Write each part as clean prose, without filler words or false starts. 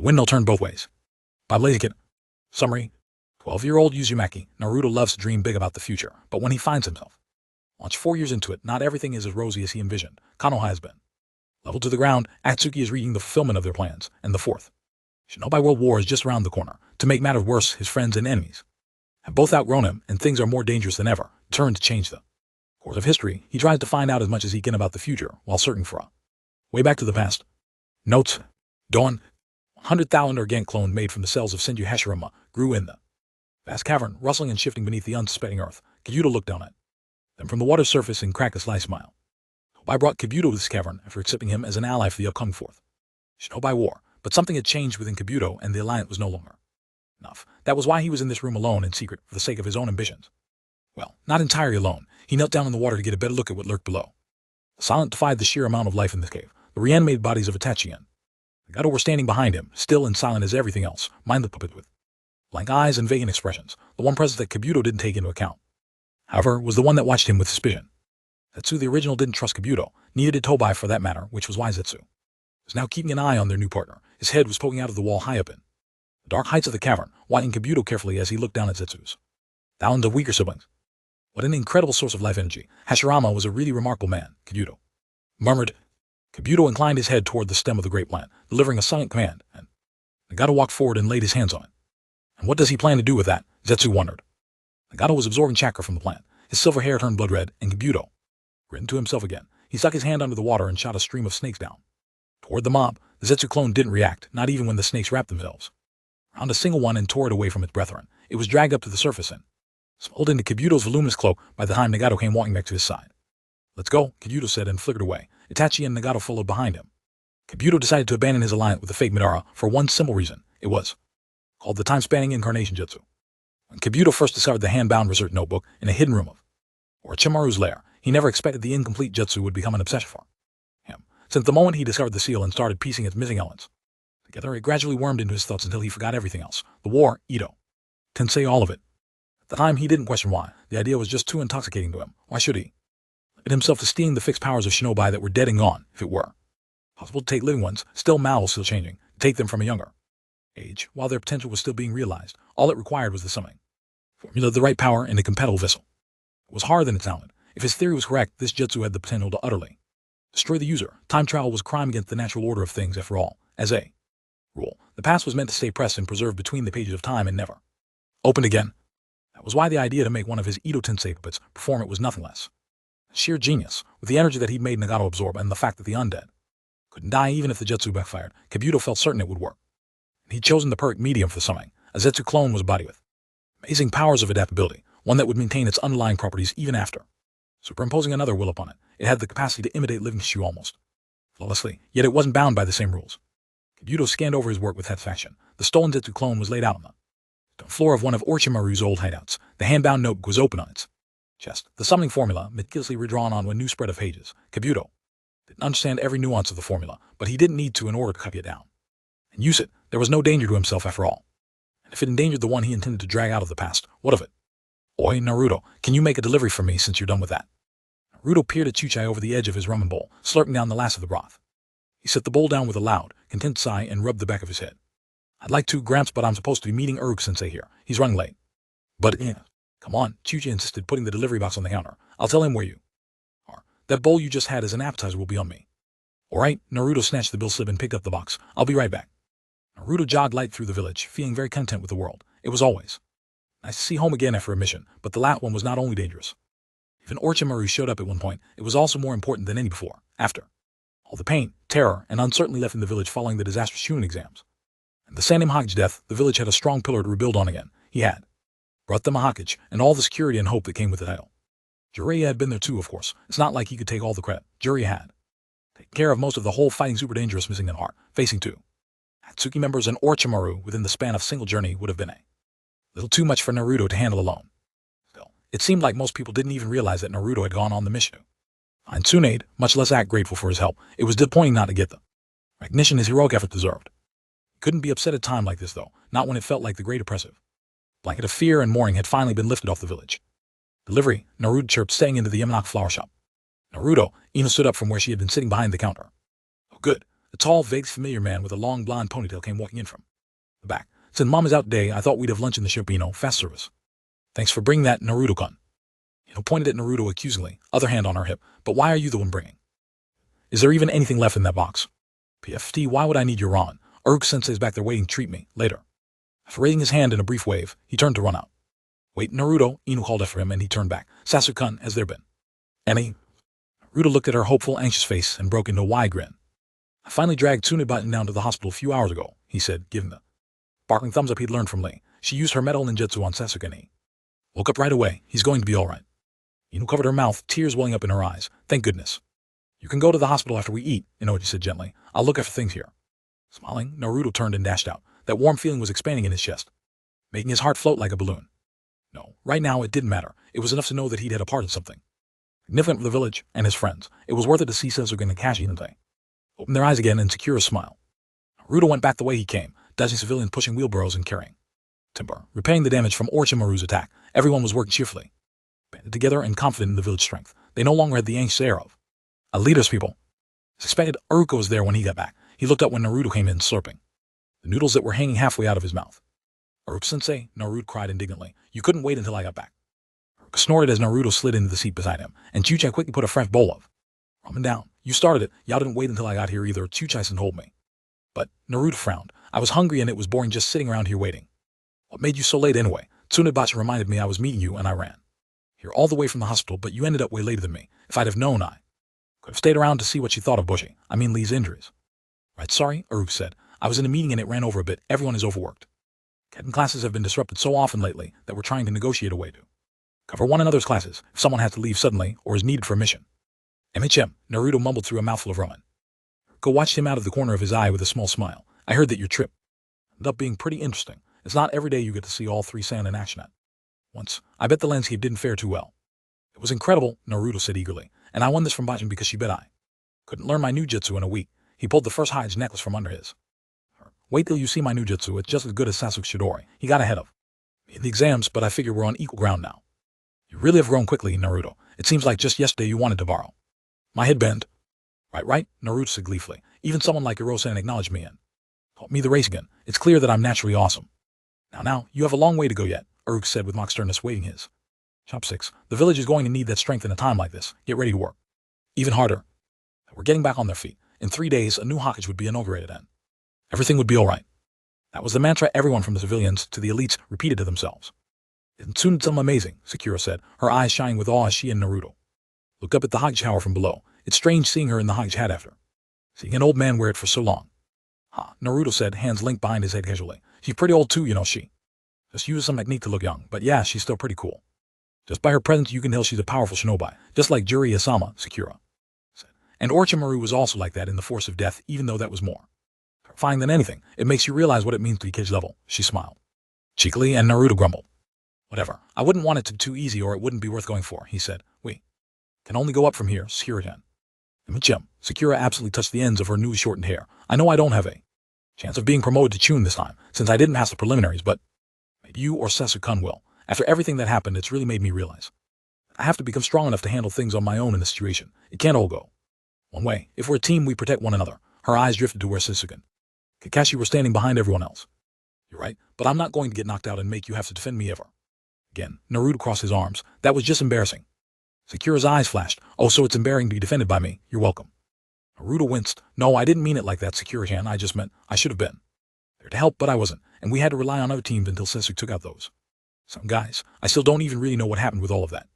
The windmill turned both ways. By Blaziken. Summary. 12-year-old Uzumaki, Naruto loves to dream big about the future, but when he finds himself launched 4 years into it, not everything is as rosy as he envisioned. Konoha has been leveled to the ground. Atsuki is reading the fulfillment of their plans, and the fourth Shinobi World War is just around the corner. To make matters worse, his friends and enemies have both outgrown him, and things are more dangerous than ever. Determined to change the course of history, he tries to find out as much as he can about the future, while searching for a way back to the past. Notes. Dawn. 100,000 organic clone made from the cells of Senju Hashirama grew in the vast cavern, rustling and shifting beneath the unsuspecting earth. Kabuto looked down at them from the water's surface and cracked a sly smile. Shinobi brought Kabuto to this cavern after accepting him as an ally for the upcoming fourth Shinobi War, but something had changed within Kabuto, and the alliance was no longer enough. That was why he was in this room alone in secret, for the sake of his own ambitions. Well, not entirely alone. He knelt down in the water to get a better look at what lurked below. The silent defied the sheer amount of life in this cave. The reanimated bodies of Itachi and Nagato were standing behind him, still and silent as everything else, mindless puppets with blank eyes and vacant expressions. The one presence that Kabuto didn't take into account, however, was the one that watched him with suspicion. Zetsu the original didn't trust Kabuto, neither did Tobai for that matter, which was why Zetsu was now keeping an eye on their new partner. His head was poking out of the wall high up in the dark heights of the cavern, watching Kabuto carefully as he looked down at Zetsu's thousands of weaker siblings. What an incredible source of life energy. Hashirama was a really remarkable man, Kabuto murmured. Kabuto inclined his head toward the stem of the great plant, delivering a silent command, and Nagato walked forward and laid his hands on it. And what does he plan to do with that? Zetsu wondered. Nagato was absorbing chakra from the plant. His silver hair turned blood red, and Kabuto grinned to himself again. He stuck his hand under the water and shot a stream of snakes down toward the mob. The Zetsu clone didn't react, not even when the snakes wrapped themselves around a single one and tore it away from its brethren. It was dragged up to the surface and smuggled into Kabuto's voluminous cloak by the time Nagato came walking back to his side. Let's go, Kabuto said and flickered away. Itachi and Nagato followed behind him. Kabuto decided to abandon his alliance with the fake Madara for one simple reason. It was called the time-spanning incarnation jutsu. When Kabuto first discovered the hand-bound research notebook in a hidden room of Orochimaru's lair, he never expected the incomplete jutsu would become an obsession for him. Since the moment he discovered the seal and started piecing its missing elements together, it gradually wormed into his thoughts until he forgot everything else. The war, Ito, Tensei, all of it. At the time, he didn't question why. The idea was just too intoxicating to him. Why should he limit himself to stealing the fixed powers of shinobi that were dead and gone, if it were possible to take living ones, still malleable, still changing, to take them from a younger age, while their potential was still being realized? All it required was the summoning formula of the right power in a compatible vessel. It was harder than it sounded. If his theory was correct, this jutsu had the potential to utterly destroy the user. Time travel was a crime against the natural order of things, after all. As a rule, the past was meant to stay pressed and preserved between the pages of time and never opened again. That was why the idea to make one of his Ito Tensei puppets perform it was nothing less sheer genius. With the energy that he'd made Nagato absorb and the fact that the undead couldn't die even if the jutsu backfired, Kabuto felt certain it would work. And he'd chosen the perfect medium for the summoning. A Zetsu clone was a body with amazing powers of adaptability, one that would maintain its underlying properties even after superimposing another will upon it. It had the capacity to imitate living tissue almost flawlessly, yet it wasn't bound by the same rules. Kabuto scanned over his work with satisfaction. The stolen Zetsu clone was laid out on the floor of one of Orochimaru's old hideouts. The hand-bound notebook was open on its chest. The summoning formula, meticulously redrawn on a new spread of pages. Kabuto didn't understand every nuance of the formula, but he didn't need to in order to copy it down and use it. There was no danger to himself after all. And if it endangered the one he intended to drag out of the past, what of it? Oi, Naruto, can you make a delivery for me since you're done with that? Naruto peered at Chuchai over the edge of his ramen bowl, slurping down the last of the broth. He set the bowl down with a loud, content sigh and rubbed the back of his head. I'd like to, Gramps, but I'm supposed to be meeting Uruk-sensei here. He's running late. But, come on, Chuchai insisted, putting the delivery box on the counter. I'll tell him where you are. That bowl you just had as an appetizer will be on me. All right, Naruto snatched the bill slip and picked up the box. I'll be right back. Naruto jogged light through the village, feeling very content with the world. It was always nice to see home again after a mission, but the last one was not only dangerous. If an Orochimaru showed up at one point, it was also more important than any before. After all the pain, terror, and uncertainty left in the village following the disastrous Chunin exams and the Sanin Hokage's death, the village had a strong pillar to rebuild on again. He had brought them a Hokage and all the security and hope that came with the title. Jiraiya had been there too, of course. It's not like he could take all the credit. Jiraiya had taken care of most of the whole fighting super dangerous missing in heart, facing two Hatsuki members and Orochimaru within the span of single journey would have been a little too much for Naruto to handle alone. Still, it seemed like most people didn't even realize that Naruto had gone on the mission to find Tsunade, much less act grateful for his help. It was disappointing not to get the recognition his heroic effort deserved. He couldn't be upset at a time like this, though, not when it felt like the great oppressive blanket of fear and mourning had finally been lifted off the village. Delivery, Naruto chirped, staying into the Yamanaka flower shop. Naruto, Ina stood up from where she had been sitting behind the counter. Oh, good. A tall, vague, familiar man with a long blonde ponytail came walking in from the back. Since Mom is out today, I thought we'd have lunch in the ship, fast service. Thanks for bringing that, Naruto-kun. Pointed at Naruto accusingly, other hand on her hip. But why are you the one bringing? Is there even anything left in that box? PFT, why would I need your ramen? Uruk-sensei's back there waiting to treat me, later. After raising his hand in a brief wave, he turned to run out. Wait, Naruto, Inu called after him, and he turned back. Sasuke-kun, has there been any? Naruto looked at her hopeful, anxious face and broke into a wide grin. I finally dragged Tsunade down to the hospital a few hours ago, he said, giving the sparkling thumbs up he'd learned from Lee. She used her metal ninjutsu on Sasuke and he woke up right away. He's going to be all right. Inu covered her mouth, tears welling up in her eyes. Thank goodness. You can go to the hospital after we eat, Inoji said gently. I'll look after things here. Smiling, Naruto turned and dashed out. That warm feeling was expanding in his chest, making his heart float like a balloon. No, right now it didn't matter. It was enough to know that he'd had a part in something significant for the village and his friends. It was worth it to see Sasuke and Kakashi and they opened their eyes again and secure a smile. Naruto went back the way he came, dodging civilians pushing wheelbarrows and carrying timber, repairing the damage from Orochimaru's attack. Everyone was working cheerfully, banded together and confident in the village strength. They no longer had the anxious air of a leader's people. As expected, Uruka was there when he got back. He looked up when Naruto came in, slurping the noodles that were hanging halfway out of his mouth. Uruka-sensei, Naruto cried indignantly. You couldn't wait until I got back. Uruka snorted as Naruto slid into the seat beside him, and Chuchai quickly put a fresh bowl of ramen down. You started it. Y'all didn't wait until I got here either. Chuchai-san told me. But Naruto frowned. I was hungry and it was boring just sitting around here waiting. What made you so late anyway? Tsunadebachi reminded me I was meeting you and I ran here all the way from the hospital, but you ended up way later than me. If I'd have known, I could have stayed around to see what she thought of Bushi. I mean Lee's injuries. Right, sorry, Uruka said. I was in a meeting and it ran over a bit. Everyone is overworked. Cadet classes have been disrupted so often lately that we're trying to negotiate a way to cover one another's classes if someone has to leave suddenly or is needed for a mission. MHM, Naruto mumbled through a mouthful of ramen. Go watched him out of the corner of his eye with a small smile. I heard that your trip ended up being pretty interesting. It's not every day you get to see all three Saiyan in action at once. I bet the landscape didn't fare too well. It was incredible, Naruto said eagerly, and I won this from Bachin because she bet I couldn't learn my new jutsu in a week. He pulled the first Hage necklace from under his. Wait till you see my new jutsu. It's just as good as Sasuke Chidori. He got ahead of me in the exams, but I figure we're on equal ground now. You really have grown quickly, Naruto. It seems like just yesterday you wanted to borrow my headband. Right, Naruto said gleefully. Even someone like Hirosen acknowledged me and taught me the race again. It's clear that I'm naturally awesome. Now, you have a long way to go yet, Uruka said with mock sternness, waving his chopsticks. The village is going to need that strength in a time like this. Get ready to work even harder. We're getting back on their feet. In 3 days, a new Hokage would be inaugurated and everything would be all right. That was the mantra everyone from the civilians to the elites repeated to themselves. It soon did something amazing, Sakura said, her eyes shining with awe as she and Naruto looked up at the Hokage tower from below. It's strange seeing her in the Hokage hat after seeing an old man wear it for so long. Naruto said, hands linked behind his head casually. She's pretty old too, she just uses some technique to look young, but yeah, she's still pretty cool. Just by her presence, you can tell she's a powerful shinobi, just like Juri Asama, Sakura said. And Orochimaru was also like that in the Force of Death, even though that was more terrifying than anything. It makes you realize what it means to be kid's level, she smiled cheekily, and Naruto grumbled. Whatever. I wouldn't want it to be too easy or it wouldn't be worth going for, he said. We can only go up from here, Sakura-chan. Jim, Sakura absolutely touched the ends of her newly shortened hair. I know I don't have a chance of being promoted to Chun this time, since I didn't pass the preliminaries, but maybe you or Sasuke-kun will. After everything that happened, it's really made me realize I have to become strong enough to handle things on my own in this situation. It can't all go one way. If we're a team, we protect one another. Her eyes drifted to where Sasuke and Kakashi were standing behind everyone else. You're right, but I'm not going to get knocked out and make you have to defend me ever again. Naruto crossed his arms. That was just embarrassing. Sakura's eyes flashed. Oh, so it's embarrassing to be defended by me. You're welcome. Naruto winced. No, I didn't mean it like that, Sakura-chan. I just meant I should have been there to help, but I wasn't, and we had to rely on other teams until Sasuke took out those some guys. I still don't even really know what happened with all of that.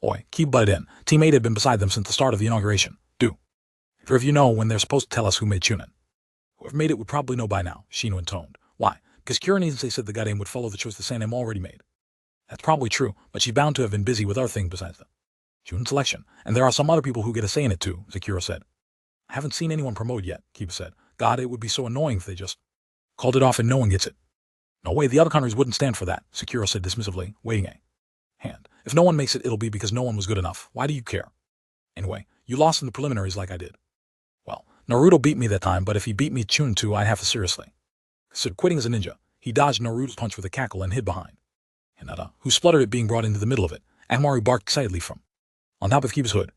Oi, keep butted in. Team 8 had been beside them since the start of the inauguration. Either of you know when they're supposed to tell us who made Chunin? Whoever made it would probably know by now, Shino intoned. Why? Because Kira-sensei said the Gaiden would follow the choice the Sanam already made. That's probably true, but she's bound to have been busy with other things besides the Chunin selection, and there are some other people who get a say in it too, Sakura said. I haven't seen anyone promoted yet, Kiba said. God, it would be so annoying if they just called it off and no one gets it. No way, the other countries wouldn't stand for that, Sakura said dismissively, waving a hand. If no one makes it, it'll be because no one was good enough. Why do you care? Anyway, you lost in the preliminaries like I did. Well, Naruto beat me that time, but if he beat me Chunin too, I'd have to seriously consider quitting as a ninja. He dodged Naruto's punch with a cackle and hid behind Hinata, who spluttered at being brought into the middle of it. Akamaru barked excitedly from on top of Kiba's hood.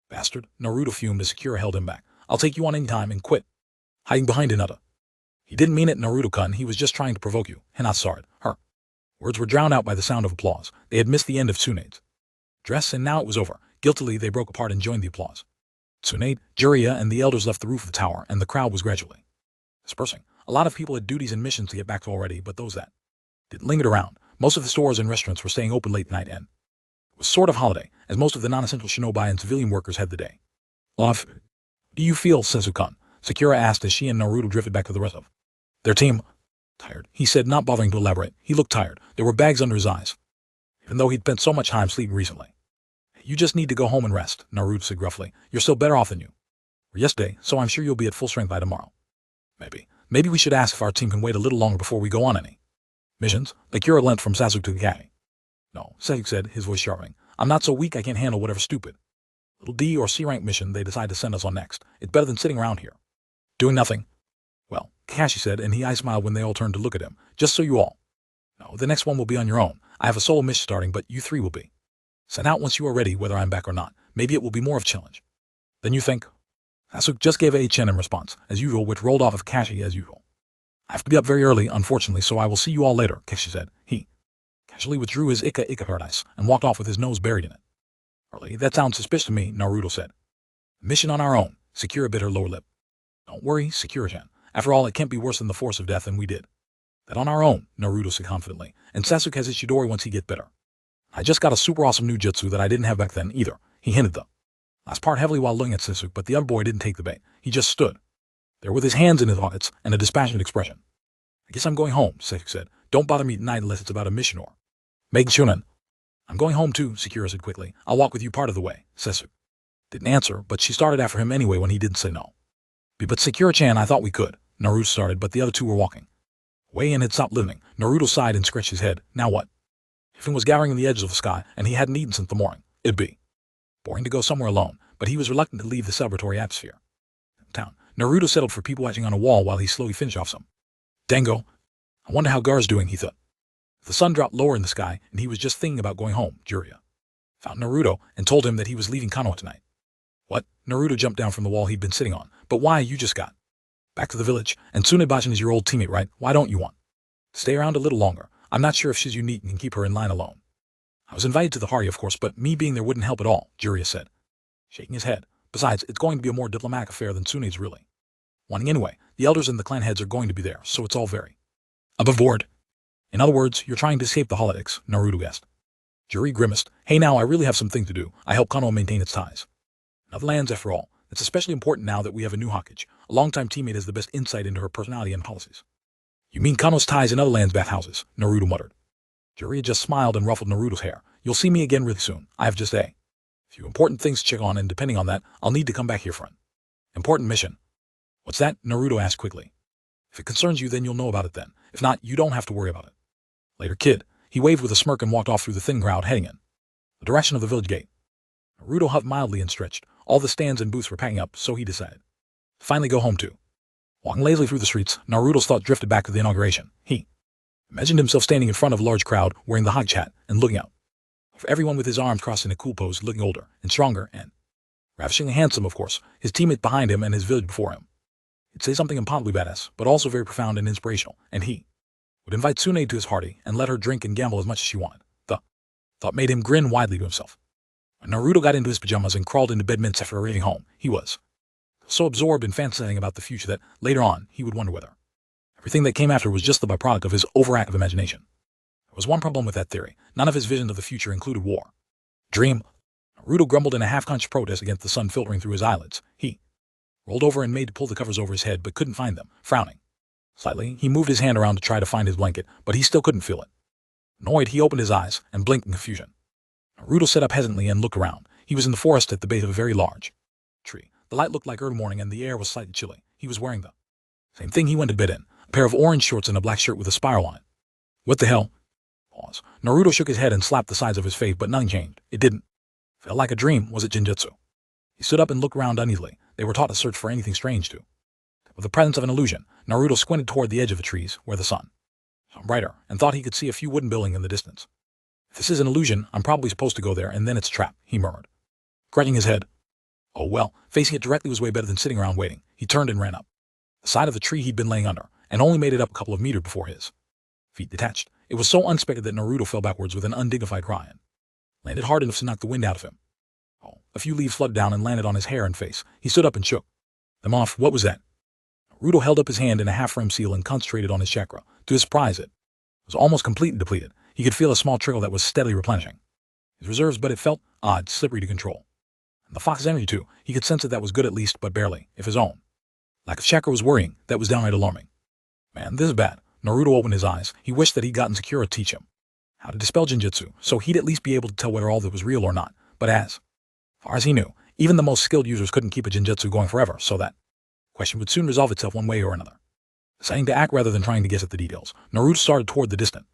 Bastard, Naruto fumed as Sakura held him back. I'll take you on any time and quit hiding behind another. He didn't mean it, Naruto-kun, he was just trying to provoke you. Hinata saw it. Her words were drowned out by the sound of applause. They had missed the end of Tsunade's dress, and now it was over. Guiltily, they broke apart and joined the applause. Tsunade, Jiraiya, and the elders left the roof of the tower, and the crowd was gradually dispersing. A lot of people had duties and missions to get back to already, but those that didn't linger around. Most of the stores and restaurants were staying open late night, and it was sort of holiday, as most of the non-essential shinobi and civilian workers had the day off. Do you feel, Sasuke-kun? Sakura asked as she and Naruto drifted back to the rest of their team. Tired, he said, not bothering to elaborate. He looked tired. There were bags under his eyes, even though he'd spent so much time sleeping recently. You just need to go home and rest, Naruto said gruffly. You're still better off than you were yesterday, so I'm sure you'll be at full strength by tomorrow. Maybe we should ask if our team can wait a little longer before we go on any missions. Sakura leant from Sasuke to Kakashi. No, Sasuke said, his voice sharpening. I'm not so weak I can't handle whatever stupid little D or C rank mission they decide to send us on next. It's better than sitting around here doing nothing. Well, Kakashi said, and he smiled when they all turned to look at him. Just so you all know, the next one will be on your own. I have a solo mission starting, but you three will be sent out once you are ready, whether I'm back or not. Maybe it will be more of a challenge than you think. Sasuke just gave a chin in response, as usual, which rolled off of Kakashi as usual. I have to be up very early, unfortunately, so I will see you all later, Kakashi said. He casually withdrew his Ika paradise and walked off with his nose buried in it. Early, that sounds suspicious to me, Naruto said. Mission on our own. Sakura bit her lower lip. Don't worry, Sakura-chan. After all, it can't be worse than the force of death, and we did that on our own, Naruto said confidently. And Sasuke has his Chidori once he gets better. I just got a super awesome new jutsu that I didn't have back then either. He hinted the last part heavily while looking at Sasuke, but the other boy didn't take the bait. He just stood there with his hands in his pockets and a dispassionate expression. I guess I'm going home, Sasuke said. Don't bother me tonight unless it's about a mission or making shunin. I'm going home too, Sakura said quickly. I'll walk with you part of the way. Sasuke didn't answer, but she started after him anyway when he didn't say no. But Sakura-chan, I thought we could. Naruto started, but the other two were walking away and had stopped living. Naruto sighed and scratched his head. Now what? Everything was gathering on the edges of the sky, and he hadn't eaten since the morning. It'd be boring to go somewhere alone, but he was reluctant to leave the celebratory atmosphere. Town. Naruto settled for people watching on a wall while he slowly finished off some dango. I wonder how Gar's doing, he thought. The sun dropped lower in the sky, and he was just thinking about going home. Jiraiya found Naruto and told him that he was leaving Konoha tonight. What? Naruto jumped down from the wall he'd been sitting on. But why? You just got back to the village, and Tsunade-bachan is your old teammate, right? Why don't you want to stay around a little longer? I'm not sure if she's unique and can keep her in line alone. I was invited to the Hari, of course, but me being there wouldn't help at all, Jiraiya said, shaking his head. Besides, it's going to be a more diplomatic affair than Tsunade's really wanting anyway. The elders and the clan heads are going to be there, so it's all very above board. In other words, you're trying to escape the politics, Naruto guessed. Jiraiya grimaced. Hey now, I really have some things to do. I help Konoha maintain its ties in other lands, after all. It's especially important now that we have a new Hokage. A longtime teammate has the best insight into her personality and policies. You mean Konoha's ties in other lands' bathhouses, Naruto muttered. Jiraiya just smiled and ruffled Naruto's hair. You'll see me again really soon. I have just a few important things to check on, and depending on that, I'll need to come back here for an important mission. What's that? Naruto asked quickly. If it concerns you, then you'll know about it then. If not, you don't have to worry about it. Later, kid. He waved with a smirk and walked off through the thin crowd, heading in the direction of the village gate. Naruto huffed mildly and stretched. All the stands and booths were packing up, so he decided to finally go home too. Walking lazily through the streets, Naruto's thought drifted back to the inauguration. He imagined himself standing in front of a large crowd, wearing the Hokage hat, and looking out for everyone with his arms crossed in a cool pose, looking older and stronger and ravishingly handsome, of course, his teammates behind him and his village before him. He'd say something impossibly badass, but also very profound and inspirational, and he would invite Tsunade to his party and let her drink and gamble as much as she wanted. The thought made him grin widely to himself. When Naruto got into his pajamas and crawled into bed minutes after arriving home, he was so absorbed in fantasizing about the future that, later on, he would wonder whether everything that came after was just the byproduct of his overactive imagination. There was one problem with that theory. None of his visions of the future included war. Dream. Naruto grumbled in a half-conscious protest against the sun filtering through his eyelids. He rolled over and made to pull the covers over his head, but couldn't find them. Frowning slightly, he moved his hand around to try to find his blanket, but he still couldn't feel it. Annoyed, he opened his eyes and blinked in confusion. Naruto sat up hesitantly and looked around. He was in the forest at the base of a very large tree. The light looked like early morning and the air was slightly chilly. He was wearing the same thing he went to bed in, a pair of orange shorts and a black shirt with a spiral on it. What the hell? Pause. Naruto shook his head and slapped the sides of his face, but nothing changed. It didn't feel like a dream. Was it Jinjutsu? He stood up and looked around uneasily. They were taught to search for anything strange too. With the presence of an illusion, Naruto squinted toward the edge of the trees, where the sun shone brighter, and thought he could see a few wooden buildings in the distance. If this is an illusion, I'm probably supposed to go there, and then it's a trap, he murmured, scratching his head. Oh well, facing it directly was way better than sitting around waiting. He turned and ran up The side of the tree he'd been laying under, and only made it up a couple of meters before his feet detached. It was so unexpected that Naruto fell backwards with an undignified cry and landed hard enough to knock the wind out of him. Oh, a few leaves fluttered down and landed on his hair and face. He stood up and shook them off. What was that? Naruto held up his hand in a half-frame seal and concentrated on his chakra. To his surprise, it was almost completely depleted. He could feel a small trickle that was steadily replenishing his reserves, but it felt odd, slippery to control. And the fox's energy, too. He could sense that was good at least, but barely, if his own lack of chakra was worrying. That was downright alarming. Man, this is bad. Naruto opened his eyes. He wished that he'd gotten Sakura to teach him how to dispel Jinjutsu, so he'd at least be able to tell whether all that was real or not. But as far as he knew, even the most skilled users couldn't keep a Jinjutsu going forever, so that question would soon resolve itself one way or another. Deciding to act rather than trying to guess at the details, Naruto started toward the distant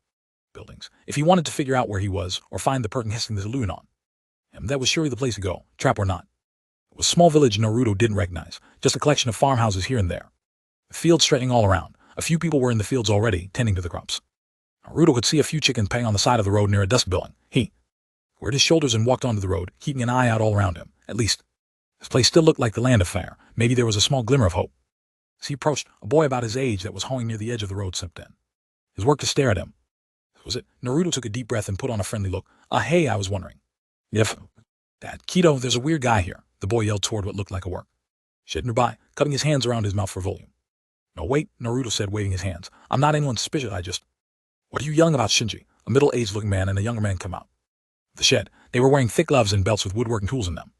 buildings. If he wanted to figure out where he was, or find the person casting the illusion on him, that was surely the place to go, trap or not. It was a small village Naruto didn't recognize, just a collection of farmhouses here and there, with fields stretching all around. A few people were in the fields already, tending to the crops. Naruto could see a few chickens paying on the side of the road near a dust building. He squared his shoulders and walked onto the road, keeping an eye out all around him. At least, this place still looked like the land of fire. Maybe there was a small glimmer of hope. As he approached, a boy about his age that was hauling near the edge of the road stepped in. His work to stare at him. Was it? Naruto took a deep breath and put on a friendly look. Hey, I was wondering if Dad, Kido, there's a weird guy here. The boy yelled toward what looked like a work shed nearby, cupping his hands around his mouth for volume. No, wait, Naruto said, waving his hands. I'm not anyone suspicious, I just... What are you yelling about, Shinji? A middle-aged-looking man and a younger man come out of the shed. They were wearing thick gloves and belts with woodworking tools in them.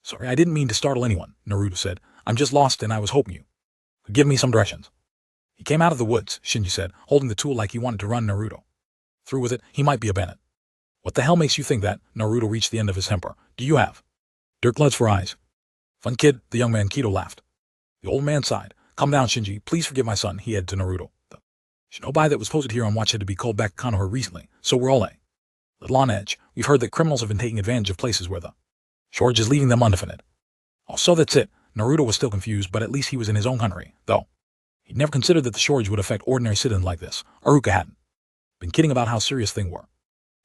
Sorry, I didn't mean to startle anyone, Naruto said. I'm just lost and I was hoping you could give me some directions. He came out of the woods, Shinji said, holding the tool like he wanted to run Naruto through with it. He might be a bandit. What the hell makes you think that? Naruto reached the end of his temper. Do you have dirt bloods for eyes? Fun kid, the young man Kido laughed. The old man sighed. Calm down, Shinji. Please forgive my son, he added to Naruto. The shinobi that was posted here on watch had to be called back to Konoha recently, so we're all a little on edge. We've heard that criminals have been taking advantage of places where the shortage is leaving them undefended. Oh, so that's it. Naruto was still confused, but at least he was in his own country, though. He'd never considered that the shortage would affect ordinary citizens like this. Aruka hadn't been kidding about how serious things were.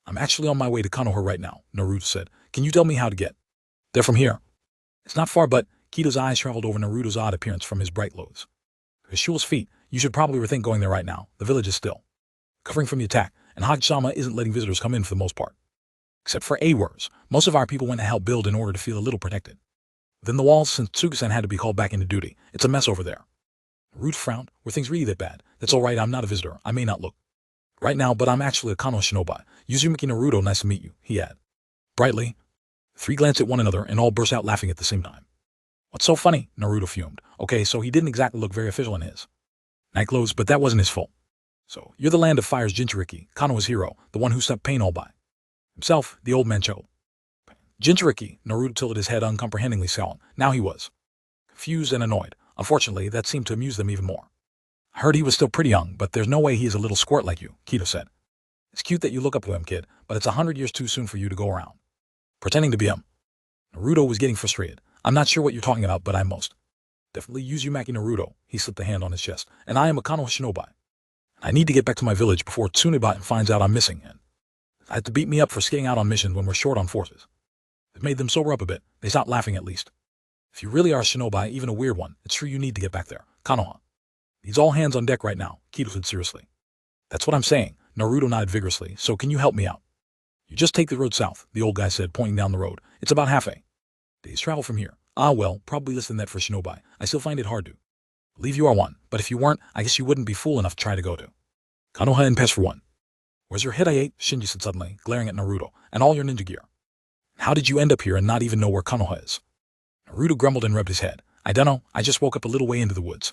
I'm actually on my way to Konoha right now, Naruto said. Can you tell me how to get there from here? It's not far, but Kido's eyes traveled over Naruto's odd appearance from his bright clothes. His shoeless feet, you should probably rethink going there right now. The village is still covering from the attack, and Hage-sama isn't letting visitors come in for the most part. Except for A-Wers. Most of our people went to help build in order to feel a little protected. Within the walls, since Tsuga-san had to be called back into duty, it's a mess over there. Naruto frowned. Were things really that bad? That's all right, I'm not a visitor. I may not look right now, but I'm actually a Konoha shinobi. Uzumaki Naruto, nice to meet you, he added. Brightly, the three glanced at one another and all burst out laughing at the same time. What's so funny? Naruto fumed. Okay, so he didn't exactly look very official in his night clothes, but that wasn't his fault. So, you're the land of fire's Jinchuriki, Konoha's hero, the one who stopped pain all by himself, the old man chuckled. Jinchuriki, Naruto tilted his head uncomprehendingly silent. Now he was confused and annoyed. Unfortunately, that seemed to amuse them even more. I heard he was still pretty young, but there's no way he is a little squirt like you, Kido said. It's cute that you look up to him, kid, but it's 100 years too soon for you to go around pretending to be him. Naruto was getting frustrated. I'm not sure what you're talking about, but I'm most definitely Uzumaki Naruto. He slipped a hand on his chest. And I am a Konoha shinobi. I need to get back to my village before Tsunebot finds out I'm missing, and I have to beat me up for skating out on missions when we're short on forces. It made them sober up a bit. They stopped laughing at least. If you really are a shinobi, even a weird one, it's true you need to get back there. Konoha needs all hands on deck right now, Kido said seriously. That's what I'm saying. Naruto nodded vigorously. So can you help me out? You just take the road south, the old guy said, pointing down the road. It's about half a day's travel from here. Ah well, probably less than that for shinobi. I still find it hard to believe you are one, but if you weren't, I guess you wouldn't be fool enough to try to go to Konoha and Pest for one. Where's your head I ate? Shinji said suddenly, glaring at Naruto. And all your ninja gear. How did you end up here and not even know where Konoha is? Naruto grumbled and rubbed his head. I dunno, I just woke up a little way into the woods.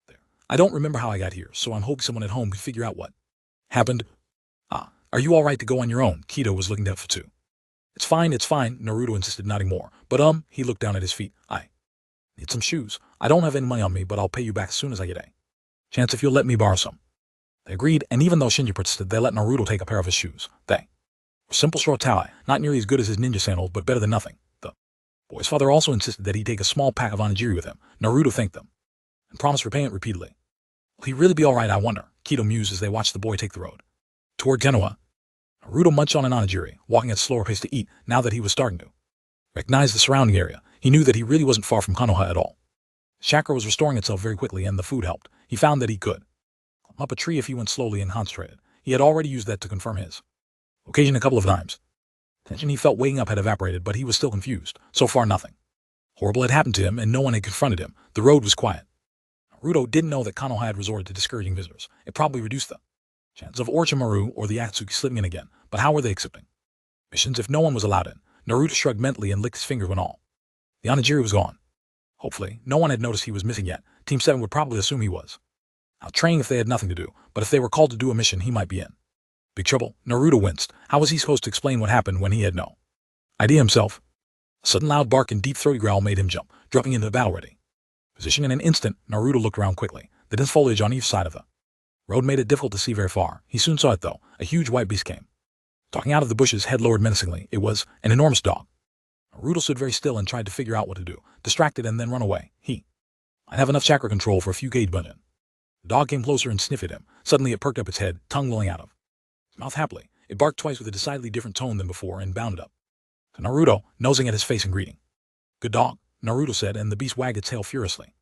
There. I don't remember how I got here, so I'm hoping someone at home can figure out what happened. Ah, are you alright to go on your own? Kido was looking doubtful too. It's fine, Naruto insisted, nodding more. But he looked down at his feet. I need some shoes. I don't have any money on me, but I'll pay you back as soon as I get a chance if you'll let me borrow some. They agreed, and even though Shinji protested, they let Naruto take a pair of his shoes. They were simple straw tie, not nearly as good as his ninja sandals, but better than nothing. The boy's father also insisted that he take a small pack of onigiri with him. Naruto thanked them and promised repayment repeatedly. Will he really be alright, I wonder? Kido mused as they watched the boy take the road toward Konoha. Naruto munched on an onigiri, walking at a slower pace to eat now that he was starting to recognize the surrounding area. He knew that he really wasn't far from Konoha at all. chakra was restoring itself very quickly and the food helped. He found that he could climb up a tree if he went slowly and concentrated. He had already used that to confirm his occasion a couple of times. Tension he felt waking up had evaporated, but he was still confused. So far nothing horrible had happened to him and no one had confronted him. The road was quiet. Naruto didn't know that Konoha had resorted to discouraging visitors. It probably reduced the chance of Orochimaru or the Akatsuki slipping in again. But how were they accepting missions if no one was allowed in? Naruto shrugged mentally and licked his fingers when all the onigiri was gone. Hopefully, no one had noticed he was missing yet. Team 7 would probably assume he was out training if they had nothing to do, but if they were called to do a mission, he might be in big trouble. Naruto winced. How was he supposed to explain what happened when he had no idea himself? A sudden loud bark and deep throaty growl made him jump, dropping into the battle-ready position in an instant. Naruto looked around quickly. The dense foliage on each side of the road made it difficult to see very far. He soon saw it, though. A huge white beast came stalking out of the bushes, head lowered menacingly. It was an enormous dog. Naruto stood very still and tried to figure out what to do, distracted and then run away. He might have enough chakra control for a few gauge bungeon. The dog came closer and sniffed at him. Suddenly it perked up its head, tongue lolling out of its mouth happily. It barked twice with a decidedly different tone than before and bounded up to Naruto, nosing at his face and greeting. Good dog, Naruto said, and the beast wagged its tail furiously.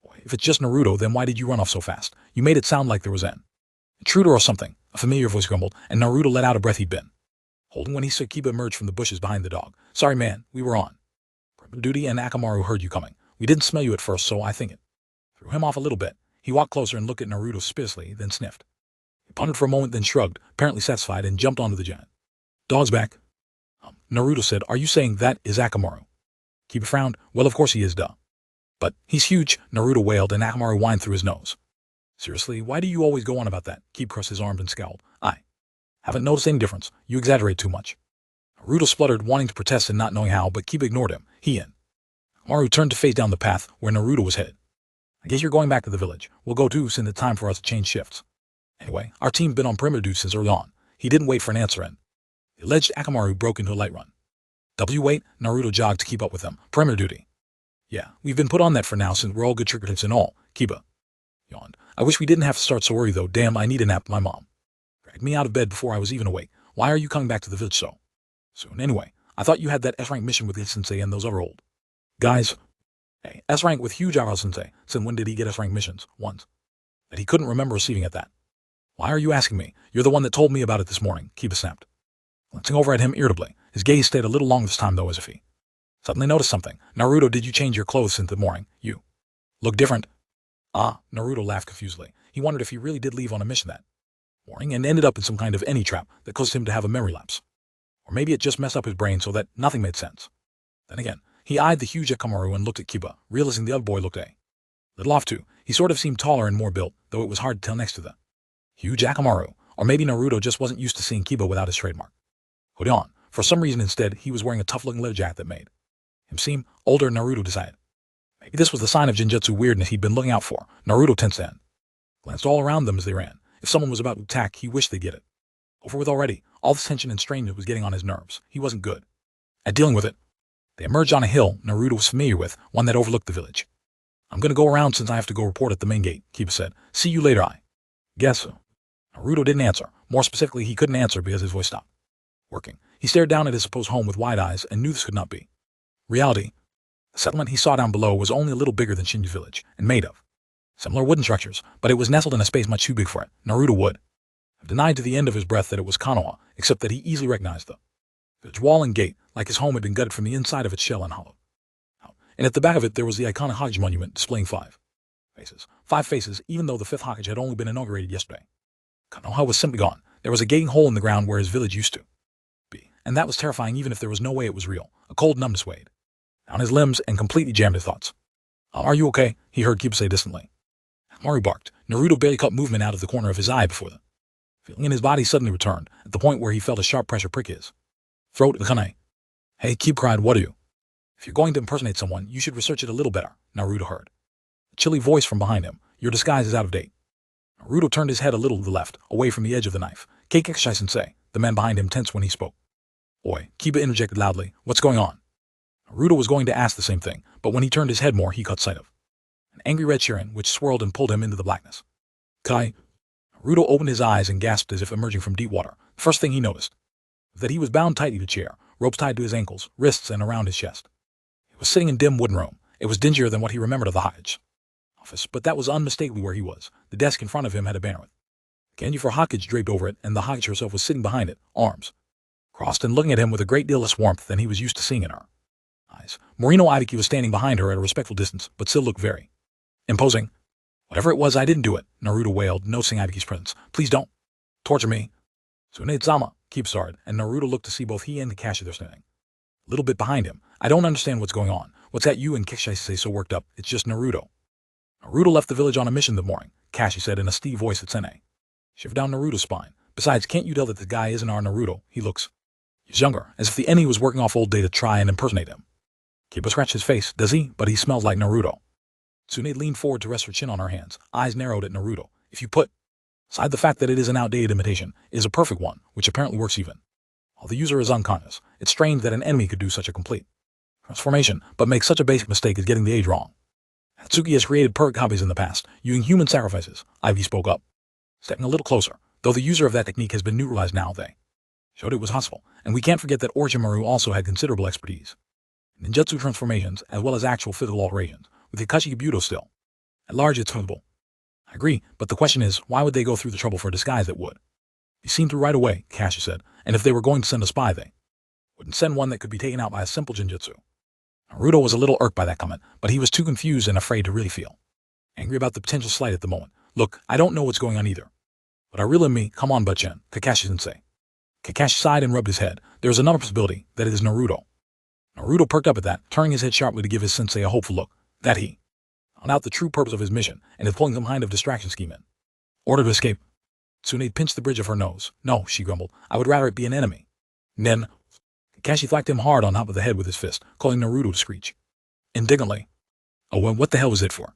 Boy, if it's just Naruto, then why did you run off so fast? You made it sound like there was an intruder or something. A familiar voice grumbled, and Naruto let out a breath he'd been holding when he saw Kiba emerge from the bushes behind the dog. Sorry, man, we were on duty and Akamaru heard you coming. We didn't smell you at first, so I think it threw him off a little bit. He walked closer and looked at Naruto suspiciously, then sniffed. He pondered for a moment, then shrugged, apparently satisfied, and jumped onto the giant dog's back. Naruto said, are you saying that is Akamaru? Kiba frowned. Well, of course he is, duh. But he's huge, Naruto wailed, and Akamaru whined through his nose. Seriously, why do you always go on about that? Kiba crossed his arms and scowled. I haven't noticed any difference. You exaggerate too much. Naruto spluttered, wanting to protest and not knowing how, but Kiba ignored him. He and Akamaru turned to face down the path where Naruto was headed. I guess you're going back to the village. We'll go too, since it's time for us to change shifts. Anyway, our team's been on perimeter duty since early on. He didn't wait for an answer, and the alleged Akamaru broke into a light run. Wait, Naruto jogged to keep up with them. Perimeter duty. Yeah, we've been put on that for now since we're all good trick-or-treats and all. Kiba yawned. I wish we didn't have to start so early, though. Damn, I need a nap. My mom dragged me out of bed before I was even awake. Why are you coming back to the village so soon? Anyway, I thought you had that S-rank mission with Sensei and those other old guys. Hey, S-rank with huge eyebrows, Sensei. Since when did he get S-rank missions? Once. That he couldn't remember receiving at that. Why are you asking me? You're the one that told me about it this morning, Kiba snapped. Glancing over at him irritably, his gaze stayed a little long this time, though, as if he suddenly noticed something. Naruto, did you change your clothes since the morning? You look different. Ah, Naruto laughed confusedly. He wondered if he really did leave on a mission that morning and ended up in some kind of any trap that caused him to have a memory lapse. Or maybe it just messed up his brain so that nothing made sense. Then again, he eyed the huge Akamaru and looked at Kiba, realizing the other boy looked a little off too. He sort of seemed taller and more built, though it was hard to tell next to the huge Akamaru. Or maybe Naruto just wasn't used to seeing Kiba without his trademark hoodie on. For some reason instead, he was wearing a tough-looking leather jacket that made him seem older, Naruto decided. Maybe this was the sign of Genjutsu weirdness he'd been looking out for. Naruto tensed and glanced all around them as they ran. If someone was about to attack, he wished they'd get it over with already. All this tension and strain was getting on his nerves. He wasn't good at dealing with it. They emerged on a hill Naruto was familiar with, one that overlooked the village. I'm going to go around since I have to go report at the main gate, Kiba said. See you later, I guess so. Naruto didn't answer. More specifically, he couldn't answer because his voice stopped working. He stared down at his supposed home with wide eyes and knew this could not be reality. The settlement he saw down below was only a little bigger than Shinju's village and made of similar wooden structures, but it was nestled in a space much too big for it. Naruto would have denied to the end of his breath that it was Konoha, except that he easily recognized the village wall and gate, like his home had been gutted from the inside of its shell and hollowed out. And at the back of it there was the iconic Hokage monument displaying five faces, even though the fifth Hokage had only been inaugurated yesterday. Konoha was simply gone. There was a gaping hole in the ground where his village used to be, and that was terrifying even if there was no way it was real. A cold numbness weighed down his limbs and completely jammed his thoughts. Are you okay? He heard Kiba say distantly. Akamaru barked. Naruto barely caught movement out of the corner of his eye before the feeling in his body suddenly returned, at the point where he felt a sharp pressure prick his throat. Kanai. Hey, Kiba cried, what are you? If you're going to impersonate someone, you should research it a little better, Naruto heard a chilly voice from behind him. Your disguise is out of date. Naruto turned his head a little to the left, away from the edge of the knife. Keikashai sensei, the man behind him tensed when he spoke. Oi, Kiba interjected loudly. What's going on? Naruto was going to ask the same thing, but when he turned his head more, he caught sight of an angry red Shirin, which swirled and pulled him into the blackness. Kai. Naruto opened his eyes and gasped as if emerging from deep water. The first thing he noticed was that he was bound tightly to a chair, ropes tied to his ankles, wrists, and around his chest. He was sitting in a dim wooden room. It was dingier than what he remembered of the Hokage. office, but that was unmistakably where he was. The desk in front of him had a banner with "Candy for Hawkage" draped over it, and the Hawkage herself was sitting behind it, arms crossed and looking at him with a great deal less warmth than he was used to seeing in her eyes. Morino Ibiki was standing behind her at a respectful distance, but still looked very imposing. "Whatever it was, I didn't do it," Naruto wailed, noticing Ibiki's presence. "Please don't torture me." Tsunade-sama, keep started, and Naruto looked to see both he and Kakashi there standing a little bit behind him. "I don't understand what's going on. What's got you and Kakashi so worked up? It's just Naruto." "Naruto left the village on a mission that morning," Kakashi said in a steady voice at Sene. Shivered down Naruto's spine. "Besides, can't you tell that the guy isn't our Naruto? He's younger, as if the enemy was working off old data to try and impersonate him. Kiba scratched his face. Does he? But he smells like Naruto." Tsunade leaned forward to rest her chin on her hands, eyes narrowed at Naruto. "If you put aside the fact that it is an outdated imitation, it is a perfect one, which apparently works even while the user is unconscious. It's strange that an enemy could do such a complete transformation, but make such a basic mistake as getting the age wrong. Hatsuki has created perfect copies in the past, using human sacrifices," Ivy spoke up, stepping a little closer. "Though the user of that technique has been neutralized now, they showed it was possible, and we can't forget that Orochimaru also had considerable expertise in ninjutsu transformations as well as actual physical alterations, with Kakashi Kabuto still at large. It's feasible. I agree, but the question is, why would they go through the trouble for a disguise that would be seen through right away?" Kakashi said. "And if they were going to send a spy, they wouldn't send one that could be taken out by a simple genjutsu." Naruto was a little irked by that comment, but he was too confused and afraid to really feel angry about the potential slight at the moment. "Look, I don't know what's going on either, but I really mean, come on, Butchen, Kakashi-sensei." Kakashi sighed and rubbed his head. "There is another possibility, that it is Naruto." Naruto perked up at that, turning his head sharply to give his sensei a hopeful look. That he found out the true purpose of his mission, and is pulling some kind of distraction scheme in order to escape. Tsunade pinched the bridge of her nose. "No," she grumbled. "I would rather it be an enemy." Nen. Kakashi thwacked him hard on top of the head with his fist, calling Naruto to screech indignantly. "Oh, well, what the hell was it for?"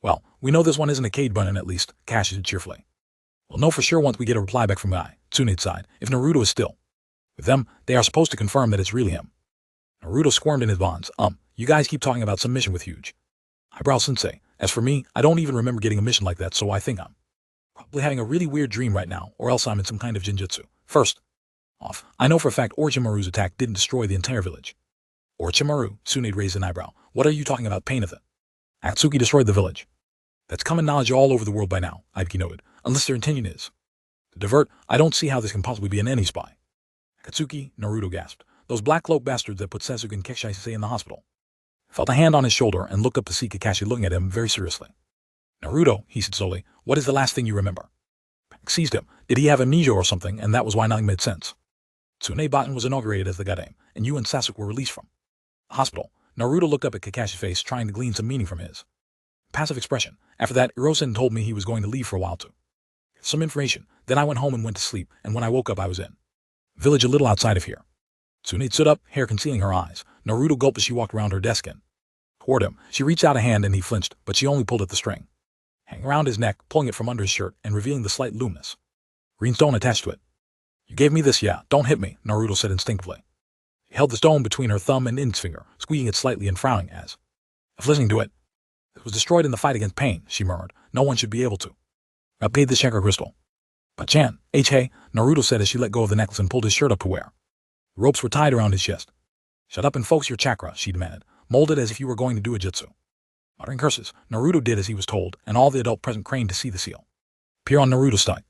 "Well, we know this one isn't a Cade button at least," Kakashi said cheerfully. "We'll know for sure once we get a reply back from Guy," Tsunade sighed. "If Naruto is still with them, they are supposed to confirm that it's really him." Naruto squirmed in his bonds. You guys keep talking about some mission with huge eyebrow sensei. As for me, I don't even remember getting a mission like that, so I think I'm probably having a really weird dream right now, or else I'm in some kind of genjutsu. First off, I know for a fact Orochimaru's attack didn't destroy the entire village." "Orochimaru?" Tsunade raised an eyebrow. "What are you talking about, pain of it? Akatsuki destroyed the village. That's common knowledge all over the world by now," Ibiki noted. "Unless their intention is to divert, I don't see how this can possibly be an enemy spy." "Akatsuki?" Naruto gasped. "Those black cloak bastards that put Sasuke and Kakashi in the hospital." Felt a hand on his shoulder and looked up to see Kakashi looking at him very seriously. "Naruto," he said slowly, "what is the last thing you remember?" Panic seized him. Did he have amnesia or something, and that was why nothing made sense? Tsunade was inaugurated as the Godame, and you and Sasuke were released from the hospital. Naruto looked up at Kakashi's face, trying to glean some meaning from his passive expression. "After that, Hirosen told me he was going to leave for a while to get some information. Then I went home and went to sleep, and when I woke up I was in a village a little outside of here." Tsunade stood up, hair concealing her eyes. Naruto gulped as she walked around her desk and toward him. She reached out a hand and he flinched, but she only pulled at the string hanging around his neck, pulling it from under his shirt and revealing the slight luminous green stone attached to it. "You gave me this, yeah? Don't hit me," Naruto said instinctively. He held the stone between her thumb and index finger, squeezing it slightly and frowning as if listening to it. "It was destroyed in the fight against pain," she murmured. "No one should be able to replicate this chakra crystal." "But Chan, Hey," Naruto said as she let go of the necklace and pulled his shirt up to wear. The ropes were tied around his chest. "Shut up and focus your chakra," she demanded. "Mold it as if you were going to do a jutsu." Muttering curses, Naruto did as he was told, and all the adult present craned to see the seal appear on Naruto's stomach.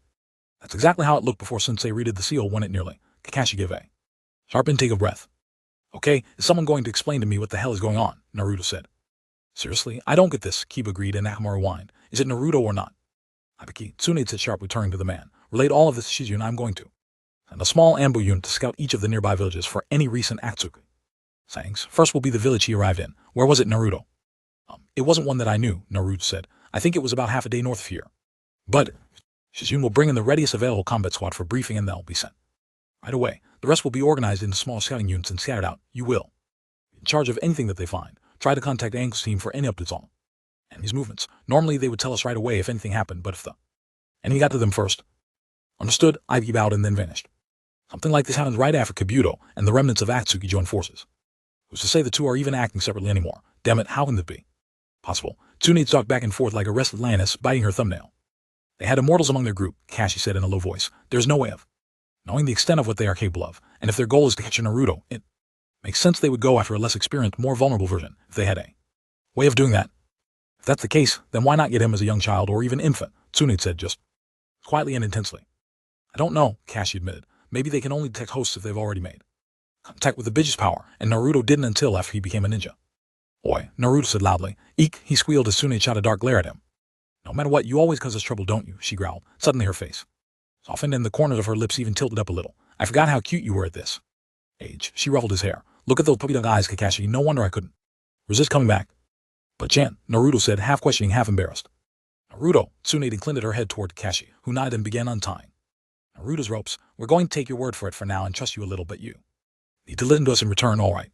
That's exactly how it looked before Sensei redid the seal when it nearly. Kakashi gave a sharp intake of breath. "Okay, is someone going to explain to me what the hell is going on?" Naruto said. "Seriously, I don't get this," Kiba agreed, and Nakamura whined. "Is it Naruto or not?" "Ibiki," Tsunade said sharply, turning to the man. "Relate all of this to Shizune. I'm going to send a small ambu unit to scout each of the nearby villages for any recent Akatsuki sightings. First will be the village he arrived in. Where was it, Naruto?" It wasn't one that I knew," Naruto said. "I think it was about half a day north of here. But Shizune will bring in the readiest available combat squad for briefing, and they'll be sent right away. The rest will be organized into small scouting units and scattered out. You will be in charge of anything that they find. Try to contact Angle's team for any updates on enemy's movements. Normally they would tell us right away if anything happened, but if the enemy got to them first." "Understood," Ivy bowed and then vanished. Something like this happened right after Kabuto and the remnants of Akatsuki joined forces. Who's to say the two are even acting separately anymore? Damn it, how can this be possible? Tsunade stalked back and forth like a restless lioness, biting her thumbnail. "They had immortals among their group," Kakashi said in a low voice. "There's no way of knowing the extent of what they are capable of, and if their goal is to catch a Naruto, it makes sense they would go after a less experienced, more vulnerable version if they had a way of doing that. If that's the case, then why not get him as a young child or even infant? Tsunade said just quietly and intensely. I don't know, Kashi admitted. Maybe they can only detect hosts if they've already made contact with the Biju's power, and Naruto didn't until after he became a ninja. Oi, Naruto said loudly. Eek, he squealed as Tsunade shot a dark glare at him. No matter what, you always cause us trouble, don't you? She growled. Suddenly her face softened and the corners of her lips even tilted up a little. I forgot how cute you were at this age. She ruffled his hair. Look at those puppy dog eyes, Kakashi. No wonder I couldn't resist coming back. But Chan, Naruto said, half questioning, half embarrassed. Naruto, Tsunade inclined her head toward Kakashi, who nodded and began untying Naruto's ropes. We're going to take your word for it for now and trust you a little, but you need to listen to us in return, all right?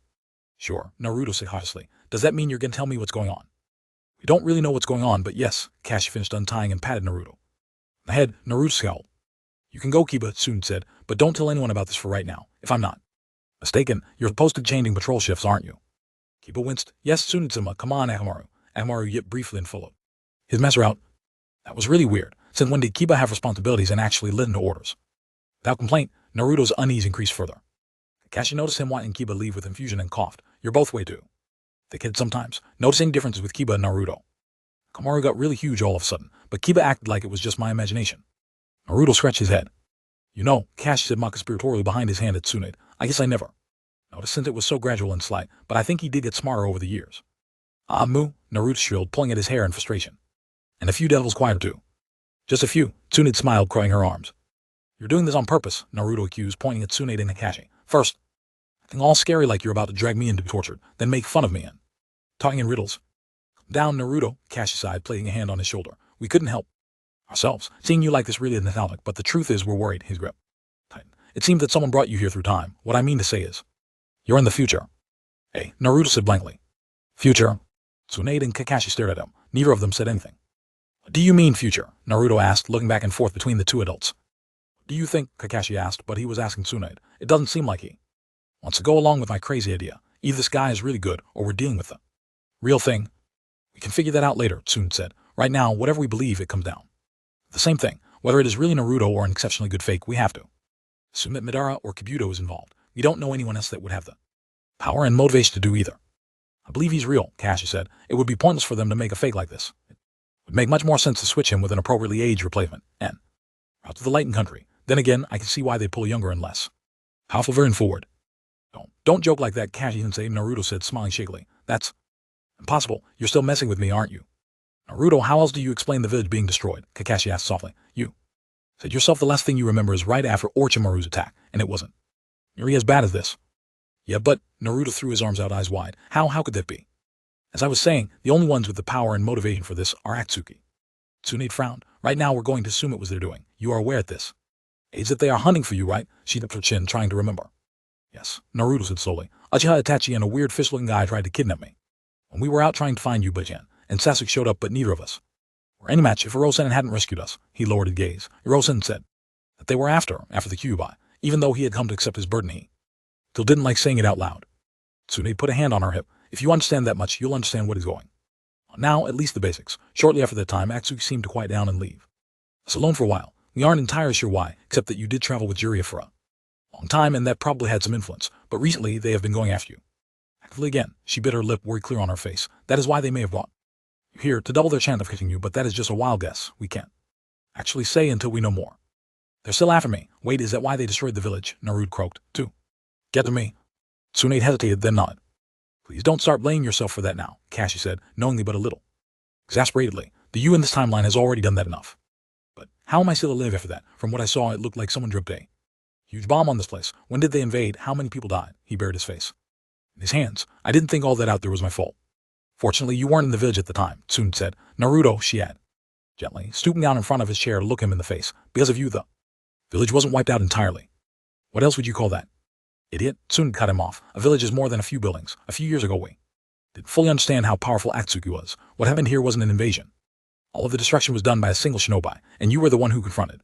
Sure, Naruto said cautiously. Does that mean you're going to tell me what's going on? We don't really know what's going on, but yes, Kakashi finished untying and patted Naruto. Ahead, Naruto scowled. You can go, Kiba, Tsunade said, but don't tell anyone about this for right now, if I'm not mistaken. You're supposed to changing patrol shifts, aren't you? Kiba winced. Yes, Tsunade-sama, come on, Akamaru. Akamaru yipped briefly and followed his master out. That was really weird, since when did Kiba have responsibilities and actually listen to orders? Without complaint, Naruto's unease increased further. Kakashi noticed him watching Kiba leave with confusion and coughed. You're both way too the kid sometimes, noticing differences with Kiba and Naruto. Akamaru got really huge all of a sudden, but Kiba acted like it was just my imagination. Naruto scratched his head. You know, Kakashi said conspiratorially behind his hand at Tsunade. I guess I never noticed since it was so gradual and slight, but I think he did get smarter over the years. Ah, moo, Naruto shrilled, pulling at his hair in frustration. And a few devils quieter too. Just a few, Tsunade smiled, crossing her arms. You're doing this on purpose, Naruto accused, pointing at Tsunade and Kakashi. First, acting all scary like you're about to drag me in to be tortured, then make fun of me and talking in riddles. Down, Naruto, Kakashi sighed, placing a hand on his shoulder. We couldn't help ourselves. Seeing you like this really nostalgic, but the truth is we're worried, his grip tightened. It seemed that someone brought you here through time. What I mean to say is, you're in the future. Hey, Naruto said blankly. Future? Tsunade and Kakashi stared at him. Neither of them said anything. What do you mean, future? Naruto asked, looking back and forth between the two adults. What do you think? Kakashi asked, but he was asking Tsunade. It doesn't seem like he wants to go along with my crazy idea. Either this guy is really good, or we're dealing with the real thing. We can figure that out later, Tsunade said. Right now, whatever we believe, it comes down the same thing. Whether it is really Naruto or an exceptionally good fake, we have to assume that Madara or Kabuto is involved. We don't know anyone else that would have the power and motivation to do either. I believe he's real, Kakashi said. It would be pointless for them to make a fake like this. It would make much more sense to switch him with an appropriately aged replacement and route to the Lighten Country. Then again, I can see why they pull younger and less powerful version forward. Don't joke like that, Kakashi-sensei, Naruto said, smiling shakily. That's impossible. You're still messing with me, aren't you? Naruto, how else do you explain the village being destroyed? Kakashi asked softly. You said yourself the last thing you remember is right after Orochimaru's attack, and it wasn't nearly as bad as this. Yeah, but, Naruto threw his arms out, eyes wide. How could that be? As I was saying, the only ones with the power and motivation for this are Akatsuki. Tsunade frowned. Right now we're going to assume it was their doing. You are aware of this. It's that they are hunting for you, right? She dipped her chin, trying to remember. Yes, Naruto said slowly. Uchiha Itachi and a weird fish-looking guy tried to kidnap me. When we were out trying to find you, Bajan, and Sasuke showed up, but neither of us were any match if Hirosen hadn't rescued us. He lowered his gaze. Hirosen said that they were after the Kyuubi, even though he had come to accept his burden. He still didn't like saying it out loud. Tsunade put a hand on her hip. If you understand that much, you'll understand what is going on. Now, at least the basics. Shortly after that time, Akatsuki seemed to quiet down and leave us alone for a while. We aren't entirely sure why, except that you did travel with Jiraiya for a long time, and that probably had some influence. But recently, they have been going after you actively again. She bit her lip, worry clear on her face. That is why they may have brought you here, to double their chance of catching you, but that is just a wild guess. We can't actually say until we know more. They're still after me. Wait, is that why they destroyed the village? Naruto croaked. To get to me. Tsunade hesitated, then nodded. Please don't start blaming yourself for that now, Kakashi said, knowingly but a little exasperatedly. The you in this timeline has already done that enough. But how am I still alive after that? From what I saw, it looked like someone dropped a huge bomb on this place. When did they invade? How many people died? He buried his face in his hands. I didn't think all that out there was my fault. Fortunately, you weren't in the village at the time, Tsunade said. Naruto, she added, gently, stooping down in front of his chair to look him in the face. Because of you, the village wasn't wiped out entirely. What else would you call that? Idiot, Tsunade cut him off. A village is more than a few buildings. A few years ago, we didn't fully understand how powerful Akatsuki was. What happened here wasn't an invasion. All of the destruction was done by a single shinobi, and you were the one who confronted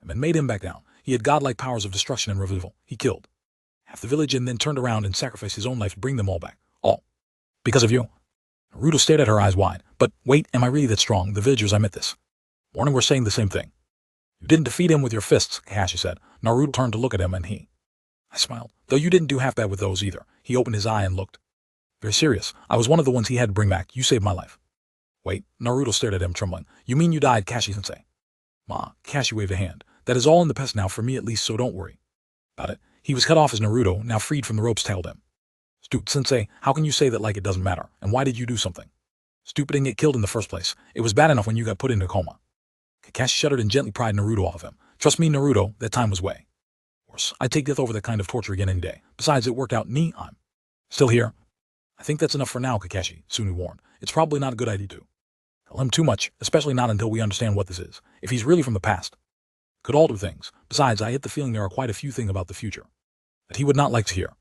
him and made him back down. He had godlike powers of destruction and revival. He killed half the village and then turned around and sacrificed his own life to bring them all back. All because of you. Naruto stared at her, eyes wide. But wait, am I really that strong? The villagers I met this morning were saying the same thing. You didn't defeat him with your fists, Kakashi said. Naruto turned to look at him, and I smiled. Though you didn't do half bad with those either. He opened his eye and looked very serious. I was one of the ones he had to bring back. You saved my life. Wait, Naruto stared at him, trembling. You mean you died, Kakashi-sensei? Ma, Kakashi waved a hand. That is all in the past now, for me at least, so don't worry about it. He was cut off as Naruto, now freed from the ropes, tailed him. Stupid sensei, how can you say that like it doesn't matter? And why did you do something? Stupid and get killed in the first place. It was bad enough when you got put into a coma. Kakashi shuddered and gently pried Naruto off of him. Trust me, Naruto, that time was way worse. I'd take death over that kind of torture again any day. Besides, it worked out. I'm still here. I think that's enough for now, Kakashi, Tsune warned. It's probably not a good idea to tell him too much, especially not until we understand what this is. If he's really from the past, could alter things. Besides, I get the feeling there are quite a few things about the future that he would not like to hear.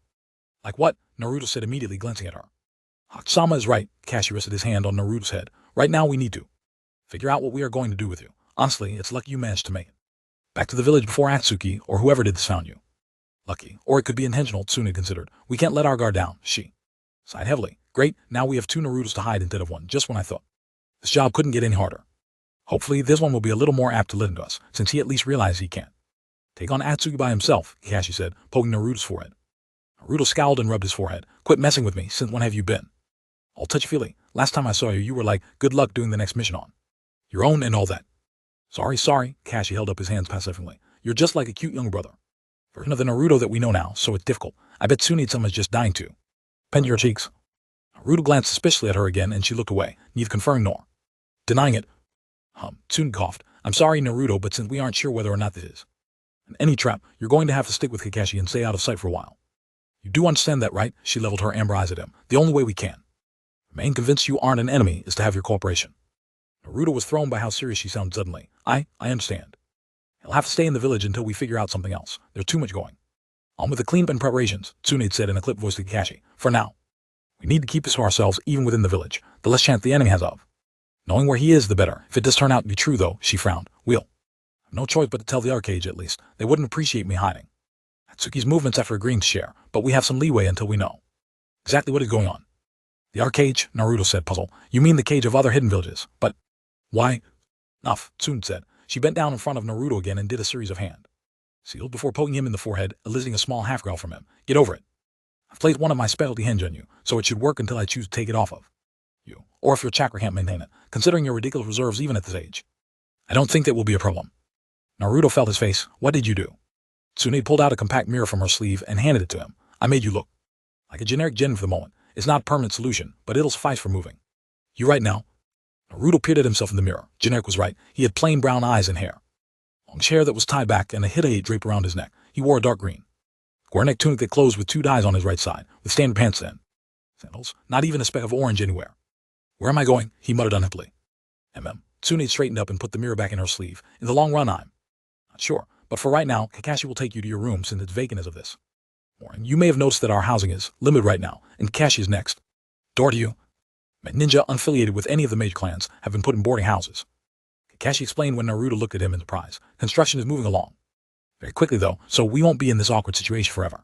Like what? Naruto said immediately, glancing at her. Hakusama is right. Kakashi rested his hand on Naruto's head. Right now we need to figure out what we are going to do with you. Honestly, it's lucky you managed to make it back to the village before Atsuki or whoever did this found you. Lucky. Or it could be intentional, Tsune considered. We can't let our guard down. She sighed heavily. Great, now we have 2 Narutos to hide instead of 1, just when I thought this job couldn't get any harder. Hopefully this one will be a little more apt to listen to us, since he at least realizes he can't take on Atsuki by himself, Kakashi said, poking Naruto's forehead. Naruto scowled and rubbed his forehead. Quit messing with me, since when have you been all touchy-feely? Last time I saw you, you were like, good luck doing the next mission on your own and all that. Sorry, Kakashi held up his hands passively. You're just like a cute younger brother version of the Naruto that we know now, so it's difficult. I bet Tsunade-sama is just dying to pen your cheeks. Naruto glanced suspiciously at her again, and she looked away, neither confirming nor denying it. Tsune coughed. I'm sorry, Naruto, but since we aren't sure whether or not this is any trap, you're going to have to stick with Kakashi and stay out of sight for a while. You do understand that, right? She leveled her amber eyes at him. The only way we can remain convinced you aren't an enemy is to have your cooperation. Naruto was thrown by how serious she sounded suddenly. I understand. He'll have to stay in the village until we figure out something else. There's too much going on with the cleanup and preparations, Tsunade said in a clipped voice to Kakashi. For now, we need to keep this to ourselves even within the village. The less chance the enemy has of knowing where he is, the better. If it does turn out to be true, though, she frowned, we'll have no choice but to tell the Arcade at least. They wouldn't appreciate me hiding Atsuki's movements after agreeing to share, but we have some leeway until we know exactly what is going on. The Arcade, Naruto said, puzzled. You mean the cage of other hidden villages? But why? Enough, Tsune said. She bent down in front of Naruto again and did a series of hand sealed before poking him in the forehead, eliciting a small half-growl from him. Get over it. I've placed one of my specialty hinge on you, so it should work until I choose to take it off of you. Or if your chakra can't maintain it, considering your ridiculous reserves even at this age, I don't think that will be a problem. Naruto felt his face. What did you do? Tsunade pulled out a compact mirror from her sleeve and handed it to him. I made you look like a generic gem for the moment. It's not a permanent solution, but it'll suffice for moving. You right now? Naruto peered at himself in the mirror. Generic was right. He had plain brown eyes and hair, long hair that was tied back, and a hide draped around his neck. He wore a dark green square neck tunic that closed with 2 dyes on his right side, with standard pants and sandals. Not even a speck of orange anywhere. Where am I going? He muttered unhappily. Tsunade straightened up and put the mirror back in her sleeve. In the long run, I'm not sure, but for right now, Kakashi will take you to your room since it's vacant as of this morning. You may have noticed that our housing is limited right now, and Kakashi is next door to you. Ninja unaffiliated with any of the major clans have been put in boarding houses. Kakashi explained when Naruto looked at him in surprise. Construction is moving along very quickly, though, so we won't be in this awkward situation forever.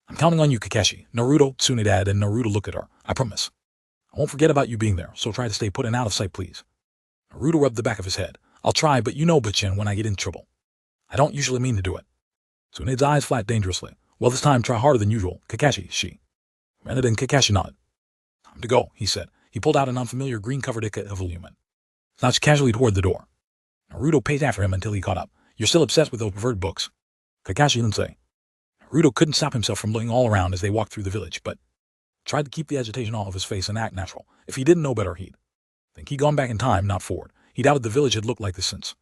I'm counting on you, Kakashi. Naruto, Tsunade added, and Naruto looked at her. I promise. I won't forget about you being there, so try to stay put and out of sight, please. Naruto rubbed the back of his head. I'll try, but you know, Butchin, when I get in trouble, I don't usually mean to do it. Tsunade's eyes flashed dangerously. Well, this time try harder than usual, Kakashi, she granted, and Kakashi nodded. Time to go, he said. He pulled out an unfamiliar green-covered evolumen, slouched casually toward the door. Naruto paced after him until he caught up. You're still obsessed with those perverted books, Kakashi-sensei. Naruto couldn't stop himself from looking all around as they walked through the village, but tried to keep the agitation off of his face and act natural. If he didn't know better, he'd think he'd gone back in time, not forward. He doubted the village had looked like this since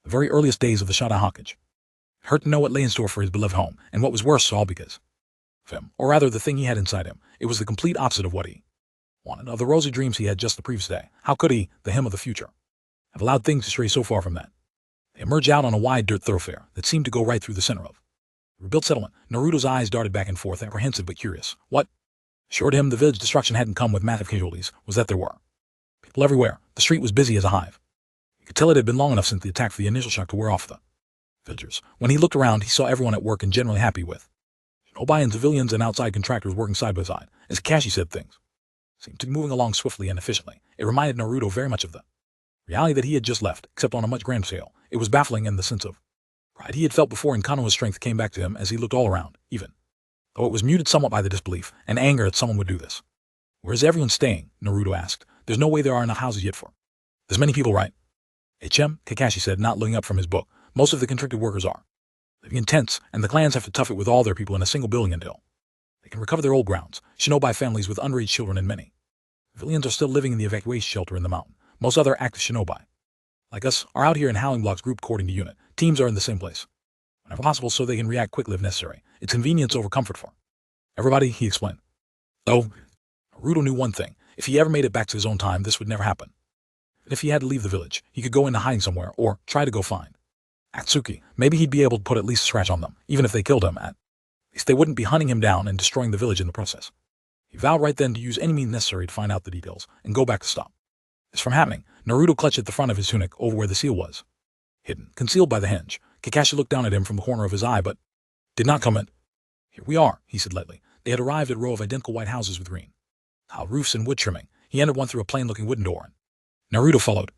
the very earliest days of the Shada Hokage. It hurt to know what lay in store for his beloved home, and what was worse, all because of him, or rather the thing he had inside him. It was the complete opposite of what he wanted, of the rosy dreams he had just the previous day. How could he, the him of the future, have allowed things to stray so far from that? They emerged out on a wide dirt thoroughfare that seemed to go right through the center of the rebuilt settlement. Naruto's eyes darted back and forth, apprehensive but curious. What assured him the village destruction hadn't come with massive casualties was that there were people everywhere. The street was busy as a hive. You could tell it had been long enough since the attack for the initial shock to wear off the villagers. When he looked around, he saw everyone at work and generally happy with shinobi and civilians and outside contractors working side by side. As Kakashi said, things seemed to be moving along swiftly and efficiently. It reminded Naruto very much of the reality that he had just left, except on a much grander scale. It was baffling, and the sense of pride he had felt before in Konoha's strength came back to him as he looked all around, even though it was muted somewhat by the disbelief and anger that someone would do this. Where's everyone staying? Naruto asked. There's no way there are enough houses yet for There's many people, right? HM, Kakashi said, not looking up from his book. Most of the contracted workers are living in tents, and the clans have to tough it with all their people in a single building until they can recover their old grounds. Shinobi families with underage children and many civilians are still living in the evacuation shelter in the mountain. Most other active Shinobi, like us, are out here in howling blocks grouped according to unit. Teams are in the same place whenever possible so they can react quickly if necessary. It's convenience over comfort for everybody, he explained. Though, Naruto knew one thing. If he ever made it back to his own time, this would never happen. And if he had to leave the village, he could go into hiding somewhere or try to go find Akatsuki. Maybe he'd be able to put at least a scratch on them, even if they killed him. At least they wouldn't be hunting him down and destroying the village in the process. He vowed right then to use any means necessary to find out the details and go back to stop this from happening. Naruto clutched at the front of his tunic over where the seal was hidden, concealed by the hinge. Kakashi looked down at him from the corner of his eye, but did not comment. Here we are, he said lightly. They had arrived at a row of identical white houses with green tile roofs and wood trimming. He entered one through a plain-looking wooden door, and Naruto followed.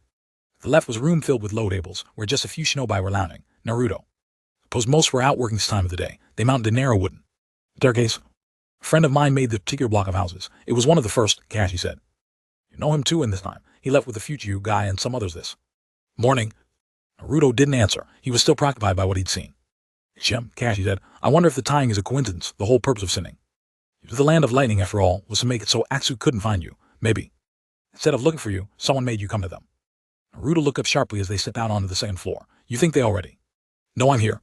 The left was a room filled with low tables, where just a few shinobi were lounging. Naruto supposed most were out working this time of the day. They mounted a narrow wooden staircase. A friend of mine made the particular block of houses. It was one of the first, Kakashi said. You know him too in this time. He left with the future guy and some others this morning. Naruto didn't answer. He was still preoccupied by what he'd seen. Jim, Kakashi said, I wonder if the tying is a coincidence, the whole purpose of sinning. You to the land of lightning, after all, was to make it so Akatsuki couldn't find you. Maybe. Instead of looking for you, someone made you come to them. Naruto looked up sharply as they stepped out onto the second floor. You think they already know I'm here?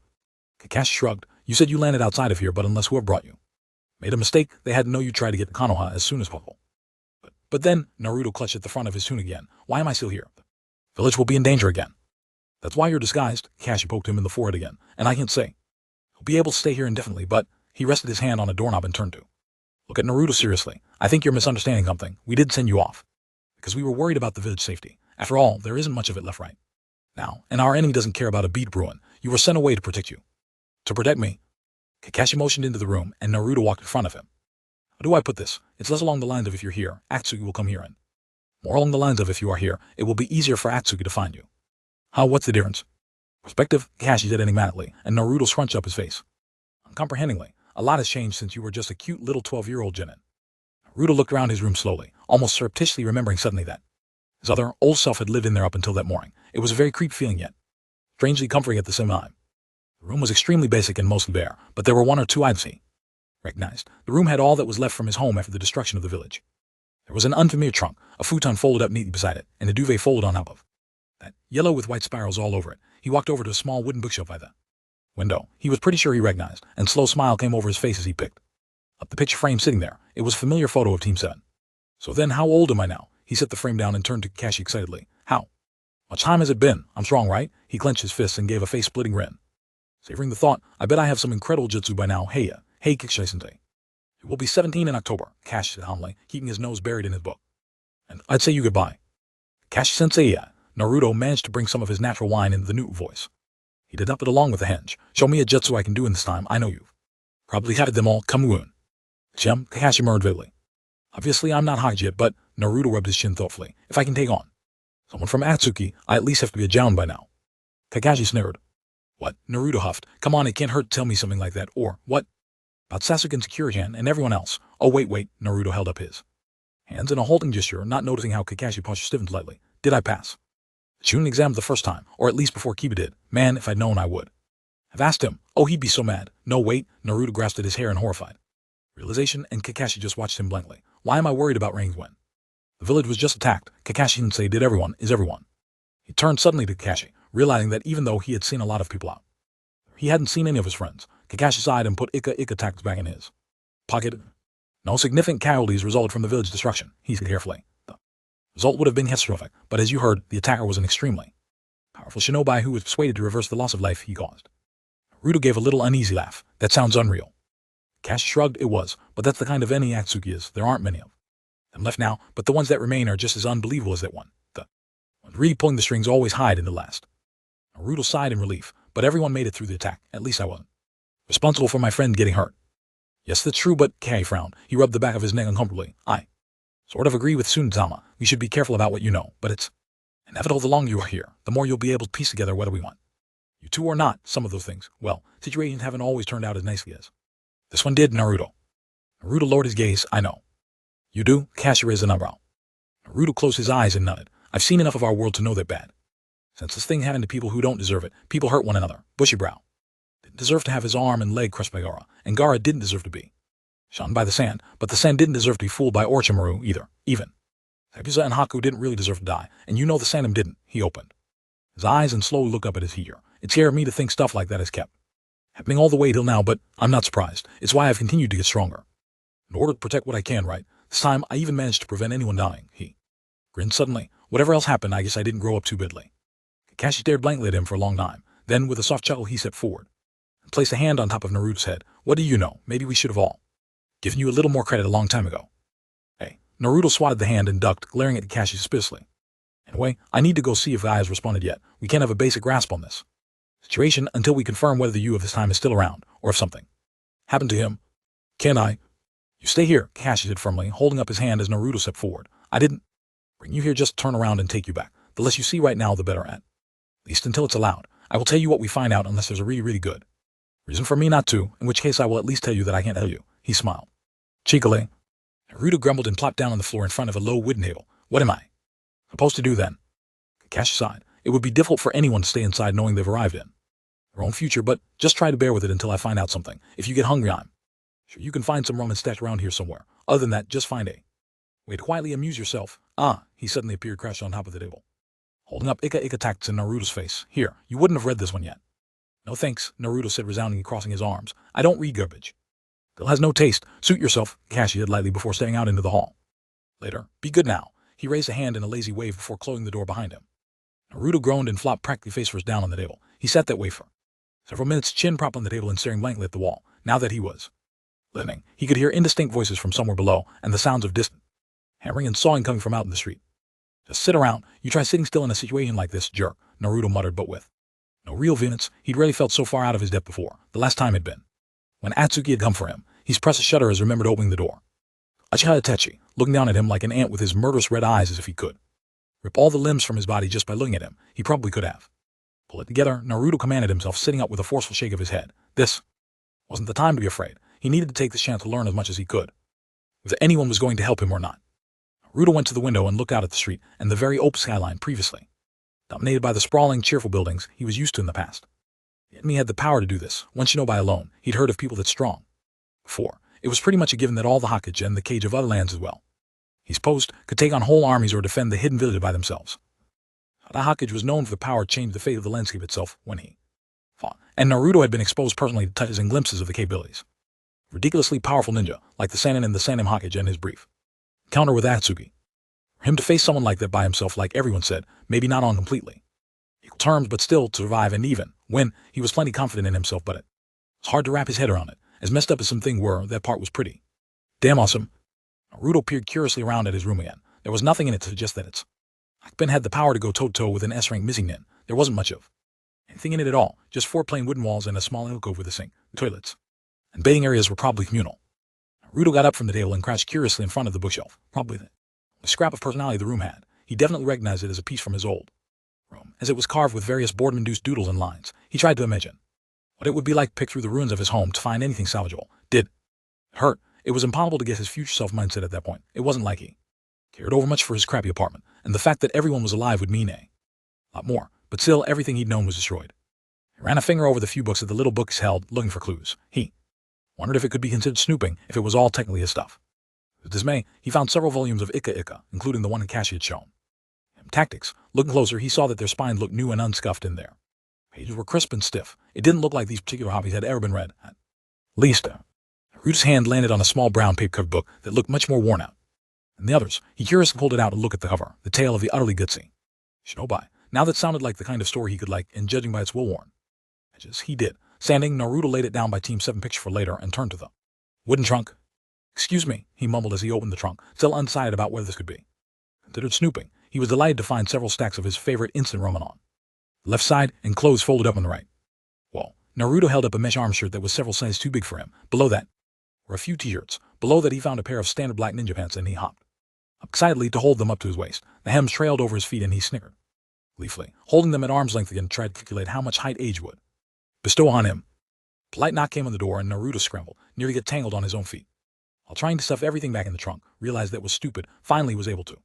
Kakashi shrugged. You said you landed outside of here, but unless whoever brought you made a mistake, they had to know you tried to get to Konoha as soon as possible. But then, Naruto clutched at the front of his tunic again. Why am I still here? The village will be in danger again. That's why you're disguised. Kakashi poked him in the forehead again. And I can't say he'll be able to stay here indefinitely, but he rested his hand on a doorknob and turned to look at Naruto seriously. I think you're misunderstanding something. We did send you off because we were worried about the village safety. After all, there isn't much of it left right now, and our enemy doesn't care about a beat ruin. You were sent away to protect you. To protect me. Kakashi motioned into the room, and Naruto walked in front of him. How do I put this? It's less along the lines of if you're here, Akatsuki will come here, and more along the lines of if you are here, it will be easier for Akatsuki to find you. How? What's the difference? Perspective, Kakashi said enigmatically, and Naruto scrunched up his face. Uncomprehendingly, a lot has changed since you were just a cute little 12-year-old genin. Naruto looked around his room slowly, almost surreptitiously remembering suddenly that his other, old self had lived in there up until that morning. It was a very creepy feeling yet strangely comforting at the same time. The room was extremely basic and mostly bare, but there were one or two items he recognized. The room had all that was left from his home after the destruction of the village. There was an unfamiliar trunk, a futon folded up neatly beside it, and a duvet folded on top of that, yellow with white spirals all over it. He walked over to a small wooden bookshelf by the window. He was pretty sure he recognized, and a slow smile came over his face as he picked up the picture frame sitting there. It was a familiar photo of Team 7. So then, how old am I now? He set the frame down and turned to Kakashi excitedly. How much time has it been? I'm strong, right? He clenched his fists and gave a face-splitting grin. Savoring the thought, I bet I have some incredible jutsu by now. Hey Kakashi-sensei. It will be 17 in October, Kakashi said humbly, keeping his nose buried in his book. And I'd say you goodbye. Kakashi-sensei, yeah. Naruto managed to bring some of his natural whine into the new voice. He deducted along with the henge. Show me a jutsu I can do in this time. I know you've probably had them all. Kamuun. Jim, Kakashi murmured vaguely. Obviously, I'm not Hokage yet, but Naruto rubbed his chin thoughtfully. If I can take on someone from Akatsuki, I at least have to be a Joun by now. Kakashi sneered. What? Naruto huffed. Come on, it can't hurt to tell me something like that. Or, what? About Sasuke and Sakura-chan and everyone else. Oh, wait. Naruto held up his hands in a halting gesture, not noticing how Kakashi posture stiffened slightly. Did I pass the Chunin exam the first time, or at least before Kiba did? Man, if I'd known I would have asked him. Oh, he'd be so mad. No, wait. Naruto grasped at his hair in horrified realization, and Kakashi just watched him blankly. Why am I worried about rankings when the village was just attacked? Kakashi-sensei, did everyone, is everyone? He turned suddenly to Kakashi, realizing that even though he had seen a lot of people out, he hadn't seen any of his friends. Kakashi sighed and put Ika tactics back in his pocket. No significant casualties resulted from the village destruction, he said carefully. The result would have been catastrophic, but as you heard, the attacker was an extremely powerful shinobi who was persuaded to reverse the loss of life he caused. Naruto gave a little uneasy laugh. That sounds unreal. Kakashi shrugged. It was, but that's the kind of any Akatsuki is. There aren't many of them left now, but the ones that remain are just as unbelievable as that one. The ones really pulling the strings always hide in the last. Naruto sighed in relief, but everyone made it through the attack. At least I wasn't responsible for my friend getting hurt. Yes, that's true, but Kakashi frowned. He rubbed the back of his neck uncomfortably. I sort of agree with Tsunetama. We should be careful about what you know, but it's inevitable the longer you are here, the more you'll be able to piece together whether we want you to or not. Some of those things, well, situations haven't always turned out as nicely as this one did. Naruto lowered his gaze. I know. You do? Kakashi raised an eyebrow. Naruto closed his eyes and nodded. I've seen enough of our world to know they're bad. Since this thing happened to people who don't deserve it, people hurt one another. Bushy brow. Didn't deserve to have his arm and leg crushed by Gaara, and Gaara didn't deserve to be shunned by the sand, but the sand didn't deserve to be fooled by Orochimaru either, even. Zabuza and Haku didn't really deserve to die, and you know the Sandom didn't, he opened his eyes and slowly looked up at his heater. It's scared me to think stuff like that is kept happening all the way till now, but I'm not surprised. It's why I've continued to get stronger. In order to protect what I can, right? This time, I even managed to prevent anyone dying, he grinned suddenly. Whatever else happened, I guess I didn't grow up too badly. Kakashi stared blankly at him for a long time. Then, with a soft chuckle, he stepped forward and placed a hand on top of Naruto's head. What do you know? Maybe we should have all given you a little more credit a long time ago. Hey, Naruto swatted the hand and ducked, glaring at Kakashi suspiciously. Anyway, I need to go see if Guy has responded yet. We can't have a basic grasp on this situation until we confirm whether the you of this time is still around, or if something happened to him. Can I? You stay here, Kakashi said firmly, holding up his hand as Naruto stepped forward. I didn't bring you here just to turn around and take you back. The less you see right now, the better, at least until it's allowed. I will tell you what we find out unless there's a really, really good reason for me not to, in which case I will at least tell you that I can't tell you. He smiled cheekily. Naruto grumbled and plopped down on the floor in front of a low wooden table. What am I supposed to do then? Kakashi sighed. It would be difficult for anyone to stay inside knowing they've arrived in their own future, but just try to bear with it until I find out something. If you get hungry, I'm sure you can find some ramen stashed around here somewhere. Other than that, just find a way to quietly amuse yourself. Ah, he suddenly appeared crashed on top of the table, holding up Ika Ika tactics in Naruto's face. Here, you wouldn't have read this one yet. No thanks, Naruto said resoundingly, crossing his arms. I don't read garbage. Still has no taste. Suit yourself, Kakashi said lightly before stepping out into the hall. Later. Be good now. He raised a hand in a lazy wave before closing the door behind him. Naruto groaned and flopped practically face first down on the table. He sat that way for several minutes, chin propped on the table and staring blankly at the wall. Now that he was listening, he could hear indistinct voices from somewhere below and the sounds of distant hammering and sawing coming from out in the street. Just sit around. You try sitting still in a situation like this, jerk, Naruto muttered, but with no real vehemence. He'd rarely felt so far out of his depth before. The last time had been when Atsuki had come for him. He pressed a shudder as remembered opening the door. Uchiha Itachi, looking down at him like an ant with his murderous red eyes as if he could rip all the limbs from his body just by looking at him. He probably could have. Pull it together, Naruto commanded himself, sitting up with a forceful shake of his head. This wasn't the time to be afraid. He needed to take this chance to learn as much as he could, whether anyone was going to help him or not. Naruto went to the window and looked out at the street and the very open skyline previously dominated by the sprawling, cheerful buildings he was used to in the past. The enemy had the power to do this. One shinobi alone, he'd heard of people that strong before. It was pretty much a given that all the Hokage and the Cage of other lands as well he's posed could take on whole armies or defend the hidden village by themselves. The Hokage was known for the power to change the fate of the landscape itself when he fought, and Naruto had been exposed personally to touches and glimpses of the capabilities. Ridiculously powerful ninja, like the Sannin and the Sannin Hokage and his brief encounter with Atsuki. For him to face someone like that by himself, like everyone said, maybe not on completely equal terms, but still to survive, and even when he was plenty confident in himself, but it was hard to wrap his head around it. As messed up as some things were, that part was pretty damn awesome. Naruto peered curiously around at his room again. There was nothing in it to suggest that its occupant had the power to go toe-to-toe with an S-rank missing nin. There wasn't much of anything in it at all, just 4 plain wooden walls and a small alcove with a sink. The toilets and bathing areas were probably communal. Naruto got up from the table and crouched curiously in front of the bookshelf. Probably the scrap of personality the room had. He definitely recognized it as a piece from his old room, as it was carved with various boredom-induced doodles and lines. He tried to imagine what it would be like to pick through the ruins of his home to find anything salvageable. Did it hurt? It was impossible to get his future self mindset at that point. It wasn't like he cared over much for his crappy apartment, and the fact that everyone was alive would mean a lot more. But still, everything he'd known was destroyed. He ran a finger over the few books that the little books held, looking for clues. He wondered if it could be considered snooping, if it was all technically his stuff. With dismay, he found several volumes of Ika Ika, including the one Kakashi had shown him. Tactics. Looking closer, he saw that their spines looked new and unscuffed in there. Pages were crisp and stiff. It didn't look like these particular hobbies had ever been read. At least, Naruto's hand landed on a small brown paper-covered book that looked much more worn out than the others. He curiously pulled it out and looked at the cover, the tale of the utterly gutsy shinobi. Now that sounded like the kind of story he could like, and judging by its well-worn edges, he did. Standing, Naruto laid it down by Team 7 picture for later and turned to the wooden trunk. Excuse me, he mumbled as he opened the trunk, still undecided about whether this could be considered snooping. He was delighted to find several stacks of his favorite instant ramen on the left side and clothes folded up on the right. Whoa. Naruto held up a mesh arm shirt that was several sizes too big for him. Below that were a few t-shirts. Below that he found a pair of standard black ninja pants, and he hopped up excitedly to hold them up to his waist. The hems trailed over his feet and he snickered gleefully, holding them at arm's length again, tried to calculate how much height age would bestow on him. Polite knock came on the door and Naruto scrambled, nearly get tangled on his own feet. While trying to stuff everything back in the trunk, realized that was stupid, finally was able to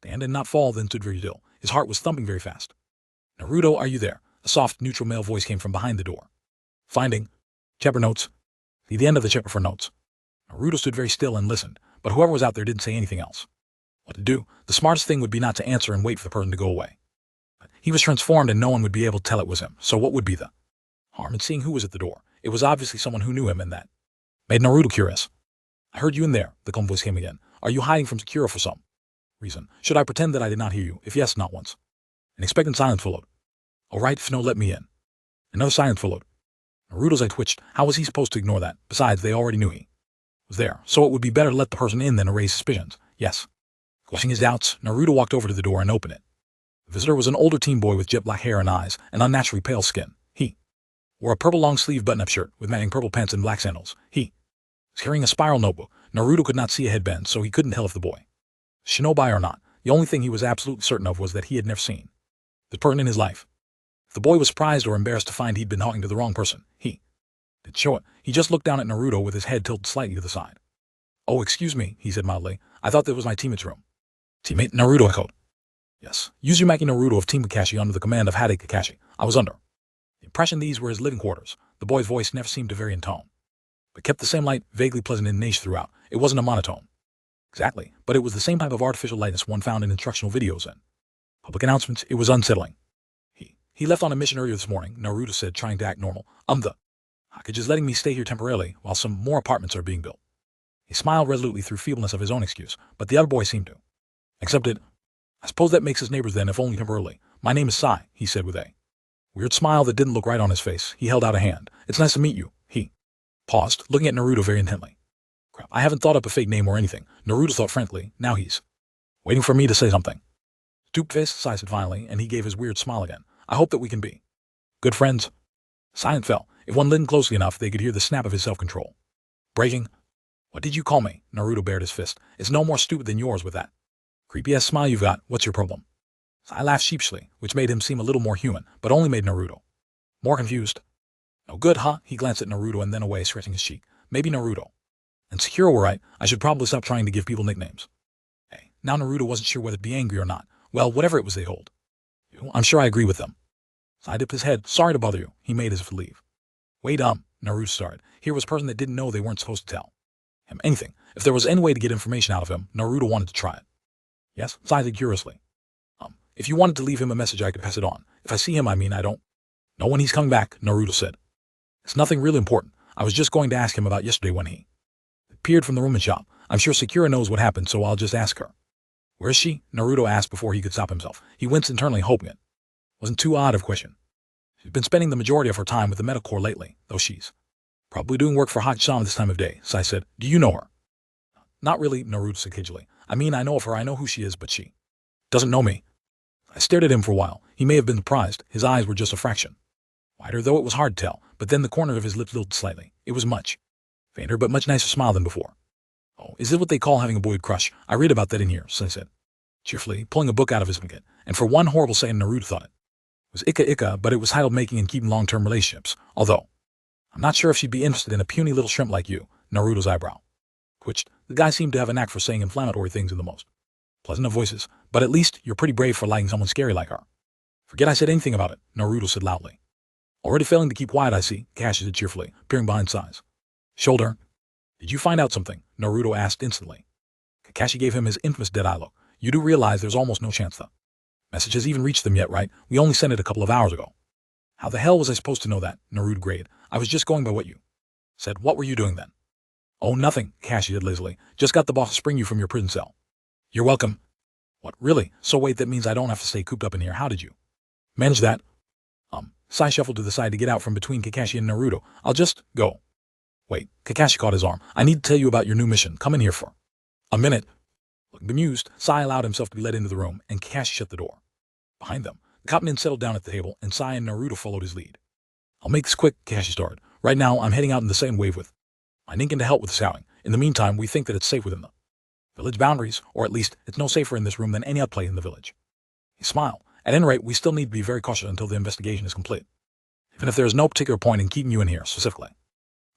stand and not fall, then stood very still. His heart was thumping very fast. Naruto, are you there? A soft, neutral male voice came from behind the door. Finding. Chapter notes. See the end of the chapter for notes. Naruto stood very still and listened, but whoever was out there didn't say anything else. What to do? The smartest thing would be not to answer and wait for the person to go away. But he was transformed and no one would be able to tell it was him, so what would be the harm in seeing who was at the door? It was obviously someone who knew him, and that made Naruto curious. I heard you in there, the calm voice came again. Are you hiding from Sakura for some reason? Should I pretend that I did not hear you? If yes, not once. An expectant silence followed. All right, if no, let me in. Another silence followed. Naruto's eye twitched. How was he supposed to ignore that? Besides, they already knew he was there, so it would be better to let the person in than to raise suspicions. Yes. Quashing his doubts, Naruto walked over to the door and opened it. The visitor was an older teen boy with jet black hair and eyes, and unnaturally pale skin. He wore a purple long-sleeve button-up shirt with matching purple pants and black sandals. He was carrying a spiral notebook. Naruto could not see a headband, so he couldn't tell if the boy was shinobi or not. The only thing he was absolutely certain of was that he had never seen the person in his life. If the boy was surprised or embarrassed to find he'd been talking to the wrong person, he didn't show it. He just looked down at Naruto with his head tilted slightly to the side. Oh, excuse me, he said mildly. I thought that was my teammate's room. Teammate? Naruto echoed. Yes, Uzumaki Naruto of Team Kakashi under the command of Hade Kakashi. I was under the impression these were his living quarters. The boy's voice never seemed to vary in tone, but kept the same light, vaguely pleasant intonation throughout. It wasn't a monotone. Exactly, but it was the same type of artificial lightness one found in instructional videos and public announcements. It was unsettling. He left on a mission earlier this morning, Naruto said, trying to act normal. Hokage is letting me stay here temporarily while some more apartments are being built. He smiled resolutely through feebleness of his own excuse, but the other boy seemed to accept it. I suppose that makes us neighbors then, if only temporarily. My name is Sai, he said with a weird smile that didn't look right on his face. He held out a hand. It's nice to meet you. He paused, looking at Naruto very intently. Crap, I haven't thought up a fake name or anything. Naruto thought frankly. Now he's waiting for me to say something. Stooped face, Sai said finally, and he gave his weird smile again. I hope that we can be good friends. Silence fell. If one listened closely enough, they could hear the snap of his self-control. Breaking. What did you call me? Naruto bared his fist. It's no more stupid than yours with that creepy-ass smile you've got. What's your problem? Sai laughed sheepishly, which made him seem a little more human, but only made Naruto more confused. No good, huh? He glanced at Naruto and then away, scratching his cheek. Maybe Naruto and Sakura were right. I should probably stop trying to give people nicknames. Hey, now Naruto wasn't sure whether to be angry or not. Well, whatever it was they hold. I'm sure I agree with them. Sai dipped his head. Sorry to bother you. He made as if to leave. Wait, Naruto started. Here was a person that didn't know they weren't supposed to tell him anything. If there was any way to get information out of him, Naruto wanted to try it. Yes, Sai said curiously. If you wanted to leave him a message, I could pass it on. If I see him, I don't know when he's coming back, Naruto said. It's nothing really important. I was just going to ask him about yesterday when he appeared from the room and shop. I'm sure Sakura knows what happened, so I'll just ask her. Where is she? Naruto asked before he could stop himself. He winced internally, hoping it wasn't too odd of a question. She's been spending the majority of her time with the medical corps lately, though she's probably doing work for Hokage-sama this time of day, Sai said. Do you know her? Not really, Naruto said cagely. I mean, I know of her, I know who she is, but she doesn't know me. I stared at him for a while. He may have been surprised. His eyes were just a fraction wider, though it was hard to tell, but then the corner of his lips lilted slightly. It was much fainter, but much nicer smile than before. Oh, is it what they call having a boy crush? I read about that in here, Sai said, cheerfully, pulling a book out of his pocket, and for one horrible second Naruto thought it was Ika, but it was titled Making and Keeping Long-Term Relationships, although I'm not sure if she'd be interested in a puny little shrimp like you. Naruto's eyebrow twitched. The guy seemed to have a knack for saying inflammatory things in the most pleasant of voices, but at least you're pretty brave for liking someone scary like her. Forget I said anything about it, Naruto said loudly. Already failing to keep quiet, I see, Kakashi said cheerfully, peering behind Sai's shoulder. Did you find out something? Naruto asked instantly. Kakashi gave him his infamous dead-eye look. You do realize there's almost no chance the message has even reached them yet, right? We only sent it a couple of hours ago. How the hell was I supposed to know that? Naruto grayed. I was just going by what you said. What were you doing then? Oh, nothing, Kakashi said lazily. Just got the boss to spring you from your prison cell. You're welcome. What, really? So wait, that means I don't have to stay cooped up in here. How did you manage that? Sai shuffled to the side to get out from between Kakashi and Naruto. I'll just go. Wait, Kakashi caught his arm. I need to tell you about your new mission. Come in here for a minute. Looking bemused, Sai allowed himself to be led into the room, and Kakashi shut the door behind them. The Copman settled down at the table, and Sai and Naruto followed his lead. I'll make this quick, Kakashi started. Right now, I'm heading out in the same wave with my Ninken to help with the scouting. In the meantime, we think that it's safe within the village boundaries, or at least it's no safer in this room than any other place in the village. He smiled. At any rate, we still need to be very cautious until the investigation is complete, even if there is no particular point in keeping you in here, specifically.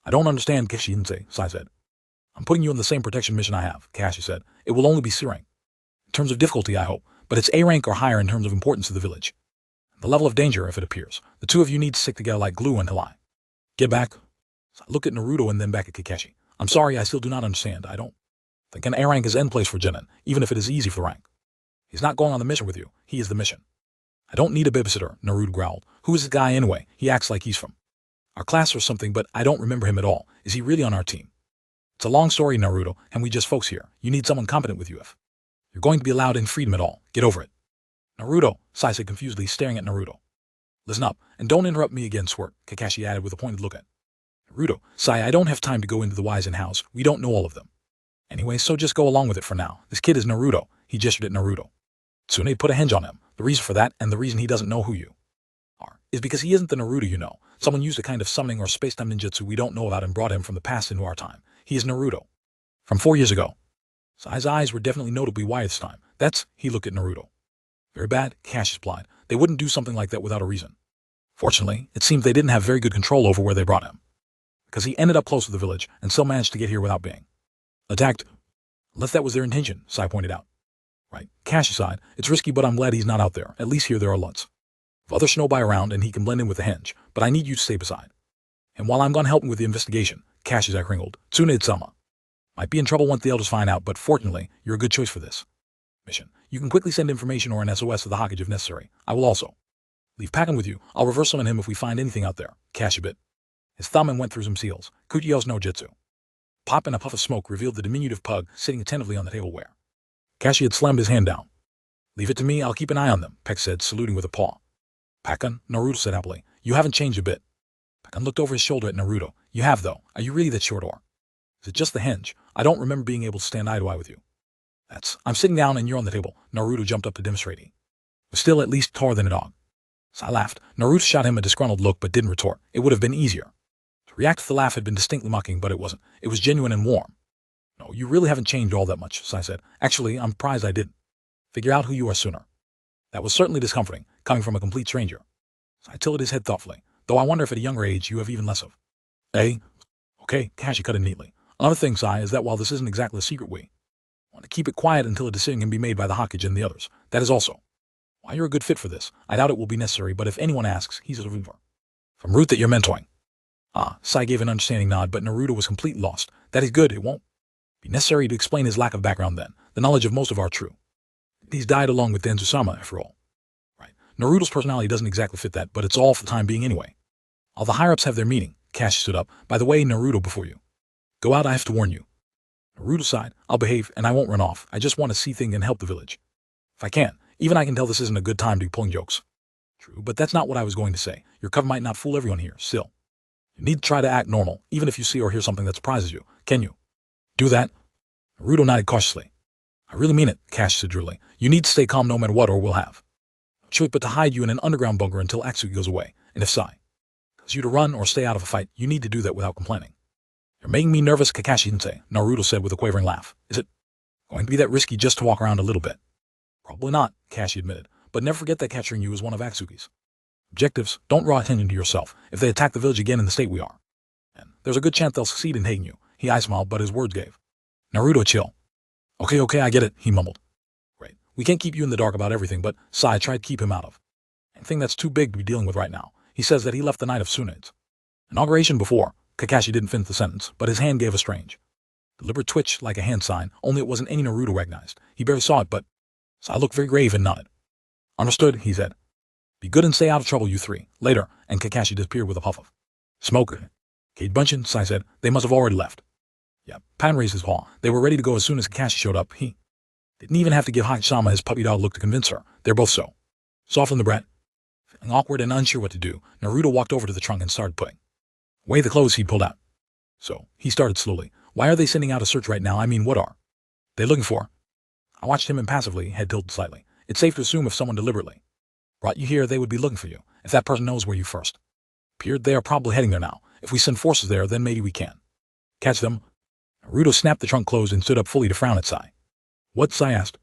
I don't understand, Kakashi-sensei, Sai said. I'm putting you on the same protection mission I have, Kakashi said. It will only be searing In terms of difficulty, I hope, but it's A rank or higher in terms of importance to the village. The level of danger, if it appears. The two of you need to stick together like glue until I get back. So I look at Naruto and then back at Kakashi. I'm sorry, I still do not understand. I don't think an A rank is end place for Genin, even if it is easy for the rank. He's not going on the mission with you. He is the mission. I don't need a babysitter, Naruto growled. Who is this guy anyway? He acts like he's from our class or something, but I don't remember him at all. Is he really on our team? It's a long story, Naruto, and we just folks here. You need someone competent with you if you're going to be allowed in freedom at all. Get over it. Naruto, Sai said confusedly, staring at Naruto. Listen up, and don't interrupt me again, Squirt, Kakashi added with a pointed look at Naruto. Sai, I don't have time to go into the whys and hows. We don't know all of them. Anyway, so just go along with it for now. This kid is Naruto. He gestured at Naruto. Tsune put a hinge on him. The reason for that, and the reason he doesn't know who you are, is because he isn't the Naruto you know. Someone used a kind of summoning or space-time ninjutsu we don't know about and brought him from the past into our time. He is Naruto. From 4 years ago. Sai's eyes were definitely notably wide this time. That's, he looked at Naruto. Very bad, Kakashi replied. They wouldn't do something like that without a reason. Fortunately, it seemed they didn't have very good control over where they brought him, because he ended up close to the village and still managed to get here without being attacked. Unless that was their intention, Sai pointed out. Right, Kakashi sighed. It's risky, but I'm glad he's not out there. At least here there are lots of other shinobi around and he can blend in with the henge, but I need you to stay beside. And while I'm going to help him with the investigation, Kashi's eye crinkled. Tsunade-sama might be in trouble once the elders find out, but fortunately, you're a good choice for this mission. You can quickly send information or an SOS to the Hokage if necessary. I will also leave Pakken with you. I'll reverse summon him if we find anything out there. Kashi bit his thumb and went through some seals. Kuchiyo's no jutsu. Pop and a puff of smoke revealed the diminutive pug sitting attentively on the tableware. Kashi had slammed his hand down. Leave it to me, I'll keep an eye on them, Peck said, saluting with a paw. Pakken, Naruto said happily. You haven't changed a bit. Pakken looked over his shoulder at Naruto. You have, though. Are you really that short, or is it just the henge? I don't remember being able to stand eye to eye with you. I'm sitting down and you're on the table. Naruto jumped up to demonstrate he was still at least taller than a dog. Sai laughed. Naruto shot him a disgruntled look but didn't retort. It would have been easier to react if the laugh had been distinctly mocking, but it wasn't. It was genuine and warm. No, you really haven't changed all that much, Sai said. Actually, I'm surprised I didn't figure out who you are sooner. That was certainly discomforting, coming from a complete stranger. Sai tilted his head thoughtfully. Though I wonder if at a younger age you have even less of. Okay, Kashi cut in neatly. Another thing, Sai, is that while this isn't exactly a secret, we want to keep it quiet until a decision can be made by the Hokage and the others. That is also why you're a good fit for this. I doubt it will be necessary, but if anyone asks, he's a survivor from route that you're mentoring. Sai gave an understanding nod, but Naruto was completely lost. That is good, it won't be necessary to explain his lack of background then. The knowledge of most of our true. He's died along with Denzu-sama, after all. Right. Naruto's personality doesn't exactly fit that, but it's all for the time being anyway. All the higher-ups have their meeting. Kashi stood up. By the way, Naruto, before you go out, I have to warn you. Naruto sighed. I'll behave, and I won't run off. I just want to see things and help the village. If I can. Even I can tell this isn't a good time to be pulling jokes. True, but that's not what I was going to say. Your cover might not fool everyone here, still. You need to try to act normal, even if you see or hear something that surprises you. Can you do that? Naruto nodded cautiously. I really mean it, Kashi said drily. You need to stay calm no matter what, or we'll have no choice but to hide you in an underground bunker until Akatsuki goes away. And if Sai tells you to run or stay out of a fight, you need to do that without complaining. You're making me nervous, Kakashi-sensei, Naruto said with a quavering laugh. Is it going to be that risky just to walk around a little bit? Probably not, Kashi admitted, but never forget that capturing you is one of Akatsuki's objectives. Don't draw attention to yourself. If they attack the village again in the state we are, and there's a good chance they'll succeed in taking you. He eye-smiled, but his words gave Naruto a chill. Okay, I get it, he mumbled. Right, we can't keep you in the dark about everything, but Sai tried to keep him out of anything that's too big to be dealing with right now. He says that he left the night of Tsunade's inauguration before. Kakashi didn't finish the sentence, but his hand gave a strange, deliberate twitch like a hand sign, only it wasn't any Naruto recognized. He barely saw it, but Sai looked very grave and nodded. Understood, he said. Be good and stay out of trouble, you three. Later, and Kakashi disappeared with a puff of smoke. Cade Bunchin, Sai said. They must have already left. Yeah, Pan raised his paw. They were ready to go as soon as Kakashi showed up. He didn't even have to give Hachishama his puppy dog look to convince her. They're both so soft on the brat. Feeling awkward and unsure what to do, Naruto walked over to the trunk and started putting away the clothes he'd pulled out. So, he started slowly. Why are they sending out a search right now? I mean, what are they looking for? I watched him impassively, head tilted slightly. It's safe to assume if someone deliberately brought you here, they would be looking for you. If that person knows where you first appeared, they are probably heading there now. If we send forces there, then maybe we can catch them. Naruto snapped the trunk closed and stood up fully to frown at Sai. What? Sai asked.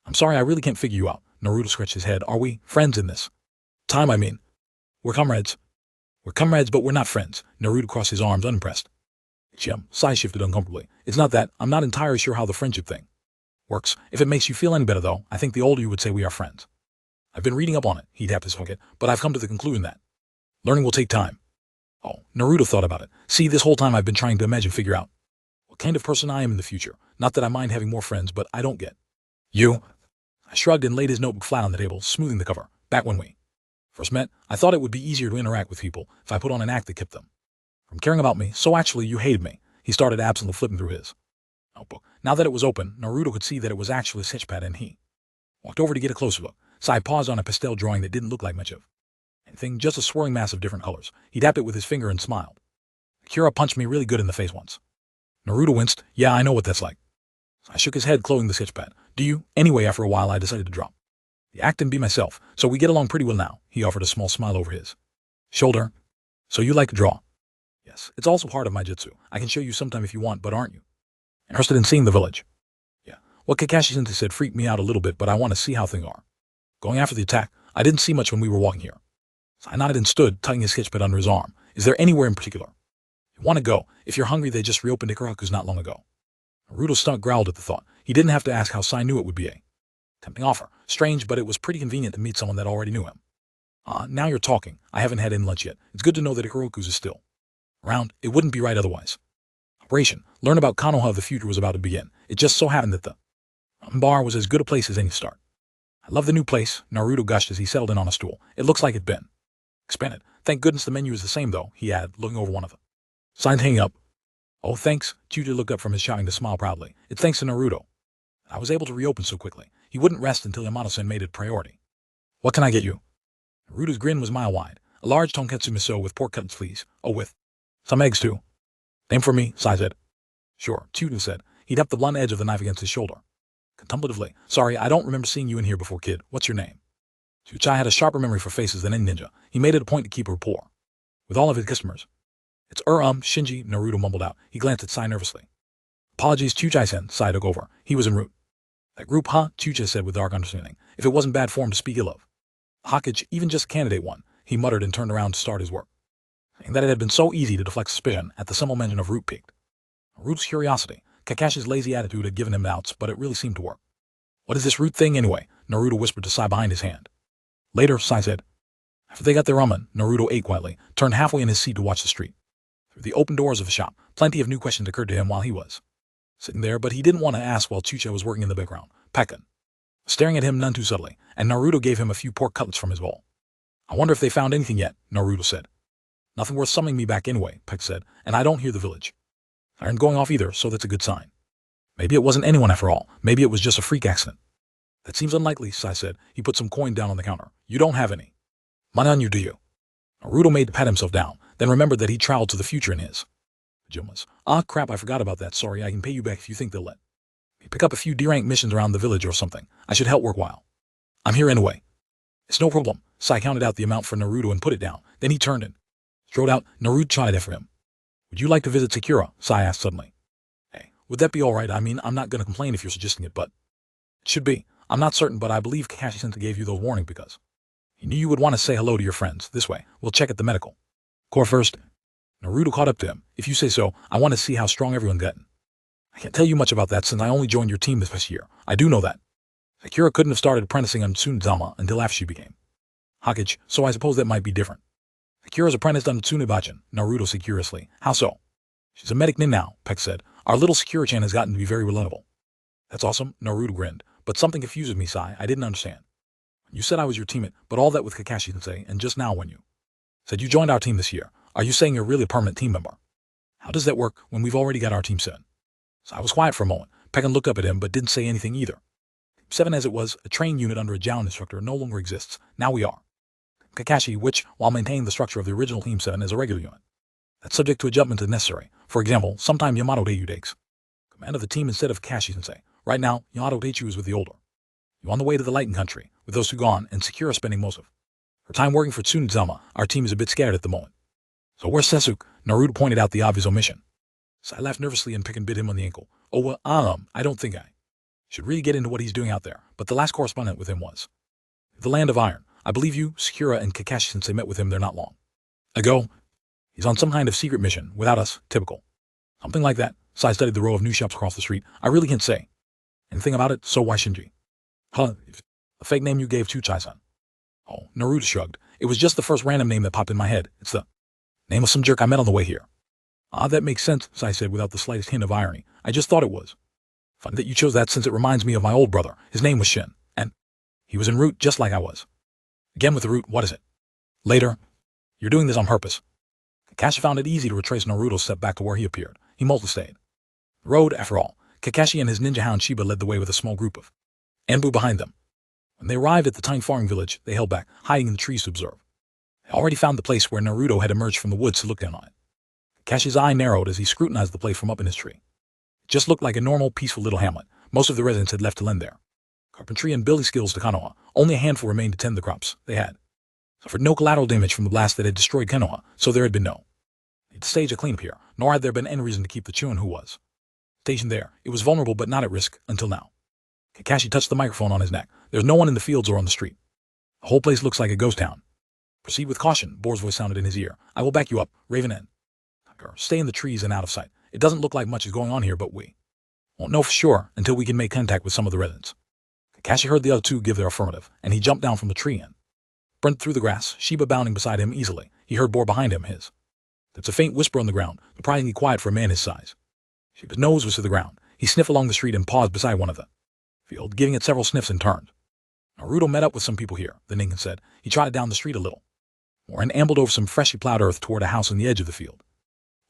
I'm sorry, I really can't figure you out. Naruto scratched his head. Are we friends in this time, I mean? We're comrades. We're comrades, but we're not friends. Naruto crossed his arms, unimpressed. Sai shifted uncomfortably. It's not that. I'm not entirely sure how the friendship thing Works. If it makes you feel any better, though, I think the older you would say we are friends. I've been reading up on it, he tapped his pocket, but I've come to the conclusion that learning will take time. Oh, Naruto thought about it. See, this whole time I've been trying to figure out what kind of person I am in the future. Not that I mind having more friends, but I don't get. You? I shrugged and laid his notebook flat on the table, smoothing the cover. Back when we first met, I thought it would be easier to interact with people if I put on an act that kept them from caring about me, so actually you hated me. He started absently flipping through his notebook. Now that it was open, Naruto could see that it was actually a sketchpad, and he walked over to get a closer look. Sai paused on a pastel drawing that didn't look like much of anything, just a swirling mass of different colors. He tapped it with his finger and smiled. Akira punched me really good in the face once. Naruto winced. Yeah, I know what that's like. I shook his head, closing the sketchpad. Do you? Anyway, after a while, I decided to drop the act and be myself, so we get along pretty well now. He offered a small smile over his shoulder. So you like to draw? Yes, it's also part of my jutsu. I can show you sometime if you want, but aren't you interested in seeing the village? Yeah. What Kakashi-sensei said freaked me out a little bit, but I want to see how things are going after the attack. I didn't see much when we were walking here. So I nodded and stood, tucking his sketchpad under his arm. Is there anywhere in particular you want to go? If you're hungry, they just reopened Ikaraku's not long ago. Naruto's stomach growled at the thought. He didn't have to ask how Sai knew it would be a tempting offer. Strange, but it was pretty convenient to meet someone that already knew him. Now you're talking. I haven't had any lunch yet. It's good to know that Ikaraku's is still around. It wouldn't be right otherwise. Operation. Learn about Konoha of the future was about to begin. It just so happened that the bar was as good a place as any to start. I love the new place, Naruto gushed as he settled in on a stool. It looks like it'd been expanded. Thank goodness the menu is the same, though, he added, looking over one of the signs hanging up. Oh, thanks. Chuja looked up from his shopping to smile proudly. It's thanks to Naruto I was able to reopen so quickly. He wouldn't rest until Yamato-sen made it a priority. What can I get you? Naruto's grin was mile-wide. A large tonkatsu miso with pork cutlets, please. Oh, with some eggs, too. Name for me, Sai said. Sure, Chuja said. He tapped the blunt edge of the knife against his shoulder. Contemplatively. Sorry, I don't remember seeing you in here before, kid. What's your name? Chuchai had a sharper memory for faces than any ninja. He made it a point to keep a rapport with all of his customers. It's Shinji, Naruto mumbled out. He glanced at Sai nervously. Apologies, Chuchai-sen, Sai took over. He was en route. That group, huh? Chuchai said with dark understanding. If it wasn't bad form to speak ill of Hokage, even just candidate one, he muttered and turned around to start his work. Saying that it had been so easy to deflect suspicion at the simple mention of root picked. Naruto's curiosity. Kakashi's lazy attitude had given him doubts, but it really seemed to work. What is this root thing anyway? Naruto whispered to Sai behind his hand. Later, Sai said. After they got their ramen, Naruto ate quietly, turned halfway in his seat to watch the street. Through the open doors of the shop, plenty of new questions occurred to him while he was sitting there, but he didn't want to ask while Chucha was working in the background. Pekka staring at him none too subtly, and Naruto gave him a few pork cutlets from his bowl. I wonder if they found anything yet, Naruto said. Nothing worth summoning me back anyway, Pekka said, and I don't hear the village. I aren't going off either, so that's a good sign. Maybe it wasn't anyone after all. Maybe it was just a freak accident. That seems unlikely, Sai said. He put some coin down on the counter. You don't have any money on you, do you? Naruto made to pat himself down, then remembered that he traveled to the future in his pajamas. Ah, crap, I forgot about that. Sorry, I can pay you back if you think they'll let me pick up a few D-rank missions around the village or something. I should help work while I'm here anyway. It's no problem. Sai counted out the amount for Naruto and put it down. Then he turned and strode out. Naruto tried after him. Would you like to visit Sakura? Sai asked suddenly. Hey, would that be all right? I mean, I'm not going to complain if you're suggesting it, but it should be. I'm not certain, but I believe Kakashi-sensei gave you those warnings because he knew you would want to say hello to your friends. This way, we'll check at the medical corps first. Naruto caught up to him. If you say so, I want to see how strong everyone's gotten. I can't tell you much about that since I only joined your team this past year. I do know that Sakura couldn't have started apprenticing on Tsunezama until after she became Hokage, so I suppose that might be different. Sakura's apprenticed on Tsunebachin, Naruto said curiously. How so? She's a medic nin now, Peck said. Our little Sakura-chan has gotten to be very reliable. That's awesome, Naruto grinned. But something confuses me, Sai. I didn't understand. You said I was your teammate, but all that with Kakashi-sensei, and just now when you said you joined our team this year, are you saying you're really a permanent team member? How does that work when we've already got our team set? So I was quiet for a moment. Peckin looked up at him but didn't say anything either. Team 7 as it was, a trained unit under a Joun instructor, no longer exists. Now we are Kakashi, which, while maintaining the structure of the original Team 7, is a regular unit. That's subject to adjustment if necessary. For example, sometime Yamato Teichu takes command of the team instead of Kakashi-sensei. Right now, Yamato Teichu is with the older. You're on the way to the Lighten Country, with those two gone, and Sakura spending most of her time working for Tsunezama. Our team is a bit scattered at the moment. So where's Sasuke? Naruto pointed out the obvious omission. Sai laughed nervously and Pickin bit him on the ankle. Oh, well, I don't think I should really get into what he's doing out there, but the last correspondent with him was the Land of Iron. I believe you, Sakura, and Kakashi-sensei met with him there not long ago. He's on some kind of secret mission, without us, typical. Something like that. Sai studied the row of new shops across the street. I really can't say. Anything about it? So why shouldn't you? Huh? The fake name you gave Chuchai-san. Oh, Naruto shrugged. It was just the first random name that popped in my head. It's the name of some jerk I met on the way here. Ah, that makes sense, Sai said without the slightest hint of irony. I just thought it was. Funny that you chose that since it reminds me of my old brother. His name was Shin, and he was en route just like I was. Again with the route, what is it? Later. You're doing this on purpose. Kakashi found it easy to retrace Naruto's step back to where he appeared. He multi-stayed. The road, after all. Kakashi and his ninja hound Shiba led the way with a small group of Anbu behind them. When they arrived at the tiny farming village, they held back, hiding in the trees to observe. They already found the place where Naruto had emerged from the woods to look down on it. Kakashi's eye narrowed as he scrutinized the place from up in his tree. It just looked like a normal, peaceful little hamlet. Most of the residents had left to lend their carpentry and building skills to Konoha. Only a handful remained to tend the crops they had. Suffered no collateral damage from the blast that had destroyed Konoha, so there had been no need to stage a cleanup here, nor had there been any reason to keep the Chunin who was stationed there. It was vulnerable but not at risk until now. Kakashi touched the microphone on his neck. There's no one in the fields or on the street. The whole place looks like a ghost town. Proceed with caution, Boar's voice sounded in his ear. I will back you up, Raven and stay in the trees and out of sight. It doesn't look like much is going on here, but we won't know for sure until we can make contact with some of the residents. Kakashi heard the other two give their affirmative, and he jumped down from the tree and sprinted through the grass, Shiba bounding beside him easily. He heard Boar behind him, his lips a faint whisper on the ground, surprisingly quiet for a man his size. Shiba's nose was to the ground. He sniffed along the street and paused beside one of the field, giving it several sniffs and turned. Naruto met up with some people here, the Ningen said. He trotted down the street a little more and ambled over some freshly plowed earth toward a house on the edge of the field.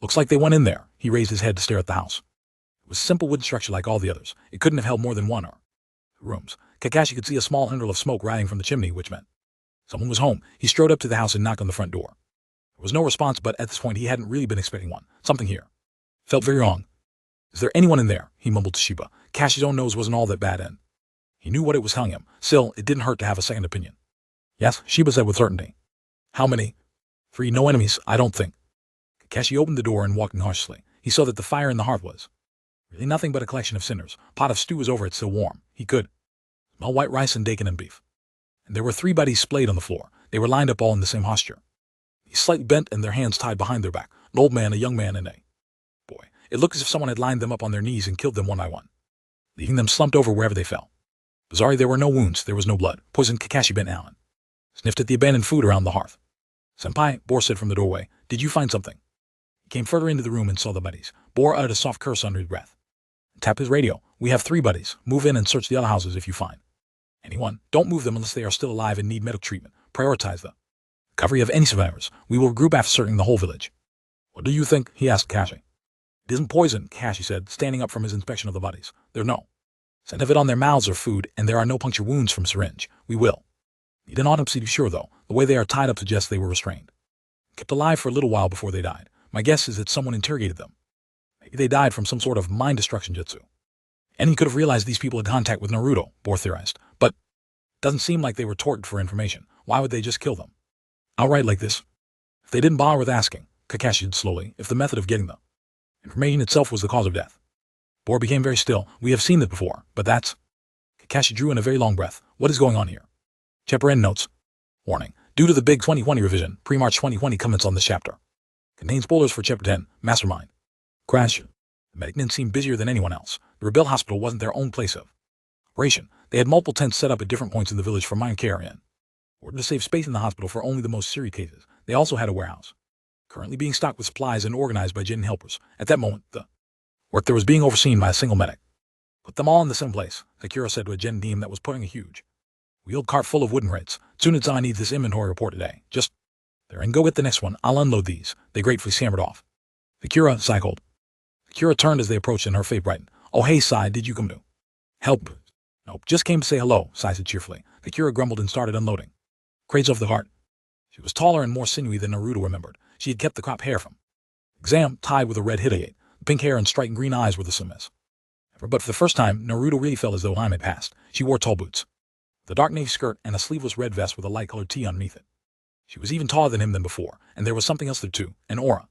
Looks like they went in there. He raised his head to stare at the house. It was a simple wooden structure like all the others. It couldn't have held more than one or two rooms. Kakashi could see a small underl of smoke rising from the chimney, which meant someone was home. He strode up to the house and knocked on the front door. There was no response, but at this point he hadn't really been expecting one. Something here felt very wrong. Is there anyone in there? He mumbled to Shiba. Kashi's own nose wasn't all that bad, and he knew what it was telling him. Still, it didn't hurt to have a second opinion. Yes, Shiba said with certainty. How many? 3. No enemies, I don't think. Kakashi opened the door and walked in cautiously. He saw that the fire in the hearth was really nothing but a collection of cinders. A pot of stew was over it, still warm. He could smell white rice and bacon and beef. And there were 3 bodies splayed on the floor. They were lined up all in the same posture. He slightly bent and their hands tied behind their back. An old man, a young man, and a boy. It looked as if someone had lined them up on their knees and killed them one by one, leaving them slumped over wherever they fell. Bizarrely, there were no wounds. There was no blood. Poison. Kakashi bent down, sniffed at the abandoned food around the hearth. Senpai, Boar said from the doorway, did you find something? He came further into the room and saw the buddies. Boar uttered a soft curse under his breath. Tapped his radio. We have 3 buddies. Move in and search the other houses if you find anyone. Don't move them unless they are still alive and need medical treatment. Prioritize the recovery of any survivors. We will regroup after searching the whole village. What do you think? He asked Kakashi. It isn't poison, Kakashi said, standing up from his inspection of the bodies. There's no scent of it on their mouths or food, and there are no puncture wounds from syringe. We will need an autopsy to be sure, though. The way they are tied up suggests they were restrained, kept alive for a little while before they died. My guess is that someone interrogated them. Maybe they died from some sort of mind destruction jutsu. And he could have realized these people had contact with Naruto, Boar theorized. But it doesn't seem like they were tortured for information. Why would they just kill them outright like this? If they didn't bother with asking, Kakashi said slowly, if the method of getting the information itself was the cause of death. Boar became very still. We have seen that before, but that's... Kakashi drew in a very long breath. What is going on here? Chapter End notes. Warning. Due to the big 2020 revision, pre-March 2020 comments on this chapter contains spoilers for Chapter 10, Mastermind. Crash. The medic men seemed busier than anyone else. The Rebuild Hospital wasn't their own place of operation. They had multiple tents set up at different points in the village for minor care and in order to save space in the hospital for only the most serious cases. They also had a warehouse, currently being stocked with supplies and organized by Jin helpers. At that moment, the work there was being overseen by a single medic. Put them all in the same place, Sakura said to a Jin team that was putting a huge wheeled cart full of wooden rates. Tsunetsama needs this inventory report today. Just there and go get the next one. I'll unload these. They gratefully stammered off. Sakura cycled. Sakura turned as they approached and her face brightened. Oh hey, Sai, did you come to help? Nope, just came to say hello, Sai said cheerfully. Sakura grumbled and started unloading crates off the cart. She was taller and more sinewy than Naruto remembered. She had kept the crop hair from exam tied with a red hitagate. The pink hair and striking green eyes were the same. But for the first time, Naruto really felt as though time had passed. She wore tall boots, the dark navy skirt, and a sleeveless red vest with a light-colored tee underneath it. She was even taller than him than before, and there was something else there too, an aura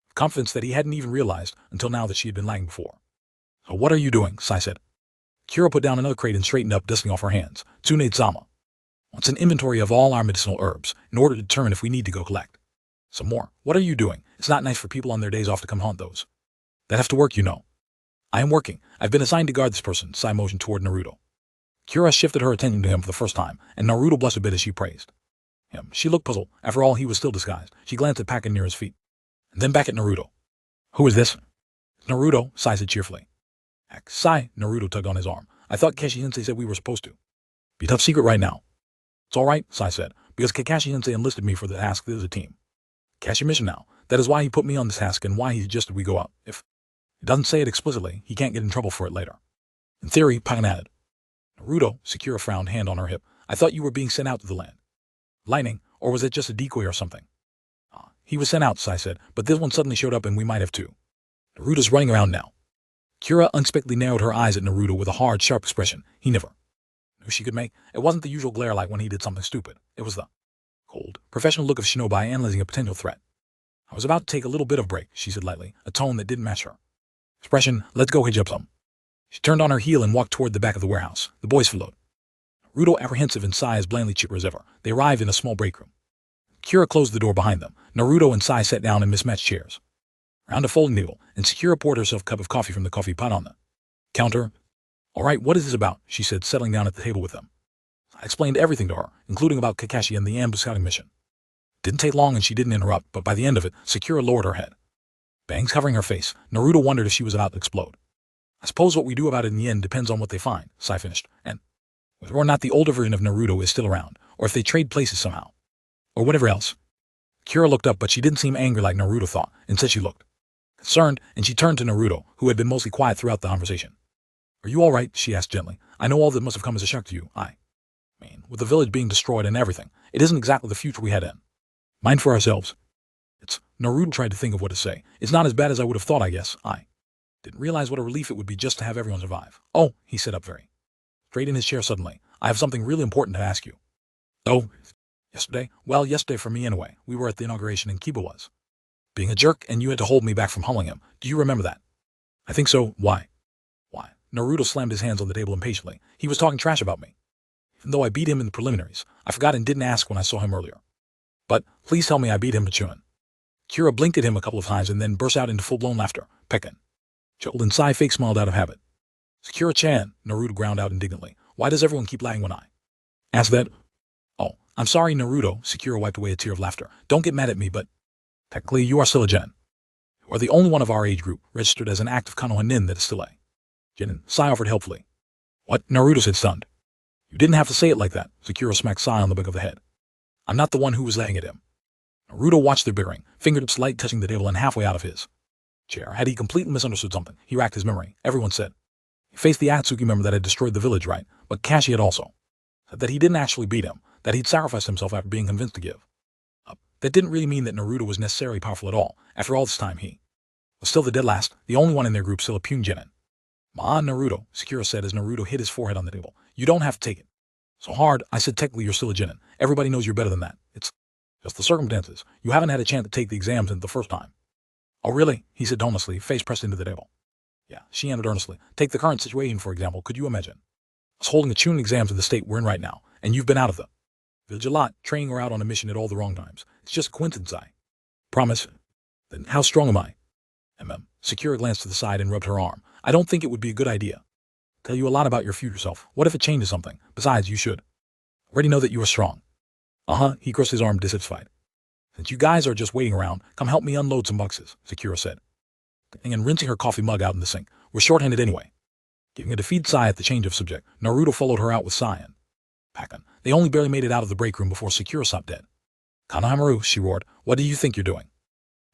of confidence that he hadn't even realized until now that she had been lagging before. So what are you doing? Sai said. Kira put down another crate and straightened up, dusting off her hands. Tsunetsama wants an inventory of all our medicinal herbs in order to determine if we need to go collect some more. What are you doing? It's not nice for people on their days off to come hunt those that have to work, you know. I am working. I've been assigned to guard this person, Sai motioned toward Naruto. Kira shifted her attention to him for the first time, and Naruto blushed a bit as she praised him. She looked puzzled. After all, he was still disguised. She glanced at Pakken near his feet, and then back at Naruto. Who is this? Naruto, Sai said cheerfully. Heck, Sai, Naruto tugged on his arm. I thought Kakashi-sensei said we were supposed to be top secret right now. It's all right, Sai said, because Kakashi-sensei enlisted me for the task as a team. Kakashi mission now. That is why he put me on this task and why he suggested we go out. If he doesn't say it explicitly, he can't get in trouble for it later. In theory, Pakken added. Naruto, Sakura frowned, hand on her hip. I thought you were being sent out to the land. Lightning, or was it just a decoy or something? He was sent out, Sai said, but this one suddenly showed up and we might have too. Naruto's running around now. Kira unexpectedly narrowed her eyes at Naruto with a hard, sharp expression he never knew she could make. It wasn't the usual glare like when he did something stupid. It was the cold, professional look of shinobi analyzing a potential threat. I was about to take a little bit of break, she said lightly, a tone that didn't match her expression. Let's go hitch up some. She turned on her heel and walked toward the back of the warehouse. The boys followed. Naruto apprehensive and Sai as blandly chipper as ever. They arrived in a small break room. Kira closed the door behind them. Naruto and Sai sat down in mismatched chairs around a folding table, and Sakura poured herself a cup of coffee from the coffee pot on the counter. All right, what is this about? She said, settling down at the table with them. I explained everything to her, including about Kakashi and the ambush scouting mission. It didn't take long and she didn't interrupt, but by the end of it, Sakura lowered her head. Bangs covering her face, Naruto wondered if she was about to explode. I suppose what we do about it in the end depends on what they find, Sai finished, and whether or not the older version of Naruto is still around, or if they trade places somehow, or whatever else. Kira looked up, but she didn't seem angry like Naruto thought. Instead, she looked concerned, and she turned to Naruto, who had been mostly quiet throughout the conversation. Are you all right? She asked gently. I know all that must have come as a shock to you. I mean, with the village being destroyed and everything, it isn't exactly the future we had in mind for ourselves. Naruto tried to think of what to say. It's not as bad as I would have thought, I guess. I didn't realize what a relief it would be just to have everyone survive. Oh, he sat up very straight in his chair suddenly. I have something really important to ask you. Oh, yesterday? Well, yesterday for me anyway. We were at the inauguration and Kiba was being a jerk and you had to hold me back from humbling him. Do you remember that? I think so. Why? Why? Naruto slammed his hands on the table impatiently. He was talking trash about me. Even though I beat him in the preliminaries, I forgot and didn't ask when I saw him earlier. But please tell me I beat him, Chunin. Kira blinked at him a couple of times and then burst out into full-blown laughter. Pakken chuckled and Sai fake smiled out of habit. Sakura-chan, Naruto ground out indignantly. Why does everyone keep lying when I ask that? Oh, I'm sorry, Naruto. Sakura wiped away a tear of laughter. Don't get mad at me, but technically you are still a Genin. You are the only one of our age group registered as an active Konoha nin that is still a Genin. Sai offered helpfully. What? Naruto said stunned. You didn't have to say it like that. Sakura smacked Sai on the back of the head. I'm not the one who was laughing at him. Naruto watched their bickering, fingertips light touching the table and halfway out of his chair. Had he completely misunderstood something? He racked his memory. Everyone said he faced the Atsuki member that had destroyed the village, right? But Kashi had also said that he didn't actually beat him, that he'd sacrificed himself after being convinced to give up. That didn't really mean that Naruto was necessarily powerful at all. After all this time, he was still the dead last, the only one in their group still a puny Genin. Naruto, Sakura said as Naruto hit his forehead on the table. You don't have to take it so hard. I said technically you're still a Genin. Everybody knows you're better than that. It's just the circumstances. You haven't had a chance to take the exams the first time. Oh, really? He said tonelessly, face pressed into the table. Yeah, she answered earnestly. Take the current situation, for example. Could you imagine us holding the Chunin exams in the state we're in right now, and you've been out of the village a lot, training her out on a mission at all the wrong times. It's just a coincidence, I promise. Then how strong am I? Sakura glanced to the side and rubbed her arm. I don't think it would be a good idea. Tell you a lot about your future self. What if it changes something? Besides, you should already know that you are strong. He crossed his arm dissatisfied. Since you guys are just waiting around, come help me unload some boxes, Sakura said. And rinsing her coffee mug out in the sink. We're shorthanded anyway. Giving a defeated sigh at the change of subject, Naruto followed her out with Sai and Pakken. They only barely made it out of the break room before Sakura stopped dead. Konohamaru, she roared, what do you think you're doing?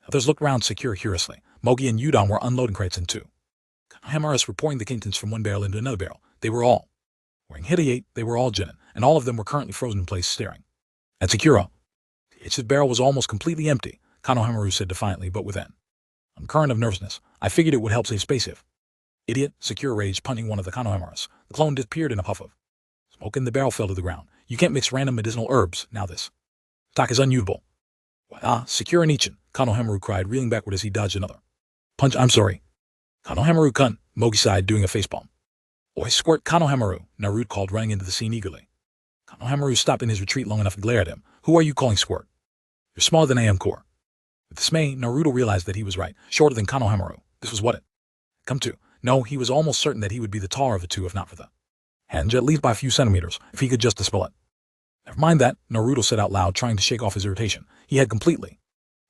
Others looked round Sakura curiously. Mogi and Udon were unloading crates in two. Konohamaras were pouring the contents from one barrel into another barrel. They were all wearing Hidayate, they were all Genin, and all of them were currently frozen in place staring at Sakura. The barrel was almost completely empty, Konohamaru said defiantly, but with an undercurrent of nervousness. I figured it would help save space if. Idiot, Sakura raged, punching one of the Konohamaras. The clone disappeared in a puff of smoke and the barrel fell to the ground. You can't mix random medicinal herbs. Now this stock is unusable. Sakura Nichin, Konohamaru cried, reeling backward as he dodged another punch. I'm sorry. Konohamaru-kun, Mogi sighed, doing a facepalm. Oi, squirt, Konohamaru, Naruto called, running into the scene eagerly. Konohamaru stopped in his retreat long enough to glare at him. Who are you calling squirt? You're smaller than I am, core. With dismay, Naruto realized that he was right, shorter than Konohamaru. This was what it come to. No, he was almost certain that he would be the taller of the two if not for the henge, at least by a few centimeters, if he could just dispel it. Never mind that, Naruto said out loud, trying to shake off his irritation. He had completely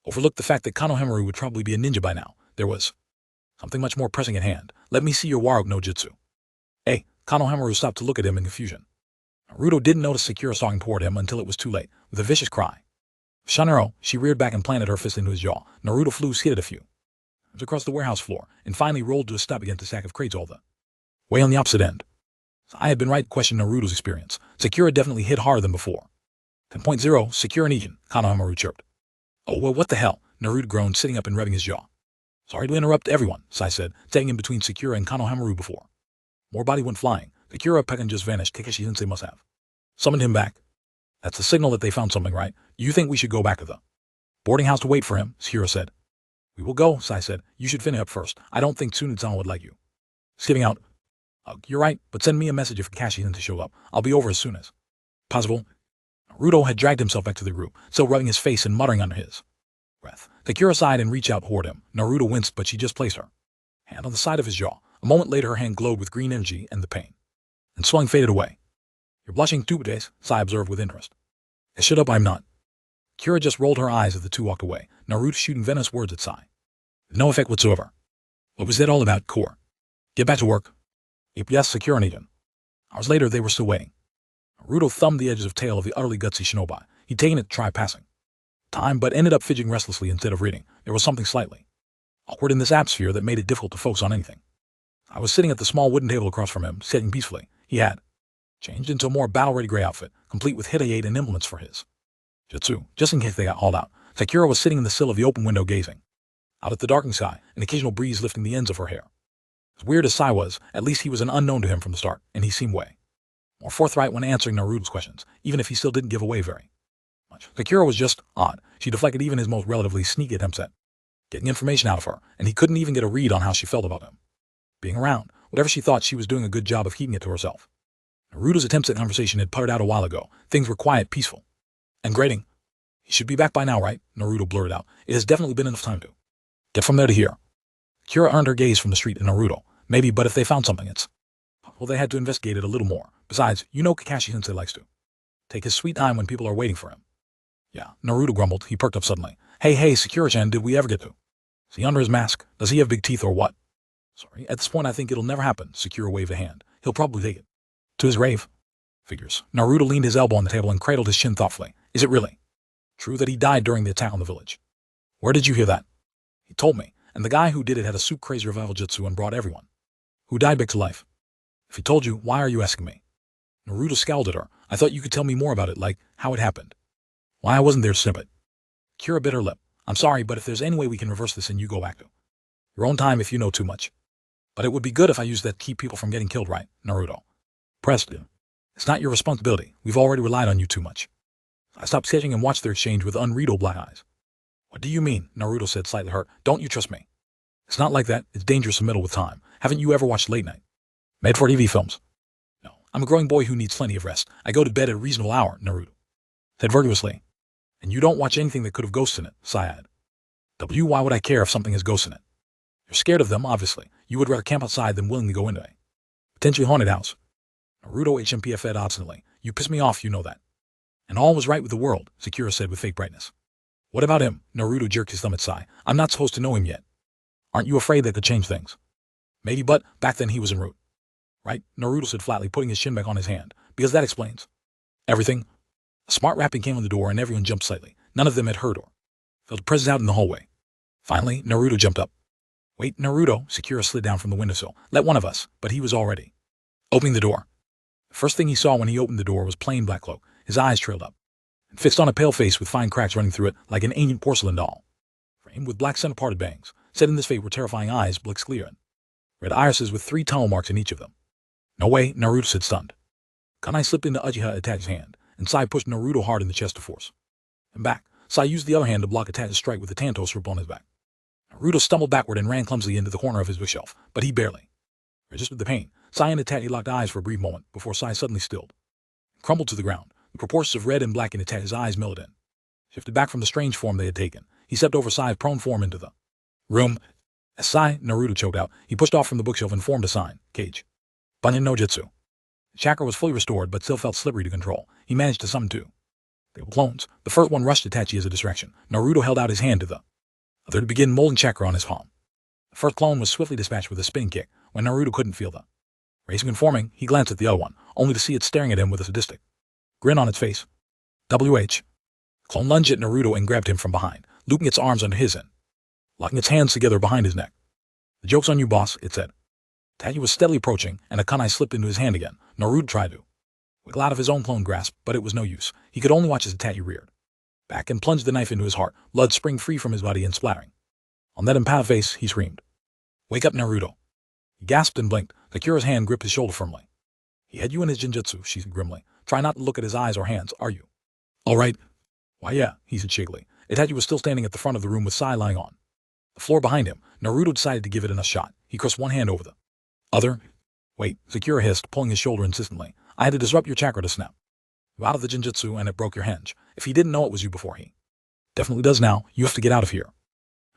overlooked the fact that Konohamaru would probably be a ninja by now. There was something much more pressing at hand. Let me see your Warok no Jutsu. Hey, Konohamaru stopped to look at him in confusion. Naruto didn't notice Sakura stalking toward him until it was too late. With a vicious cry, Shanero, she reared back and planted her fist into his jaw. Naruto flew skidded a few across the warehouse floor, and finally rolled to a stop against a stack of crates all the way on the opposite end. I had been right to question Naruto's experience. Sakura definitely hit harder than before. 10.0, Sakura Nijin, Konohamaru chirped. Oh, well, what the hell? Naruto groaned, sitting up and rubbing his jaw. Sorry to interrupt everyone, Sai said, taking in between Sakura and Konohamaru before more body went flying. Sakura Pekkan just vanished. Kakashi-sensei must have summoned him back. That's the signal that they found something, right? You think we should go back to the boarding house to wait for him? Sakura said. We will go, Sai said. You should finish up first. I don't think Tsunin-san would like you skipping out. You're right, but send me a message if Kakashi-sensei show up. I'll be over as soon as possible. Naruto had dragged himself back to the group, still rubbing his face and muttering under his breath. Sakura sighed and reached out toward him. Naruto winced, but she just placed her hand on the side of his jaw. A moment later, her hand glowed with green energy, and the pain and swelling faded away. You're blushing too, Bades, Sai observed with interest. Shut up, I'm not. Sakura just rolled her eyes as the two walked away, Naruto shooting venomous words at Sai. With no effect whatsoever. What was that all about, Core? Get back to work. Yes, Sakura Nijin. Hours later, they were still waiting. Naruto thumbed the edges of tail of the utterly gutsy shinobi. He'd taken it to try passing time, but ended up fidgeting restlessly instead of reading. There was something slightly awkward in this atmosphere that made it difficult to focus on anything. I was sitting at the small wooden table across from him, sitting peacefully. He had changed into a more battle-ready gray outfit, complete with hitayate and implements for his jutsu, just in case they got hauled out. Sakura was sitting in the sill of the open window gazing out at the darkening sky, an occasional breeze lifting the ends of her hair. As weird as Sai was, at least he was an unknown to him from the start, and he seemed way more forthright when answering Naruto's questions, even if he still didn't give away very much. Sakura was just odd. She deflected even his most relatively sneaky attempts at getting information out of her, and he couldn't even get a read on how she felt about him being around. Whatever she thought, she was doing a good job of keeping it to herself. Naruto's attempts at conversation had puttered out a while ago. Things were quiet, peaceful, and grating. He should be back by now, right? Naruto blurted out. It has definitely been enough time to get from there to here. Sakura earned her gaze from the street at Naruto. Maybe, but if they found something, it's... Well, they had to investigate it a little more. Besides, you know Kakashi-sensei likes to take his sweet time when people are waiting for him. Yeah, Naruto grumbled. He perked up suddenly. Hey, Sakura-chan, did we ever get to? Is he under his mask? Does he have big teeth or what? Sorry, at this point I think it'll never happen. Sakura waved a hand. He'll probably take it to his grave. Figures. Naruto leaned his elbow on the table and cradled his chin thoughtfully. Is it really true that he died during the attack on the village? Where did you hear that? He told me, and the guy who did it had a soup crazy revival jutsu and brought everyone who died back to life. If he told you, why are you asking me? Naruto scowled at her. I thought you could tell me more about it, like how it happened. Why I wasn't there to snip it. Sakura bit her lip. I'm sorry, but if there's any way we can reverse this and you go back to your own time if you know too much. But it would be good if I used that to keep people from getting killed, right? Naruto pressed him. It's not your responsibility. We've already relied on you too much. I stopped sketching and watched their exchange with unreadable black eyes. What do you mean? Naruto said, slightly hurt. Don't you trust me? It's not like that. It's dangerous to meddle with time. Haven't you ever watched late night made-for-TV films? No. I'm a growing boy who needs plenty of rest. I go to bed at a reasonable hour, Naruto said virtuously. And you don't watch anything that could have ghosts in it, Syed. Why would I care if something has ghosts in it? You're scared of them, obviously. You would rather camp outside than willingly go into a potentially haunted house. Naruto HMPF'd obstinately. You piss me off, you know that. And all was right with the world, Sakura said with fake brightness. What about him? Naruto jerked his thumb at Sai. I'm not supposed to know him yet. Aren't you afraid that could change things? Maybe, but back then he was en route. Right? Naruto said flatly, putting his chin back on his hand. Because that explains everything. A smart rapping came on the door and everyone jumped slightly. None of them had heard or felt a presence out in the hallway. Finally, Naruto jumped up. Wait, Naruto, Sakura slid down from the windowsill. Let one of us, but he was already opening the door. The first thing he saw when he opened the door was plain black cloak. His eyes trailed up and fixed on a pale face with fine cracks running through it like an ancient porcelain doll. Framed with black center-parted bangs, set in this fate were terrifying eyes, blitzed clear, and red irises with 3 tunnel marks in each of them. No way, Naruto said stunned. Kunai slipped into Uchiha Itachi's hand, and Sai pushed Naruto hard in the chest to force him back. Sai used the other hand to block Itachi's strike with the Tanto strip on his back. Naruto stumbled backward and ran clumsily into the corner of his bookshelf, but he barely registered the pain. Sai and Itachi locked eyes for a brief moment before Sai suddenly stilled and crumbled to the ground. The proportions of red and black in Itachi's eyes mellowed in, shifted back from the strange form they had taken. He stepped over Sai's prone form into the room. As Naruto choked out, he pushed off from the bookshelf and formed a sign. Cage. Bunyan no Jutsu. Chakra was fully restored, but still felt slippery to control. He managed to summon two. They were clones. The first one rushed Itachi as a distraction. Naruto held out his hand to the other to begin molding chakra on his palm. The first clone was swiftly dispatched with a spinning kick when Naruto couldn't feel the racing and forming. He glanced at the other one, only to see it staring at him with a sadistic grin on its face. WH. Clone lunged at Naruto and grabbed him from behind, looping its arms under his and locking its hands together behind his neck. The joke's on you, boss, it said. Itachi was steadily approaching, and a kunai slipped into his hand again. Naruto tried to wiggle out of his own clone grasp, but it was no use. He could only watch as Itachi reared back and plunged the knife into his heart, blood spraying free from his body and splattering. On that impassive face, he screamed, "Wake up, Naruto." He gasped and blinked. Sakura's hand gripped his shoulder firmly. "He had you in his genjutsu," she said grimly. "Try not to look at his eyes or hands, are you?" "All right." "Why, yeah," he said shakily. Itachi was still standing at the front of the room with Sai lying on the floor behind him. Naruto decided to give it a shot. He crossed one hand over the other. "Wait," Sakura hissed, pulling his shoulder insistently. "I had to disrupt your chakra to snap you out of the genjutsu, and it broke your hinge. If he didn't know it was you before, he definitely does now. You have to get out of here."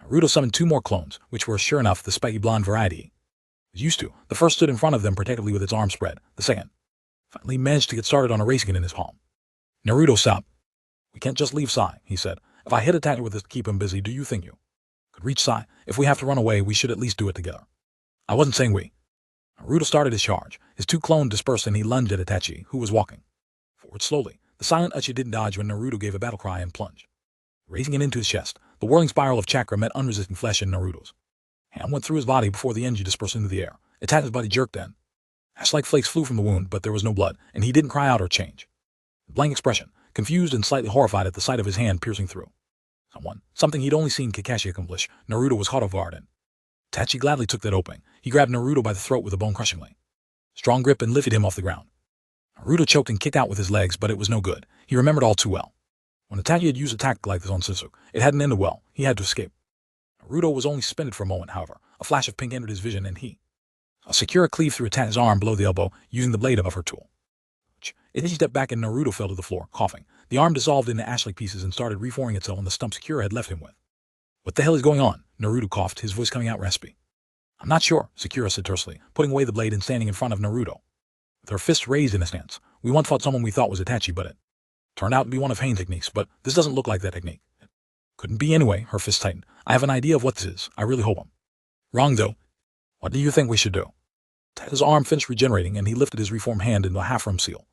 Naruto summoned two more clones, which were, sure enough, the spiky blonde variety he was used to. The first stood in front of them protectively with its arms spread. The second finally managed to get started on erasing it in his palm. Naruto stopped. "We can't just leave Sai," he said. "If I hit Itachi with this to keep him busy, do you think you could reach Sai? If we have to run away, we should at least do it together." "I wasn't saying we." Naruto started his charge. His two clones dispersed and he lunged at Itachi, who was walking forward slowly. The silent Uchi didn't dodge when Naruto gave a battle cry and plunged, raising it into his chest. The whirling spiral of chakra met unresisting flesh in Naruto's hand went through his body before the energy dispersed into the air. Itachi's body jerked in. Ash-like flakes flew from the wound, but there was no blood, and he didn't cry out or change. A blank expression, confused and slightly horrified at the sight of his hand piercing through something he'd only seen Kakashi accomplish. Naruto was horrified, and Itachi gladly took that opening. He grabbed Naruto by the throat with a bone-crushingly strong grip and lifted him off the ground. Naruto choked and kicked out with his legs, but it was no good. He remembered all too well. When Itachi had used a tactic like this on Sasuke, it hadn't ended well. He had to escape. Naruto was only suspended for a moment, however. A flash of pink entered his vision, and he saw Sakura cleave through Itachi's arm below the elbow, using the blade above her tool. Itachi stepped back and Naruto fell to the floor, coughing. The arm dissolved into ash-like pieces and started reforming itself on the stump Sakura had left him with. "What the hell is going on?" Naruto coughed, his voice coming out raspy. "I'm not sure," Sakura said tersely, putting away the blade and standing in front of Naruto, with her fist raised in a stance. "We once fought someone we thought was Itachi, but it turned out to be one of Hain's techniques, but this doesn't look like that technique." "It couldn't be anyway," her fist tightened. "I have an idea of what this is. I really hope I'm wrong, though." "What do you think we should do?" His arm finished regenerating, and he lifted his reformed hand into a half-room seal.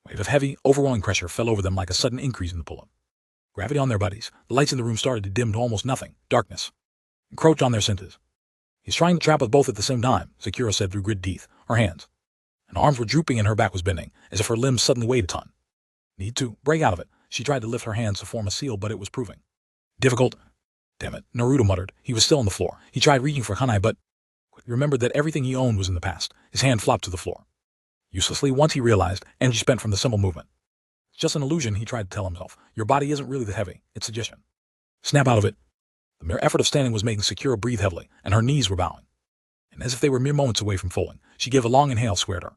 A wave of heavy, overwhelming pressure fell over them like a sudden increase in the pull-up gravity on their bodies. The lights in the room started to dim to almost nothing. Darkness encroached on their senses. "He's trying to trap us both at the same time," Sakura said through gritted teeth. Her hands and arms were drooping and her back was bending, as if her limbs suddenly weighed a ton. "Need to break out of it." She tried to lift her hands to form a seal, but it was proving difficult. "Damn it," Naruto muttered. He was still on the floor. He tried reaching for kunai, but he remembered that everything he owned was in the past. His hand flopped to the floor uselessly once he realized energy spent from the simple movement. "It's just an illusion," he tried to tell himself. "Your body isn't really that heavy. It's suggestion. Snap out of it." The mere effort of standing was making Sakura breathe heavily, and her knees were bowing. And as if they were mere moments away from falling, she gave a long inhale, squared her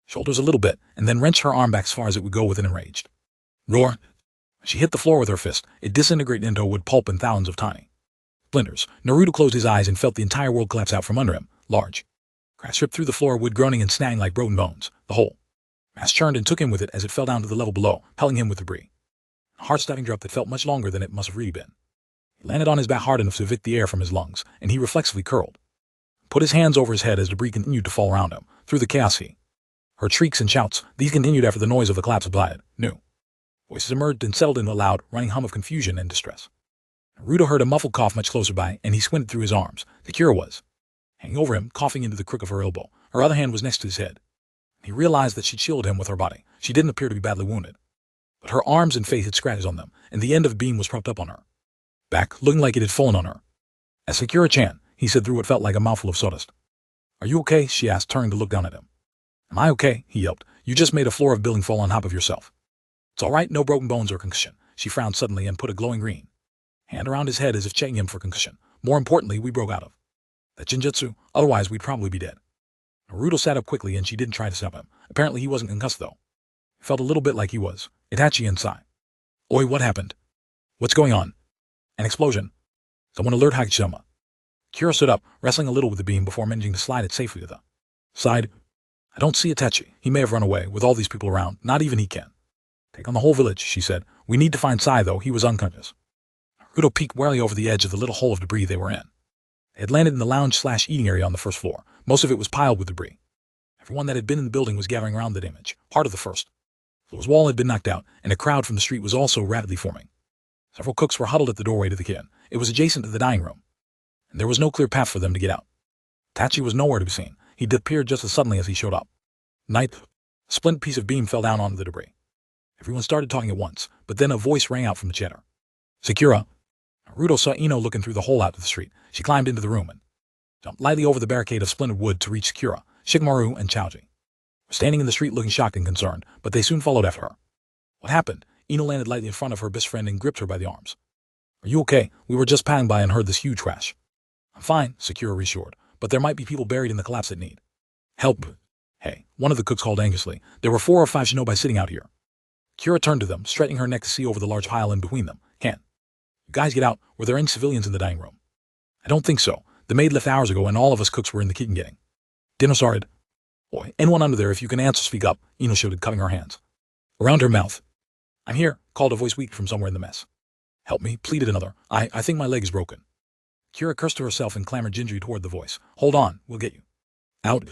shoulders a little bit, and then wrenched her arm back as far as it would go with an enraged roar. She hit the floor with her fist. It disintegrated into a wood pulp in thousands of tiny splinters. Naruto closed his eyes and felt the entire world collapse out from under him. Large cracks ripped through the floor, wood groaning and snapping like broken bones. The whole mass churned and took him with it as it fell down to the level below, pelling him with debris. A heart-stopping drop that felt much longer than it must have really been. He landed on his back hard enough to evict the air from his lungs, and he reflexively curled, put his hands over his head as debris continued to fall around him. Through the chaos he heard shrieks and shouts. These continued after the noise of the collapse subsided. New voices emerged and settled into a loud, running hum of confusion and distress. Naruto heard a muffled cough much closer by, and he squinted through his arms. Sakura was hanging over him, coughing into the crook of her elbow. Her other hand was next to his head. He realized that she'd shielded him with her body. She didn't appear to be badly wounded, but her arms and face had scratches on them, and the end of a beam was propped up on her back, looking like it had fallen on her. "As Sakura-chan," he said through what felt like a mouthful of sawdust. "Are you okay?" she asked, turning to look down at him. "Am I okay?" he yelped. "You just made a floor of building fall on top of yourself." "It's all right, no broken bones or concussion." She frowned suddenly and put a glowing green hand around his head as if checking him for concussion. "More importantly, we broke out of that genjutsu, otherwise we'd probably be dead." Naruto sat up quickly and she didn't try to stop him. Apparently he wasn't concussed though. He felt a little bit like he was. Itachi and Sai. "Oi, what happened? What's going on?" "An explosion. Someone alert Hagishima." Kira stood up, wrestling a little with the beam before managing to slide it safely to the side. I don't see Itachi. He may have run away, with all these people around. Not even he can take on the whole village, she said. We need to find Sai, though. He was unconscious. Naruto peeked warily over the edge of the little hole of debris they were in. They had landed in the lounge/eating area on the first floor. Most of it was piled with debris. Everyone that had been in the building was gathering around the image, part of the first floor's wall had been knocked out, and a crowd from the street was also rapidly forming. Several cooks were huddled at the doorway to the kitchen. It was adjacent to the dining room, and there was no clear path for them to get out. Itachi was nowhere to be seen. He disappeared just as suddenly as he showed up. Night. A splint piece of beam fell down onto the debris. Everyone started talking at once, but then a voice rang out from the chatter. Sakura. Naruto saw Ino looking through the hole out to the street. She climbed into the room and jumped lightly over the barricade of splintered wood to reach Sakura, Shikamaru, and Chaoji. Were standing in the street looking shocked and concerned, but they soon followed after her. What happened? Ino landed lightly in front of her best friend and gripped her by the arms. Are you okay? We were just passing by and heard this huge crash. I'm fine, Sakura reassured, but there might be people buried in the collapse that need help. Hey, one of the cooks called anxiously. There were 4 or 5 shinobi sitting out here. Kira turned to them, straightening her neck to see over the large pile in between them. Can't you guys get out? Were there any civilians in the dining room? I don't think so. The maid left hours ago and all of us cooks were in the kitchen getting dinner started. Boy, anyone under there, if you can answer, speak up, Ino shouted, cupping her hands around her mouth. I'm here, called a voice weak from somewhere in the mess. Help me, pleaded another. I think my leg is broken. Kira cursed to herself and clambered gingerly toward the voice. Hold on, we'll get you out.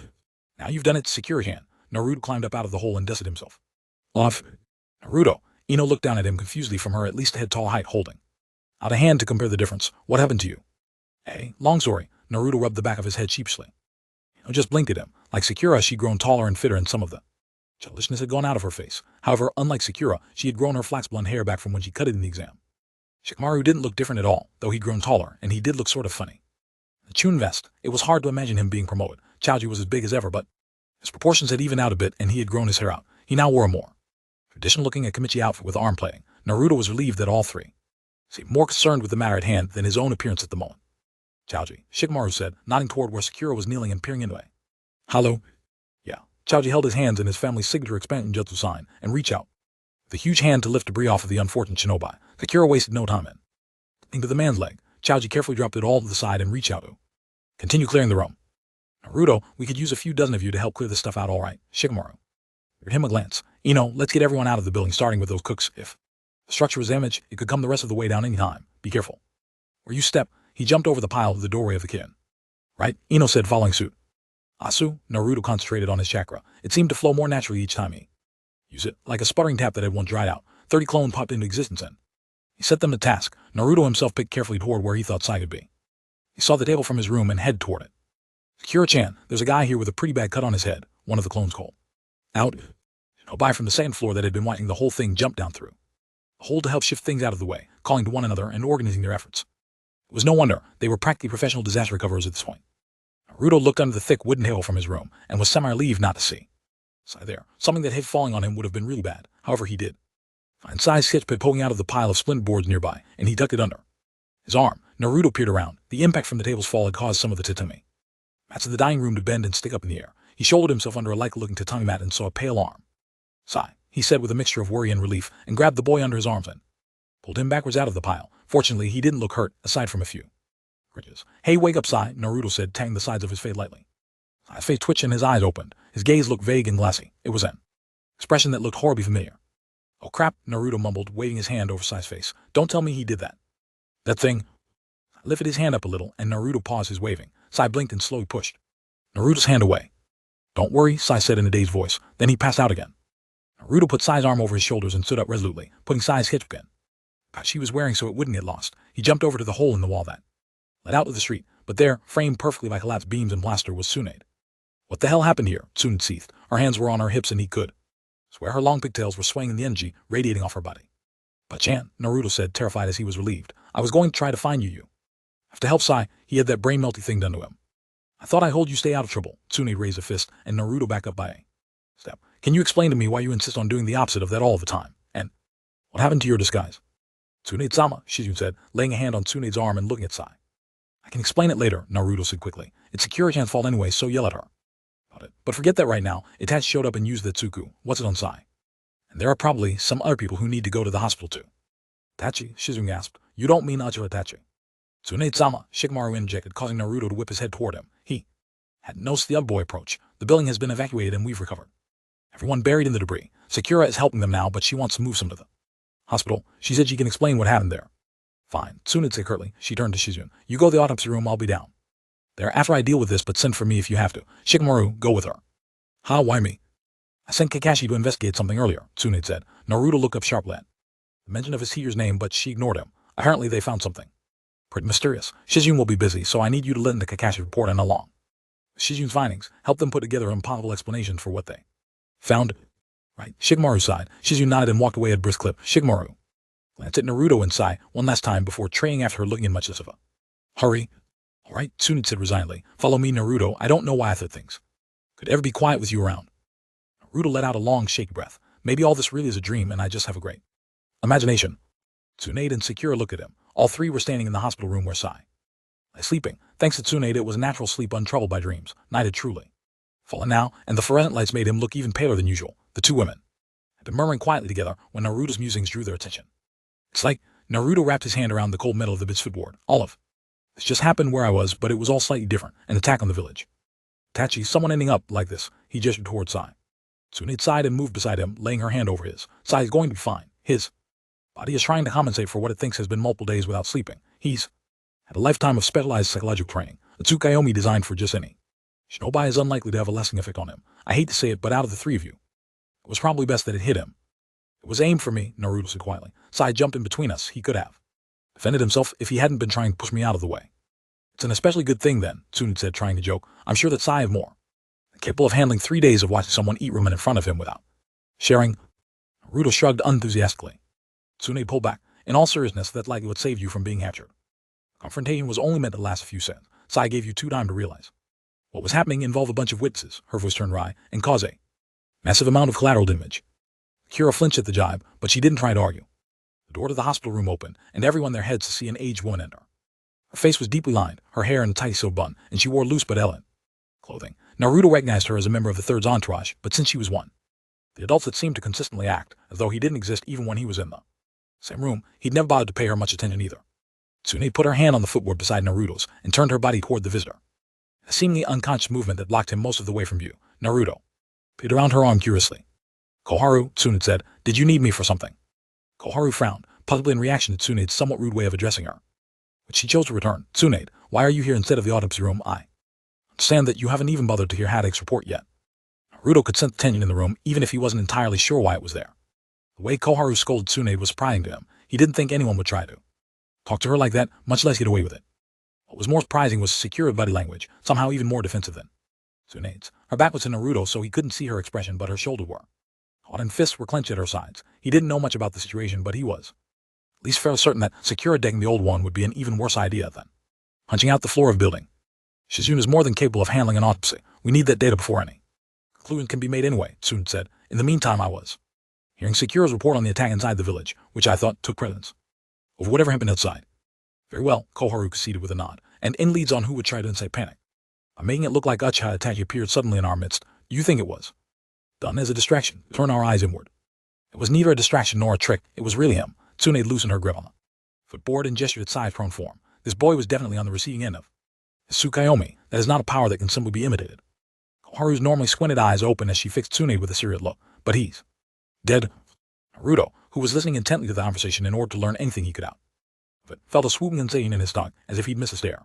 Now you've done it, secure your hand. Naruto climbed up out of the hole and dusted himself off. Naruto. Ino looked down at him confusedly from her at least head-tall height, holding out a hand to compare the difference. What happened to you? Hey, long story. Naruto rubbed the back of his head sheepishly. Ino just blinked at him. Like Sakura, she'd grown taller and fitter, and some of the childishness had gone out of her face. However, unlike Sakura, she had grown her flax blonde hair back from when she cut it in the exam. Shikamaru didn't look different at all, though he'd grown taller, and he did look sort of funny. The Chun vest. It was hard to imagine him being promoted. Chaoji was as big as ever, but his proportions had evened out a bit, and he had grown his hair out. He now wore a more traditional-looking Akimichi outfit with arm plating. Naruto was relieved that all 3 seemed more concerned with the matter at hand than his own appearance at the moment. Chaoji, Shikamaru said, nodding toward where Sakura was kneeling and peering into a hollow. Yeah. Chaoji held his hands in his family's signature expansion jutsu sign and reached out with a huge hand to lift debris off of the unfortunate shinobi. Sakura wasted no time in into the man's leg. Chaoji carefully dropped it all to the side and reached out to continue clearing the room. Naruto, we could use a few dozen of you to help clear this stuff out, all right. Shikamaru gave him a glance. Ino, let's get everyone out of the building, starting with those cooks. If the structure was damaged, it could come the rest of the way down any time. Be careful where you step. He jumped over the pile to the doorway of the kitchen. Right? Ino said, following suit. Asu, Naruto concentrated on his chakra. It seemed to flow more naturally each time he used it, like a sputtering tap that had once dried out. 30 clones popped into existence and he set them to task. Naruto himself picked carefully toward where he thought Sai could be. He saw the table from his room and headed toward it. Sakura-chan, there's a guy here with a pretty bad cut on his head, one of the clones called out. Shinobi from the second floor that had been watching the whole thing jumped down through the hole to help shift things out of the way, calling to one another and organizing their efforts. It was no wonder they were practically professional disaster recoverers at this point. Naruto looked under the thick wooden table from his room and was semi-relieved not to see Sai there. Something that had falling on him would have been really bad. However, he did find Sai's sketchpad poking out of the pile of splintered boards nearby, and he ducked it under his arm. Naruto peered around. The impact from the table's fall had caused some of the tatami mats of the dining room to bend and stick up in the air. He shouldered himself under a likely-looking tatami mat and saw a pale arm. Sai, he said with a mixture of worry and relief, and grabbed the boy under his arms and pulled him backwards out of the pile. Fortunately, he didn't look hurt, aside from a few scratches. Hey, wake up, Sai, Naruto said, tapping the sides of his face lightly. Sai's face twitched and his eyes opened. His gaze looked vague and glassy. It was an expression that looked horribly familiar. Oh crap, Naruto mumbled, waving his hand over Sai's face. Don't tell me he did that. That thing. Sai lifted his hand up a little, and Naruto paused his waving. Sai blinked and slowly pushed Naruto's hand away. Don't worry, Sai said in a dazed voice. Then he passed out again. Naruto put Sai's arm over his shoulders and stood up resolutely, putting Sai's hitchpin pouch she was wearing so it wouldn't get lost. He jumped over to the hole in the wall that led out to the street, but there, framed perfectly by collapsed beams and plaster, was Tsunade. What the hell happened here? Tsunade seethed. Her hands were on her hips and he could swear her long pigtails were swaying in the energy radiating off her body. But Chan, Naruto said, terrified as he was relieved. I was going to try to find you. Have to help Sai. He had that brain-melty thing done to him. I thought I hold you stay out of trouble. Tsunade raised a fist, and Naruto back up by a step. Can you explain to me why you insist on doing the opposite of that all the time? And what happened to your disguise? Tsunade-sama, Shizune said, laying a hand on Tsunade's arm and looking at Sai. I can explain it later, Naruto said quickly. It's Sakura-chan's fault anyway, so yell at her about it. But forget that right now. Itachi showed up and used the Tsuku. What's it on Sai? And there are probably some other people who need to go to the hospital too. Itachi, Shizune gasped. You don't mean Acho Itachi? Tsunade-sama, Shikamaru interjected, causing Naruto to whip his head toward him. He hadn't noticed the other boy approach. The building has been evacuated and we've recovered. Everyone buried in the debris. Sakura is helping them now, but she wants to move some to the hospital. She said she can explain what happened there. Fine, Tsunade said curtly. She turned to Shizune. You go to the autopsy room, I'll be down there after I deal with this, but send for me if you have to. Shikamaru, go with her. Ha, why me? I sent Kakashi to investigate something earlier, Tsunade said. Naruto looked up sharply at the mention of his healer's name, but she ignored him. Apparently they found something pretty mysterious. Shizune will be busy, so I need you to listen to Kakashi's report and along with Shizune's findings, help them put together an impossible explanation for what they found. Right, Shikamaru sighed. Shizune nodded and walked away at a brisk clip. Shikamaru glanced at Naruto and sighed one last time before trailing after her, looking in much less of a hurry. All right, Tsunade said resignedly. Follow me, Naruto. I don't know why I thought things could ever be quiet with you around. Naruto let out a long, shaky breath. Maybe all this really is a dream and I just have a great imagination. Tsunade and Sakura looked at him. All three were standing in the hospital room where Sai lay sleeping. Thanks to Tsunade, it was a natural sleep untroubled by dreams. Night had truly fallen now, and the fluorescent lights made him look even paler than usual. The two women had been murmuring quietly together when Naruto's musings drew their attention. It's like Naruto wrapped his hand around the cold metal of the bed's footboard. Olive. This just happened where I was, but it was all slightly different. An attack on the village. Tachi, someone ending up like this. He gestured toward Sai. Tsunade sighed and moved beside him, laying her hand over his. Sai is going to be fine. His body is trying to compensate for what it thinks has been multiple days without sleeping. He's had a lifetime of specialized psychological training, a Tsukuyomi designed for just any shinobi is unlikely to have a lasting effect on him. I hate to say it, but out of the three of you, it was probably best that it hit him. It was aimed for me, Naruto said quietly. Sai jumped in between us. He could have defended himself if he hadn't been trying to push me out of the way. It's an especially good thing then, Tsunade said, trying to joke. I'm sure that Sai is more capable of handling 3 days of watching someone eat ramen in front of him without sharing. Naruto shrugged unenthusiastically. Tsunade pulled back. In all seriousness, that likely would save you from being captured. Confrontation was only meant to last a few seconds. Sai gave you time to realize what was happening involved a bunch of witnesses, her voice turned wry, and cause a massive amount of collateral damage. Kira flinched at the jibe, but she didn't try to argue. The door to the hospital room opened, and everyone their heads to see an aged woman enter. Her face was deeply lined, her hair in a tight silk bun, and she wore loose but elegant clothing. Naruto recognized her as a member of the Third's entourage, but since she was one, the adults that seemed to consistently act as though he didn't exist even when he was in the same room, he'd never bothered to pay her much attention either. Tsunade put her hand on the footboard beside Naruto's and turned her body toward the visitor. A seemingly unconscious movement that blocked him most of the way from view. Naruto peered around her arm curiously. Koharu, Tsunade said, did you need me for something? Koharu frowned, possibly in reaction to Tsunade's somewhat rude way of addressing her. But she chose to return. Tsunade, why are you here instead of the autopsy room? I understand that you haven't even bothered to hear Haddock's report yet. Naruto could sense the tension in the room, even if he wasn't entirely sure why it was there. The way Koharu scolded Tsunade was surprising to him. He didn't think anyone would try to talk to her like that, much less get away with it. What was more surprising was Sakura's body language, somehow even more defensive than Tsunade's. Her back was to Naruto, so he couldn't see her expression, but her shoulders were hot and fists were clenched at her sides. He didn't know much about the situation, but he was at least fairly certain that Sakura decking the old one would be an even worse idea than punching out the floor of the building. Shizune is more than capable of handling an autopsy. We need that data before any conclusion can be made anyway, Tsunade said. In the meantime, I was hearing Sakura's report on the attack inside the village, which I thought took precedence over whatever happened outside. Very well, Koharu conceded with a nod, and in leads on who would try to incite panic. By making it look like Uchiha Itachi appeared suddenly in our midst, you think it was done as a distraction, to turn our eyes inward. It was neither a distraction nor a trick, it was really him. Tsunade loosened her grip on the footboard and gestured at Sai's prone form. This boy was definitely on the receiving end of his Tsukuyomi. That is not a power that can simply be imitated. Koharu's normally squinted eyes opened as she fixed Tsunade with a serious look. But he's dead. Naruto, who was listening intently to the conversation in order to learn anything he could out of it, felt a swooping sensation in his stomach, as if he'd missed a stare.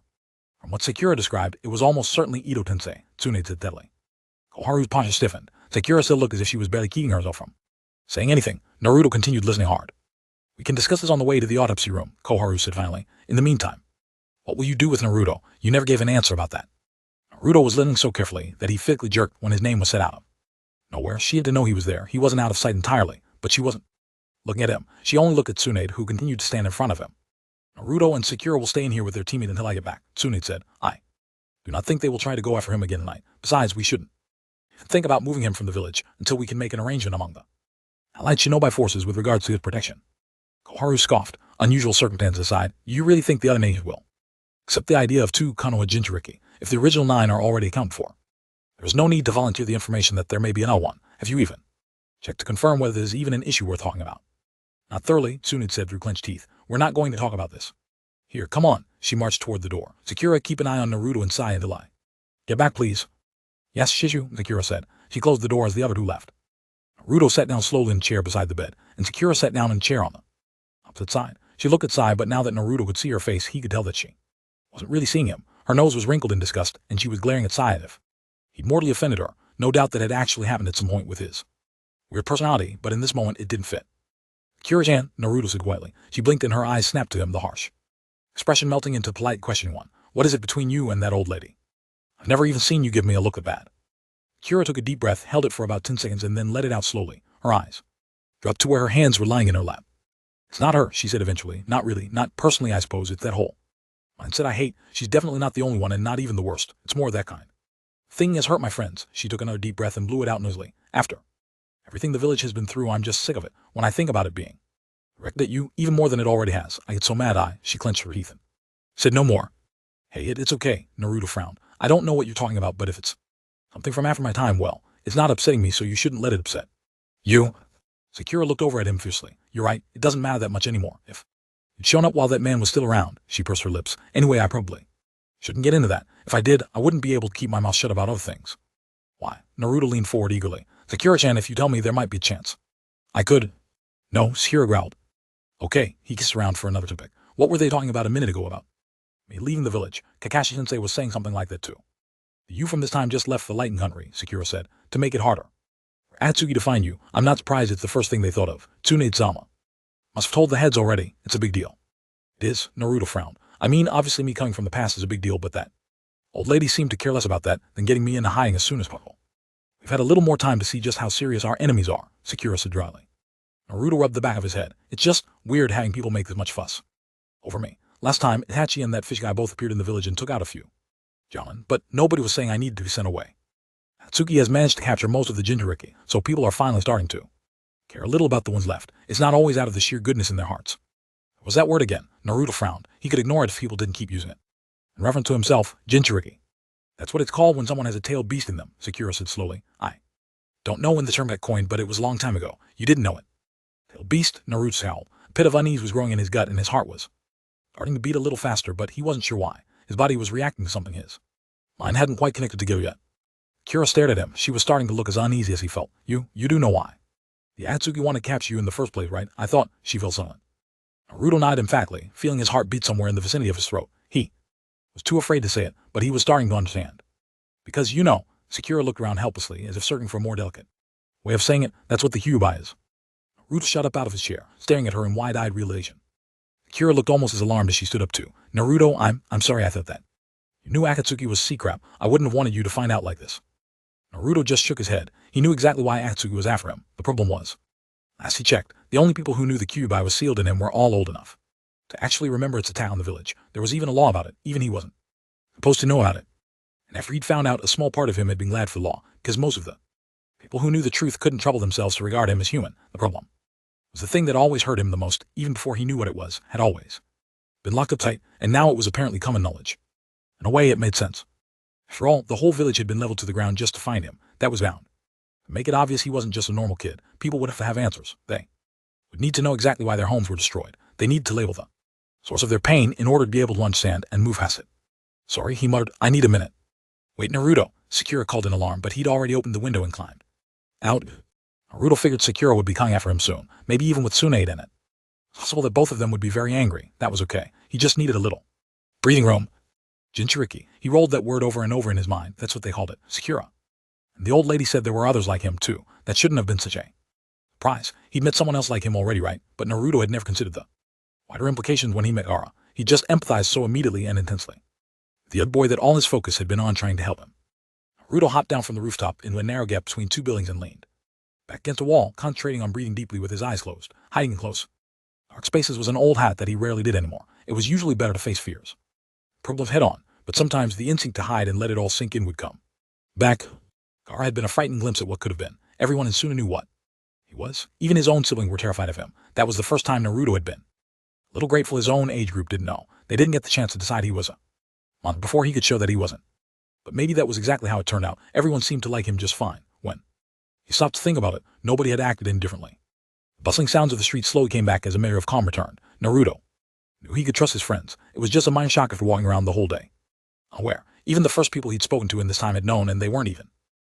From what Sakura described, it was almost certainly Ito Tensei, Tsunade said steadily. Koharu's posture stiffened. Sakura still looked as if she was barely keeping herself from saying anything. Naruto continued listening hard. We can discuss this on the way to the autopsy room, Koharu said finally. In the meantime, what will you do with Naruto? You never gave an answer about that. Naruto was listening so carefully that he physically jerked when his name was said out of nowhere. She had to know he was there. He wasn't out of sight entirely, but she wasn't looking at him. She only looked at Tsunade, who continued to stand in front of him. Naruto and Sakura will stay in here with their teammate until I get back, Tsunade said. I do not think they will try to go after him again tonight. Besides, we shouldn't think about moving him from the village until we can make an arrangement among the allied shinobi forces with regards to his protection. Koharu scoffed. Unusual circumstances aside, you really think the other nations will accept the idea of 2 Konoha Jinchuriki if the original 9 are already accounted for? There is no need to volunteer the information that there may be another one. Have you even checked to confirm whether there is even an issue worth talking about? Not thoroughly, Tsunade said through clenched teeth. We're not going to talk about this Here, come on. She marched toward the door. Sakura, keep an eye on Naruto and Sai until I. Get back, please. Yes, Shishu, Sakura said. She closed the door as the other two left. Naruto sat down slowly in a chair beside the bed, and Sakura sat down in a chair on the opposite side. She looked at Sai, but now that Naruto could see her face, he could tell that she wasn't really seeing him. Her nose was wrinkled in disgust, and she was glaring at Sai as if he'd mortally offended her. No doubt that had actually happened at some point with his weird personality, but in this moment it didn't fit. Sakura-chan, Naruto said quietly. She blinked and her eyes snapped to him, the harsh expression melting into polite questioning one. What is it between you and that old lady? I've never even seen you give me a look that bad. Sakura took a deep breath, held it for about 10 seconds, and then let it out slowly. Her eyes dropped to where her hands were lying in her lap. It's not her, she said eventually. Not really. Not personally, I suppose. It's that whole mindset I hate. She's definitely not the only one, and not even the worst. It's more of that kind. Thing has hurt my friends. She took another deep breath and blew it out noisily. After everything the village has been through, I'm just sick of it. When I think about it being directed at you, even more than it already has, I get so mad she clenched her teeth and said no more. Hey, it's okay, Naruto frowned. I don't know what you're talking about, but if it's something from after my time, well, it's not upsetting me, so you shouldn't let it upset you. Sakura looked over at him fiercely. You're right, it doesn't matter that much anymore. If you'd shown up while that man was still around, she pursed her lips. Anyway, I probably shouldn't get into that. If I did, I wouldn't be able to keep my mouth shut about other things. Why? Naruto leaned forward eagerly. Sakura-chan, if you tell me, there might be a chance I could. No, Sakura growled. Okay, he kissed around for another topic. What were they talking about a minute ago about me leaving the village? Kakashi-sensei was saying something like that too. You from this time just left the Lighten country, Sakura said, to make it harder for Atsuki to find you. I'm not surprised it's the first thing they thought of. Tsunade-sama must have told the heads already. It's a big deal. It is, Naruto frowned. I mean, obviously me coming from the past is a big deal, but that old lady seemed to care less about that than getting me into hiding as soon as possible. We've had a little more time to see just how serious our enemies are, Sakura said dryly. Naruto rubbed the back of his head. It's just weird having people make this much fuss over me. Last time, Itachi and that fish guy both appeared in the village and took out a few gentlemen, but nobody was saying I needed to be sent away. Atsuki has managed to capture most of the Jinchuriki, so people are finally starting to care a little about the ones left. It's not always out of the sheer goodness in their hearts. Was that word again? Naruto frowned. He could ignore it if people didn't keep using it. In reference to himself, Jinchuriki. That's what it's called when someone has a tailed beast in them, Sakura said slowly. I don't know when the term got coined, but it was a long time ago. You didn't know it. Tailed beast? Naruto scowled. A pit of unease was growing in his gut and his heart was starting to beat a little faster, but he wasn't sure why. His body was reacting to something his mind hadn't quite connected together yet. Sakura stared at him. She was starting to look as uneasy as he felt. You do know why. The Atsuki wanted to capture you in the first place, right? I thought. She fell silent. Naruto nodded emphatically, feeling his heart beat somewhere in the vicinity of his throat. He was too afraid to say it, but he was starting to understand. Because, Sakura looked around helplessly, as if searching for a more delicate way of saying it. That's what the Hyubai is. Naruto shot up out of his chair, staring at her in wide-eyed realization. Sakura looked almost as alarmed as she stood up too. Naruto, I'm sorry I thought that. You knew Akatsuki was sea crap. I wouldn't have wanted you to find out like this. Naruto just shook his head. He knew exactly why Akatsuki was after him. The problem was, last he checked, the only people who knew the Kyuubi was sealed in him were all old enough to actually remember its attack on the village. There was even a law about it. Even he wasn't supposed to know about it. And after he'd found out, a small part of him had been glad for the law, because most of the people who knew the truth couldn't trouble themselves to regard him as human. The problem was the thing that always hurt him the most, even before he knew what it was, had always been locked up tight, and now it was apparently common knowledge. In a way, it made sense. After all, the whole village had been leveled to the ground just to find him. That was bound to make it obvious he wasn't just a normal kid. People would have to have answers. They would need to know exactly why their homes were destroyed. They needed to label the source of their pain in order to be able to understand and move past it. Sorry, he muttered. I need a minute. Wait, Naruto. Sakura called in alarm, but he'd already opened the window and climbed out. Naruto figured Sakura would be coming after him soon, maybe even with Tsunade in it. Possible that both of them would be very angry. That was okay. He just needed a little breathing room. Jinchuriki. He rolled that word over and over in his mind. That's what they called it. Sakura. And the old lady said there were others like him, too. That shouldn't have been such a surprise. He'd met someone else like him already, right? But Naruto had never considered the wider implications when he met Gaara. He just empathized so immediately and intensely. The other boy that all his focus had been on trying to help him. Naruto hopped down from the rooftop into a narrow gap between two buildings and leaned back against a wall, concentrating on breathing deeply with his eyes closed. Hiding in close dark spaces was an old hat that he rarely did anymore. It was usually better to face fears. Problems head on, but sometimes the instinct to hide and let it all sink in would come back. Gaara had been a frightening glimpse at what could have been. Everyone in Suna knew what he was. Even his own siblings were terrified of him. That was the first time Naruto had been a little grateful his own age group didn't know. They didn't get the chance to decide he was a monster before he could show that he wasn't. But maybe that was exactly how it turned out. Everyone seemed to like him just fine. When he stopped to think about it, nobody had acted indifferently. The bustling sounds of the street slowly came back as a measure of calm returned. Naruto Knew he could trust his friends. It was just a minor shock after walking around the whole day. Unaware, even the first people he'd spoken to in this time had known, and they weren't even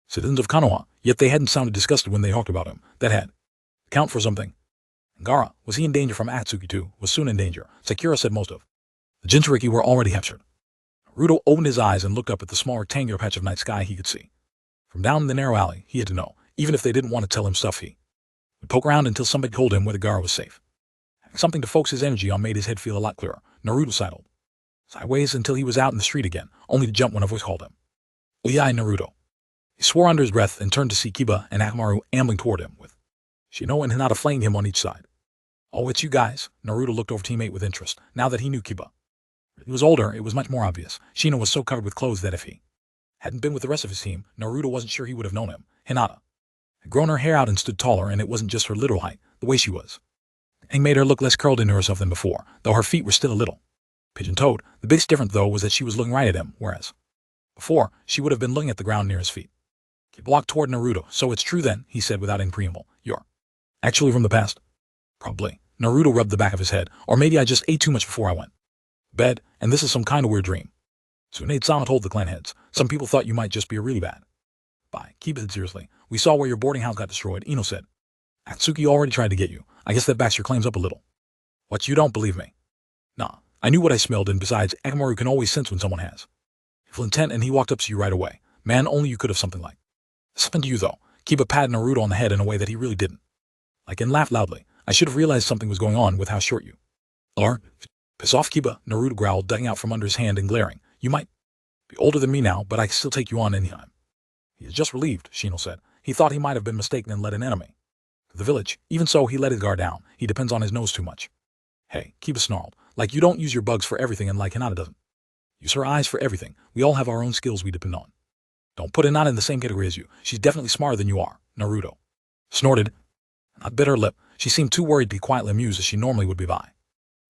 citizens of Konoha, yet they hadn't sounded disgusted when they talked about him. That had to count for something. And Gaara, was he in danger from Atsuki too? Was soon in danger. Sakura said most of the Jinchuriki were already captured. Naruto opened his eyes and looked up at the small rectangular patch of night sky he could see. From down the narrow alley, he had to know, even if they didn't want to tell him stuff, he would poke around until somebody told him whether Gaara was safe. Having something to focus his energy on made his head feel a lot clearer. Naruto sidled sideways until he was out in the street again, only to jump when a voice called him. Oyai, Naruto. He swore under his breath and turned to see Kiba and Akamaru ambling toward him, with Shino and Hinata flanking him on each side. Oh, it's you guys. Naruto looked over teammate with interest, now that he knew Kiba. He was older, it was much more obvious. Shino was so covered with clothes that if he hadn't been with the rest of his team, Naruto wasn't sure he would have known him. Hinata had grown her hair out and stood taller, and it wasn't just her literal height, the way she was. It made her look less curled into herself than before, though her feet were still a little pigeon-toed. The biggest difference, though, was that she was looking right at him, whereas before, she would have been looking at the ground near his feet. He walked toward Naruto. So it's true then, he said without any preamble. You're actually from the past? Probably. Naruto rubbed the back of his head. Or maybe I just ate too much before I went to bed, and this is some kind of weird dream. Tsunade-sama told the clan heads. Some people thought you might just be a really bad. Bye. Kiba said seriously. We saw where your boarding house got destroyed, Ino said. Atsuki already tried to get you. I guess that backs your claims up a little. What, you don't believe me? Nah. I knew what I smelled, and besides, Akamaru can always sense when someone has evil intent, and he walked up to you right away. Man, only you could have something like something to you, though. Kiba patted Naruto on the head in a way that he really didn't like and laughed loudly. I should have realized something was going on with how short you are. Piss off, Kiba, Naruto growled, ducking out from under his hand and glaring. You might be older than me now, but I can still take you on anytime. He is just relieved, Shino said. He thought he might have been mistaken and led an enemy to the village. Even so, he let his guard down. He depends on his nose too much. Hey, Kiba snarled. Like you don't use your bugs for everything, and like Hinata doesn't use her eyes for everything. We all have our own skills we depend on. Don't put Hinata in the same category as you. She's definitely smarter than you are, Naruto snorted. Not bit her lip. She seemed too worried to be quietly amused as she normally would be by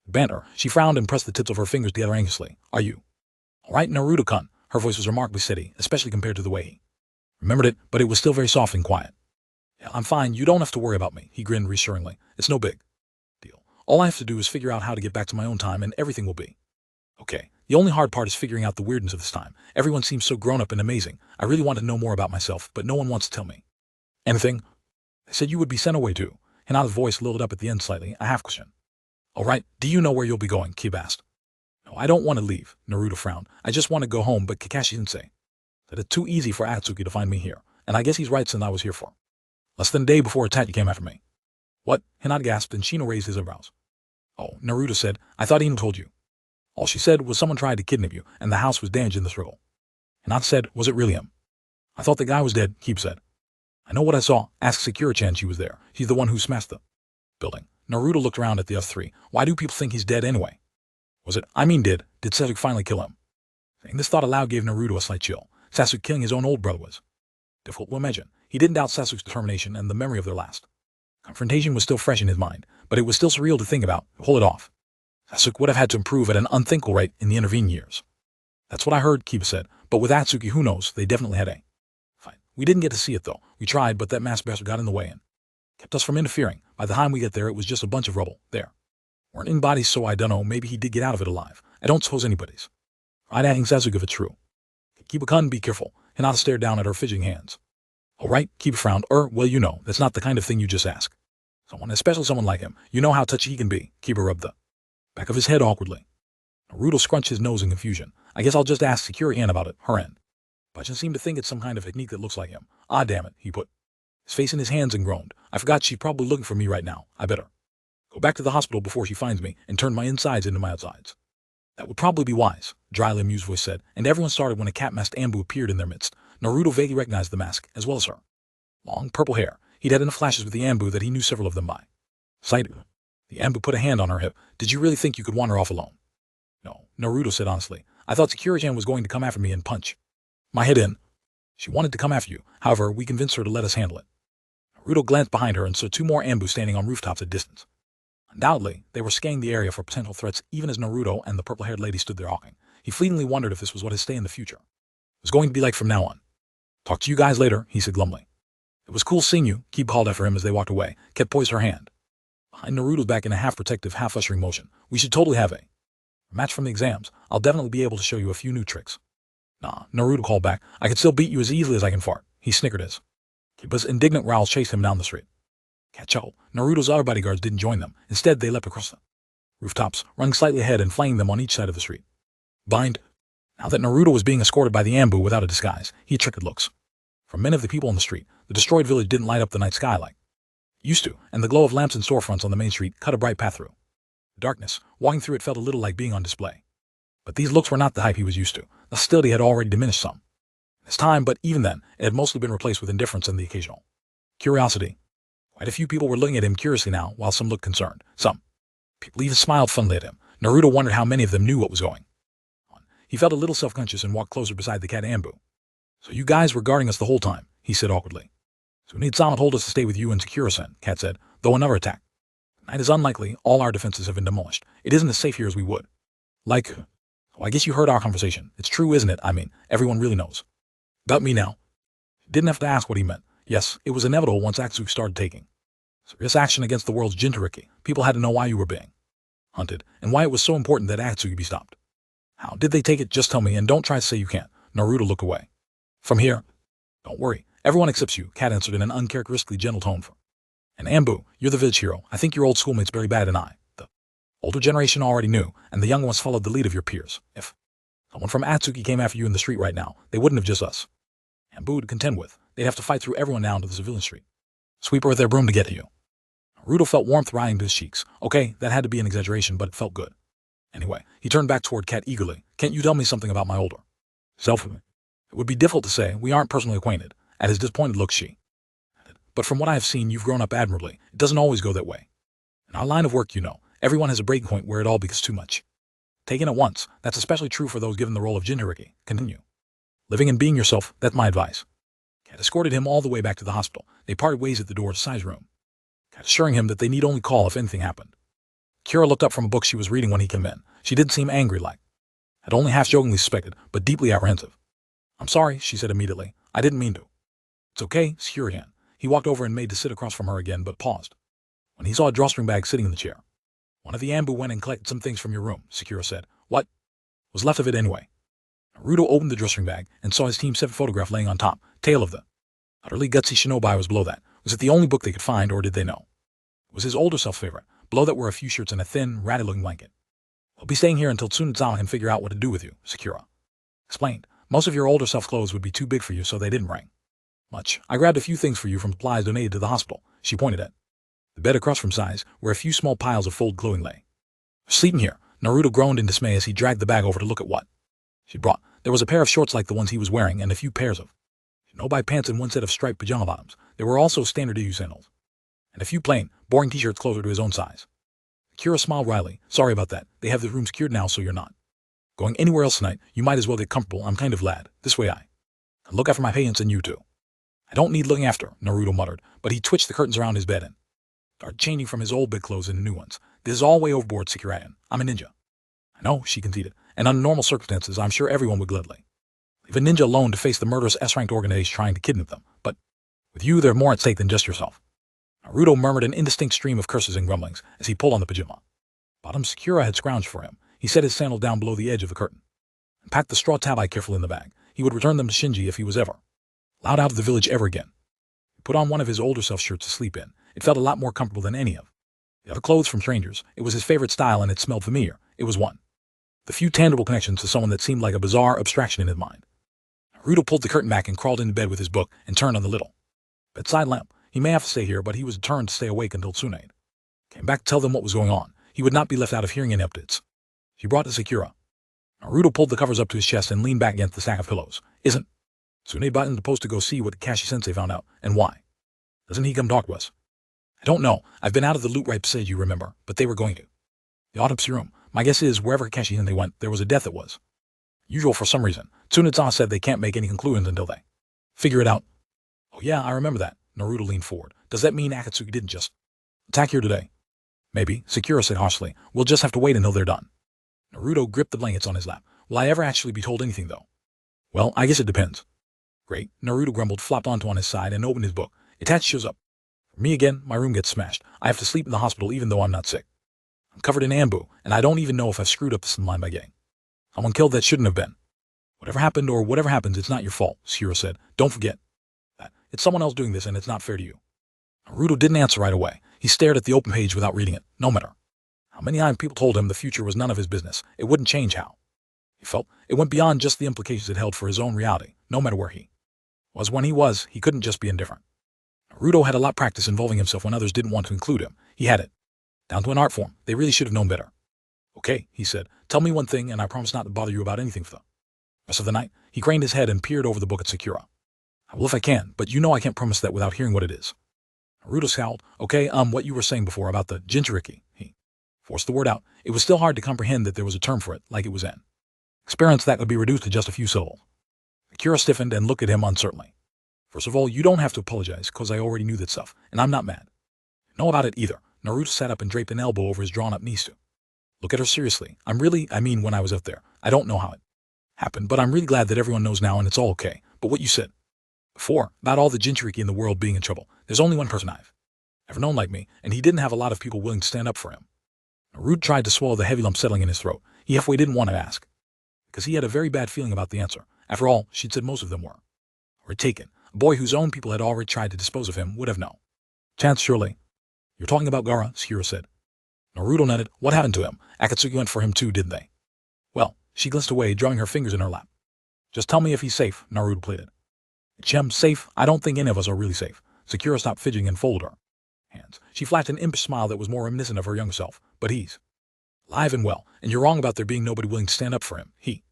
banter. She frowned and pressed the tips of her fingers together anxiously. Are you all right, Naruto-kun? Her voice was remarkably steady, especially compared to the way he remembered it, but it was still very soft and quiet. Yeah, I'm fine. You don't have to worry about me, he grinned reassuringly. It's no big deal. All I have to do is figure out how to get back to my own time, and everything will be okay. The only hard part is figuring out the weirdness of this time. Everyone seems so grown up and amazing. I really want to know more about myself, but no one wants to tell me anything. They said you would be sent away too. Hinata's voice lilted up at the end slightly, a half question. All right, do you know where you'll be going? Kiba asked. No, I don't want to leave, Naruto frowned. I just want to go home, but Kakashi-sensei said it's too easy for Atsuki to find me here, and I guess he's right since I was here for less than a day before Itachi came after me. What? Hinata gasped, and Shino raised his eyebrows. Oh, Naruto said, I thought Ino told you. All she said was someone tried to kidnap you, and the house was damaged in this struggle. Hinata said, was it really him? I thought the guy was dead, Kiba said. I know what I saw. Ask Sakura-chan, she was there. She's the one who smashed the building. Naruto looked around at the other three. Why do people think he's dead anyway? Was it? I mean, did Sasuke finally kill him? Saying this thought aloud gave Naruto a slight chill. Sasuke killing his own old brother was difficult to imagine. He didn't doubt Sasuke's determination and the memory of their last confrontation was still fresh in his mind, but it was still surreal to think about. Pull it off. Sasuke would have had to improve at an unthinkable rate in the intervening years. That's what I heard, Kiba said, but with Atsuki, who knows, they definitely had a fight. We didn't get to see it, though. We tried, but that masked bastard got in the way and kept us from interfering. By the time we get there, it was just a bunch of rubble. There weren't any bodies, so I dunno, maybe he did get out of it alive. I don't suppose anybody's right asking Sasuke if it's true. Kiba-kun, be careful. Hinata stared down at her fidgeting hands. All right, Kiba frowned. Well, you know, that's not the kind of thing you just ask someone, especially someone like him. You know how touchy he can be. Kiba rubbed the back of his head awkwardly. Naruto scrunched his nose in confusion. I guess I'll just ask Sakura-an about it, her end. Bachan seemed to think it's some kind of technique that looks like him. Ah, damn it, he put his face in his hands and groaned. I forgot she's probably looking for me right now. I better go back to the hospital before she finds me and turn my insides into my outsides. That would probably be wise, dryly amused voice said, and everyone started when a cat-masked Ambu appeared in their midst. Naruto vaguely recognized the mask, as well as her long purple hair. He'd had enough flashes with the Ambu that he knew several of them by sight. The Ambu put a hand on her hip. Did you really think you could wander off alone? No, Naruto said honestly. I thought Sakura-chan was going to come after me and punch my head in. She wanted to come after you. However, we convinced her to let us handle it. Naruto glanced behind her and saw two more Ambu standing on rooftops at distance. Undoubtedly, they were scanning the area for potential threats even as Naruto and the purple-haired lady stood there hawking. He fleetingly wondered if this was what his stay in the future was going to be like from now on. Talk to you guys later, he said glumly. It was cool seeing you, Kiba called after him as they walked away. Kept poised her hand Behind Naruto's back in a half-protective, half-ushering motion. We should totally have a match from the exams. I'll definitely be able to show you a few new tricks. Nah, Naruto called back. I can still beat you as easily as I can fart. He snickered as Kiba's indignant growls chased him down the street. Cat chuckled. Naruto's other bodyguards didn't join them. Instead, they leapt across the rooftops, running slightly ahead and flanking them on each side of the street. Bind. Now that Naruto was being escorted by the Ambu without a disguise, he tricked looks. From many of the people on the street, the destroyed village didn't light up the night sky like it used to, and the glow of lamps and storefronts on the main street cut a bright path through the darkness. Walking through it felt a little like being on display. But these looks were not the hype he was used to. The hostility had already diminished some. His time, but even then, it had mostly been replaced with indifference and the occasional curiosity. Quite a few people were looking at him curiously now, while some looked concerned. Some people even smiled funnily at him. Naruto wondered how many of them knew what was going on. He felt a little self-conscious and walked closer beside the cat Ambu. So you guys were guarding us the whole time, he said awkwardly. Tsunade-sama told us to stay with you and Sakura-sen, Cat said, though another attack. Tonight is unlikely. All our defenses have been demolished. It isn't as safe here as we would. Like, oh, I guess you heard our conversation. It's true, isn't it? I mean, everyone really knows. About me now. Didn't have to ask what he meant. Yes, it was inevitable once Akatsuki started taking serious action against the world's Jinchuriki. People had to know why you were being hunted, and why it was so important that Akatsuki be stopped. How did they take it? Just tell me, and don't try to say you can't. Naruto looked away. From here, don't worry. Everyone accepts you, Cat answered in an uncharacteristically gentle tone. And Ambu, you're the village hero. I think your old schoolmates very bad and the older generation already knew, and the younger ones followed the lead of your peers. If someone from Akatsuki came after you in the street right now, they wouldn't have just us Ambu to contend with. They'd have to fight through everyone down to the civilian street sweeper with their broom to get to you. Naruto felt warmth rising to his cheeks. Okay, that had to be an exaggeration, but it felt good. Anyway, he turned back toward Cat eagerly. Can't you tell me something about my older self? It would be difficult to say. We aren't personally acquainted. At his disappointed look, she added, but from what I have seen, you've grown up admirably. It doesn't always go that way. In our line of work, you know, everyone has a breaking point where it all becomes too much. Taken at once, that's especially true for those given the role of Jinchuriki. Continue living and being yourself. That's my advice. Cat escorted him all the way back to the hospital. They parted ways at the door to Sai's room, Cat assuring him that they need only call if anything happened. Kira looked up from a book she was reading when he came in. She didn't seem angry like had only half-jokingly suspected, but deeply apprehensive. I'm sorry, she said immediately. I didn't mean to. It's okay, secure hand. He walked over and made to sit across from her again, but paused when he saw a drawstring bag sitting in the chair. One of the Ambu went and collected some things from your room, Sakura said. What was left of it anyway? Naruto opened the drawstring bag and saw his Team 7 photograph laying on top. Tale of the utterly gutsy shinobi was below that. Was it the only book they could find, or did they know? It was his older self favorite. Below that were a few shirts and a thin, ratty-looking blanket. We'll be staying here until Tsunade-sama can figure out what to do with you, Sakura explained. Most of your older self clothes would be too big for you, so they didn't bring much. I grabbed a few things for you from supplies donated to the hospital, she pointed at the bed across from Sai's, where a few small piles of folded clothing lay. Sleeping here, Naruto groaned in dismay as he dragged the bag over to look at what she brought. There was a pair of shorts like the ones he was wearing, and a few pairs of shinobi pants and one set of striped pajama bottoms. There were also standard EU sandals, and a few plain, boring t-shirts closer to his own size. Kira smiled wryly. Sorry about that. They have the room secured now, so you're not going anywhere else tonight. You might as well get comfortable. I'm kind of glad. This way I can look after my patients and you too. I don't need looking after, Naruto muttered, but he twitched the curtains around his bed and started changing from his old bedclothes into new ones. This is all way overboard, Sakura. I'm a ninja. I know, she conceded, and under normal circumstances, I'm sure everyone would gladly leave a ninja alone to face the murderous S-ranked organization trying to kidnap them. But with you, there's more at stake than just yourself. Naruto murmured an indistinct stream of curses and grumblings as he pulled on the pajama bottom Sakura had scrounged for him. He set his sandal down below the edge of the curtain and packed the straw tabi carefully in the bag. He would return them to Shinji if he was ever allowed out of the village ever again. He put on one of his older self shirts to sleep in. It felt a lot more comfortable than any of the other clothes from strangers. It was his favorite style and it smelled familiar. It was one the few tangible connections to someone that seemed like a bizarre abstraction in his mind. Naruto pulled the curtain back and crawled into bed with his book and turned on the little bedside lamp. He may have to stay here, but he was determined to stay awake until Tsunade came back to tell them what was going on. He would not be left out of hearing any updates. She brought to Sakura. Naruto pulled the covers up to his chest and leaned back against the stack of pillows. Isn't Tsunade buttoned supposed to go see what Kakashi-sensei found out, and why? Doesn't he come talk to us? I don't know. I've been out of the loot right beside you, remember, but they were going to the autopsy room. My guess is wherever Kakashi-sensei went, there was a death that was usual for some reason. Tsunade-sama said they can't make any conclusions until they figure it out. Oh yeah, I remember that. Naruto leaned forward. Does that mean Akatsuki didn't just attack here today? Maybe, Sakura said harshly. We'll just have to wait until they're done. Naruto gripped the blankets on his lap. Will I ever actually be told anything, though? Well, I guess it depends. Great, Naruto grumbled, flopped onto on his side, and opened his book. Itachi shows up Me again, my room gets smashed. I have to sleep in the hospital even though I'm not sick. I'm covered in ambu, and I don't even know if I've screwed up the line by getting someone killed that shouldn't have been. Whatever happened or whatever happens, it's not your fault, Shiro said. Don't forget that. It's someone else doing this and it's not fair to you. Naruto didn't answer right away. He stared at the open page without reading it. No matter how many times people told him the future was none of his business, it wouldn't change how he felt. It went beyond just the implications it held for his own reality, no matter where he was when he couldn't just be indifferent. Naruto had a lot of practice involving himself when others didn't want to include him. He had it down to an art form. They really should have known better. Okay, he said, tell me one thing and I promise not to bother you about anything for the rest of the night. He craned his head and peered over the book at Sakura. I will if I can, but you know I can't promise that without hearing what it is. Naruto scowled. Okay, what you were saying before about the Jinchuriki. He forced the word out. It was still hard to comprehend that there was a term for it, like it was an experience that could be reduced to just a few syllables. Sakura stiffened and looked at him uncertainly. First of all, you don't have to apologize, because I already knew that stuff, and I'm not mad. Know about it either. Naruto sat up and draped an elbow over his drawn-up knees to look at her seriously. I mean when I was out there, I don't know how it happened, but I'm really glad that everyone knows now and it's all okay. But what you said before, about all the Jinchuriki in the world being in trouble, there's only one person I've ever known like me, and he didn't have a lot of people willing to stand up for him. Naruto tried to swallow the heavy lump settling in his throat. He halfway didn't want to ask, because he had a very bad feeling about the answer. After all, she'd said most of them were taken. A boy whose own people had already tried to dispose of him would have no chance, surely. You're talking about Gaara, Sakura said. Naruto nodded. What happened to him? Akatsuki went for him too, didn't they? Well, she glanced away, drawing her fingers in her lap. Just tell me if he's safe, Naruto pleaded. Chem, safe? I don't think any of us are really safe. Sakura stopped fidgeting and folded her hands. She flashed an impish smile that was more reminiscent of her young self. But he's alive and well, and you're wrong about there being nobody willing to stand up for him. He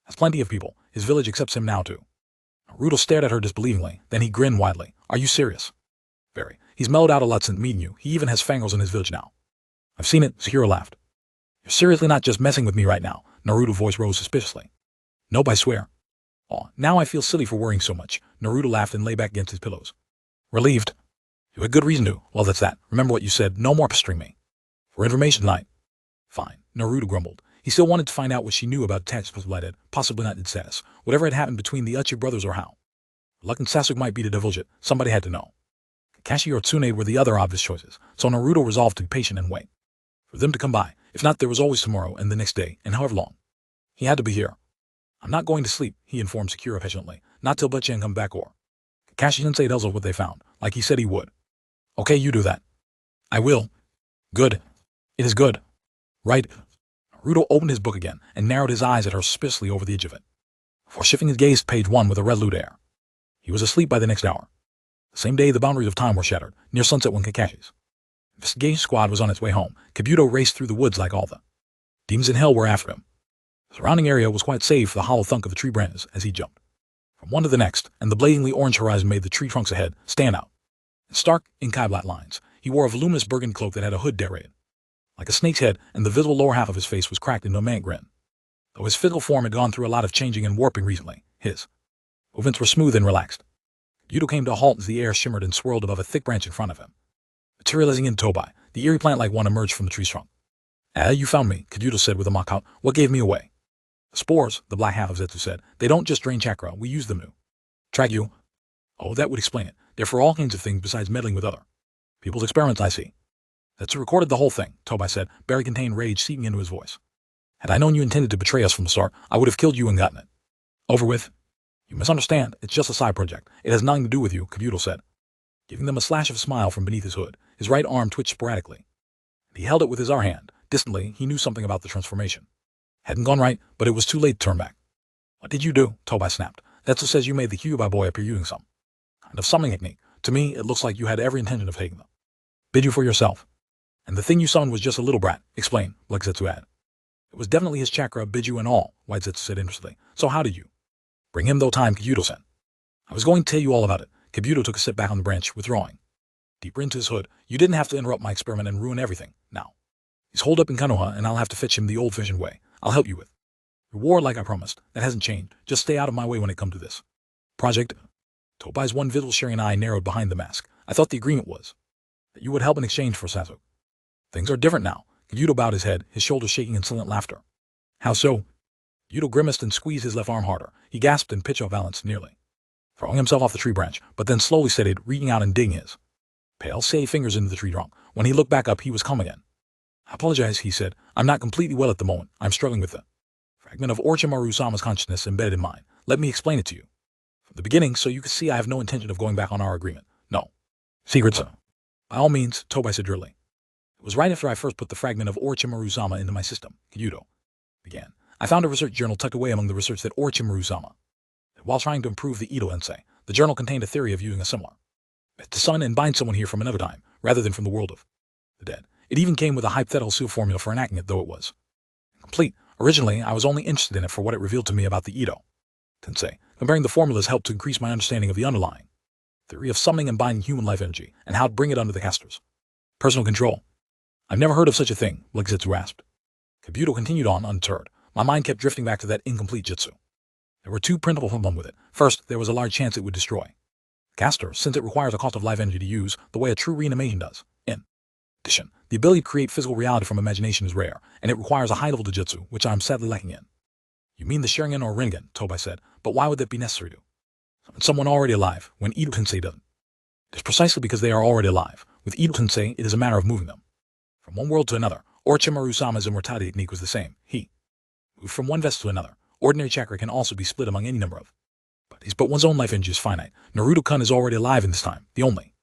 has plenty of people. His village accepts him now too. Naruto stared at her disbelievingly. Then he grinned widely. Are you serious? Very. He's mellowed out a lot since meeting you. He even has fangirls in his village now. I've seen it, Sakura laughed. You're seriously not just messing with me right now? Naruto's voice rose suspiciously. Nope, I swear. Aw, now I feel silly for worrying so much. Naruto laughed and lay back against his pillows. Relieved. You had good reason to. Well, that's that. Remember what you said. No more pestering me. For information tonight. Fine, Naruto grumbled. He still wanted to find out what she knew about Itachi's blighted, possibly not its status. Whatever had happened between the Uchiha brothers or how reluctant Sasuke might be to divulge it, somebody had to know. Kakashi or Tsunade were the other obvious choices, so Naruto resolved to be patient and wait for them to come by. If not, there was always tomorrow and the next day, and however long. He had to be here. I'm not going to sleep, he informed Sakura petulantly. Not till Butchan come back or Kakashi-sensei tells us what they found, like he said he would. Okay, you do that. I will. Good. It is good. Right. Naruto opened his book again and narrowed his eyes at her suspiciously over the edge of it, before shifting his gaze to page 1 with a resolute air. He was asleep by the next hour. The same day the boundaries of time were shattered, near sunset when Kakashi's investigation squad was on its way home. Kabuto raced through the woods like all the demons in hell were after him. The surrounding area was quite safe for the hollow thunk of the tree branches as he jumped from one to the next, and the blazingly orange horizon made the tree trunks ahead stand out in stark, Inkai-black lines. He wore a voluminous burgundy cloak that had a hood decorated like a snake's head, and the visible lower half of his face was cracked into a manic grin. Though his physical form had gone through a lot of changing and warping recently, his movements were smooth and relaxed. Kabuto came to a halt as the air shimmered and swirled above a thick branch in front of him, materializing in Tobai. The eerie plant-like one emerged from the tree's trunk. You found me, Kabuto said with a mock-out. What gave me away? The spores, the black half of Zetsu said. They don't just drain chakra, we use them to track you. Oh, that would explain it. They're for all kinds of things besides meddling with other people's experiments, I see. Zetsu recorded the whole thing, Tobai said, barely contained rage seeping into his voice. Had I known you intended to betray us from the start, I would have killed you and gotten it over with. You misunderstand. It's just a side project. It has nothing to do with you, Kabuto said, giving them a slash of a smile from beneath his hood. His right arm twitched sporadically. He held it with his other hand. Distantly, he knew something about the transformation. Hadn't gone right, but it was too late to turn back. What did you do? Tobai snapped. Zetsu says you made the Kyuubi boy appear using some kind of summoning technique. To me, it looks like you had every intention of taking them. Bid you for yourself. And the thing you summoned was just a little brat. Explain, like Zetsu had. It was definitely his chakra, Biju and all, White Zetsu said interestedly. So how did you bring him though time, Kabuto said. I was going to tell you all about it. Kabuto took a step back on the branch, withdrawing deeper into his hood. You didn't have to interrupt my experiment and ruin everything. Now, he's holed up in Konoha, and I'll have to fetch him the old-fashioned way. I'll help you with reward like I promised. That hasn't changed. Just stay out of my way when it comes to this project. Tobai's one visible sharing eye narrowed behind the mask. I thought the agreement was that you would help in exchange for Sasuke. Things are different now. Kabuto bowed his head, his shoulders shaking in silent laughter. How so? Kabuto grimaced and squeezed his left arm harder. He gasped and pitched off balance, nearly throwing himself off the tree branch, but then slowly steadied, reaching out and digging his Pale, say fingers into the tree trunk. When he looked back up, he was calm again. I apologize, he said. I'm not completely well at the moment. I'm struggling with the fragment of Orochimaru-sama's consciousness embedded in mine. Let me explain it to you. From the beginning, so you can see I have no intention of going back on our agreement. No. Secrets. By all means, Tobai said drearily. It was right after I first put the fragment of Orochimaru-sama into my system, Kyudo began. I found a research journal tucked away among the research that Orochimaru-sama. While trying to improve the Edo Ensei, the journal contained a theory of using a similar to summon and bind someone here from another time, rather than from the world of the dead. It even came with a hypothetical seal formula for enacting it, though it was incomplete. Originally, I was only interested in it for what it revealed to me about the Edo Tensei. Comparing the formulas helped to increase my understanding of the underlying theory of summoning and binding human life energy, and how to bring it under the caster's personal control. I've never heard of such a thing, Zetsu rasped. Kabuto continued on, undeterred. My mind kept drifting back to that incomplete jutsu. There were two principal problems with it. First, there was a large chance it would destroy the caster, since it requires a cost of life energy to use, the way a true reanimation does. In addition, the ability to create physical reality from imagination is rare, and it requires a high level to jutsu, which I am sadly lacking in. You mean the Sharingan or Rinnegan, Tobai said, but why would that be necessary to summon someone already alive, when Edo Tensei doesn't? It is precisely because they are already alive. With Edo Tensei, it is a matter of moving them from one world to another. Orochimaru-sama's immortality technique was the same. He moved from one vessel to another. Ordinary chakra can also be split among any number of bodies, but one's own life energy is finite. Naruto-kun is already alive in this time. The only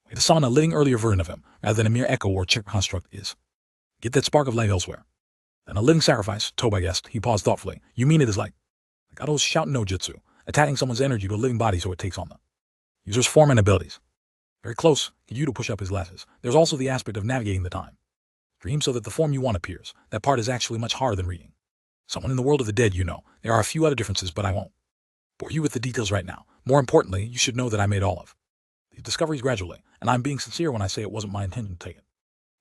way to summon a living earlier version of him, rather than a mere echo or chakra construct, is get that spark of life elsewhere. Then a living sacrifice, Tobai guessed. He paused thoughtfully. You mean it is like Gato's shout no jutsu, attaching someone's energy to a living body so it takes on the user's form and abilities. Very close. Kyudo pushed up his glasses. There's also the aspect of navigating the time dream so that the form you want appears. That part is actually much harder than reading someone in the world of the dead, you know. There are a few other differences, but I won't bore you with the details right now. More importantly, you should know that I made all of these discoveries gradually, and I'm being sincere when I say it wasn't my intention to take it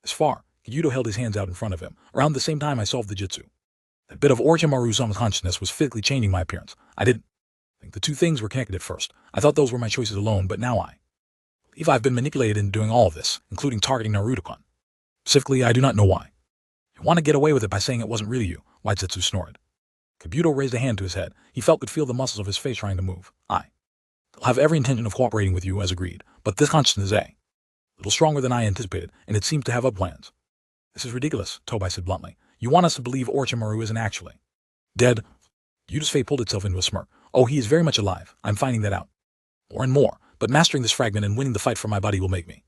this far. Kyudo held his hands out in front of him. Around the same time I solved the jutsu, that bit of Orochimaru-sama's consciousness was physically changing my appearance. I didn't think the two things were connected at first. I thought those were my choices alone, but now I believe I've been manipulated into doing all of this, including targeting Naruto-kun. Specifically, I do not know why. You want to get away with it by saying it wasn't really you, Zetsu snorted. Kabuto raised a hand to his head. He could feel the muscles of his face trying to move. I will have every intention of cooperating with you as agreed, but this consciousness is a little stronger than I anticipated, and it seems to have other plans. This is ridiculous, Tobai said bluntly. You want us to believe Orochimaru isn't actually dead? Kyudo's face pulled itself into a smirk. Oh, he is very much alive. I'm finding that out more and more, but mastering this fragment and winning the fight for my body will make me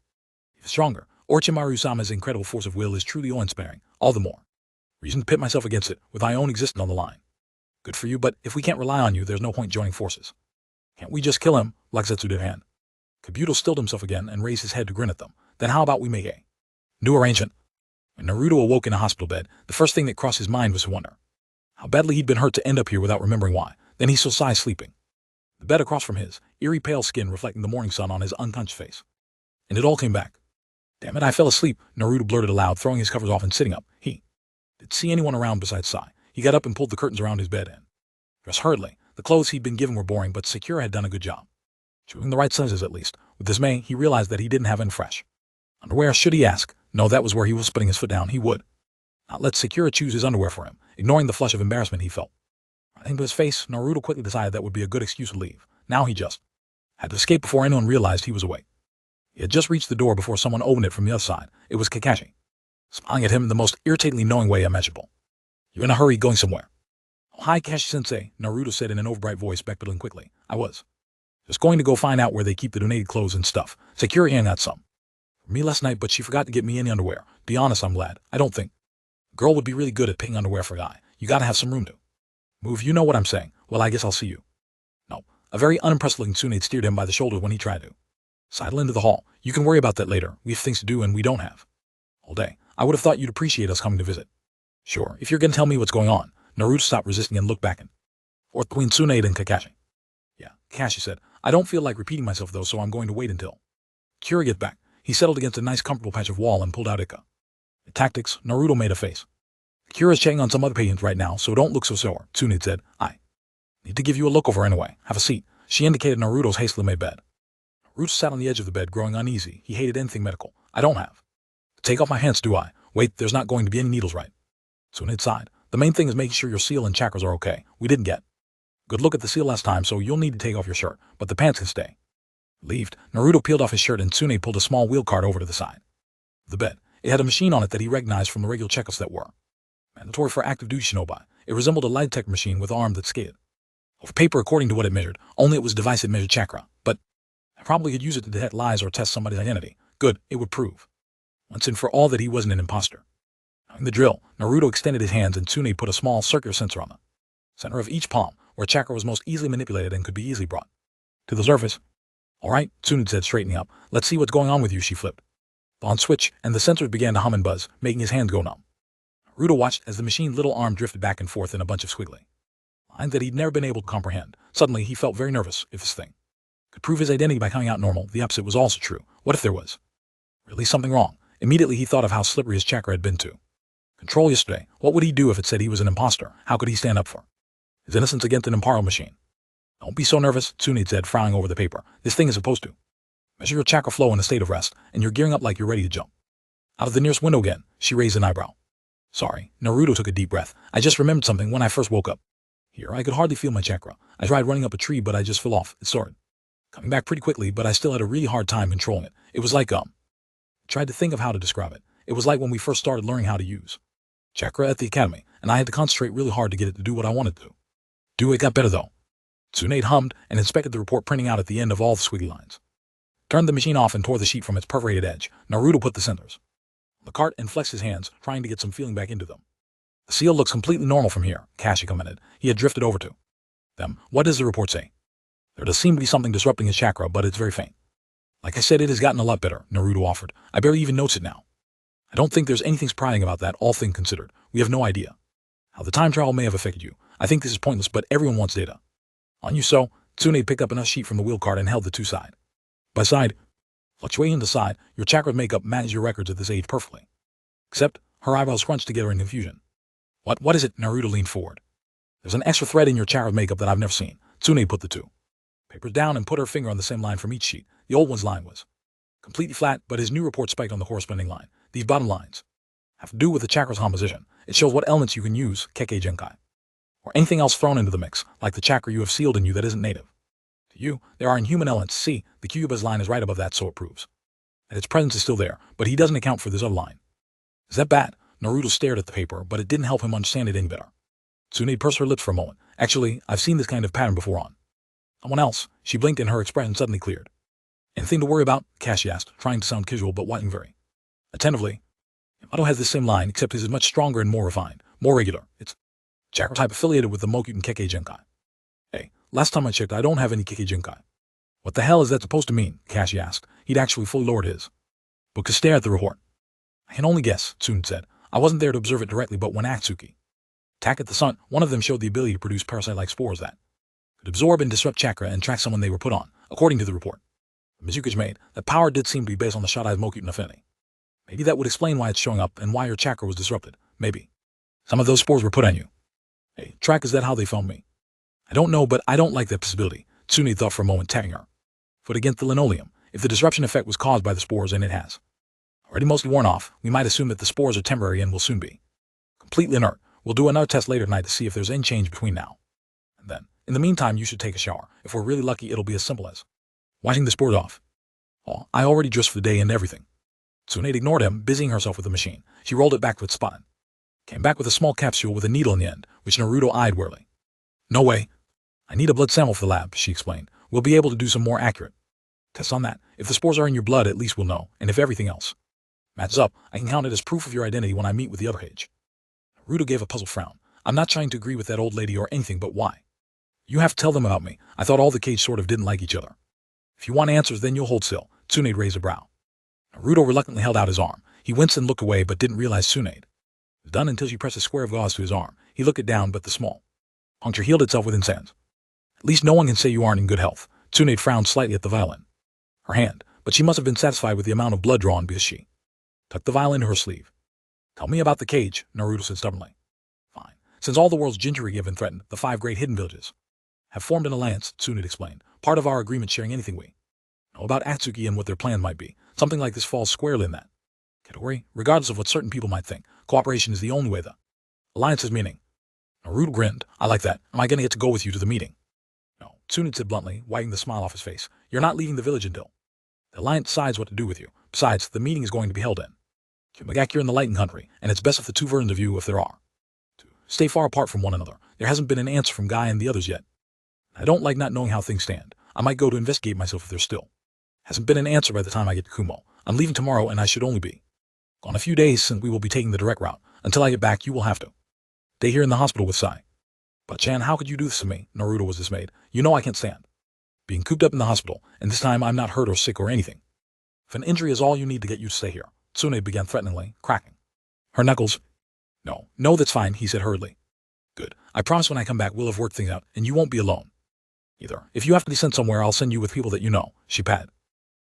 even stronger. Orochimaru-sama's incredible force of will is truly awe-inspiring. All the more reason to pit myself against it, with my own existence on the line. Good for you, but if we can't rely on you, there's no point joining forces. Can't we just kill him, Zetsu did hand? Kabuto stilled himself again and raised his head to grin at them. Then how about we make a new arrangement? When Naruto awoke in a hospital bed, the first thing that crossed his mind was to wonder how badly he'd been hurt to end up here without remembering why. Then he saw Sai sleeping. The bed across from his, eerie pale skin reflecting the morning sun on his unconscious face. And it all came back. Damn it, I fell asleep, Naruto blurted aloud, throwing his covers off and sitting up. He didn't see anyone around besides Sai. He got up and pulled the curtains around his bed and dressed hurriedly. The clothes he'd been given were boring, but Sakura had done a good job. Choosing the right sizes at least. With dismay, he realized that he didn't have any fresh underwear. Should he ask? No, that was where he was putting his foot down. He would not let Sakura choose his underwear for him, ignoring the flush of embarrassment he felt. Rising to his face, Naruto quickly decided that would be a good excuse to leave. Now he just had to escape before anyone realized he was awake. He had just reached the door before someone opened it from the other side. It was Kakashi, smiling at him in the most irritatingly knowing way imaginable. You're in a hurry, going somewhere? Oh, hi, Kakashi-sensei, Naruto said in an overbright voice, backpedaling quickly. I was just going to go find out where they keep the donated clothes and stuff. Sakura got some for me last night, but she forgot to get me any underwear. Be honest, I'm glad. I don't think a girl would be really good at picking underwear for a guy. You gotta have some room to move, you know what I'm saying. Well, I guess I'll see you. No, a very unimpressed-looking Tsunade steered him by the shoulder when he tried to sidle into the hall. You can worry about that later. We have things to do, and we don't have all day. I would have thought you'd appreciate us coming to visit. Sure, if you're gonna tell me what's going on. Naruto stopped resisting and looked back and forth between Tsunade and Kakashi. Yeah, Kakashi said. I don't feel like repeating myself, though, so I'm going to wait until Kira gets back. He settled against a nice comfortable patch of wall and pulled out Ika. The tactics, Naruto made a face. Kira's checking on some other patients right now, so don't look so sore, Tsunade said. I need to give you a look over anyway. Have a seat. She indicated Naruto's hastily made bed. Naruto sat on the edge of the bed, growing uneasy. He hated anything medical. I don't have to take off my pants, do I? Wait, there's not going to be any needles, right? Tsunade sighed. The main thing is making sure your seal and chakras are okay. We didn't get a good look at the seal last time, so you'll need to take off your shirt, but the pants can stay. Relieved, Naruto peeled off his shirt and Tsunade pulled a small wheel cart over to the side of the bed. It had a machine on it that he recognized from the regular checkups that were mandatory for active duty shinobi. It resembled a light tech machine with an arm that skated over paper according to what it measured, only it was a device that measured chakra, but I probably could use it to detect lies or test somebody's identity. Good, it would prove once and for all that he wasn't an imposter. Knowing the drill, Naruto extended his hands and Tsunade put a small circular sensor on the center of each palm, where chakra was most easily manipulated and could be easily brought to the surface. All right, Tsunade said, straightening up. Let's see what's going on with you, she flipped the on switch, and the sensors began to hum and buzz, making his hands go numb. Naruto watched as the machine's little arm drifted back and forth in a bunch of squiggly lines that he'd never been able to comprehend. Suddenly, he felt very nervous. If this thing could prove his identity by coming out normal, the opposite was also true. What if there was really something wrong? Immediately, he thought of how slippery his chakra had been to control yesterday. What would he do if it said he was an imposter? How could he stand up for his innocence against an impartial machine? Don't be so nervous, Tsunade said, frowning over the paper. This thing is supposed to measure your chakra flow in a state of rest, and you're gearing up like you're ready to jump out of the nearest window again. She raised an eyebrow. Sorry, Naruto took a deep breath. I just remembered something when I first woke up. Here, I could hardly feel my chakra. I tried running up a tree, but I just fell off. It started coming back pretty quickly, but I still had a really hard time controlling it. It was like, tried to think of how to describe it. It was like when we first started learning how to use chakra at the academy, and I had to concentrate really hard to get it to do what I wanted to do. It got better though. Tsunade hummed and inspected the report printing out at the end of all the squiggly lines. Turned the machine off and tore the sheet from its perforated edge. Naruto put the sensors on the cart and flexed his hands, trying to get some feeling back into them. The seal looks completely normal from here, Kashi commented. He had drifted over to them. What does the report say? There does seem to be something disrupting his chakra, but it's very faint. Like I said, it has gotten a lot better, Naruto offered. I barely even notice it now. I don't think there's anything surprising about that, all things considered. We have no idea how the time travel may have affected you. I think this is pointless, but everyone wants data on you, so Tsunade picked up enough sheet from the wheel cart and held the two side by side. Fluctuating to side, your chakra's makeup matches your records at this age perfectly. Except, her eyebrows scrunched together in confusion. What is it? Naruto leaned forward. There's an extra thread in your chakra's makeup that I've never seen. Tsunade put the two papers down and put her finger on the same line from each sheet. The old one's line was completely flat, but his new report spiked on the corresponding line. These bottom lines have to do with the chakra's composition. It shows what elements you can use, Kekkei Genkai, or anything else thrown into the mix, like the chakra you have sealed in you that isn't native to you. There are inhuman elements. See, the Kyuubi's line is right above that, so it proves that its presence is still there, but he doesn't account for this other line. Is that bad? Naruto stared at the paper, but it didn't help him understand it any better. Tsunade pursed her lips for a moment. Actually, I've seen this kind of pattern before on someone else. She blinked and her expression suddenly cleared. Anything to worry about? Kashi asked, trying to sound casual but watching very attentively. Yamato has the same line, except his is much stronger and more refined, more regular. It's chakra type affiliated with the Mokyuten Kekkei Genkai. Hey, last time I checked, I don't have any Kekkei Genkai. What the hell is that supposed to mean? Kashi asked. He'd actually fully lowered his book to stare at the report. I can only guess, Tsunade said. I wasn't there to observe it directly, but when Akatsuki attacked at the sun, one of them showed the ability to produce parasite-like spores that could absorb and disrupt chakra and track someone they were put on, according to the report Mizuki's made. That power did seem to be based on the Shadai's Mokyuten affinity. Maybe that would explain why it's showing up and why your chakra was disrupted. Maybe some of those spores were put on you. Hey, track, is that how they found me? I don't know, but I don't like that possibility. Tsunade thought for a moment, tapping her foot against the linoleum. If the disruption effect was caused by the spores, and it has already mostly worn off, we might assume that the spores are temporary and will soon be completely inert. We'll do another test later tonight to see if there's any change between now and then. In the meantime, you should take a shower. If we're really lucky, it'll be as simple as washing the spores off. Oh, I already dressed for the day and everything. Tsunade ignored him, busying herself with the machine. She rolled it back to its spot and came back with a small capsule with a needle in the end, which Naruto eyed warily. No way. I need a blood sample for the lab, she explained. We'll be able to do some more accurate tests on that. If the spores are in your blood, at least we'll know, and if everything else matches up, I can count it as proof of your identity when I meet with the other page. Naruto gave a puzzled frown. I'm not trying to agree with that old lady or anything, but why? You have to tell them about me. I thought all the Cage sort of didn't like each other. If you want answers, then you'll hold still. Tsunade raised a brow. Naruto reluctantly held out his arm. He winced and looked away, but didn't realize Tsunade was done until she pressed a square of gauze to his arm. He looked it down, but the small puncture healed itself within seconds. At least no one can say you aren't in good health. Tsunade frowned slightly at the violin. Her hand, but she must have been satisfied with the amount of blood drawn because she tucked the violin into her sleeve. Tell me about the Cage, Naruto said stubbornly. Fine. Since all the world's jinjuri have been threatened, the 5 great hidden villages have formed an alliance, Tsunade explained. Part of our agreement sharing anything we know about Akatsuki and what their plans might be. Something like this falls squarely in that category. Regardless of what certain people might think, cooperation is the only way the alliance has meaning. Naruto grinned. I like that. Am I going to get to go with you to the meeting? No. Tsunade said bluntly, wiping the smile off his face. You're not leaving the village until the Alliance decides what to do with you. Besides, the meeting is going to be held in Kimagak, you're in the Lighten Country, and it's best if the two versions of you, if there are, to stay far apart from one another. There hasn't been an answer from Guy and the others yet. I don't like not knowing how things stand. I might go to investigate myself if there still hasn't been an answer by the time I get to Kumo. I'm leaving tomorrow, and I should only be gone a few days, since we will be taking the direct route. Until I get back, you will have to stay here in the hospital with Sai. But Chan, how could you do this to me? Naruto was dismayed. You know I can't stand being cooped up in the hospital, and this time I'm not hurt or sick or anything. If an injury is all you need to get you to stay here, Tsunade began threateningly, cracking her knuckles. No, that's fine, he said hurriedly. Good. I promise when I come back we'll have worked things out, and you won't be alone either. If you have to be sent somewhere, I'll send you with people that you know. She patted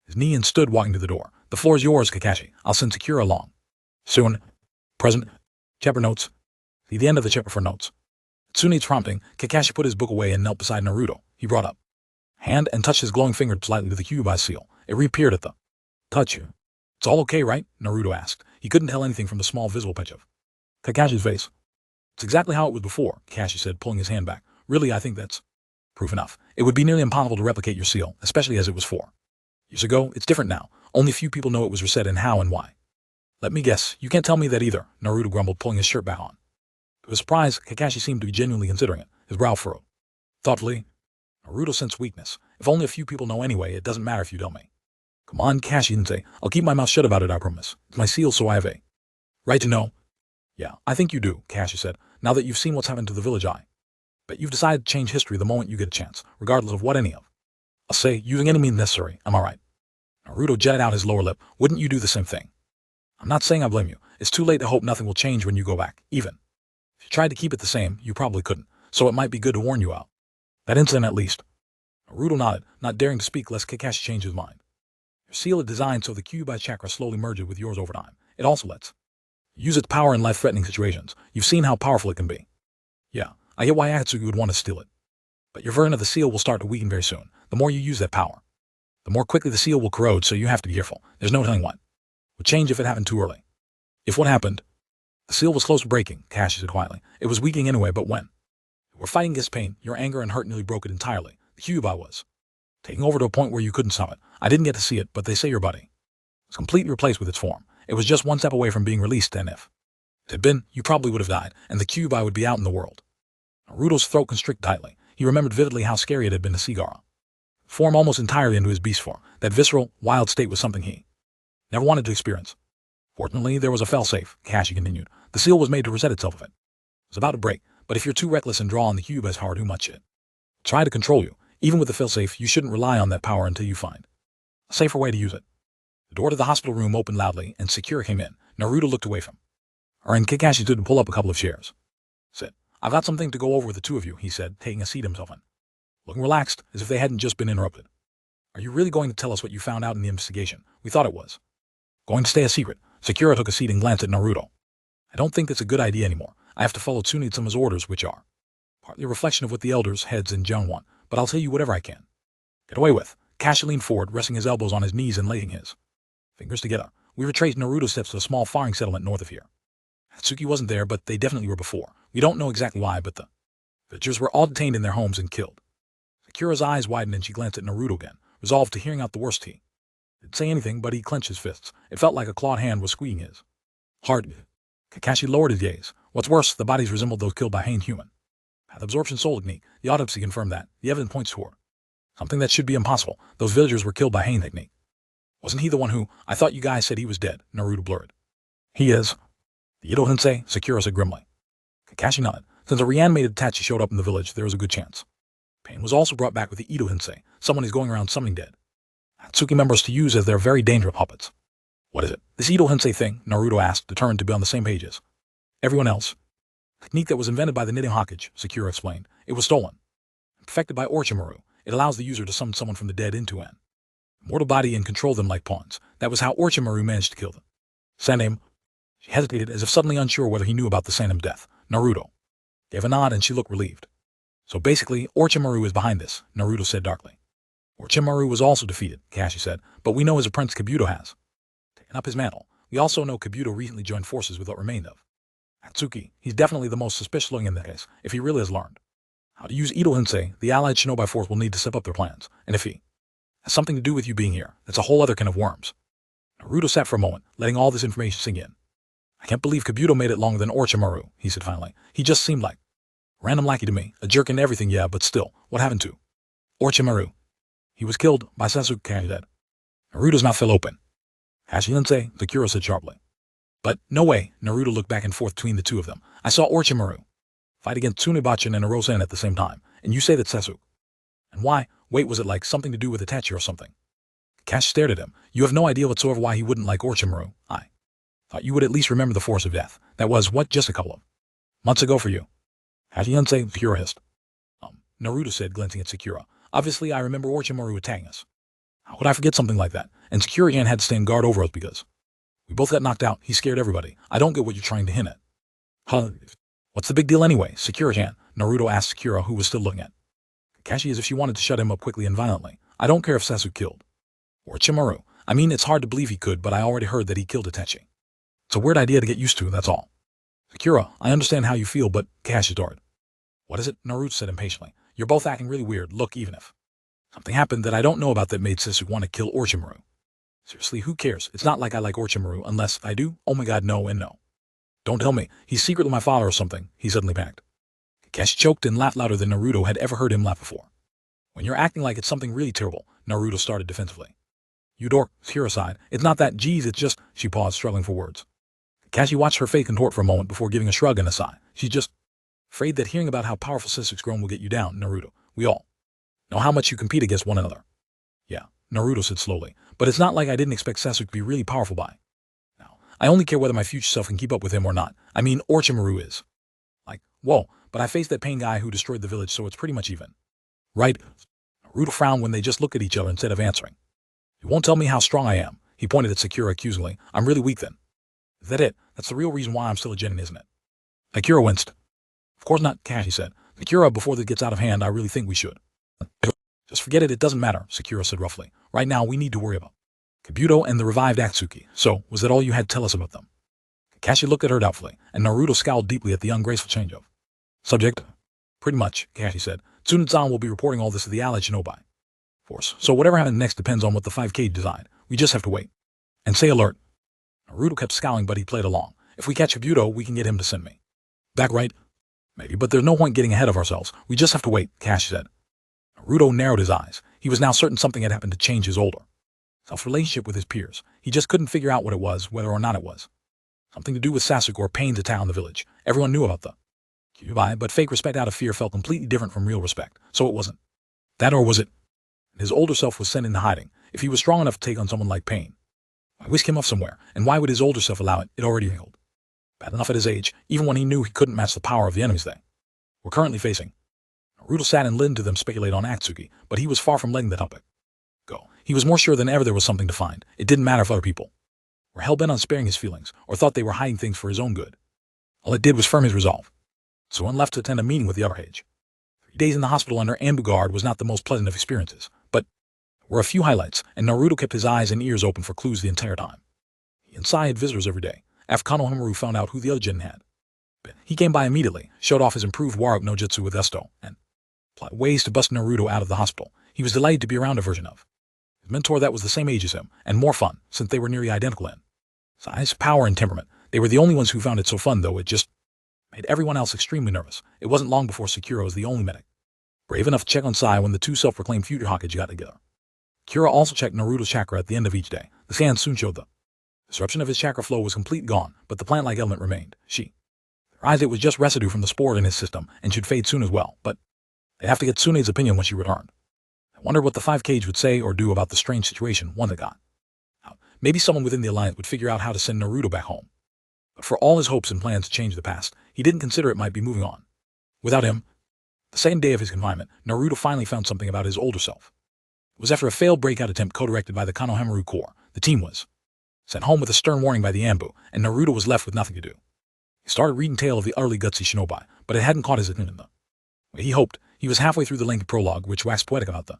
his knee and stood walking to the door. The floor is yours, Kakashi. I'll send Sakura along soon. Present. Chapter notes. See the end of the chapter for notes. At Tsunade's prompting, Kakashi put his book away and knelt beside Naruto. He brought up hand and touched his glowing finger slightly to the Kyuubi seal. It reappeared at the touch. It's all okay, right? Naruto asked. He couldn't tell anything from the small visible patch of Kakashi's face. It's exactly how it was before, Kakashi said, pulling his hand back. Really, I think that's proof enough. It would be nearly impossible to replicate your seal, especially as it was 4 years ago. It's different now. Only few people know it was reset and how and why. Let me guess, you can't tell me that either, Naruto grumbled, pulling his shirt back on. To his surprise, Kakashi seemed to be genuinely considering it, his brow furrowed. Thoughtfully, Naruto sensed weakness. If only a few people know anyway, it doesn't matter if you tell me. Come on, Kakashi didn't say. I'll keep my mouth shut about it, I promise. It's my seal, so I have a right to know. Yeah, I think you do, Kakashi said. Now that you've seen what's happened to the village, but you've decided to change history the moment you get a chance, regardless of what any of I'll say, using any means necessary, am I right? Naruto jetted out his lower lip. Wouldn't you do the same thing? I'm not saying I blame you. It's too late to hope nothing will change when you go back, even if you tried to keep it the same, you probably couldn't, so it might be good to warn you out. That incident at least. Naruto nodded, not daring to speak lest Kakashi change his mind. Your seal is designed so the Kyuubi chakra slowly merges with yours over time. It also lets you use its power in life-threatening situations. You've seen how powerful it can be. Yeah, I get why Akatsuki would want to steal it. But your version of the seal will start to weaken very soon. The more you use that power, the more quickly the seal will corrode, so you have to be careful. There's no telling what would change if it happened too early. If what happened, the seal was close to breaking, Kakashi said quietly. It was weakening anyway, but when you were fighting against pain, your anger and hurt nearly broke it entirely. The Kyuubi was taking over to a point where you couldn't stop it. I didn't get to see it, but they say your body was completely replaced with its form. It was just one step away from being released, and if it had been, you probably would have died, and the Kyuubi would be out in the world. Naruto's throat constricted tightly. He remembered vividly how scary it had been to see Gaara form almost entirely into his beast form. That visceral, wild state was something he never wanted to experience. Fortunately, there was a fail-safe, Kakashi continued. The seal was made to reset itself if it was about to break, but if you're too reckless and draw on the Kyuubi as hard, too much it try to control you. Even with the fail-safe, you shouldn't rely on that power until you find a safer way to use it. The door to the hospital room opened loudly, and Sakura came in. Naruto looked away from her, and Kakashi stood to pull up a couple of chairs. Sit. I've got something to go over with the two of you, he said, taking a seat himself in, looking relaxed, as if they hadn't just been interrupted. Are you really going to tell us what you found out in the investigation? We thought it was going to stay a secret. Sakura took a seat and glanced at Naruto. I don't think that's a good idea anymore. I have to follow Tsunade-sama's orders, which are partly a reflection of what the elders, heads, and Jun want, but I'll tell you whatever I can get away with. Kakashi leaned forward, resting his elbows on his knees and laying his fingers together. We retraced Naruto's steps to a small farming settlement north of here. Hatsuki wasn't there, but they definitely were before. We don't know exactly why, but the villagers were all detained in their homes and killed. Sakura's eyes widened and she glanced at Naruto again, resolved to hearing out the worst. He didn't say anything, but he clenched his fists. It felt like a clawed hand was squeezing his heart. Kakashi lowered his gaze. What's worse, the bodies resembled those killed by Hain human. Path absorption soul technique. The autopsy confirmed that. The evidence points toward something that should be impossible. Those villagers were killed by Hain technique. Wasn't he the one who... I thought you guys said he was dead, Naruto blurred. He is. The Ito-sensei, Sakura said grimly. Kakashi nodded. Since a reanimated Itachi showed up in the village, there was a good chance pain was also brought back with the Ito-sensei, someone who's going around summoning dead Hatsuki members to use as their very dangerous puppets. What is it? This Ito-sensei thing, Naruto asked, determined to be on the same page as everyone else. Technique that was invented by the Nidan Hokage, Sakura explained. It was stolen. Perfected by Orochimaru, it allows the user to summon someone from the dead into an mortal body and control them like pawns. That was how Orochimaru managed to kill them. Saname. She hesitated as if suddenly unsure whether he knew about the Saneme's death. Naruto gave a nod and she looked relieved. So basically, Orochimaru is behind this, Naruto said darkly. Orochimaru was also defeated, Kakashi said, but we know his apprentice Kabuto has taken up his mantle. We also know Kabuto recently joined forces with what remained of Hatsuki. He's definitely the most suspicious looking in this case, if he really has learned How to use Ito Hensei, the allied shinobi force will need to step up their plans, and if he has something to do with you being here, that's a whole other can of worms. Naruto sat for a moment, letting all this information sink in. I can't believe Kabuto made it longer than Orochimaru, he said finally. He just seemed like a random lackey to me, a jerk and everything, yeah, but still, what happened to Orochimaru? He was killed by Sasuke, Kakashi said. Naruto's mouth fell open. Kakashi-sensei, Sakura said sharply. But no way, Naruto looked back and forth between the two of them. I saw Orochimaru fight against Tsunebachin and Hirosen at the same time, and you say that Sasuke. And why? Wait, was it like something to do with Itachi or something? Kakashi stared at him. You have no idea whatsoever why he wouldn't like Orochimaru. I thought you would at least remember the force of death. That was, what, just a couple of months ago for you. Kakashi-sensei, Sakura hissed. Naruto said, glancing at Sakura. Obviously, I remember Orochimaru attacking us. How could I forget something like that? And Sakura-yan had to stand guard over us because we both got knocked out. He scared everybody. I don't get what you're trying to hint at. Huh? What's the big deal anyway? Sakura-yan, Naruto asked Sakura, who was still looking at Kakashi as if she wanted to shut him up quickly and violently. I don't care if Sasuke killed Orochimaru. I mean, it's hard to believe he could, but I already heard that he killed Itachi. It's a weird idea to get used to, that's all. Sakura, I understand how you feel, but Kakashi adored. What is it? Naruto said impatiently. You're both acting really weird. Look, even if something happened that I don't know about that made Sasuke want to kill Orochimaru. Seriously, who cares? It's not like I like Orochimaru unless I do. Oh my god, no and no. Don't tell me. He's secretly my father or something. He suddenly panicked. Kakashi choked and laughed louder than Naruto had ever heard him laugh before. When you're acting like it's something really terrible, Naruto started defensively. You dork, Sakura sighed. It's not that, geez, it's just, she paused, struggling for words. Kakashi watched her face contort for a moment before giving a shrug and a sigh. She's just afraid that hearing about how powerful Sasuke's grown will get you down, Naruto. We all know how much you compete against one another. Yeah, Naruto said slowly, but it's not like I didn't expect Sasuke to be really powerful by now. I only care whether my future self can keep up with him or not. I mean, Orochimaru is. Like, whoa, but I faced that pain guy who destroyed the village, so it's pretty much even. Right? Naruto frowned when they just looked at each other instead of answering. You won't tell me how strong I am. He pointed at Sakura accusingly. I'm really weak then. Is that it? That's the real reason why I'm still a genin, isn't it? Sakura winced. Of course not, Kakashi said. Sakura, before this gets out of hand, I really think we should. Just forget it, it doesn't matter, Sakura said roughly. Right now, we need to worry about Kabuto and the revived Akatsuki. So, was that all you had to tell us about them? Kakashi looked at her doubtfully, and Naruto scowled deeply at the ungraceful change of subject. Pretty much, Kakashi said. Tsunade-san will be reporting all this to the allied shinobi force. So whatever happens next depends on what the 5K decide. We just have to wait. And stay alert. Naruto kept scowling, but he played along. If we catch Kabuto, we can get him to send me back, right? Maybe, but there's no point getting ahead of ourselves. We just have to wait, Kakashi said. Naruto narrowed his eyes. He was now certain something had happened to change his older self-relationship with his peers. He just couldn't figure out what it was, whether or not it was something to do with Sasuke or Pain's attack on the village. Everyone knew about the Kyuubi, but fake respect out of fear felt completely different from real respect. So it wasn't that, or was it? His older self was sent into hiding. If he was strong enough to take on someone like Pain, why whisk him off somewhere? And why would his older self allow it? It already failed. Bad enough at his age, even when he knew he couldn't match the power of the enemies they were currently facing. Naruto sat and listened to them speculate on Akatsuki, but he was far from letting the topic go. He was more sure than ever there was something to find. It didn't matter if other people were hell-bent on sparing his feelings, or thought they were hiding things for his own good. All it did was firm his resolve. So one left to attend a meeting with the other age. 3 days in the hospital under ambu guard was not the most pleasant of experiences, but there were a few highlights, and Naruto kept his eyes and ears open for clues the entire time. He and Sai had visitors every day. After Konohamaru found out who the other Jin had, he came by immediately, showed off his improved Waruk no Jutsu with Esto, and plotted ways to bust Naruto out of the hospital. He was delighted to be around a version of his mentor that was the same age as him, and more fun, since they were nearly identical in size, power, and temperament. They were the only ones who found it so fun, though it just made everyone else extremely nervous. It wasn't long before Sakura was the only medic brave enough to check on Sai when the two self-proclaimed future Hokage got together. Sakura also checked Naruto's chakra at the end of each day. The scan soon showed the disruption of his chakra flow was completely gone, but the plant-like element remained. Realized it was just residue from the spore in his system, and should fade soon as well, but they'd have to get Tsunade's opinion when she returned. I wondered what the 5Kage would say or do about the strange situation one that got out. Maybe someone within the Alliance would figure out how to send Naruto back home. But for all his hopes and plans to change the past, he didn't consider it might be moving on. Without him, the same day of his confinement, Naruto finally found something about his older self. It was after a failed breakout attempt co-directed by the Konohamaru Corps. The team was sent home with a stern warning by the Ambu, and Naruto was left with nothing to do. He started reading tale of the utterly gutsy shinobi, but it hadn't caught his attention the way he hoped. He was halfway through the lengthy prologue, which waxed poetic about the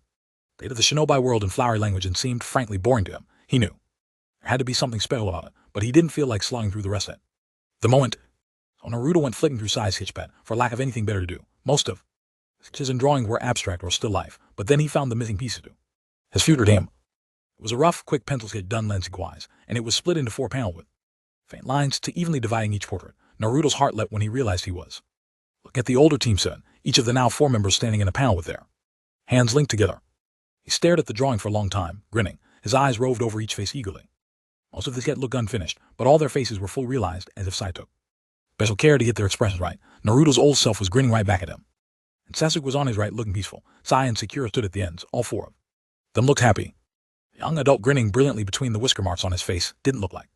state of the shinobi world in flowery language and seemed frankly boring to him. He knew there had to be something special about it, but he didn't feel like slogging through the rest of it. The moment, so Naruto went flicking through Sai's sketchpad for lack of anything better to do. Most of Sketches and drawing were abstract or still life, but then he found the missing pieces too. His future him. It was a rough, quick pencil sketch done lengthwise, and it was split into 4 panels with faint lines to evenly dividing each portrait. Naruto's heart leapt when he realized he was. Look at the older team said, each of the now 4 members standing in a panel with their hands linked together. He stared at the drawing for a long time, grinning. His eyes roved over each face eagerly. Most of the sketch looked unfinished, but all their faces were fully realized, as if Sai took special care to get their expressions right. Naruto's old self was grinning right back at him. And Sasuke was on his right, looking peaceful. Sai and Sakura stood at the ends, all 4 of them looked happy. The young adult grinning brilliantly between the whisker marks on his face didn't look like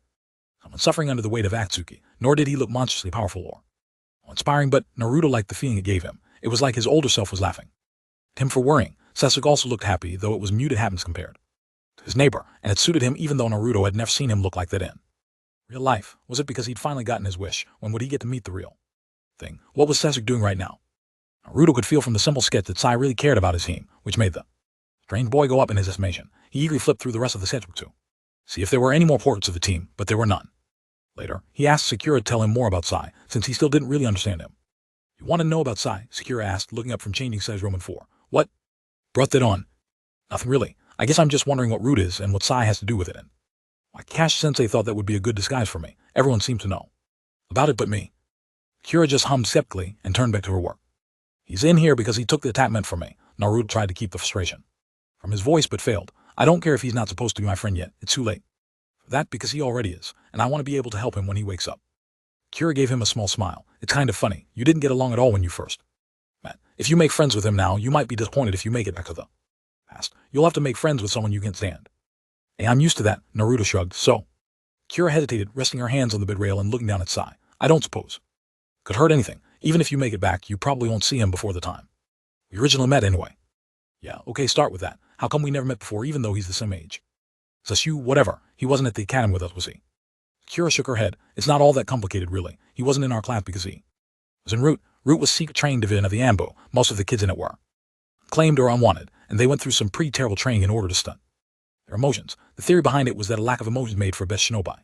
someone suffering under the weight of Akatsuki, nor did he look monstrously powerful or inspiring, but Naruto liked the feeling it gave him. It was like his older self was laughing at him for worrying. Sasuke also looked happy, though it was muted happiness compared to his neighbor, and it suited him even though Naruto had never seen him look like that in real life. Was it because he'd finally gotten his wish? When would he get to meet the real thing? What was Sasuke doing right now? Naruto could feel from the simple sketch that Sai really cared about his team, which made the strange boy go up in his estimation. He eagerly flipped through the rest of the sketchbook to see if there were any more portraits of the team, but there were none. Later, he asked Sakura to tell him more about Sai, since he still didn't really understand him. You want to know about Sai? Sakura asked, looking up from changing size Roman 4. What brought that on? Nothing really. I guess I'm just wondering what root is and what Sai has to do with it. And why Kakashi-sensei thought that would be a good disguise for me. Everyone seemed to know about it but me. Sakura just hummed skeptically and turned back to her work. He's in here because he took the attack meant for me. Naruto tried to keep the frustration from his voice but failed. I don't care if he's not supposed to be my friend yet. It's too late for that because he already is, and I want to be able to help him when he wakes up. Sakura gave him a small smile. It's kind of funny. You didn't get along at all when you first met. If you make friends with him now, you might be disappointed if you make it back to the past. You'll have to make friends with someone you can't stand. Hey, I'm used to that, Naruto shrugged. So, Sakura hesitated, resting her hands on the bed rail and looking down at Sai. I don't suppose could hurt anything. Even if you make it back, you probably won't see him before the time we originally met anyway. Yeah, okay, start with that. How come we never met before even though he's the same age? Sashu, whatever. He wasn't at the academy with us, was he? Sakura shook her head. It's not all that complicated, really. He wasn't in our class because he was en route. Route was secret training division of the Ambo. Most of the kids in it were claimed or unwanted, and they went through some pretty terrible training in order to stunt their emotions. The theory behind it was that a lack of emotions made for a best shinobi.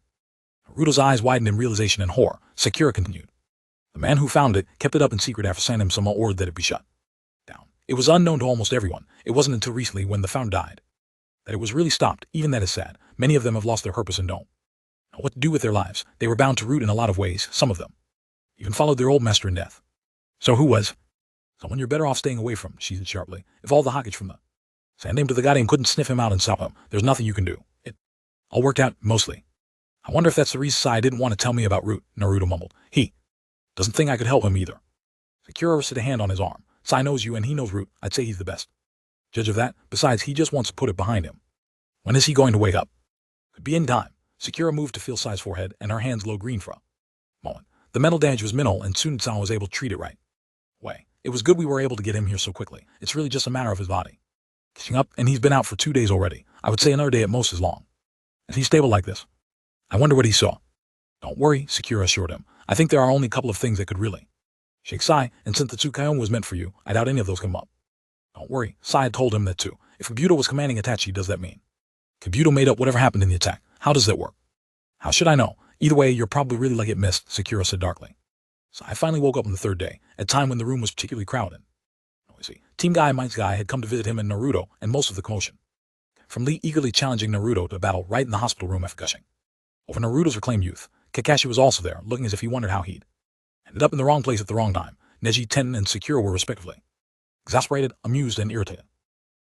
Naruto's eyes widened in realization and horror. Sakura continued. The man who found it kept it up in secret after sending him some order that it be shut down. It was unknown to almost everyone. It wasn't until recently, when the founder died, that it was really stopped. Even that is sad. Many of them have lost their purpose and don't know what to do with their lives. They were bound to root in a lot of ways. Some of them even followed their old master in death. So who was? Someone you're better off staying away from, she said sharply. If all the Hokage from the Sandaime to the Goddamn couldn't sniff him out and stop him, there's nothing you can do. It all worked out, mostly. I wonder if that's the reason Sai didn't want to tell me about Root, Naruto mumbled. He doesn't think I could help him either. Sakura rested a hand on his arm. Sai knows you and he knows Root. I'd say he's the best judge of that. Besides, he just wants to put it behind him. When is he going to wake up? Could be in time. Sakura moved to feel Sai's forehead, and her hands glowed green for a moment. The mental damage was minimal, and Tsunade-san was able to treat it right way. It was good we were able to get him here so quickly. It's really just a matter of his body catching up, and he's been out for 2 days already. I would say another day at most is long. Is he stable like this? I wonder what he saw. Don't worry, Sakura assured him. I think there are only a couple of things that could really shake Sai, and since the Tsukuyomi was meant for you, I doubt any of those come up. Don't worry, Sai had told him that too. If Kabuto was commanding Itachi, does that mean Kabuto made up whatever happened in the attack? How does that work? How should I know? Either way, you're probably really like it missed, Sakura said darkly. Sai finally woke up on the 3rd day, at a time when the room was particularly crowded. Noisy. Team Guy and Mind's Guy had come to visit him and Naruto, and most of the commotion from Lee eagerly challenging Naruto to battle right in the hospital room after gushing over Naruto's reclaimed youth. Kakashi was also there, looking as if he wondered how he'd ended up in the wrong place at the wrong time. Neji, Ten, and Sakura were respectively exasperated, amused, and irritated.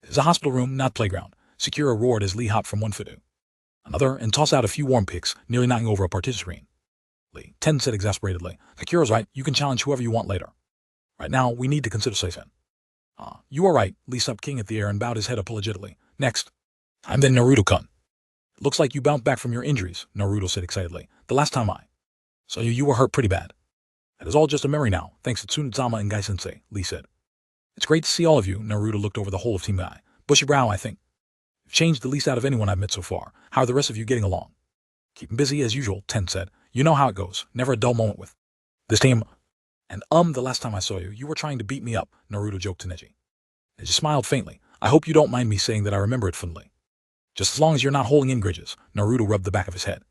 It is a hospital room, not playground. Sakura roared as Lee hopped from one foot to another and tossed out a few warm picks, nearly knocking over a partition screen. Lee, Ten said exasperatedly. Sakura's right, you can challenge whoever you want later. Right now, we need to consider Seisen. You are right, Lee stopped king at the air and bowed his head apologetically. Next. I'm then Naruto-kun. It looks like you bounced back from your injuries, Naruto said excitedly. The last time I saw you, you were hurt pretty bad. That is all just a memory now, thanks to Tsunade-sama and Gai-sensei, Lee said. It's great to see all of you, Naruto looked over the whole of Team Guy. Bushy brow, I think. You've changed the least out of anyone I've met so far. How are the rest of you getting along? Keeping busy as usual, Ten said. You know how it goes. Never a dull moment with this team. And the last time I saw you, you were trying to beat me up, Naruto joked to Neji. Neji smiled faintly. I hope you don't mind me saying that I remember it fondly. Just as long as you're not holding in grudges, Naruto rubbed the back of his head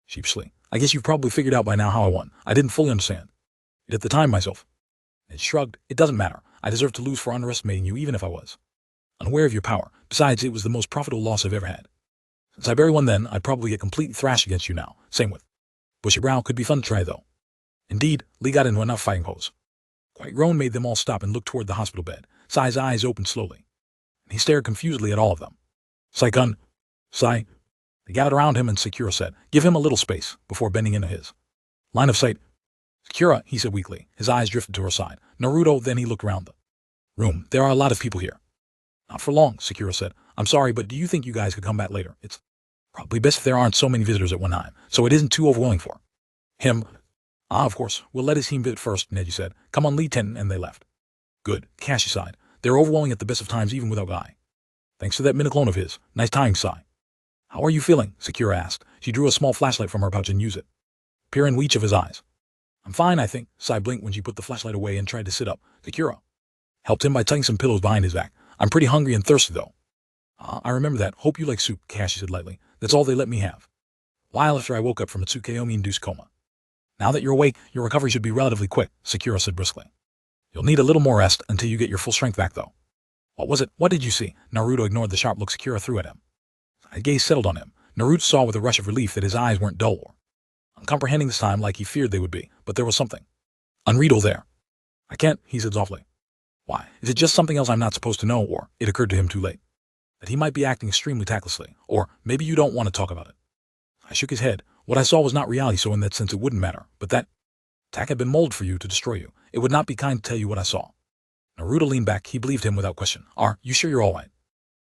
sheepishly. I guess you've probably figured out by now how I won. I didn't fully understand it at the time myself. Neji shrugged. It doesn't matter. I deserve to lose for underestimating you even if I was unaware of your power. Besides, it was the most profitable loss I've ever had. Since I bury one then, I'd probably get completely thrashed against you now. Same with bushy brow. Could be fun to try, though. Indeed, Lee got into enough fighting pose. Quiet groan made them all stop and look toward the hospital bed. Sai's eyes opened slowly. He stared confusedly at all of them. Sai-kun. Sai. They gathered around him and Sakura said, give him a little space, before bending into his line of sight. Sakura, he said weakly. His eyes drifted to her side. Naruto, then he looked around the room. There are a lot of people here. Not for long, Sakura said. I'm sorry, but do you think you guys could come back later? It's probably best if there aren't so many visitors at one time, so it isn't too overwhelming for him. Ah, of course. We'll let his team visit first, Neji said. Come on, Lee-ten, and they left. Good, Kashi sighed. They're overwhelming at the best of times even without Guy. Thanks to that mini-clone of his. Nice timing, Sai. How are you feeling? Sakura asked. She drew a small flashlight from her pouch and used it. Peer in each of his eyes. I'm fine, I think. Sai blinked when she put the flashlight away and tried to sit up. Sakura helped him by tucking some pillows behind his back. I'm pretty hungry and thirsty, though. I remember that. Hope you like soup, Kashi said lightly. That's all they let me have. While after I woke up from a Tsukuyomi-induced coma. Now that you're awake, your recovery should be relatively quick, Sakura said briskly. You'll need a little more rest until you get your full strength back, though. What was it? What did you see? Naruto ignored the sharp look Sakura threw at him. His gaze settled on him. Naruto saw with a rush of relief that his eyes weren't dull or uncomprehending this time like he feared they would be, but there was something unreadable there. I can't, he said softly. Why? Is it just something else I'm not supposed to know, or it occurred to him too late that he might be acting extremely tactlessly, or maybe you don't want to talk about it? I shook his head. What I saw was not reality, so in that sense it wouldn't matter, but that attack had been molded for you to destroy you. It would not be kind to tell you what I saw. Naruto leaned back. He believed him without question. Are you sure you're all right?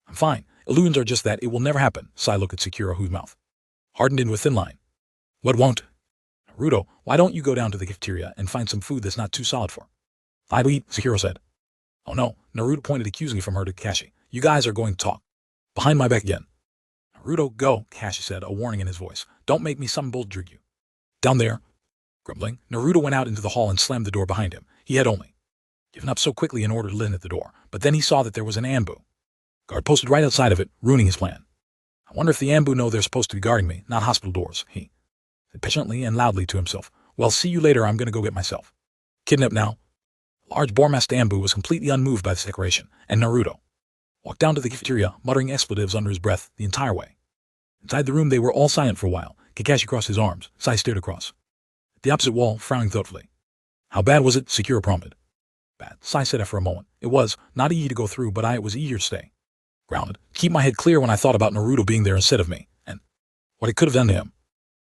I'm fine. Illusions are just that. It will never happen. Sai looked at Sakura, whose mouth hardened into a thin line. What won't? Naruto, why don't you go down to the cafeteria and find some food that's not too solid for? I'd eat, Sakura said. Oh no, Naruto pointed accusingly from her to Kashi. You guys are going to talk behind my back again. Naruto, go, Kashi said, a warning in his voice. Don't make me some bull drink you. Down there. Grumbling, Naruto went out into the hall and slammed the door behind him. He had only given up so quickly in order to listen at the door, but then he saw that there was an Anbu guard posted right outside of it, ruining his plan. I wonder if the Anbu know they're supposed to be guarding me, not hospital doors, he said petulantly and loudly to himself. Well, see you later, I'm going to go get myself kidnapped now. The large boar-masked Anbu was completely unmoved by this declaration, and Naruto walked down to the cafeteria, muttering expletives under his breath the entire way. Inside the room they were all silent for a while. Kakashi crossed his arms. Sai stared across at the opposite wall, frowning thoughtfully. How bad was it? Sakura prompted. Bad, Sai said after a moment. It was not easy to go through, but it was easier to stay grounded. Keep my head clear when I thought about Naruto being there instead of me, and what it could have done to him.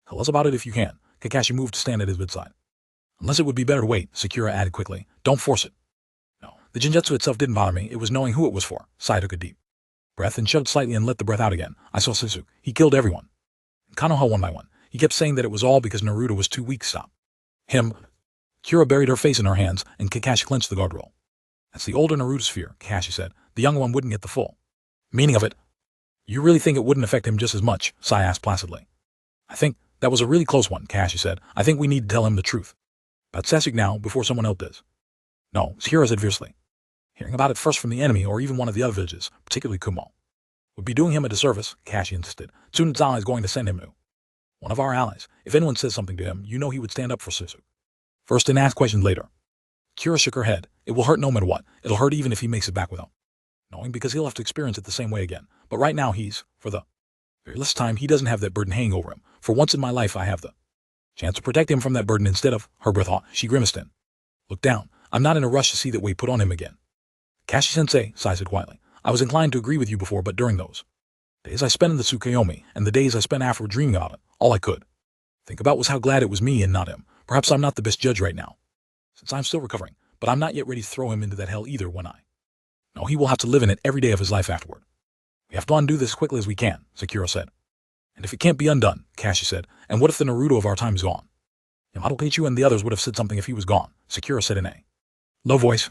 Tell us about it if you can. Kakashi moved to stand at his bedside. Unless it would be better to wait, Sakura added quickly. Don't force it. No, the Genjutsu itself didn't bother me. It was knowing who it was for. Sai took a deep breath and shoved slightly and let the breath out again. I saw Sasuke. He killed everyone. Konoha one by one. He kept saying that it was all because Naruto was too weak to stop him. Kira buried her face in her hands, and Kakashi clenched the guardrail. That's the older Naruto's fear, Kakashi said. The younger one wouldn't get the full meaning of it. You really think it wouldn't affect him just as much? Sai asked placidly. I think that was a really close one, Kakashi said. I think we need to tell him the truth about Sasuke now before someone else does. No, Sakura said fiercely. Hearing about it first from the enemy or even one of the other villages, particularly Kumo, would be doing him a disservice, Kakashi insisted. Tsunezala is going to send him to one of our allies. If anyone says something to him, you know he would stand up for Sasuke first and ask questions later. Kira shook her head. It will hurt no matter what. It'll hurt even if he makes it back without knowing, because he'll have to experience it the same way again. But right now he's, for the very last time, he doesn't have that burden hanging over him. For once in my life I have the chance to protect him from that burden instead of her breath hot. She grimaced in. Look down. I'm not in a rush to see that weight put on him again. Kashi-sensei, Sai said quietly. I was inclined to agree with you before, but during those days I spent in the Tsukuyomi, and the days I spent afterward dreaming about it, all I could think about was how glad it was me and not him. Perhaps I'm not the best judge right now, since I'm still recovering, but I'm not yet ready to throw him into that hell either when I know he will have to live in it every day of his life afterward. We have to undo this as quickly as we can, Sakura said. And if it can't be undone, Kashi said, and what if the Naruto of our time is gone? Yamato Keiichi and the others would have said something if he was gone, Sakura said in a low voice.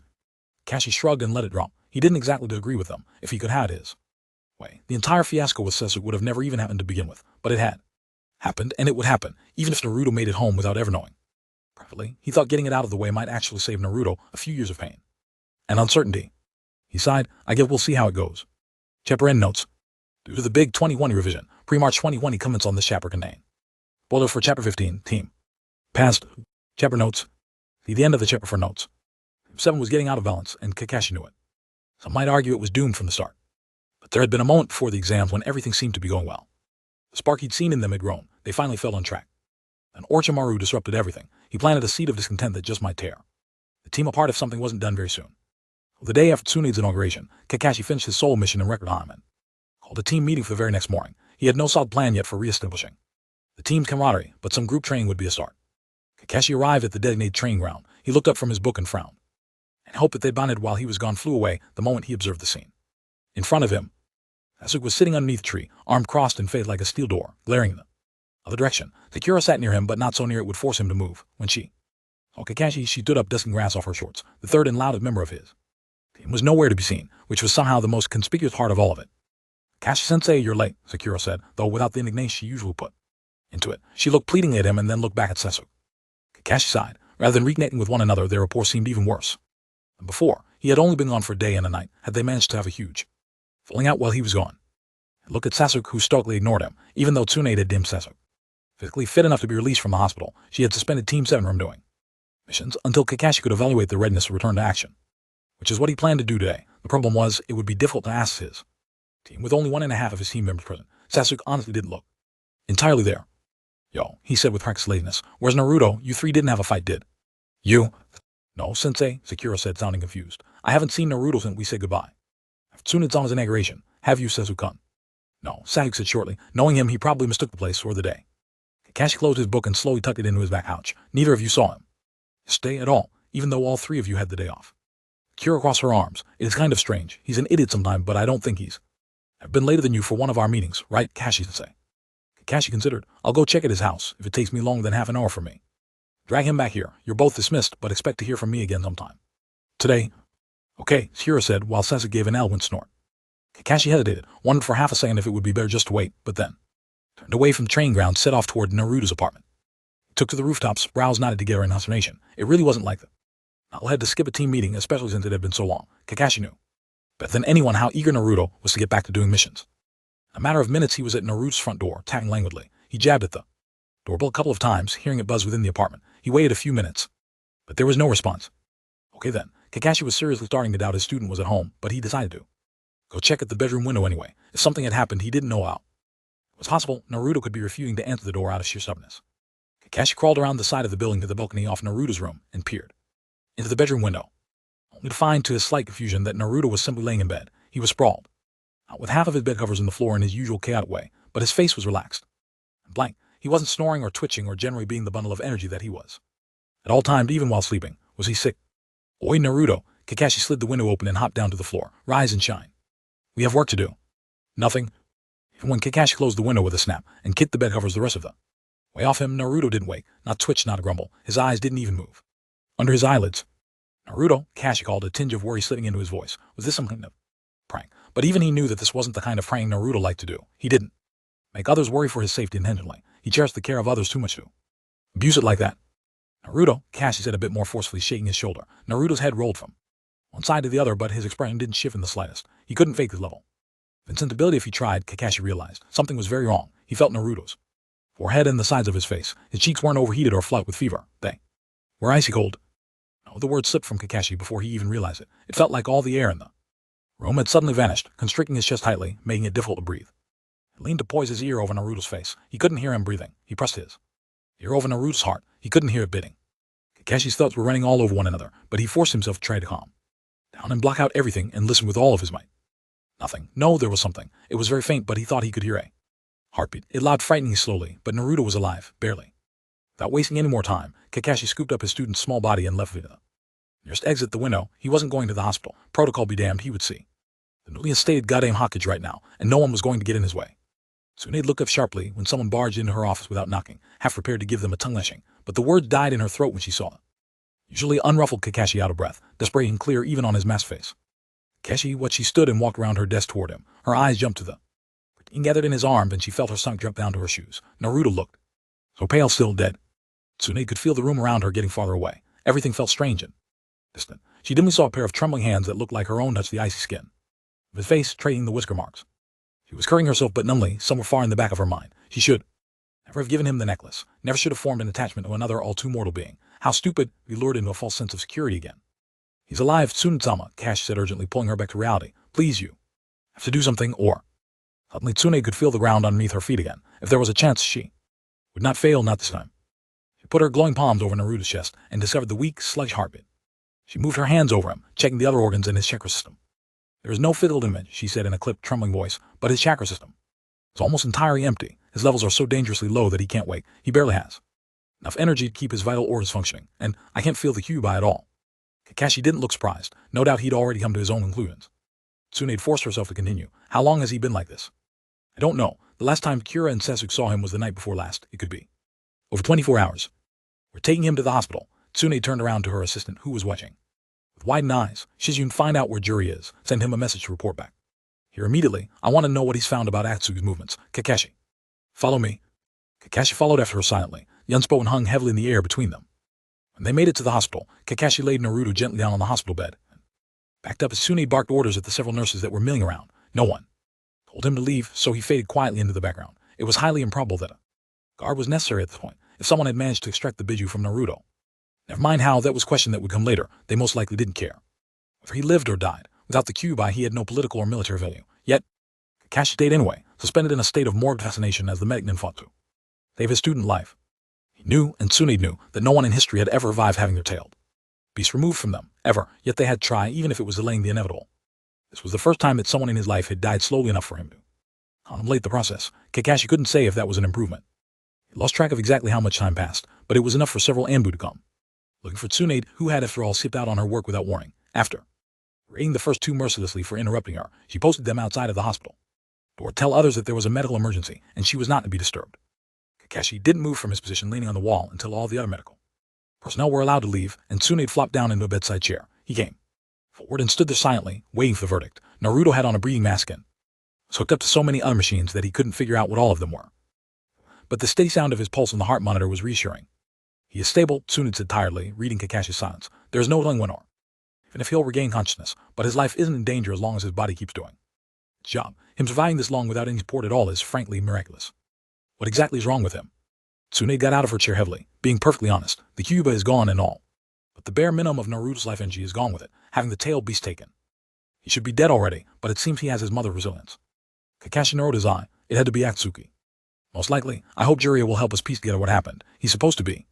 Kashi shrugged and let it drop. He didn't exactly agree with them, if he could have his way. The entire fiasco with Sasuke would have never even happened to begin with, but it had happened, and it would happen, even if Naruto made it home without ever knowing. Privately, he thought getting it out of the way might actually save Naruto a few years of pain and uncertainty. He sighed. I guess we'll see how it goes. Chapter end notes. Due to the big 2020 revision, pre-March 2020 comments on this chapter contain spoilers for Chapter 15, Team. Past. Chapter notes. See the end of the chapter for notes. Seven was getting out of balance, and Kakashi knew it. Some might argue it was doomed from the start. But there had been a moment before the exams when everything seemed to be going well. The spark he'd seen in them had grown. They finally fell on track. Then Orochimaru disrupted everything. He planted a seed of discontent that just might tear the team apart if something wasn't done very soon. The day after Tsunede's inauguration, Kakashi finished his solo mission in record time and called a team meeting for the very next morning. He had no solid plan yet for re-establishing the team's camaraderie, but some group training would be a start. Kakashi arrived at the designated training ground. He looked up from his book and frowned. And hope that they'd bonded while he was gone flew away the moment he observed the scene. In front of him, Sasuke was sitting underneath a tree, arm crossed and faced like a steel door, glaring in the other direction. Sakura sat near him, but not so near it would force him to move. When she saw Kakashi, she stood up, dusting grass off her shorts. The third and loudest member of his team was nowhere to be seen, which was somehow the most conspicuous part of all of it. Kakashi-sensei, you're late, Sakura said, though without the indignation she usually put into it. She looked pleadingly at him and then looked back at Sasuke. Kakashi sighed. Rather than reconnecting with one another, their rapport seemed even worse than before. He had only been gone for a day and a night, had they managed to have a huge falling out while he was gone. Look at Sasuke, who stoically ignored him, even though Tsunade had deemed Sasuke physically fit enough to be released from the hospital. She had suspended Team 7 from doing missions until Kakashi could evaluate their readiness to return to action, which is what he planned to do today. The problem was, it would be difficult to ask his team with only 1.5 of his team members present. Sasuke honestly didn't look entirely there. Yo, he said with practiced laziness. Where's Naruto? You three didn't have a fight, did you? No, Sensei, Sakura said, sounding confused. I haven't seen Naruto since we said goodbye. Tsunade's on his inauguration. Have you, Sasuke-kun? No, Sasuke said shortly. Knowing him, he probably mistook the place or the day. Kakashi closed his book and slowly tucked it into his back pouch. Neither of you saw him stay at all, even though all three of you had the day off. Sakura crossed her arms. It is kind of strange. He's an idiot sometimes, but I don't think I've been later than you for one of our meetings, right, Kakashi-sensei? Kakashi considered. I'll go check at his house, if it takes me longer than half an hour for me. Drag him back here. You're both dismissed, but expect to hear from me again sometime today. Okay, Sakura said, while Sasuke gave an eloquent snort. Kakashi hesitated, wondered for half a second if it would be better just to wait, but then turned away from the training ground, set off toward Naruto's apartment. He took to the rooftops, brows knotted together in consternation. It really wasn't like that. Nala had to skip a team meeting, especially since it had been so long. Kakashi knew better than anyone how eager Naruto was to get back to doing missions. In a matter of minutes, he was at Naruto's front door, tapping languidly. He jabbed at the doorbell a couple of times, hearing it buzz within the apartment. He waited a few minutes, but there was no response. Okay then, Kakashi was seriously starting to doubt his student was at home, but he decided to go check at the bedroom window anyway. If something had happened he didn't know about, it was possible Naruto could be refusing to answer the door out of sheer stubbornness. Kakashi crawled around the side of the building to the balcony off Naruto's room and peered into the bedroom window, only to find to his slight confusion that Naruto was simply laying in bed. He was sprawled out with half of his bed covers on the floor in his usual chaotic way, but his face was relaxed and blank. He wasn't snoring or twitching or generally being the bundle of energy that he was. At all times, even while sleeping, was he sick? Oi, Naruto! Kakashi slid the window open and hopped down to the floor. Rise and shine. We have work to do. Nothing. Even when Kakashi closed the window with a snap and kicked the bed covers the rest of the way off him, Naruto didn't wake, not twitch, not grumble. His eyes didn't even move. Under his eyelids, Naruto, Kakashi called, a tinge of worry slipping into his voice. Was this some kind of prank? But even he knew that this wasn't the kind of prank Naruto liked to do. He didn't make others worry for his safety intentionally. He cherished the care of others too much to abuse it like that. Naruto, Kakashi said a bit more forcefully, shaking his shoulder. Naruto's head rolled from one side to the other, but his expression didn't shift in the slightest. He couldn't fake his level of insensibility if he tried. Kakashi realized something was very wrong. He felt Naruto's forehead and the sides of his face. His cheeks weren't overheated or flushed with fever. They were icy cold. No, the word slipped from Kakashi before he even realized it. It felt like all the air in the room had suddenly vanished, constricting his chest tightly, making it difficult to breathe. He leaned to poise his ear over Naruto's face. He couldn't hear him breathing. He pressed his ear over Naruto's heart. He couldn't hear it beating. Kakashi's thoughts were running all over one another, but he forced himself to try to calm down and block out everything and listen with all of his might. Nothing. No, there was something. It was very faint, but he thought he could hear a heartbeat. It loud frighteningly slowly, but Naruto was alive, barely. Without wasting any more time, Kakashi scooped up his student's small body and left via the nearest exit the window. He wasn't going to the hospital. Protocol be damned, he would see the newly instated goddamn Hokage right now, and no one was going to get in his way. Tsunade looked up sharply when someone barged into her office without knocking, half prepared to give them a tongue-lashing, but the words died in her throat when she saw them. Usually unruffled Kakashi out of breath, desperate and clear even on his masked face. Kakashi, what she stood and walked around her desk toward him. Her eyes jumped to the he gathered in his arms, and she felt her stomach drop down to her shoes. Naruto looked so pale, still dead. Tsunade could feel the room around her getting farther away. Everything felt strange and distant. She dimly saw a pair of trembling hands that looked like her own touch the icy skin of his face, tracing the whisker marks. She was currying herself, but numbly, somewhere far in the back of her mind. She should never have given him the necklace, never should have formed an attachment to another all too mortal being. How stupid, he lured into a false sense of security again. He's alive, Tsune-sama, Kakashi said urgently, pulling her back to reality. Please, you have to do something, or... Suddenly, Tsune could feel the ground underneath her feet again. If there was a chance, she would not fail, not this time. She put her glowing palms over Naruto's chest and discovered the weak, sluggish heartbeat. She moved her hands over him, checking the other organs in his chakra system. There is no physical image, she said in a clipped, trembling voice, but his chakra system is almost entirely empty. His levels are so dangerously low that he can't wake. He barely has enough energy to keep his vital organs functioning, and I can't feel the Kyuubi at all. Kakashi didn't look surprised. No doubt he'd already come to his own conclusions. Tsunade forced herself to continue. How long has he been like this? I don't know. The last time Kira and Sasuke saw him was the night before last. It could be over 24 hours. We're taking him to the hospital. Tsunade turned around to her assistant, who was watching. With widened eyes, Shizune, find out where Juri is. Send him a message to report back. Here immediately. I want to know what he's found about Atsugi's movements. Kakashi. Follow me. Kakashi followed after her silently. The unspoken hung heavily in the air between them. When they made it to the hospital, Kakashi laid Naruto gently down on the hospital bed. Backed up as Tsunade barked orders at the several nurses that were milling around. No one told him to leave, so he faded quietly into the background. It was highly improbable that a guard was necessary at this point, if someone had managed to extract the Biju from Naruto. Never mind how, that was a question that would come later. They most likely didn't care. Whether he lived or died, without the Kyuubi he had no political or military value. Yet, Kakashi stayed anyway, suspended in a state of morbid fascination as the medic men fought to save his student life. He knew, and Tsunade knew, that no one in history had ever survived having their tail beast removed from them, ever, yet they had to try, even if it was delaying the inevitable. This was the first time that someone in his life had died slowly enough for him to contemplate the process. Kakashi couldn't say if that was an improvement. He lost track of exactly how much time passed, but it was enough for several Anbu to come, looking for Tsunade, who had after all skipped out on her work without warning. After raiding the first two mercilessly for interrupting her, she posted them outside of the hospital to tell others that there was a medical emergency, and she was not to be disturbed. Kakashi didn't move from his position leaning on the wall until all the other medical personnel were allowed to leave, and Tsunade flopped down into a bedside chair. He came forward and stood there silently, waiting for the verdict. Naruto had on a breathing mask and was hooked up to so many other machines that he couldn't figure out what all of them were. But the steady sound of his pulse on the heart monitor was reassuring. He is stable, Tsunade said tiredly, reading Kakashi's silence. There is no telling when or even if he'll regain consciousness, but his life isn't in danger as long as his body keeps doing its job. Him surviving this long without any support at all is frankly miraculous. What exactly is wrong with him? Tsunade got out of her chair heavily. Being perfectly honest, the Kyuubi is gone and all, but the bare minimum of Naruto's life energy is gone with it, having the tail beast taken. He should be dead already, but it seems he has his mother's resilience. Kakashi narrowed his eye. It had to be Atsuki. Most likely. I hope Jiraiya will help us piece together what happened. He's supposed to be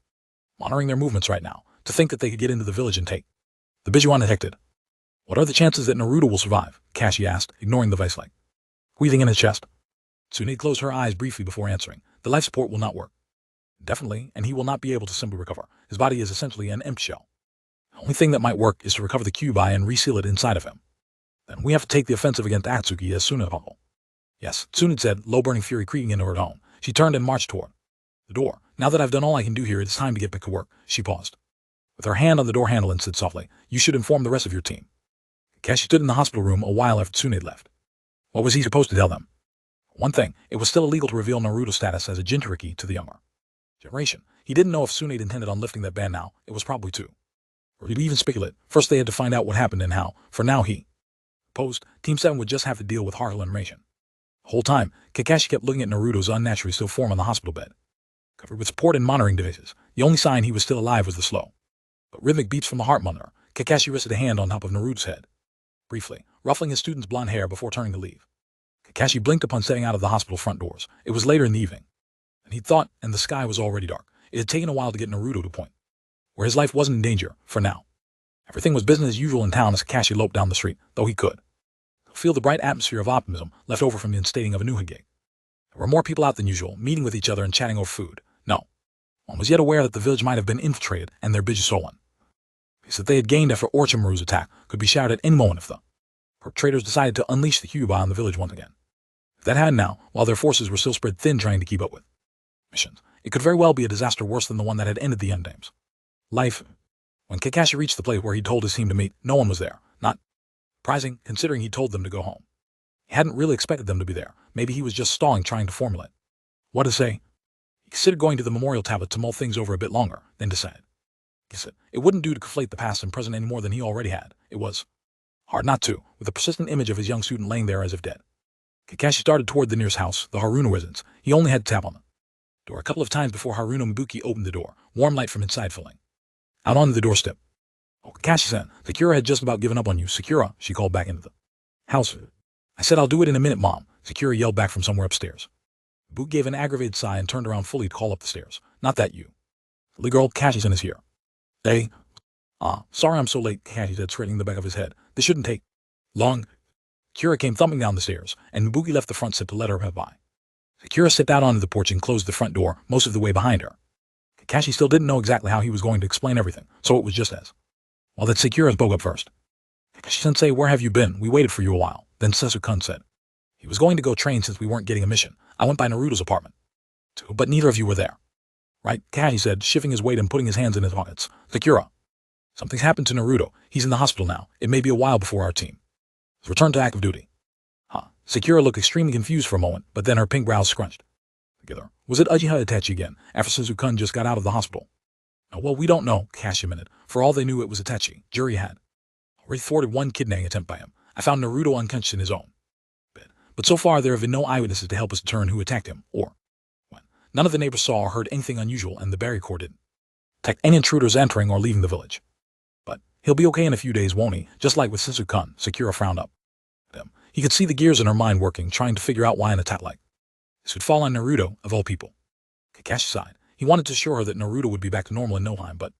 monitoring their movements right now. To think that they could get into the village and take the Biju undetected. What are the chances that Naruto will survive? Kakashi asked, ignoring the vice-like breathing in his chest. Tsunade closed her eyes briefly before answering. The life support will not work. Definitely, and he will not be able to simply recover. His body is essentially an empty shell. The only thing that might work is to recover the Kyuubi and reseal it inside of him. Then we have to take the offensive against Atsuki as soon as possible. Yes, Tsunade said, low-burning fury creeping into her tone. She turned and marched toward the door. Now that I've done all I can do here, it's time to get back to work. She paused, with her hand on the door handle, and said softly, you should inform the rest of your team. Kakashi stood in the hospital room a while after Tsunade left. What was he supposed to tell them? One thing, it was still illegal to reveal Naruto's status as a Jinchuriki to the younger generation. He didn't know if Tsunade intended on lifting that ban now. It was probably two. Or he'd even speculate. First they had to find out what happened and how. For now he supposed Team 7 would just have to deal with horrible information. The whole time, Kakashi kept looking at Naruto's unnaturally still form on the hospital bed, covered with support and monitoring devices. The only sign he was still alive was the slow but rhythmic beats from the heart monitor. Kakashi rested a hand on top of Naruto's head, briefly, ruffling his student's blonde hair before turning to leave. Kakashi blinked upon setting out of the hospital front doors. It was later in the evening than he'd thought, and the sky was already dark. It had taken a while to get Naruto to a point where his life wasn't in danger, for now. Everything was business as usual in town as Kakashi loped down the street, though he could feel the bright atmosphere of optimism left over from the instating of a new Hagage. There were more people out than usual, meeting with each other and chatting over food. No, one was yet aware that the village might have been infiltrated and their Biju stolen. Peace that they had gained after Orochimaru's attack could be shattered at any moment if the perpetrators decided to unleash the Kyuubi on the village once again. If that had now, while their forces were still spread thin trying to keep up with missions, it could very well be a disaster worse than the one that had ended the Undames. Life. When Kakashi reached the place where he'd told his team to meet, no one was there. Not surprising, considering he'd told them to go home. He hadn't really expected them to be there. Maybe he was just stalling, trying to formulate what to say. He considered going to the memorial tablet to mull things over a bit longer, then decided. He said it wouldn't do to conflate the past and present any more than he already had. It was hard not to, with a persistent image of his young student laying there as if dead. Kakashi started toward the nearest house, the Haruna residence. He only had to tap on the door a couple of times before Haruna Mibuki opened the door, warm light from inside filling out onto the doorstep. Oh, Kakashi-san, Sakura had just about given up on you. Sakura, she called back into the house. I said I'll do it in a minute, Mom, Sakura yelled back from somewhere upstairs. Boot gave an aggravated sigh and turned around fully to call up the stairs. Not that you. The girl, Kakashi-san is here. Hey. Sorry I'm so late, Kakashi said, straightening the back of his head. This shouldn't take long. Sakura came thumping down the stairs, and Ibuki left the front step to let her have by. Sakura stepped out onto the porch and closed the front door, most of the way behind her. Kakashi still didn't know exactly how he was going to explain everything, so it was just as well that Sakura spoke up first. Kakashi-sensei, where have you been? We waited for you a while. Then Setsuna said. He was going to go train since we weren't getting a mission. I went by Naruto's apartment, too, but neither of you were there. Right, Kakashi said, shifting his weight and putting his hands in his pockets. Sakura. Something's happened to Naruto. He's in the hospital now. It may be a while before our team return to active duty. Sakura looked extremely confused for a moment, but then her pink brows scrunched together. Was it Uchiha Itachi again, after Setsuna just got out of the hospital? Well, we don't know, Kakashi admitted. For all they knew, it was Itachi. Jury had already thwarted one kidnapping attempt by him. I found Naruto unconscious in his own bed. But so far, there have been no eyewitnesses to help us determine who attacked him, or when. None of the neighbors saw or heard anything unusual, and the Berry Corps didn't detect any intruders entering or leaving the village. But he'll be okay in a few days, won't he? Just like with Setsuna, Sakura frowned up at him. He could see the gears in her mind working, trying to figure out why an attack like this would fall on Naruto, of all people. Kakashi sighed. He wanted to assure her that Naruto would be back to normal in no time, but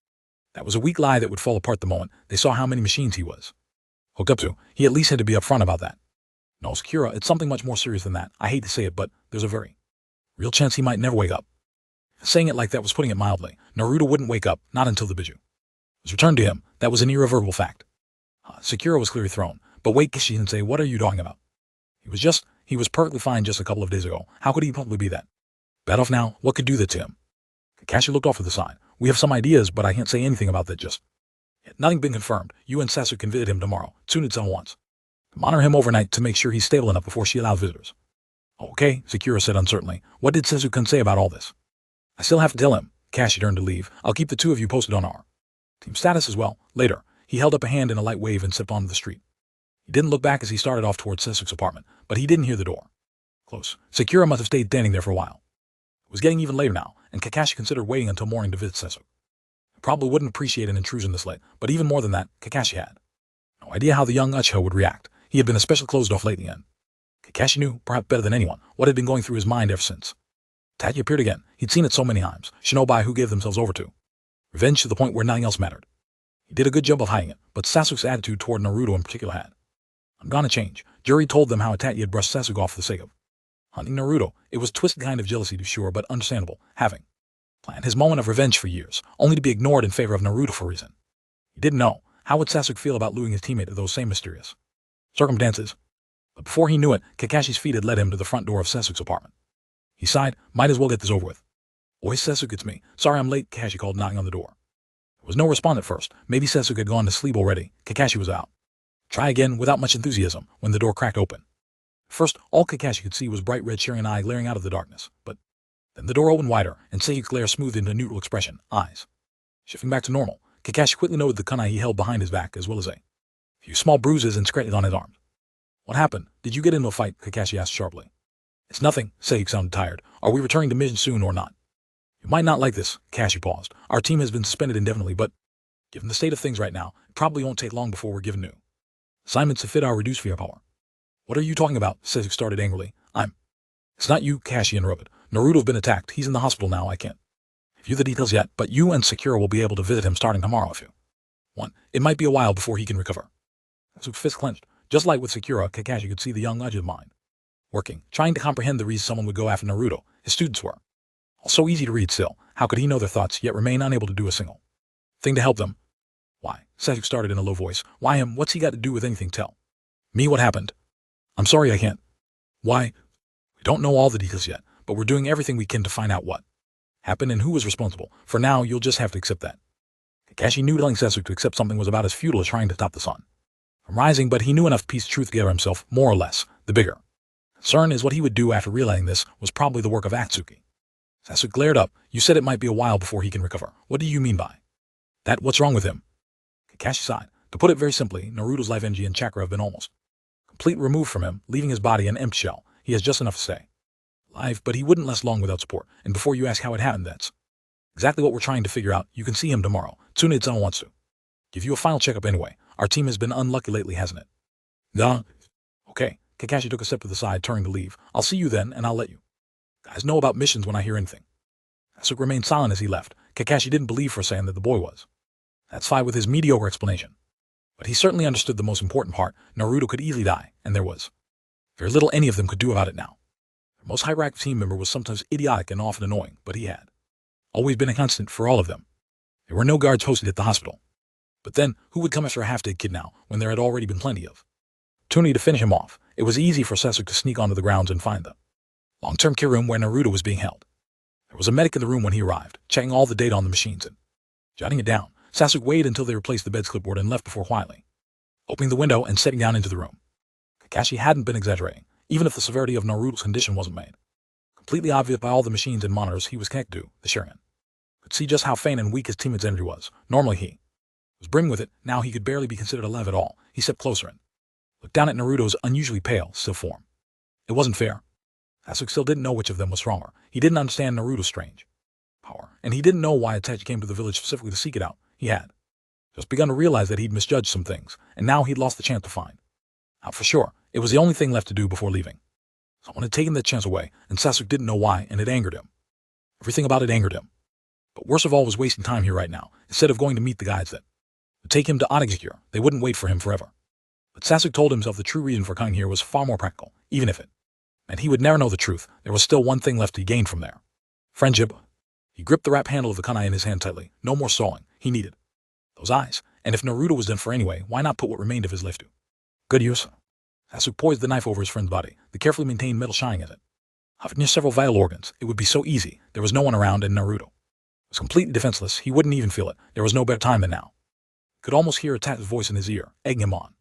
that was a weak lie that would fall apart the moment they saw how many machines he was hooked up to. He at least had to be upfront about that. No, Sakura, it's something much more serious than that. I hate to say it, but there's a very real chance he might never wake up. Saying it like that was putting it mildly. Naruto wouldn't wake up, not until the Biju was returned to him. That was an irreversible fact. Sakura was clearly thrown. But wait, Kakashi-sensei, what are you talking about? He was perfectly fine just a couple of days ago. How could he possibly be that bad off now? What could do that to him? Kakashi looked off to the side. We have some ideas, but I can't say anything about that just yet. Nothing been confirmed. You and Setsuna can visit him tomorrow. Tsunade-san wants to monitor him overnight to make sure he's stable enough before she allows visitors. Okay, Sakura said uncertainly. What did Setsuna say about all this? I still have to tell him. Kakashi turned to leave. I'll keep the two of you posted on our team status as well. Later, he held up a hand in a light wave and stepped onto the street. He didn't look back as he started off towards Setsuna's apartment, but he didn't hear the door close. Sakura must have stayed standing there for a while. It was getting even later now, and Kakashi considered waiting until morning to visit Setsuna. He probably wouldn't appreciate an intrusion this late, but even more than that, Kakashi had no idea how the young Uchiha would react. He had been especially closed off lately, and Kakashi knew, perhaps better than anyone, what had been going through his mind ever since Itachi appeared again. He'd seen it so many times. Shinobi who gave themselves over to revenge to the point where nothing else mattered. He did a good job of hiding it, but Sasuke's attitude toward Naruto in particular had gonna change. Juri told them how Itachi had brushed Sasuke off for the sake of hunting Naruto. It was a twisted kind of jealousy to be sure, but understandable, having planned his moment of revenge for years, only to be ignored in favor of Naruto for a reason. He didn't know. How would Sasuke feel about losing his teammate to those same mysterious circumstances? But before he knew it, Kakashi's feet had led him to the front door of Sasuke's apartment. He sighed, might as well get this over with. Oi, Sasuke, it's me. Sorry I'm late, Kakashi called, knocking on the door. There was no response at first. Maybe Sasuke had gone to sleep already. Kakashi was out. Try again, without much enthusiasm, when the door cracked open. First, all Kakashi could see was bright red cheering eye glaring out of the darkness, but then the door opened wider, and Sasuke's glare smoothed into a neutral expression, eyes shifting back to normal. Kakashi quickly noted the kunai he held behind his back, as well as a few small bruises and scratches on his arms. What happened? Did you get into a fight? Kakashi asked sharply. It's nothing, Sasuke sounded tired. Are we returning to mission soon or not? You might not like this, Kakashi paused. Our team has been suspended indefinitely, but given the state of things right now, it probably won't take long before we're given new assignments to fit our reduced firepower. What are you talking about? Sasuke started angrily. It's not you, Kakashi interrupted. Naruto's been attacked. He's in the hospital now. I can't give you the details yet, but you and Sakura will be able to visit him starting tomorrow if you want. It might be a while before he can recover. Sasuke's fist clenched. Just like with Sakura, Kakashi could see the young Uchiha's mind working, trying to comprehend the reason someone would go after Naruto. His students were all so easy to read still. How could he know their thoughts, yet remain unable to do a single thing to help them? Why? Sasuke started in a low voice. Why him? What's he got to do with anything? Tell me what happened. I'm sorry I can't. Why? We don't know all the details yet, but we're doing everything we can to find out what happened and who was responsible. For now, you'll just have to accept that. Kakashi knew telling Sasuke to accept something was about as futile as trying to stop the sun from rising, but he knew enough to piece the truth together himself, more or less. The bigger concern is what he would do after realizing this was probably the work of Atsuki. Sasuke glared up. You said it might be a while before he can recover. What do you mean by that? What's wrong with him? Kakashi sighed. To put it very simply, Naruto's life energy and chakra have been almost completely removed from him, leaving his body an empty shell. He has just enough to stay alive, but he wouldn't last long without support. And before you ask how it happened, that's exactly what we're trying to figure out. You can see him tomorrow. Tsunade-san wants to Give you a final checkup anyway. Our team has been unlucky lately, hasn't it? Duh. Okay. Kakashi took a step to the side, turning to leave. I'll see you then, and I'll let you. Guys know about missions when I hear anything. Sasuke remained silent as he left. Kakashi didn't believe for a second that the boy was satisfied with his mediocre explanation. But he certainly understood the most important part. Naruto could easily die, and there was very little any of them could do about it now. Their most hyperactive team member was sometimes idiotic and often annoying, but he had always been a constant for all of them. There were no guards posted at the hospital. But then, who would come after a half-dead kid now, when there had already been plenty of opportunity to finish him off? It was easy for Sasuke to sneak onto the grounds and find the long-term care room where Naruto was being held. There was a medic in the room when he arrived, checking all the data on the machines and jotting it down. Sasuke waited until they replaced the bed's clipboard and left before quietly opening the window and stepping down into the room. Kakashi hadn't been exaggerating, even if the severity of Naruto's condition wasn't made completely obvious by all the machines and monitors he was connected to. The Sharingan could see just how faint and weak his teammate's energy was. Normally he was brimming with it, now he could barely be considered alive at all. He stepped closer and looked down at Naruto's unusually pale, still form. It wasn't fair. Sasuke still didn't know which of them was stronger. He didn't understand Naruto's strange power, and he didn't know why Itachi came to the village specifically to seek it out. He had just begun to realize that he'd misjudged some things, and now he'd lost the chance to find out for sure. It was the only thing left to do before leaving. Someone had taken that chance away, and Sasuke didn't know why, and it angered him. Everything about it angered him. But worst of all was wasting time here right now. Instead of going to meet the guys that would take him to Onigashima, they wouldn't wait for him forever. But Sasuke told himself the true reason for coming here was far more practical, even if it meant he would never know the truth. There was still one thing left to gain from there. Friendship. He gripped the wrap handle of the kunai in his hand tightly. No more stalling. He needed those eyes. And if Naruto was done for anyway, why not put what remained of his life to good use? Sasuke poised the knife over his friend's body, the carefully maintained metal shining as it hovered near several vital organs. It would be so easy. There was no one around, and Naruto was completely defenseless. He wouldn't even feel it. There was no better time than now. He could almost hear Itachi's voice in his ear, egging him on.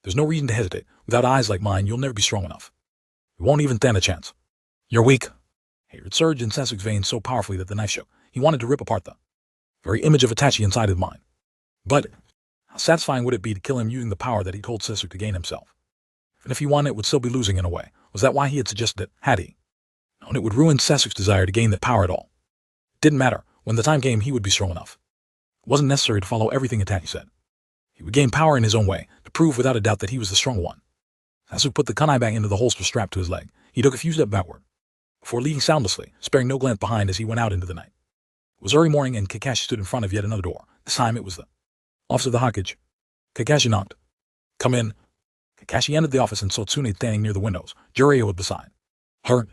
There's no reason to hesitate. Without eyes like mine, you'll never be strong enough. You won't even stand a chance. You're weak. Hatred surged in Sasuke's veins so powerfully that the knife shook. He wanted to rip apart the very image of Itachi inside his mind. But how satisfying would it be to kill him using the power that he told Sasuke to gain himself? Even if he won, it would still be losing in a way. Was that why he had suggested it? Had he known it would ruin Sasuke's desire to gain that power at all? It didn't matter. When the time came, he would be strong enough. It wasn't necessary to follow everything Itachi said. He would gain power in his own way, to prove without a doubt that he was the stronger one. Sasuke put the kunai back into the holster strapped to his leg. He took a few steps backward, before leaving soundlessly, sparing no glance behind as he went out into the night. It was early morning, and Kakashi stood in front of yet another door. This time it was the office of the Hokage. Kakashi knocked. Come in. Kakashi entered the office and saw Tsunade standing near the windows. Jiraiya was beside her.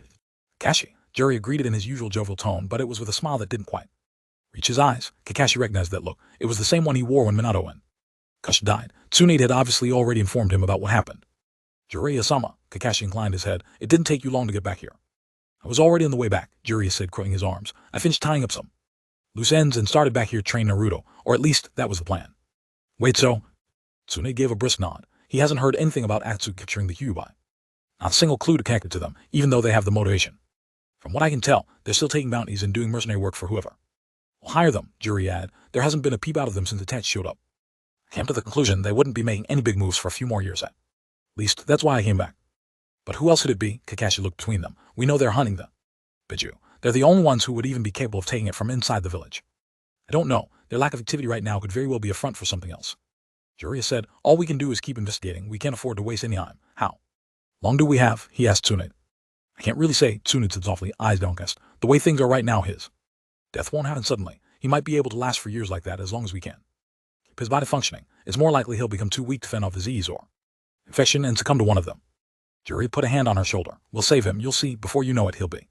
Kakashi. Jiraiya greeted in his usual jovial tone, but it was with a smile that didn't quite reach his eyes. Kakashi recognized that look. It was the same one he wore when Minato and Kush died. Tsunade had obviously already informed him about what happened. Jiraiya-sama. Kakashi inclined his head. It didn't take you long to get back here. I was already on the way back, Jiraiya said, crossing his arms. I finished tying up some loose ends and started back here to train Naruto, or at least that was the plan. Wait, so? Tsunade gave a brisk nod. He hasn't heard anything about Akatsuki capturing the Kyuubi. Not a single clue to connect it to them, even though they have the motivation. From what I can tell, they're still taking bounties and doing mercenary work for whoever will hire them, Jiraiya added. There hasn't been a peep out of them since Itachi showed up. I came to the conclusion they wouldn't be making any big moves for a few more years at least. That's why I came back. But who else could it be? Kakashi looked between them. We know they're hunting the Biju. They're the only ones who would even be capable of taking it from inside the village. I don't know. Their lack of activity right now could very well be a front for something else. Jiraiya said, all we can do is keep investigating. We can't afford to waste any time. How long do we have? He asked Tsunade. I can't really say, Tsunade said softly, eyes downcast. The way things are right now, his death won't happen suddenly. He might be able to last for years like that as long as we can keep his body functioning. It's more likely he'll become too weak to fend off disease or infection and succumb to one of them. Jiraiya put a hand on her shoulder. We'll save him. You'll see. Before you know it, he'll be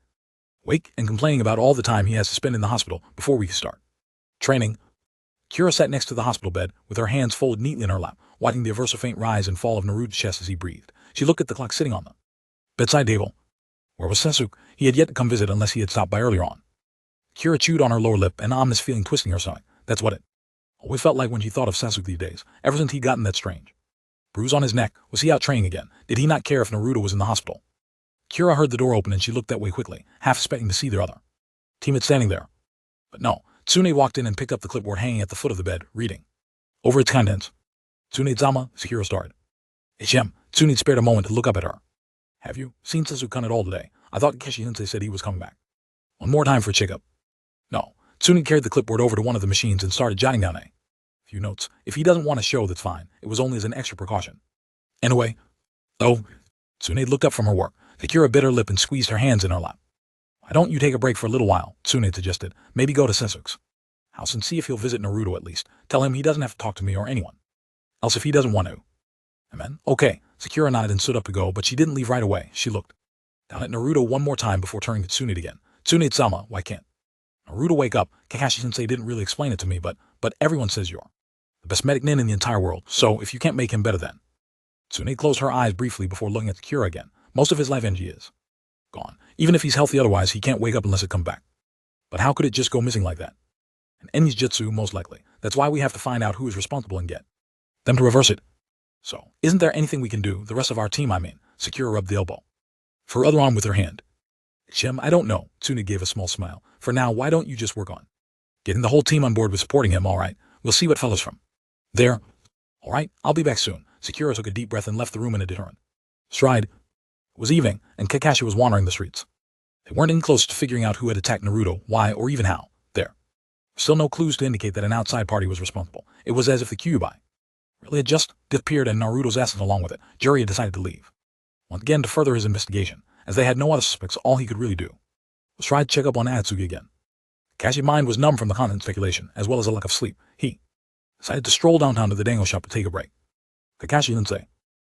awake and complaining about all the time he has to spend in the hospital before we can start training. Kira sat next to the hospital bed with her hands folded neatly in her lap, watching the averse faint rise and fall of Naruto's chest as he breathed. She looked at the clock sitting on the bedside table. Where was Sasuke? He had yet to come visit unless he had stopped by earlier on. Kira chewed on her lower lip, an ominous feeling twisting her stomach. That's what it always felt like when she thought of Sasuke these days, ever since he'd gotten that strange bruise on his neck. Was he out training again? Did he not care if Naruto was in the hospital? Kira heard the door open and she looked that way quickly, half expecting to see their other teammate standing there. But no. Tsunade walked in and picked up the clipboard hanging at the foot of the bed, reading over its contents. Tsunade-sama, Kira started. HM. Tsunade spared a moment to look up at her. Have you seen Sasuke at all today? I thought Kakashi-sensei said he was coming back one more time for a checkup. No. Tsunade carried the clipboard over to one of the machines and started jotting down a Few notes. If he doesn't want to show, that's fine. It was only as an extra precaution. Anyway, oh, Tsunade looked up from her work. Sakura bit her lip and squeezed her hands in her lap. Why don't you take a break for a little while? Tsunade suggested. Maybe go to Sasuke's house and see if he'll visit Naruto at least. Tell him he doesn't have to talk to me or anyone. Else if he doesn't want to. Amen. Okay. Sakura nodded and stood up to go, but she didn't leave right away. She looked down at Naruto one more time before turning to Tsunade again. Tsunade-sama, why can't Naruto wake up? Kakashi-sensei didn't really explain it to me, but everyone says you're the best medic nin in the entire world, so if you can't make him better then. Tsunade closed her eyes briefly before looking at Sakura again. Most of his life energy is gone. Even if he's healthy otherwise, he can't wake up unless it comes back. But how could it just go missing like that? An enemy's jutsu, most likely. That's why we have to find out who is responsible and get them to reverse it. So, isn't there anything we can do, the rest of our team I mean? Sakura rubbed the elbow for her other arm with her hand. Jim, I don't know. Tsunade gave a small smile. For now, why don't you just work on getting the whole team on board with supporting him, all right? We'll see what fellows from there. All right, I'll be back soon. Sakura took a deep breath and left the room in a determined stride. It was evening, and Kakashi was wandering the streets. They weren't any close to figuring out who had attacked Naruto, why, or even how. There were still no clues to indicate that an outside party was responsible. It was as if the Kyuubi really had just disappeared and Naruto's essence along with it. Jury had decided to leave. Once again to further his investigation, as they had no other suspects, all he could really do was try to check up on Atsugi again. Kakashi's mind was numb from the constant speculation, as well as a lack of sleep. He decided to stroll downtown to the dango shop to take a break. Kakashi-sensei.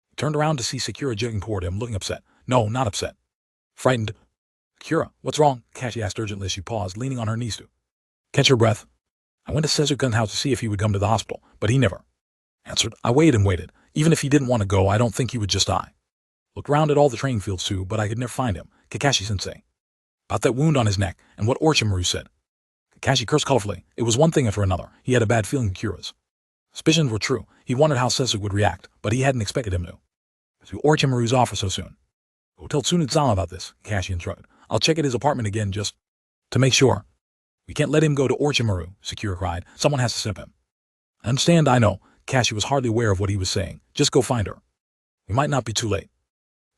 He turned around to see Sakura jogging toward him, looking upset. No, not upset. Frightened. Sakura, what's wrong? Kakashi asked urgently as she paused, leaning on her knees to catch her breath. I went to Sasuke's house to see if he would come to the hospital, but he never answered. I waited and waited. Even if he didn't want to go, I don't think he would just die. Looked round at all the training fields too, but I could never find him. Kakashi-sensei. About that wound on his neck, and what Orochimaru said. Kakashi cursed colorfully. It was one thing after another. He had a bad feeling Sakura's suspicions were true. He wondered how Sasuke would react, but he hadn't expected him to Orochimaru's offer so soon. Go tell Tsunade-sama about this, Kakashi instructed. I'll check at his apartment again just to make sure. We can't let him go to Orochimaru, Sakura cried. Someone has to stop him. I understand, I know. Kakashi was hardly aware of what he was saying. Just go find her. We might not be too late.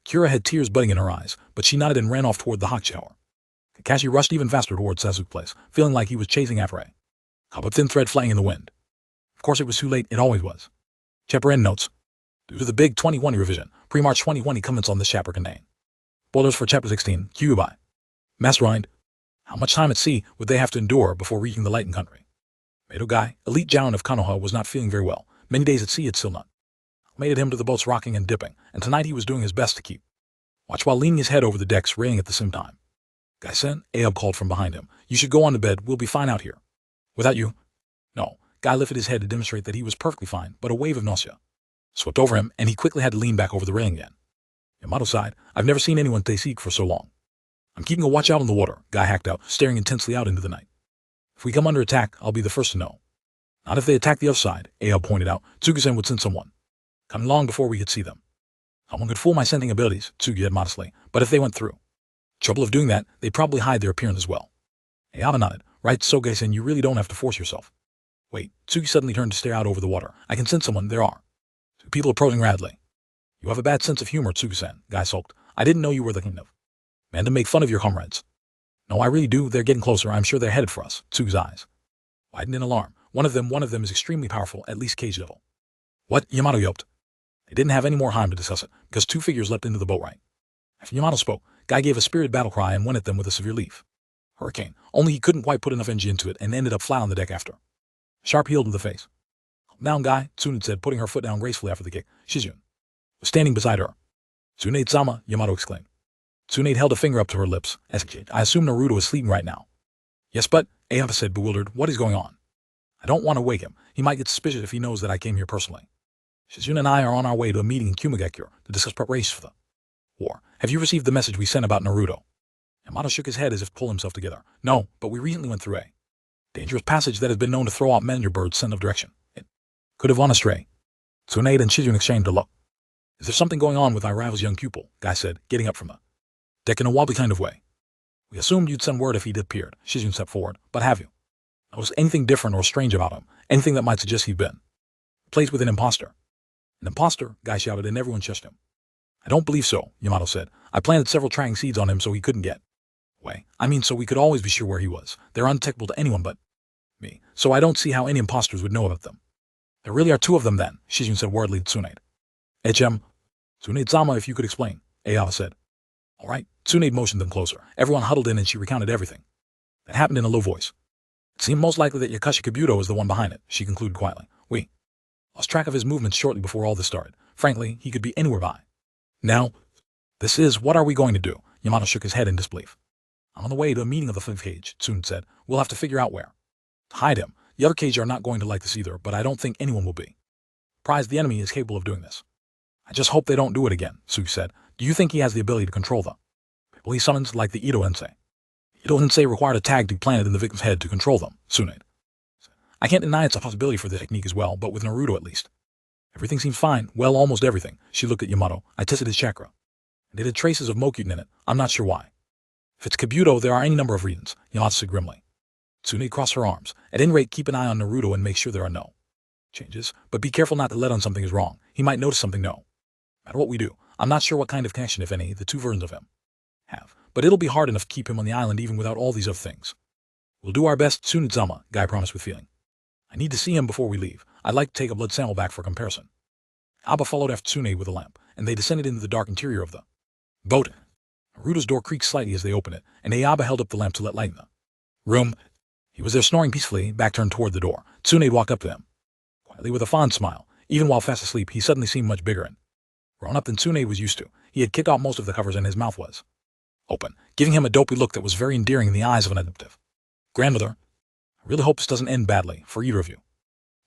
Sakura had tears budding in her eyes, but she nodded and ran off toward the hot shower. Kakashi rushed even faster toward Sasuke's place, feeling like he was chasing after a cobweb thin thread flying in the wind. Of course it was too late, it always was. Chapter end notes. Due to the big 2020 revision, pre-March 2020 comments on this chapter contain spoilers for Chapter 16, Kyuubi. Mastermind. How much time at sea would they have to endure before reaching the Lightened Country? Mato Guy, elite Jounin of Konoha, was not feeling very well. Many days at sea had still not acclimated him to the boats rocking and dipping, and tonight he was doing his best to keep watch while leaning his head over the decks, railing at the same time. Guy-sen, Aob called from behind him. You should go on to bed. We'll be fine out here. Without you? No. Guy lifted his head to demonstrate that he was perfectly fine, but a wave of nausea swept over him, and he quickly had to lean back over the railing again. Yamato sighed. I've never seen anyone stay sick for so long. I'm keeping a watch out on the water, Guy hacked out, staring intensely out into the night. If we come under attack, I'll be the first to know. Not if they attack the other side, Aob pointed out. Tsugi-sen would send someone, coming long before we could see them. Someone could fool my sending abilities, Tsugi said modestly, but if they went through trouble of doing that, they'd probably hide their appearance as well. Aob nodded. Right, Soge-sen, you really don't have to force yourself. Wait, Tsugi suddenly turned to stare out over the water. I can sense someone. There are two people approaching rapidly. You have a bad sense of humor, Tsugi-sen, Guy sulked. I didn't know you were the kind of man to make fun of your comrades. No, I really do. They're getting closer. I'm sure they're headed for us. Tsugi's eyes widened in alarm. One of them is extremely powerful, at least cage level. What? Yamato yelped. They didn't have any more time to discuss it, because two figures leapt into the boat right after Yamato spoke. Guy gave a spirited battle cry and went at them with a severe leaf hurricane, only he couldn't quite put enough energy into it and ended up flat on the deck after a sharp heel to the face. Calm down, Guy, Tsunade said, putting her foot down gracefully after the kick. Shizune was standing beside her. Tsunade-sama, Yamato exclaimed. Tsunade held a finger up to her lips, as I assume Naruto is sleeping right now. Yes, but, Aob said, bewildered, what is going on? I don't want to wake him. He might get suspicious if he knows that I came here personally. Shizune and I are on our way to a meeting in Kumagakure to discuss preparations for the war. Have you received the message we sent about Naruto? Yamato shook his head as if to pull himself together. No, but we recently went through a dangerous passage that has been known to throw out messenger birds sent of direction. It could have gone astray. Tsunade and Shizune exchanged a look. Is there something going on with our rival's young pupil? Guy said, getting up from the deck in a wobbly kind of way. We assumed you'd send word if he disappeared. Shizune stepped forward. But have you noticed anything different or strange about him? Anything that might suggest he'd been replaced with an imposter? An imposter? Guy shouted, and everyone shushed him. I don't believe so, Yamato said. I planted several tracking seeds on him so he couldn't get away. I mean, so we could always be sure where he was. They're undetectable to anyone but me, so I don't see how any imposters would know about them. There really are two of them then, Shizun said worriedly to Tsunade. Tsunade Tsunade-sama, if you could explain, Ayaba said. All right, Tsunade motioned them closer. Everyone huddled in and she recounted everything. That happened in a low voice. It seemed most likely that Yakashi Kabuto was the one behind it, she concluded quietly. We lost track of his movements shortly before all this started. Frankly, he could be anywhere by. Now, what are we going to do? Yamato shook his head in disbelief. I'm on the way to a meeting of the fifth cage, Tsun said. We'll have to figure out where. To hide him. The other cage are not going to like this either, but I don't think anyone will be. Surprised the enemy is capable of doing this. I just hope they don't do it again, Suki said. Do you think he has the ability to control the people he summons like the Ito-Tensei? Ito-Tensei required a tag to be planted in the victim's head to control them, Tsunade. I can't deny it's a possibility for the technique as well, but with Naruto at least. Everything seems fine. Well, almost everything. She looked at Yamato. I tested his chakra. And it had traces of Mokyuden in it. I'm not sure why. If it's Kabuto, there are any number of reasons, Yamato said grimly. Tsunade crossed her arms. At any rate, keep an eye on Naruto and make sure there are no changes, but be careful not to let on something is wrong. He might notice something no matter what we do. I'm not sure what kind of connection, if any, the two versions of him have, but it'll be hard enough to keep him on the island even without all these other things. We'll do our best, Tsunade-sama, Guy promised with feeling. I need to see him before we leave. I'd like to take a blood sample back for comparison. Abba followed after Tsunade with a lamp, and they descended into the dark interior of the boat. Naruto's door creaked slightly as they opened it, and Ayaba held up the lamp to let light in the room. He was there snoring peacefully, back turned toward the door. Tsunade walked up to him, quietly with a fond smile. Even while fast asleep, he suddenly seemed much bigger and grown up than Tsunade was used to. He had kicked off most of the covers and his mouth was open, giving him a dopey look that was very endearing in the eyes of an adoptive grandmother. I really hope this doesn't end badly, for either of you.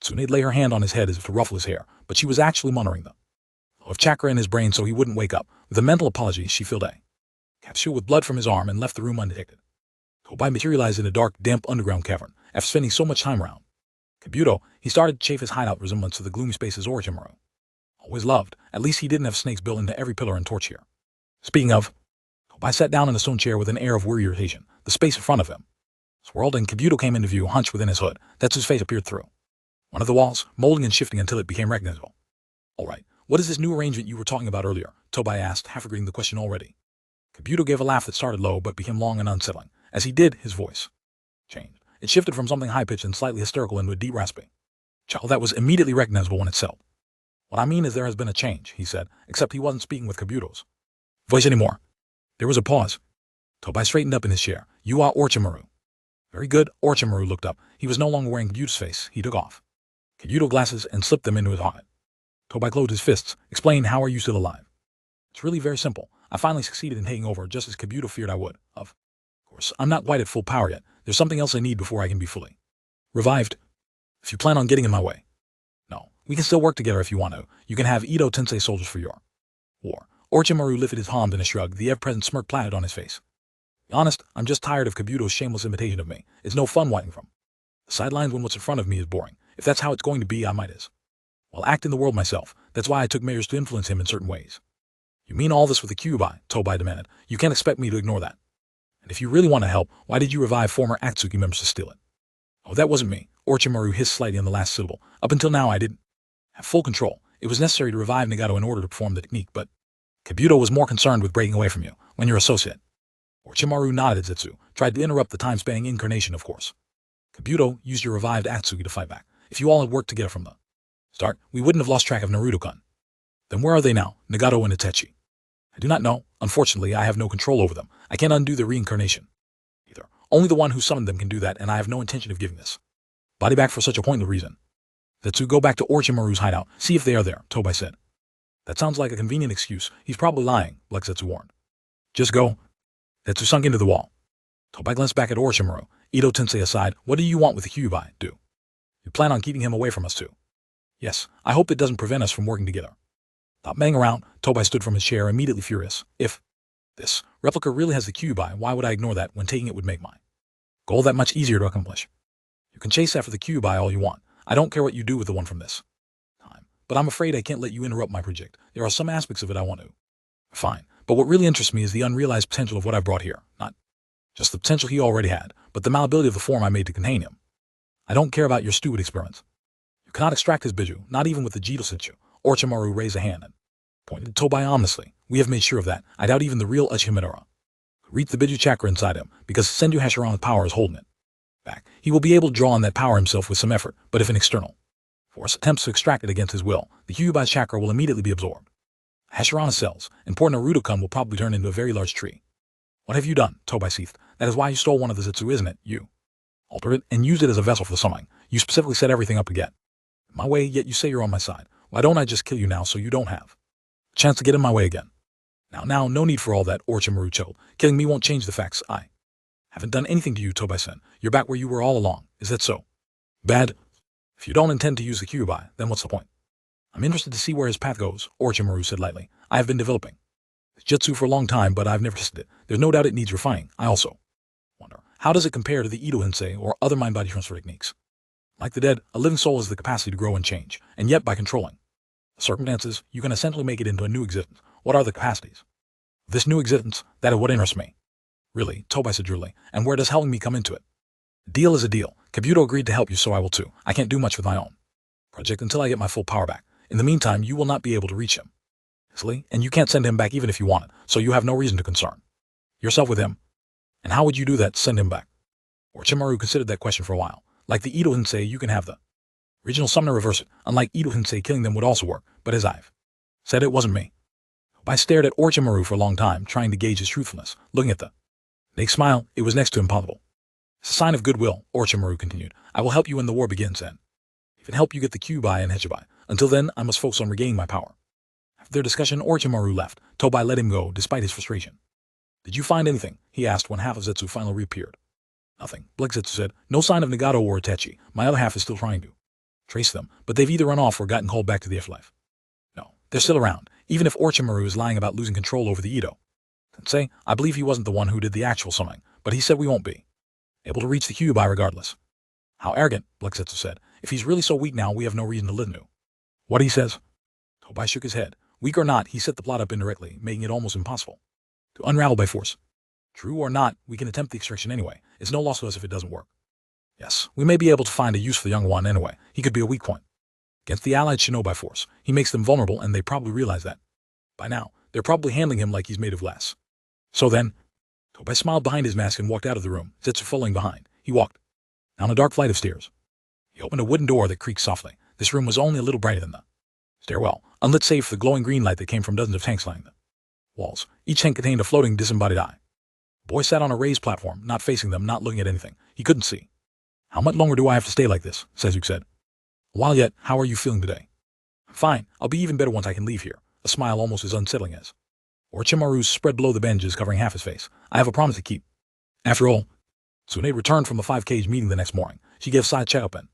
Tsunade lay her hand on his head as if to ruffle his hair, but she was actually monitoring the flow of chakra in his brain so he wouldn't wake up. With a mental apology, she filled a capsule with blood from his arm and left the room undetected. Tobai materialized in a dark, damp underground cavern, after spending so much time around Kabuto, he started to chafe his hideout resemblance to the gloomy spaces Orochimaru always loved. At least he didn't have snakes built into every pillar and torch here. Speaking of, Tobai sat down in a stone chair with an air of weary irritation. The space in front of him swirled and Kabuto came into view, hunched within his hood. That's his face appeared through one of the walls, molding and shifting until it became recognizable. All right, what is this new arrangement you were talking about earlier? Tobai asked, half agreeing the question already. Kabuto gave a laugh that started low but became long and unsettling. As he did, his voice changed. It shifted from something high-pitched and slightly hysterical into a deep rasping chuckle that was immediately recognizable in itself. What I mean is there has been a change, he said, except he wasn't speaking with Kabuto's voice anymore. There was a pause. Tobai straightened up in his chair. You are Orochimaru. Very good. Orochimaru looked up. He was no longer wearing Kabuto's face. He took off Kabuto glasses and slipped them into his pocket. Tobai closed his fists. Explain, how are you still alive? It's really very simple. I finally succeeded in taking over just as Kabuto feared I would. Of course, I'm not quite at full power yet. There's something else I need before I can be fully revived. If you plan on getting in my way. No, we can still work together if you want to. You can have Ito-Tensei soldiers for your war. Orochimaru lifted his palms in a shrug, the ever-present smirk planted on his face. Be honest, I'm just tired of Kabuto's shameless imitation of me. It's no fun watching from the sidelines when what's in front of me is boring. If that's how it's going to be, I might as well act in the world myself. That's why I took measures to influence him in certain ways. You mean all this with the Kyuubi? Tobai demanded. You can't expect me to ignore that. And if you really want to help, why did you revive former Akatsuki members to steal it? Oh, that wasn't me. Orochimaru hissed slightly on the last syllable. Up until now, I didn't have full control. It was necessary to revive Nagato in order to perform the technique, but Kabuto was more concerned with breaking away from you when your associate. Orochimaru nodded at Zetsu, tried to interrupt the time-spanning incarnation, of course. Kabuto used your revived Akatsuki to fight back. If you all had worked together from the start, we wouldn't have lost track of Naruto-kun. Then where are they now, Nagato and Itachi? I do not know. Unfortunately, I have no control over them. I can't undo the reincarnation either. Only the one who summoned them can do that, and I have no intention of giving this body back for such a pointless reason. Zetsu, go back to Orochimaru's hideout. See if they are there, Tobai said. That sounds like a convenient excuse. He's probably lying, Black Zetsu warned. Just go. Zetsu sunk into the wall. Tobai glanced back at Orochimaru. Ito-Tensei aside, what do you want with the Kyuubi? Do you plan on keeping him away from us too? Yes, I hope it doesn't prevent us from working together. Stop banging around. Tobai stood from his chair, immediately furious. If this replica really has the Kyuubi, why would I ignore that when taking it would make my goal that much easier to accomplish? You can chase after the Kyuubi all you want. I don't care what you do with the one from this time. But I'm afraid I can't let you interrupt my project. There are some aspects of it I want to. Fine. But what really interests me is the unrealized potential of what I brought here. Not just the potential he already had, but the malleability of the form I made to contain him. I don't care about your stupid experiments. You cannot extract his Biju, not even with the Jito Senchu. Orochimaru raised a hand and pointed to Tobai ominously. We have made sure of that. I doubt even the real Uchiha could reach the Biju chakra inside him, because Senju Hashirama's power is holding it back. He will be able to draw on that power himself with some effort, but if an external Force attempts to extract it against his will. The Kyuubi's chakra will immediately be absorbed. Hashirana cells, and poor Naruto-kun will probably turn into a very large tree. What have you done? Tobai seethed. That is why you stole one of the Zetsu, isn't it? You altered it and used it as a vessel for the summoning. You specifically set everything up again. My way, yet you say you're on my side. Why don't I just kill you now so you don't have a chance to get in my way again? Now, no need for all that, Orochimaru chilled. Killing me won't change the facts. I haven't done anything to you, Tobai-sen. You're back where you were all along. Is that so? Bad. If you don't intend to use the Kyuubi, then what's the point? I'm interested to see where his path goes, Orochimaru said lightly. I have been developing this jutsu for a long time, but I've never tested it. There's no doubt it needs refining. I also wonder, how does it compare to the Ito Hensei or other mind-body transfer techniques? Like the dead, a living soul has the capacity to grow and change, and yet by controlling the circumstances, you can essentially make it into a new existence. What are the capacities of this new existence? That is what interests me. Really, Tobai said drearily, and where does helping me come into it? A deal is a deal. Kabuto agreed to help you, so I will too. I can't do much with my own project until I get my full power back. In the meantime, you will not be able to reach him easily, and you can't send him back even if you wanted, so you have no reason to concern yourself with him. And how would you do that, send him back? Orochimaru considered that question for a while. Like the Ito Hensei, you can have the regional summoner reverse it. Unlike Ito Hensei, killing them would also work, but as I've said, it wasn't me. I stared at Orochimaru for a long time, trying to gauge his truthfulness. Looking at the fake smile, it was next to impossible. It's a sign of goodwill, Orochimaru continued. I will help you when the war begins, and even help you get the Kyuubi and Hechibai. Until then, I must focus on regaining my power. After their discussion, Orochimaru left. Tobai let him go, despite his frustration. Did you find anything? He asked when half of Zetsu finally reappeared. Nothing, Black Zetsu said. No sign of Nagato or Itachi. My other half is still trying to trace them, but they've either run off or gotten called back to the afterlife. No, they're still around, even if Orochimaru is lying about losing control over the Ito Sensei. I believe he wasn't the one who did the actual summoning, but he said we won't be able to reach the Kyuubi regardless. How arrogant, Black Zetsu said. If he's really so weak now, we have no reason to listen to what he says. Tobai shook his head. Weak or not, he set the plot up indirectly, making it almost impossible to unravel by force. True or not, we can attempt the extraction anyway. It's no loss to us if it doesn't work. Yes, we may be able to find a use for the young one anyway. He could be a weak point against the allied shinobi by force. He makes them vulnerable, and they probably realize that. By now, they're probably handling him like he's made of glass. So then, Tobai smiled behind his mask and walked out of the room, Zetsu following behind. He walked down a dark flight of stairs. He opened a wooden door that creaked softly. This room was only a little brighter than the stairwell, unlit save for the glowing green light that came from dozens of tanks lining the walls. Each tank contained a floating, disembodied eye. The boy sat on a raised platform, not facing them, not looking at anything. He couldn't see. How much longer do I have to stay like this? Sezuk said. A while yet. How are you feeling today? Fine. I'll be even better once I can leave here. A smile almost as unsettling as Orochimaru's spread below the bandages covering half his face. I have a promise to keep. After all, Tsunade returned from a 5-cage meeting the next morning. She gave Sai checkup and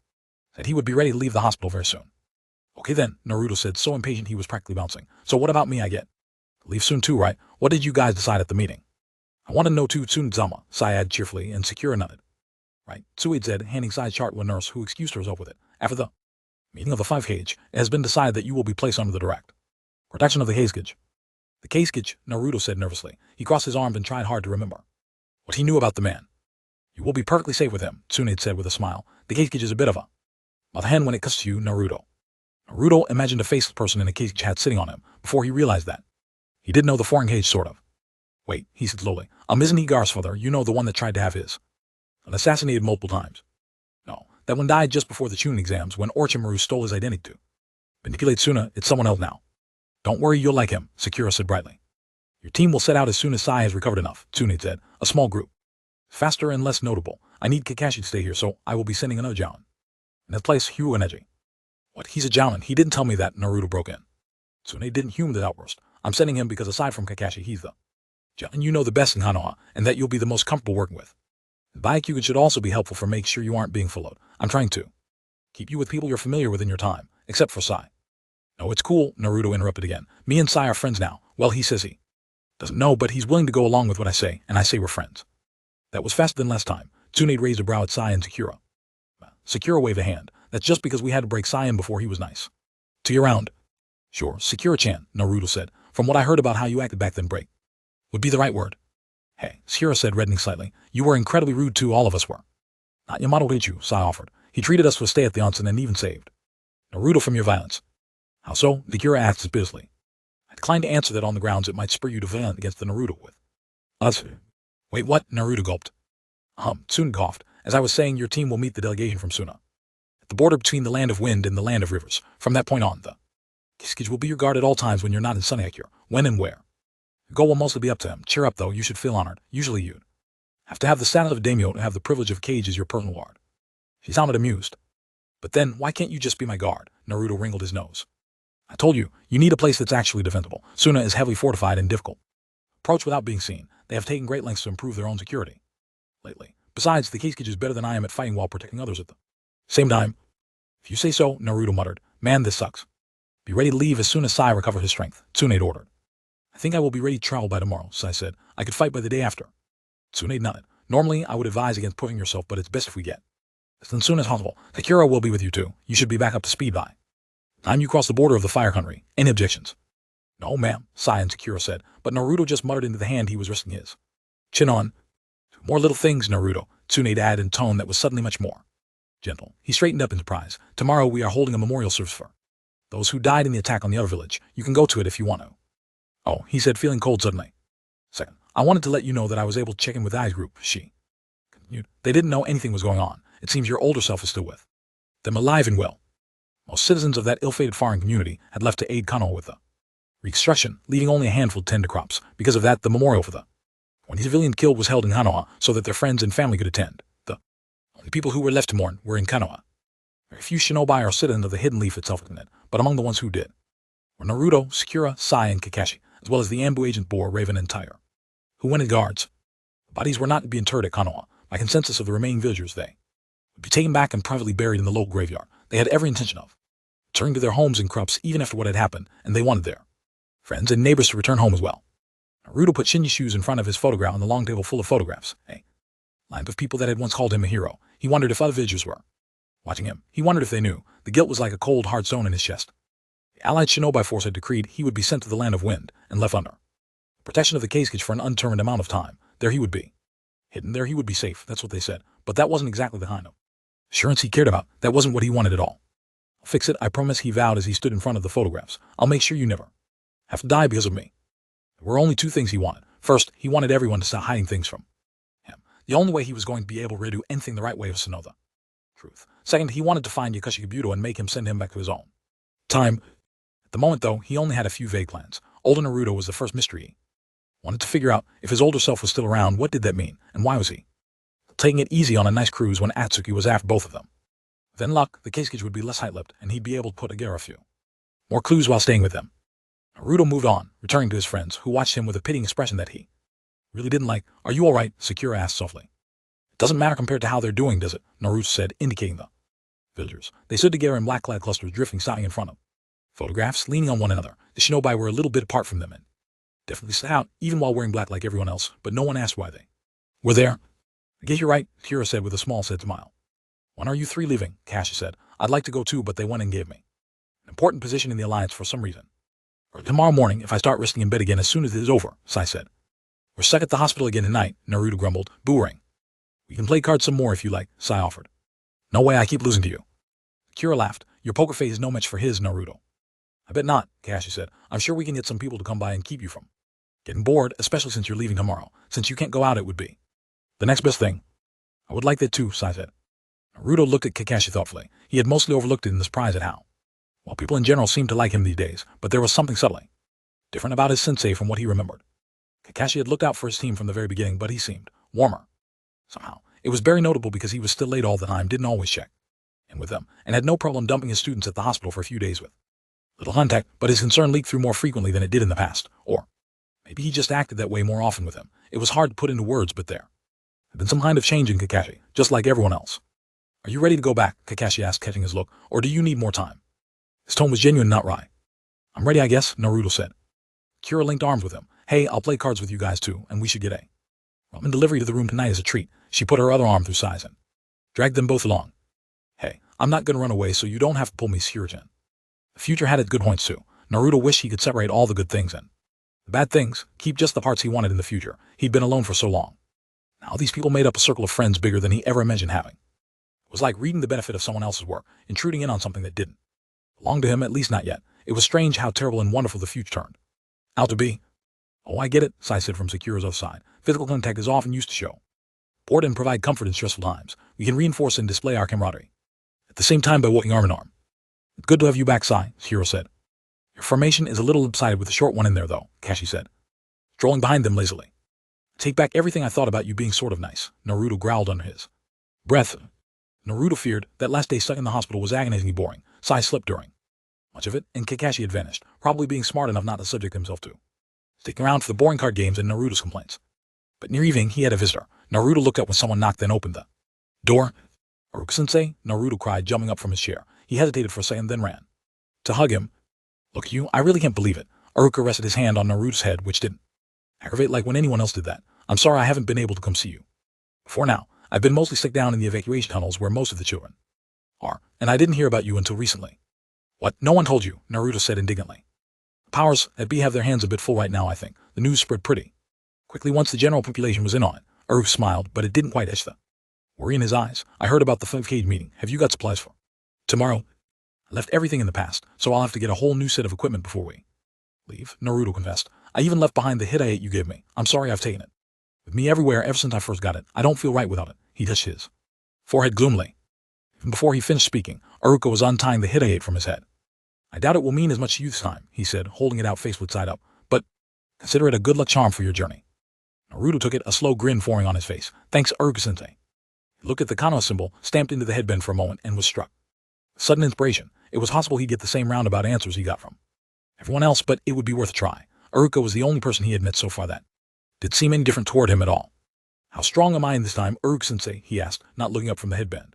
said he would be ready to leave the hospital very soon. Okay then, Naruto said, so impatient he was practically bouncing. So what about me? I get to leave soon too, right? What did you guys decide at the meeting? I want to know too, Tsunade-sama, Sai added cheerfully, and Sakura nodded. Right, Tsuade said, handing Sai's chart to a nurse who excused herself with it. After the meeting of the 5-cage, it has been decided that you will be placed under the direct protection of the Case-cage. The Case-cage, Naruto said nervously. He crossed his arms and tried hard to remember what he knew about the man. You will be perfectly safe with him, Tsunade said with a smile. The Case-cage is a bit of a mouth hen when it comes to you, Naruto. Naruto imagined a faceless person in a Case-cage hat sitting on him before he realized that. He did know the foreign cage, sort of. Wait, he said slowly. Isn't he Gar's father? You know, the one that tried to have his and assassinated multiple times. No, that one died just before the Chunin exams when Orochimaru stole his identity to manipulate Suna. It's someone else now. Don't worry, you'll like him, Sakura said brightly. Your team will set out as soon as Sai has recovered enough, Tsunade said. A small group. Faster and less notable. I need Kakashi to stay here, so I will be sending another Jounin. In that place, Hugh and Eiji. What? He's a Jounin. He didn't tell me that, Naruto broke in. Tsunade didn't hume the outburst. I'm sending him because aside from Kakashi, he's the Jounin you know the best in Hanoha, and that you'll be the most comfortable working with. Byakugan should also be helpful for making sure you aren't being followed. I'm trying to keep you with people you're familiar with in your time, except for Sai. No, it's cool, Naruto interrupted again. Me and Sai are friends now. Well, he says he doesn't know, but he's willing to go along with what I say, and I say we're friends. That was faster than last time. Tsunade raised a brow at Sai and Sakura. Sakura waved a hand. That's just because we had to break Sai in before he was nice to you around. Sure, Sakura-chan, Naruto said. From what I heard about how you acted back then, break would be the right word. Hey, Sakura said, reddening slightly. You were incredibly rude too, all of us were. Not Yamato Heichu, Sai offered. He treated us to a stay at the onsen and even saved Naruto from your violence. How so? Sakura asked suspiciously. I declined to answer that on the grounds it might spur you to violence against the Naruto with us. Wait, what? Naruto gulped. Tsunade coughed. As I was saying, your team will meet the delegation from Suna. At the border between the land of wind and the land of rivers. From that point on, the Kiskage will be your guard at all times when you're not in Sunnyakure. When and where. The goal will mostly be up to him. Cheer up, though. You should feel honored. Usually you'd have to have the status of a daimyo to have the privilege of Cage as your personal guard. She sounded amused. But then, why can't you just be my guard? Naruto wrinkled his nose. I told you, you need a place that's actually defensible. Suna is heavily fortified and difficult. Approach without being seen. They have taken great lengths to improve their own security lately. Besides, the Kiskage is better than I am at fighting while protecting others at the same time. If you say so, Naruto muttered. Man, this sucks. Be ready to leave as soon as Sai recovers his strength, Tsunade ordered. I think I will be ready to travel by tomorrow, Sai said. I could fight by the day after. Tsunade nodded. Normally, I would advise against putting yourself, but it's best if we get as soon as possible. Sakura will be with you too. You should be back up to speed by time you cross the border of the fire country. Any objections? No, ma'am, Sai and Sakura said, but Naruto just muttered into the hand he was resting his chin on. More little things, Naruto, Tsunade added in a tone that was suddenly much more gentle. He straightened up in surprise. Tomorrow we are holding a memorial service for those who died in the attack on the other village. You can go to it if you want to. Oh, he said, feeling cold suddenly. Second, I wanted to let you know that I was able to check in with Ai's group, she continued. They didn't know anything was going on. It seems your older self is still with them, alive and well. Most citizens of that ill-fated foreign community had left to aid Konoha with the reconstruction, leaving only a handful to tend to crops. Because of that, the memorial for the civilian killed was held in Konoha so that their friends and family could attend. The only people who were left to mourn were in Konoha. Very few shinobi or citizens of the Hidden Leaf itself attended, but among the ones who did were Naruto, Sakura, Sai, and Kakashi, as well as the Ambu agent Boar, Raven, and Tiger, who went as guards. The bodies were not to be interred at Konoha. By consensus of the remaining villagers, they would be taken back and privately buried in the local graveyard. They had every intention of returning to their homes in Krups even after what had happened, and they wanted their friends and neighbors to return home as well. Naruto put Shinji's shoes in front of his photograph on the long table full of photographs, a line of people that had once called him a hero. He wondered if other villagers were watching him. He wondered if they knew. The guilt was like a cold, hard stone in his chest. The allied shinobi force had decreed he would be sent to the land of wind and left under the protection of the Kiskage for an undetermined amount of time. There he would be. Hidden there he would be safe, that's what they said. But that wasn't exactly the kind of assurance he cared about. That wasn't what he wanted at all. I'll fix it, I promise, he vowed as he stood in front of the photographs. I'll make sure you never have to die because of me. There were only two things he wanted. First, he wanted everyone to stop hiding things from him. The only way he was going to be able to do anything the right way was to know the truth. Second, he wanted to find Yakashi Kabuto and make him send him back to his own time. At the moment, though, he only had a few vague plans. Older Naruto was the first mystery he wanted to figure out. If his older self was still around, what did that mean, and why was he taking it easy on a nice cruise when Atsuki was after both of them? With any luck, the Kiskage would be less tight-lipped, and he'd be able to put together a few more clues while staying with them. Naruto moved on, returning to his friends, who watched him with a pitying expression that he really didn't like. Are you all right? Sakura asked softly. It doesn't matter compared to how they're doing, does it? Naruto said, indicating the villagers. They stood together in black-clad clusters, drifting slightly in front of photographs, leaning on one another. The shinobi were a little bit apart from them and definitely stood out, even while wearing black like everyone else, but no one asked why they were there. I guess you're right, Sakura said with a small sad smile. When are you three leaving? Kakashi said. I'd like to go too, but they went and gave me an important position in the alliance for some reason. Or tomorrow morning, if I start resting in bed again as soon as it is over, Sai said. We're stuck at the hospital again tonight, Naruto grumbled, booing. We can play cards some more if you like, Sai offered. No way, I keep losing to you. Sakura laughed. Your poker face is no match for his, Naruto. I bet not, Kakashi said. I'm sure we can get some people to come by and keep you from getting bored, especially since you're leaving tomorrow. Since you can't go out, it would be the next best thing. I would like that too, Sai said. Naruto looked at Kakashi thoughtfully. He had mostly overlooked it in the surprise at how well people in general seemed to like him these days, but there was something subtly different about his sensei from what he remembered. Kakashi had looked out for his team from the very beginning, but he seemed warmer. Somehow, it was very notable because he was still late all the time, didn't always check in with them, and had no problem dumping his students at the hospital for a few days with little contact, but his concern leaked through more frequently than it did in the past. Or maybe he just acted that way more often with him. It was hard to put into words, but there had been some kind of change in Kakashi, just like everyone else. Are you ready to go back? Kakashi asked, catching his look, or do you need more time? His tone was genuine, not wry. I'm ready, I guess, Naruto said. Kira linked arms with him. Hey, I'll play cards with you guys too, and we should get a ramen delivery to the room tonight as a treat. She put her other arm through Sai's and dragged them both along. Hey, I'm not going to run away, so you don't have to pull me, Sakura-chan. The future had its good points too. Naruto wished he could separate all the good things and the bad things, keep just the parts he wanted in the future. He'd been alone for so long. Now these people made up a circle of friends bigger than he ever imagined having. It was like reading the benefit of someone else's work, intruding in on something that didn't belong to him, at least not yet. It was strange how terrible and wonderful the future turned out to be. Oh, I get it, Sai said from Sakura's other side. Physical contact is often used to show support and provide comfort in stressful times. We can reinforce and display our camaraderie at the same time by walking arm in arm. It's good to have you back, Sai, Hiro said. Your formation is a little lopsided with a short one in there, though, Kakashi said, strolling behind them lazily. Take back everything I thought about you being sort of nice, Naruto growled under his breath. Naruto feared that last day stuck in the hospital was agonizingly boring. Sai slept during much of it, and Kakashi had vanished, probably being smart enough not to subject himself to sticking around for the boring card games and Naruto's complaints. But near evening, he had a visitor. Naruto looked up when someone knocked, then opened the door. Aruka-sensei, Naruto cried, jumping up from his chair. He hesitated for a second, then ran to hug him. Look, you, I really can't believe it. Aruka rested his hand on Naruto's head, which didn't aggravate like when anyone else did that. I'm sorry I haven't been able to come see you. Before now, I've been mostly stuck down in the evacuation tunnels where most of the children are, and I didn't hear about you until recently. What? No one told you, Naruto said indignantly. The powers that be have their hands a bit full right now, I think. The news spread pretty quickly once the general population was in on it. Aruka smiled, but it didn't quite etch the worry in his eyes. I heard about the 5K meeting. Have you got supplies for tomorrow? I left everything in the past, so I'll have to get a whole new set of equipment before we leave, Naruto confessed. I even left behind the Hidayate you gave me. I'm sorry I've taken it with me everywhere ever since I first got it. I don't feel right without it. He touched his forehead gloomily. Even before he finished speaking, Aruka was untying the Hidayate from his head. I doubt it will mean as much to you this time, he said, holding it out faceless side up, but consider it a good luck charm for your journey. Naruto took it, a slow grin forming on his face. Thanks, Aruka-sensei. He looked at the Konoha symbol, stamped into the headband for a moment, and was struck. Sudden inspiration. It was possible he'd get the same roundabout answers he got from everyone else, but it would be worth a try. Aruka was the only person he had met so far that did seem indifferent toward him at all. How strong am I in this time, Aruka-sensei? He asked, not looking up from the headband.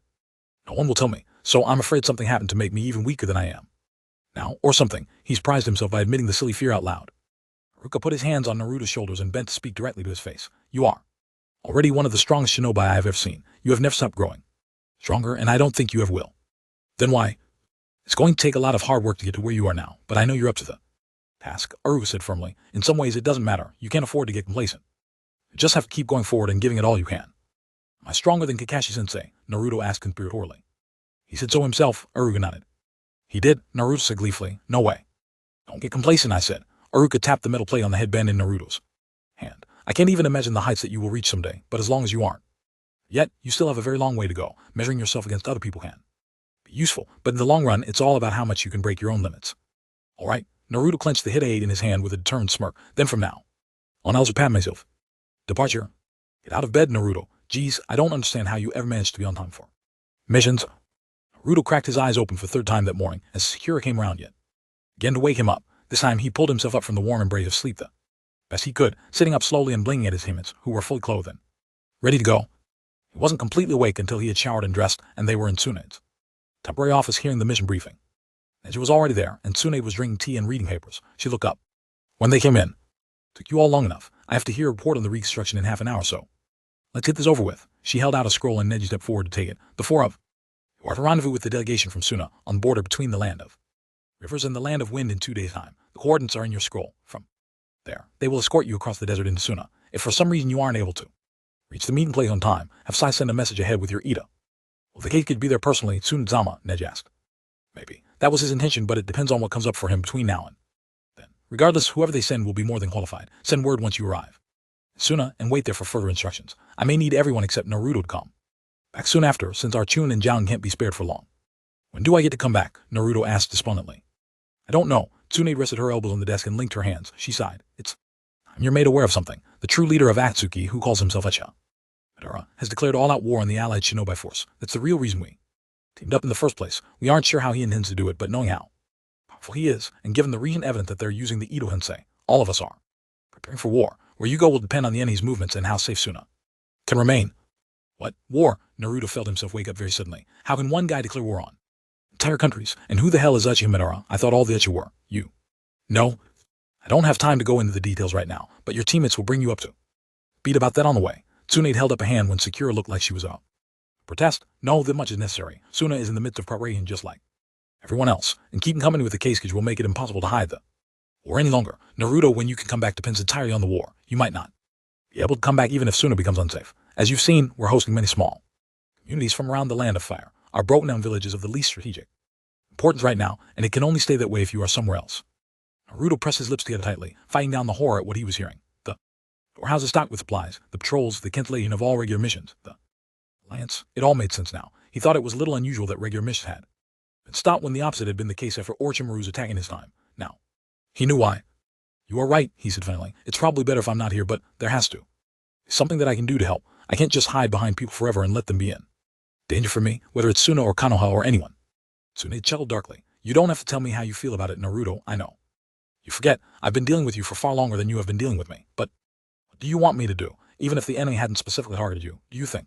No one will tell me, so I'm afraid something happened to make me even weaker than I am now, or something. He surprised himself by admitting the silly fear out loud. Aruka put his hands on Naruto's shoulders and bent to speak directly to his face. You are already one of the strongest shinobi I have ever seen. You have never stopped growing stronger, and I don't think you ever will. Then why? It's going to take a lot of hard work to get to where you are now, but I know you're up to the task, Aruka said firmly. In some ways, it doesn't matter. You can't afford to get complacent. You just have to keep going forward and giving it all you can. Am I stronger than Kakashi-sensei? Naruto asked conspiratorially. He said so himself, Aruka nodded. He did, Naruto said gleefully. No way. Don't get complacent, I said. Aruka tapped the metal plate on the headband in Naruto's hand. I can't even imagine the heights that you will reach someday, but as long as you aren't. Yet, you still have a very long way to go. Measuring yourself against other people can be useful, but in the long run, it's all about how much you can break your own limits. All right, Naruto clenched the Hidayate in his hand with a determined smirk. Then from now on, I'll prepare myself. Departure. Get out of bed, Naruto. Geez, I don't understand how you ever managed to be on time for missions. Naruto cracked his eyes open for the third time that morning as Sakura came around yet again to wake him up. This time he pulled himself up from the warm embrace of sleep the best he could, sitting up slowly and blinking at his humans, who were fully clothed and ready to go. He wasn't completely awake until he had showered and dressed, and they were in Tsunede's temporary office hearing the mission briefing. Neji was already there, and Tsunade was drinking tea and reading papers. She looked up when they came in. Took you all long enough. I have to hear a report on the reconstruction in half an hour or so. Let's get this over with. She held out a scroll and Neji stepped forward to take it. The four of you are to rendezvous with the delegation from Suna on the border between the land of rivers and the land of wind in 2 days' time. The coordinates are in your scroll. From there, they will escort you across the desert into Suna. If for some reason you aren't able to reach the meeting place on time, have Sai send a message ahead with your Ida. Will the case could be there personally, Tsunezama? Neji asked. Maybe. That was his intention, but it depends on what comes up for him between now and then. Regardless, whoever they send will be more than qualified. Send word once you arrive Suna and wait there for further instructions. I may need everyone except Naruto to come back soon after, since our Chun and Jiang can't be spared for long. When do I get to come back? Naruto asked despondently. I don't know. Tsunade rested her elbows on the desk and linked her hands. She sighed. You're made aware of something. The true leader of Akatsuki, who calls himself Echa Madara, has declared all-out war on the allied shinobi force. That's the real reason we teamed up in the first place. We aren't sure how he intends to do it, but knowing how powerful he is, and given the recent evidence that they're using the Ito Hensei, all of us are preparing for war. Where you go will depend on the enemy's movements and how safe Suna can remain. What? War? Naruto felt himself wake up very suddenly. How can one guy declare war on entire countries? And who the hell is Uchiha Madara? I thought all the Uchiha were you. No, I don't have time to go into the details right now, but your teammates will bring you up to beat about that on the way. Tsunade held up a hand when Sakura looked like she was up. Protest? No, that much is necessary. Suna is in the midst of preparation just like everyone else, and keeping company with the case will make it impossible to hide the war any longer. Naruto, when you can come back depends entirely on the war. You might not be able to come back even if Suna becomes unsafe. As you've seen, we're hosting many small communities from around the land of fire. Our broken down villages of the least strategic importance right now, and it can only stay that way if you are somewhere else. Naruto pressed his lips together tightly, fighting down the horror at what he was hearing. The warehouses stocked with supplies, the patrols, the cancellation of all regular missions, the alliance. It all made sense now. He thought it was a little unusual that regular missions had. It stopped when the opposite had been the case after Orochimaru's attack in his time. Now, he knew why. You are right, he said finally. It's probably better if I'm not here, but there has to. It's something that I can do to help. I can't just hide behind people forever and let them be in. Danger for me, whether it's Suna or Konoha or anyone. Tsunade chuckled darkly. You don't have to tell me how you feel about it, Naruto, I know. You forget, I've been dealing with you for far longer than you have been dealing with me. But what do you want me to do, even if the enemy hadn't specifically targeted you, do you think?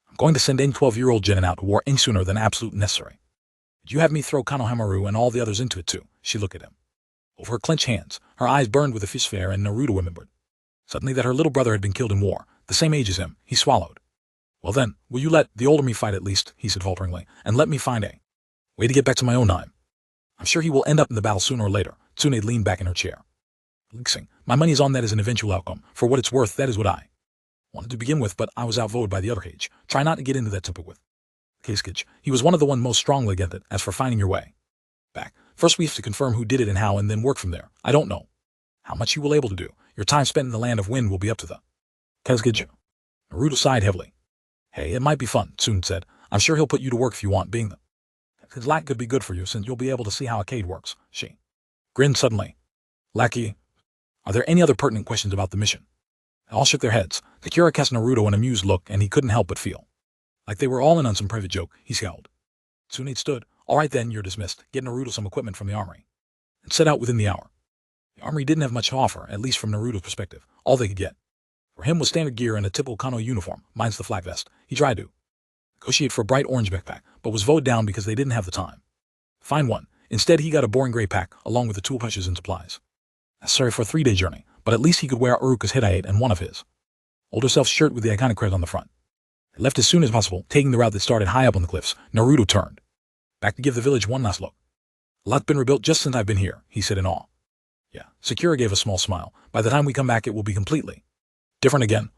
I'm going to send any 12-year-old Genin out to war any sooner than absolutely necessary. Did you have me throw Konohamaru and all the others into it too? She looked at him. Over her clenched hands, her eyes burned with a fierce fire, and Naruto remembered. Suddenly that her little brother had been killed in war, the same age as him. He swallowed. Well then, will you let the older me fight at least, he said falteringly, and let me find a way to get back to my own time. I'm sure he will end up in the battle sooner or later. Tsunade leaned back in her chair. Lixing, my money is on that as an eventual outcome. For what it's worth, that is what I wanted to begin with, but I was outvoted by the other Cage. Try not to get into that temper with Cage. He was one of the one most strongly against it. As for finding your way back, first we have to confirm who did it and how, and then work from there. I don't know how much you will able to do. Your time spent in the land of wind will be up to the Cage. Naruto sighed heavily. Hey, it might be fun, Tsun said. I'm sure he'll put you to work if you want, being the his lack could be good for you since you'll be able to see how a Cage works. She grinned suddenly. Lackey, are there any other pertinent questions about the mission? They all shook their heads. Sakura cast Naruto an amused look, and he couldn't help but feel like they were all in on some private joke. He scowled. Tsunade stood. All right then, you're dismissed. Get Naruto some equipment from the armory and set out within the hour. The armory didn't have much to offer, at least from Naruto's perspective. All they could get for him was standard gear and a typical Kano uniform, minus the flak vest. He tried to negotiate for a bright orange backpack, but was voted down because they didn't have the time to find one. Instead, he got a boring gray pack, along with the tool pouches and supplies necessary for a 3-day journey, but at least he could wear Uruka's Hidaite and one of his older self's shirt with the iconic crest on the front. They left as soon as possible, taking the route that started high up on the cliffs. Naruto turned back to give the village one last look. A lot's been rebuilt just since I've been here, he said in awe. Yeah, Sakura gave a small smile. By the time we come back, it will be completely different again.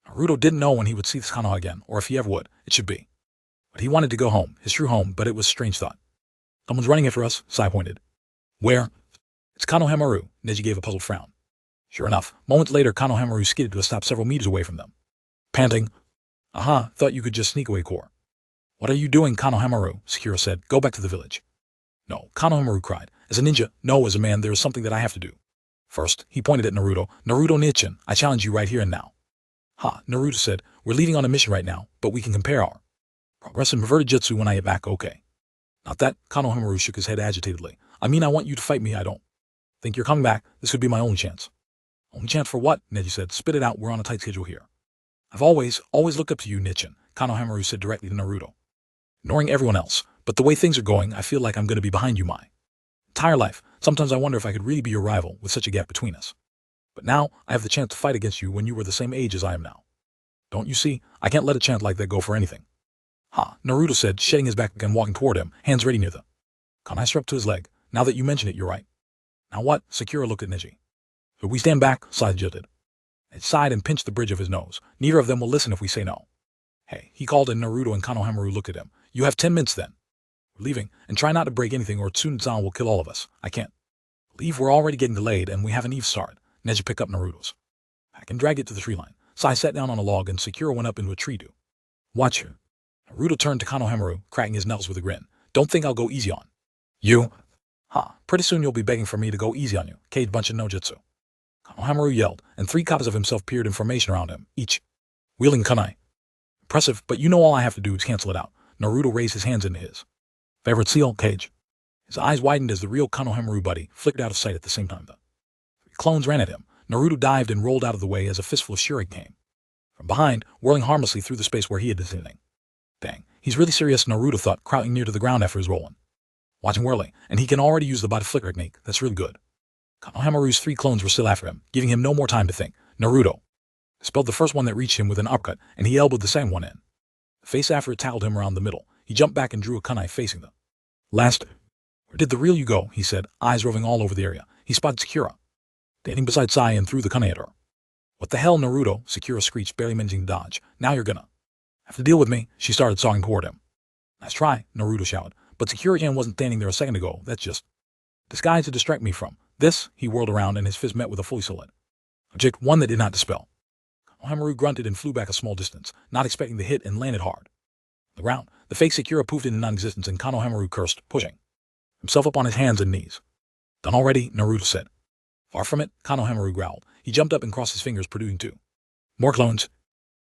Naruto didn't know when he would see this Konoha again, or if he ever would. It should be. But he wanted to go home, his true home, but it was a strange thought. Someone's running after us, Sai pointed. Where? It's Konohamaru, Neji gave a puzzled frown. Sure enough, moments later Konohamaru skidded to a stop several meters away from them. Panting. Aha, thought you could just sneak away, Core. What are you doing, Konohamaru? Sakura said. Go back to the village. No, Konohamaru cried. As a ninja, no, as a man, there is something that I have to do. First, he pointed at Naruto. Naruto Nichin, I challenge you right here and now. Ha, Naruto said. We're leaving on a mission right now, but we can compare our progress in perverted jutsu when I get back, okay. Not that, Konohamaru shook his head agitatedly. I mean, I want you to fight me, I don't think you're coming back. This could be my only chance. Only chance for what? Neji said. Spit it out, we're on a tight schedule here. I've always looked up to you, Nichin, Konohamaru said directly to Naruto. Ignoring everyone else, but the way things are going, I feel like I'm going to be behind you my entire life. Sometimes I wonder if I could really be your rival with such a gap between us. But now, I have the chance to fight against you when you were the same age as I am now. Don't you see? I can't let a chance like that go for anything. Ha, Naruto said, shedding his backpack and walking toward him, hands ready near the kunai strapped to his leg. Now that you mention it, you're right. Now what? Sakura looked at Neji. Should we stand back? Sai suggested. Neji sighed and pinched the bridge of his nose. Neither of them will listen if we say no. Hey, he called, and Naruto and Konohamaru looked at him. You have 10 minutes then. We're leaving, and try not to break anything or Tsunade will kill all of us. I can't believe we're already getting delayed and we haven't even started. Neji picked up Naruto's pack and dragged it to the tree line. Sai sat down on a log and Sakura went up into a tree to watch her. Naruto turned to Konohamaru, cracking his knuckles with a grin. Don't think I'll go easy on you. Ha, pretty soon you'll be begging for me to go easy on you, Cage bunch of no jutsu. Konohamaru yelled, and 3 copies of himself peered in formation around him, each wielding kunai. Impressive, but you know all I have to do is cancel it out. Naruto raised his hands into his favorite seal, Cage. His eyes widened as the real Konohamaru buddy flickered out of sight at the same time. The 3 clones ran at him. Naruto dived and rolled out of the way as a fistful of shuriken came from behind, whirling harmlessly through the space where he had been sitting. Dang, he's really serious, Naruto thought, crouching near to the ground after his rolling. Watching whirling, and he can already use the body flicker technique. That's really good. Konohamaru's 3 clones were still after him, giving him no more time to think. Naruto dispelled the first one that reached him with an uppercut, and he elbowed the second one in. The face after it tackled him around the middle. He jumped back and drew a kunai facing them. Last, where did the real you go? He said, eyes roving all over the area. He spotted Sakura standing beside Sai and threw the kunai at her. What the hell, Naruto? Sakura screeched, barely managing to dodge. Now you're gonna have to deal with me. She started sawing toward him. Nice try, Naruto shouted. But Sakura-chan wasn't standing there a second ago. That's just disguise to distract me from this. He whirled around and his fist met with a fully solid object, one that did not dispel. Konohamaru grunted and flew back a small distance, not expecting the hit, and landed hard The ground, the fake Sakura poofed into non-existence and Konohamaru cursed, pushing himself up on his hands and knees. Done already, Naruto said. Far from it, Konohamaru growled. He jumped up and crossed his fingers, producing 2 more clones.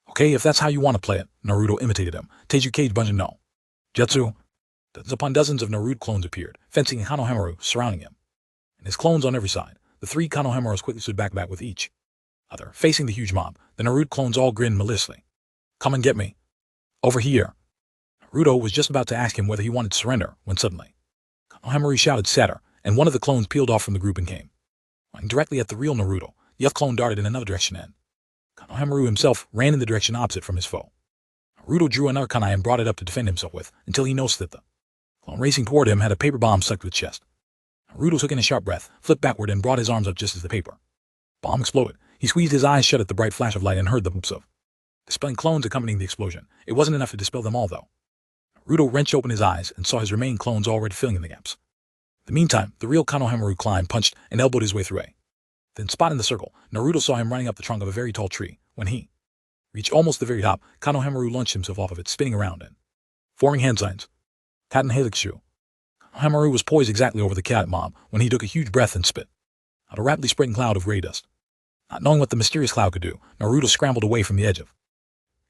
Okay, if that's how you want to play it, Naruto imitated him. Teiju Cage Bungeon no. Jutsu. Dozens upon dozens of Naruto clones appeared, fencing Konohamaru, surrounding him. And his clones on every side. The 3 Konohamarus quickly stood back to back with each other, facing the huge mob. The Naruto clones all grinned maliciously. Come and get me. Over here. Naruto was just about to ask him whether he wanted to surrender, when suddenly Konohamaru shouted sadder, and one of the clones peeled off from the group and came running directly at the real Naruto. The other clone darted in another direction and Konohamaru himself ran in the direction opposite from his foe. Naruto drew another kunai and brought it up to defend himself with, until he noticed that the clone racing toward him had a paper bomb stuck to its chest. Naruto took in a sharp breath, flipped backward, and brought his arms up just as the paper bomb exploded. He squeezed his eyes shut at the bright flash of light and heard the whoops of dispelling clones accompanying the explosion. It wasn't enough to dispel them all, though. Naruto wrenched open his eyes and saw his remaining clones already filling in the gaps. In the meantime, the real Konohamaru climbed, punched, and elbowed his way through a thin spot in the circle. Naruto saw him running up the trunk of a very tall tree. When he reached almost the very top, Konohamaru launched himself off of it, spinning around and forming hand signs. Cat and helix shoe. Konohamaru was poised exactly over the cat mob when he took a huge breath and spit out a rapidly spreading cloud of gray dust. Not knowing what the mysterious cloud could do, Naruto scrambled away from the edge of.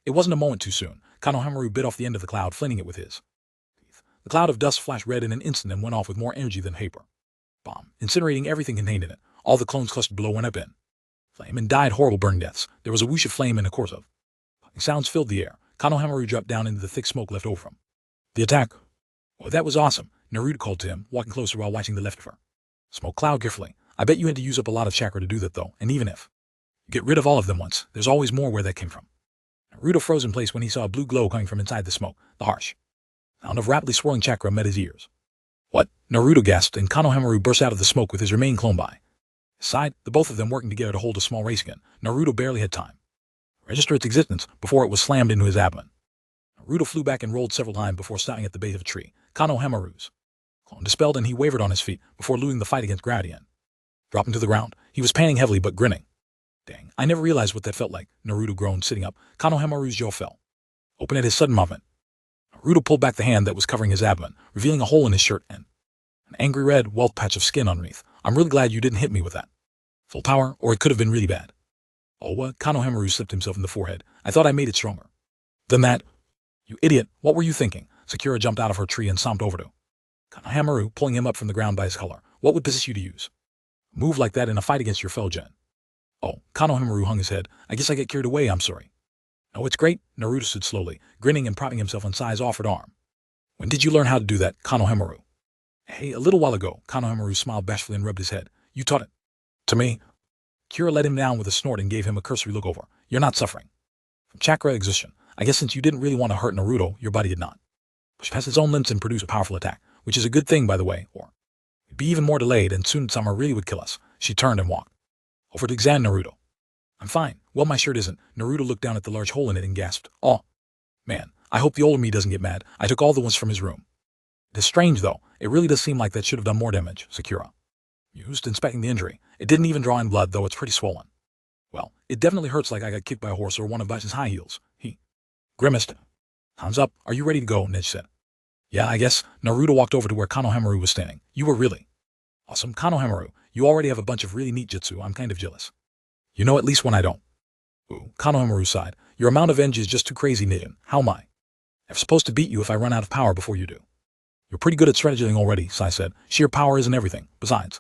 It wasn't a moment too soon. Konohamaru bit off the end of the cloud, flinging it with his teeth. The cloud of dust flashed red in an instant and went off with more energy than paper bomb, incinerating everything contained in it. All the clones clustered below went up in flame and died horrible burning deaths. There was a whoosh of flame and a chorus of sounds filled the air. Konohamaru dropped down into the thick smoke left over from the attack. Oh, that was awesome, Naruto called to him, walking closer while watching the leftover smoke cloud carefully. I bet you had to use up a lot of chakra to do that, though, and even if you get rid of all of them once, there's always more where that came from. Naruto froze in place when he saw a blue glow coming from inside the smoke. The harsh sound of rapidly swirling chakra met his ears. What? Naruto gasped, and Konohamaru burst out of the smoke with his remaining clone by his side, the both of them working together to hold a small race again. Naruto barely had time to register its existence before it was slammed into his abdomen. Naruto flew back and rolled several times before stopping at the base of a tree. Konohamaru's clone dispelled and he wavered on his feet before losing the fight against gravity and dropping to the ground. He was panting heavily but grinning. Dang, I never realized what that felt like, Naruto groaned, sitting up. Konohamaru's jaw fell open at his sudden movement. Naruto pulled back the hand that was covering his abdomen, revealing a hole in his shirt and an angry red, welt patch of skin underneath. I'm really glad you didn't hit me with that. Full power, or it could have been really bad. Oh, what? Konohamaru slipped himself in the forehead. I thought I made it stronger than that. You idiot, what were you thinking? Sakura jumped out of her tree and stomped over to Konohamaru, pulling him up from the ground by his collar. What would possess you to use a move like that in a fight against your fellow gen? Oh, Konohamaru hung his head. I guess I get carried away, I'm sorry. Oh, it's great. Naruto stood slowly, grinning and propping himself on Sai's offered arm. When did you learn how to do that, Konohamaru? Hey, a little while ago. Konohamaru smiled bashfully and rubbed his head. You taught it to me. Kira let him down with a snort and gave him a cursory look over. You're not suffering from chakra exhaustion. I guess since you didn't really want to hurt Naruto, your body did not push past its own limits and produce a powerful attack, which is a good thing, by the way, or it'd be even more delayed and soon Summer really would kill us. She turned and walked over to examine Naruto. I'm fine. Well, my shirt isn't. Naruto looked down at the large hole in it and gasped. Oh, man, I hope the older me doesn't get mad. I took all the ones from his room. It is strange, though. It really does seem like that should have done more damage, Sakura mused, inspecting the injury. It didn't even draw in blood, though it's pretty swollen. Well, it definitely hurts like I got kicked by a horse or one of Bash's high heels. He grimaced. Time's up. Are you ready to go? Neji said. Yeah, I guess. Naruto walked over to where Konohamaru was standing. You were really awesome, Konohamaru. You already have a bunch of really neat jutsu. I'm kind of jealous. You know, at least when I don't. Ooh, Konohamaru sighed. Your amount of energy is just too crazy, Nijin. How am I ever supposed to beat you if I run out of power before you do? You're pretty good at strategizing already, Sai said. Sheer power isn't everything. Besides,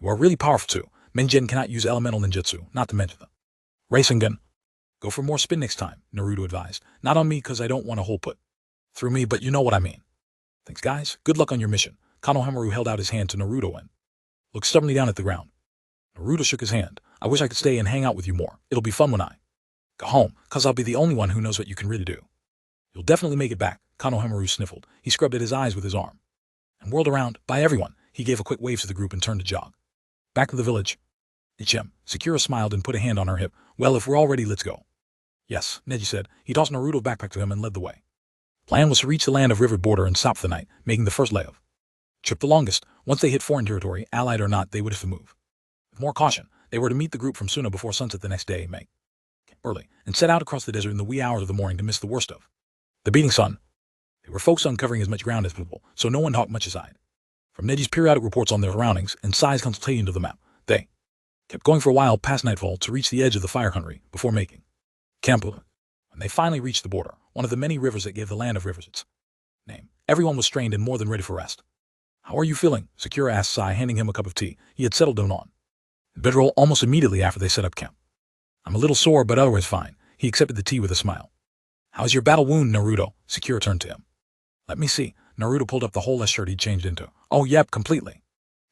you are really powerful too. Menjin cannot use elemental ninjutsu, not to mention them. Rasengan. Go for more spin next time, Naruto advised. Not on me because I don't want a hole put through me, but you know what I mean. Thanks, guys. Good luck on your mission. Konohamaru held out his hand to Naruto and looked stubbornly down at the ground. Naruto shook his hand. I wish I could stay and hang out with you more. It'll be fun when I go home, because I'll be the only one who knows what you can really do. You'll definitely make it back, Konohamaru sniffled. He scrubbed at his eyes with his arm and whirled around. Bye, everyone. He gave a quick wave to the group and turned to jog back to the village. Ichem. Sakura smiled and put a hand on her hip. Well, if we're all ready, let's go. Yes, Neji said. He tossed Naruto's backpack to him and led the way. Plan was to reach the land of river border and stop for the night, making the first leg of trip the longest. Once they hit foreign territory, allied or not, they would have to move with more caution. They were to meet the group from Suna before sunset the next day, make early, and set out across the desert in the wee hours of the morning to miss the worst of the beating sun. They were focused on covering as much ground as possible, so no one talked much aside. From Neji's periodic reports on their surroundings and Sai's consultation of the map, they kept going for a while past nightfall to reach the edge of the fire country before making camp. When they finally reached the border, one of the many rivers that gave the land of rivers its name, everyone was strained and more than ready for rest. "How are you feeling?" Sakura asked Sai, handing him a cup of tea he had settled down on. Bedroll almost immediately after they set up camp. "I'm a little sore, but otherwise fine." He accepted the tea with a smile. "How's your battle wound, Naruto?" Sakura turned to him. "Let me see." Naruto pulled up the whole less shirt he'd changed into. "Oh, yep, completely."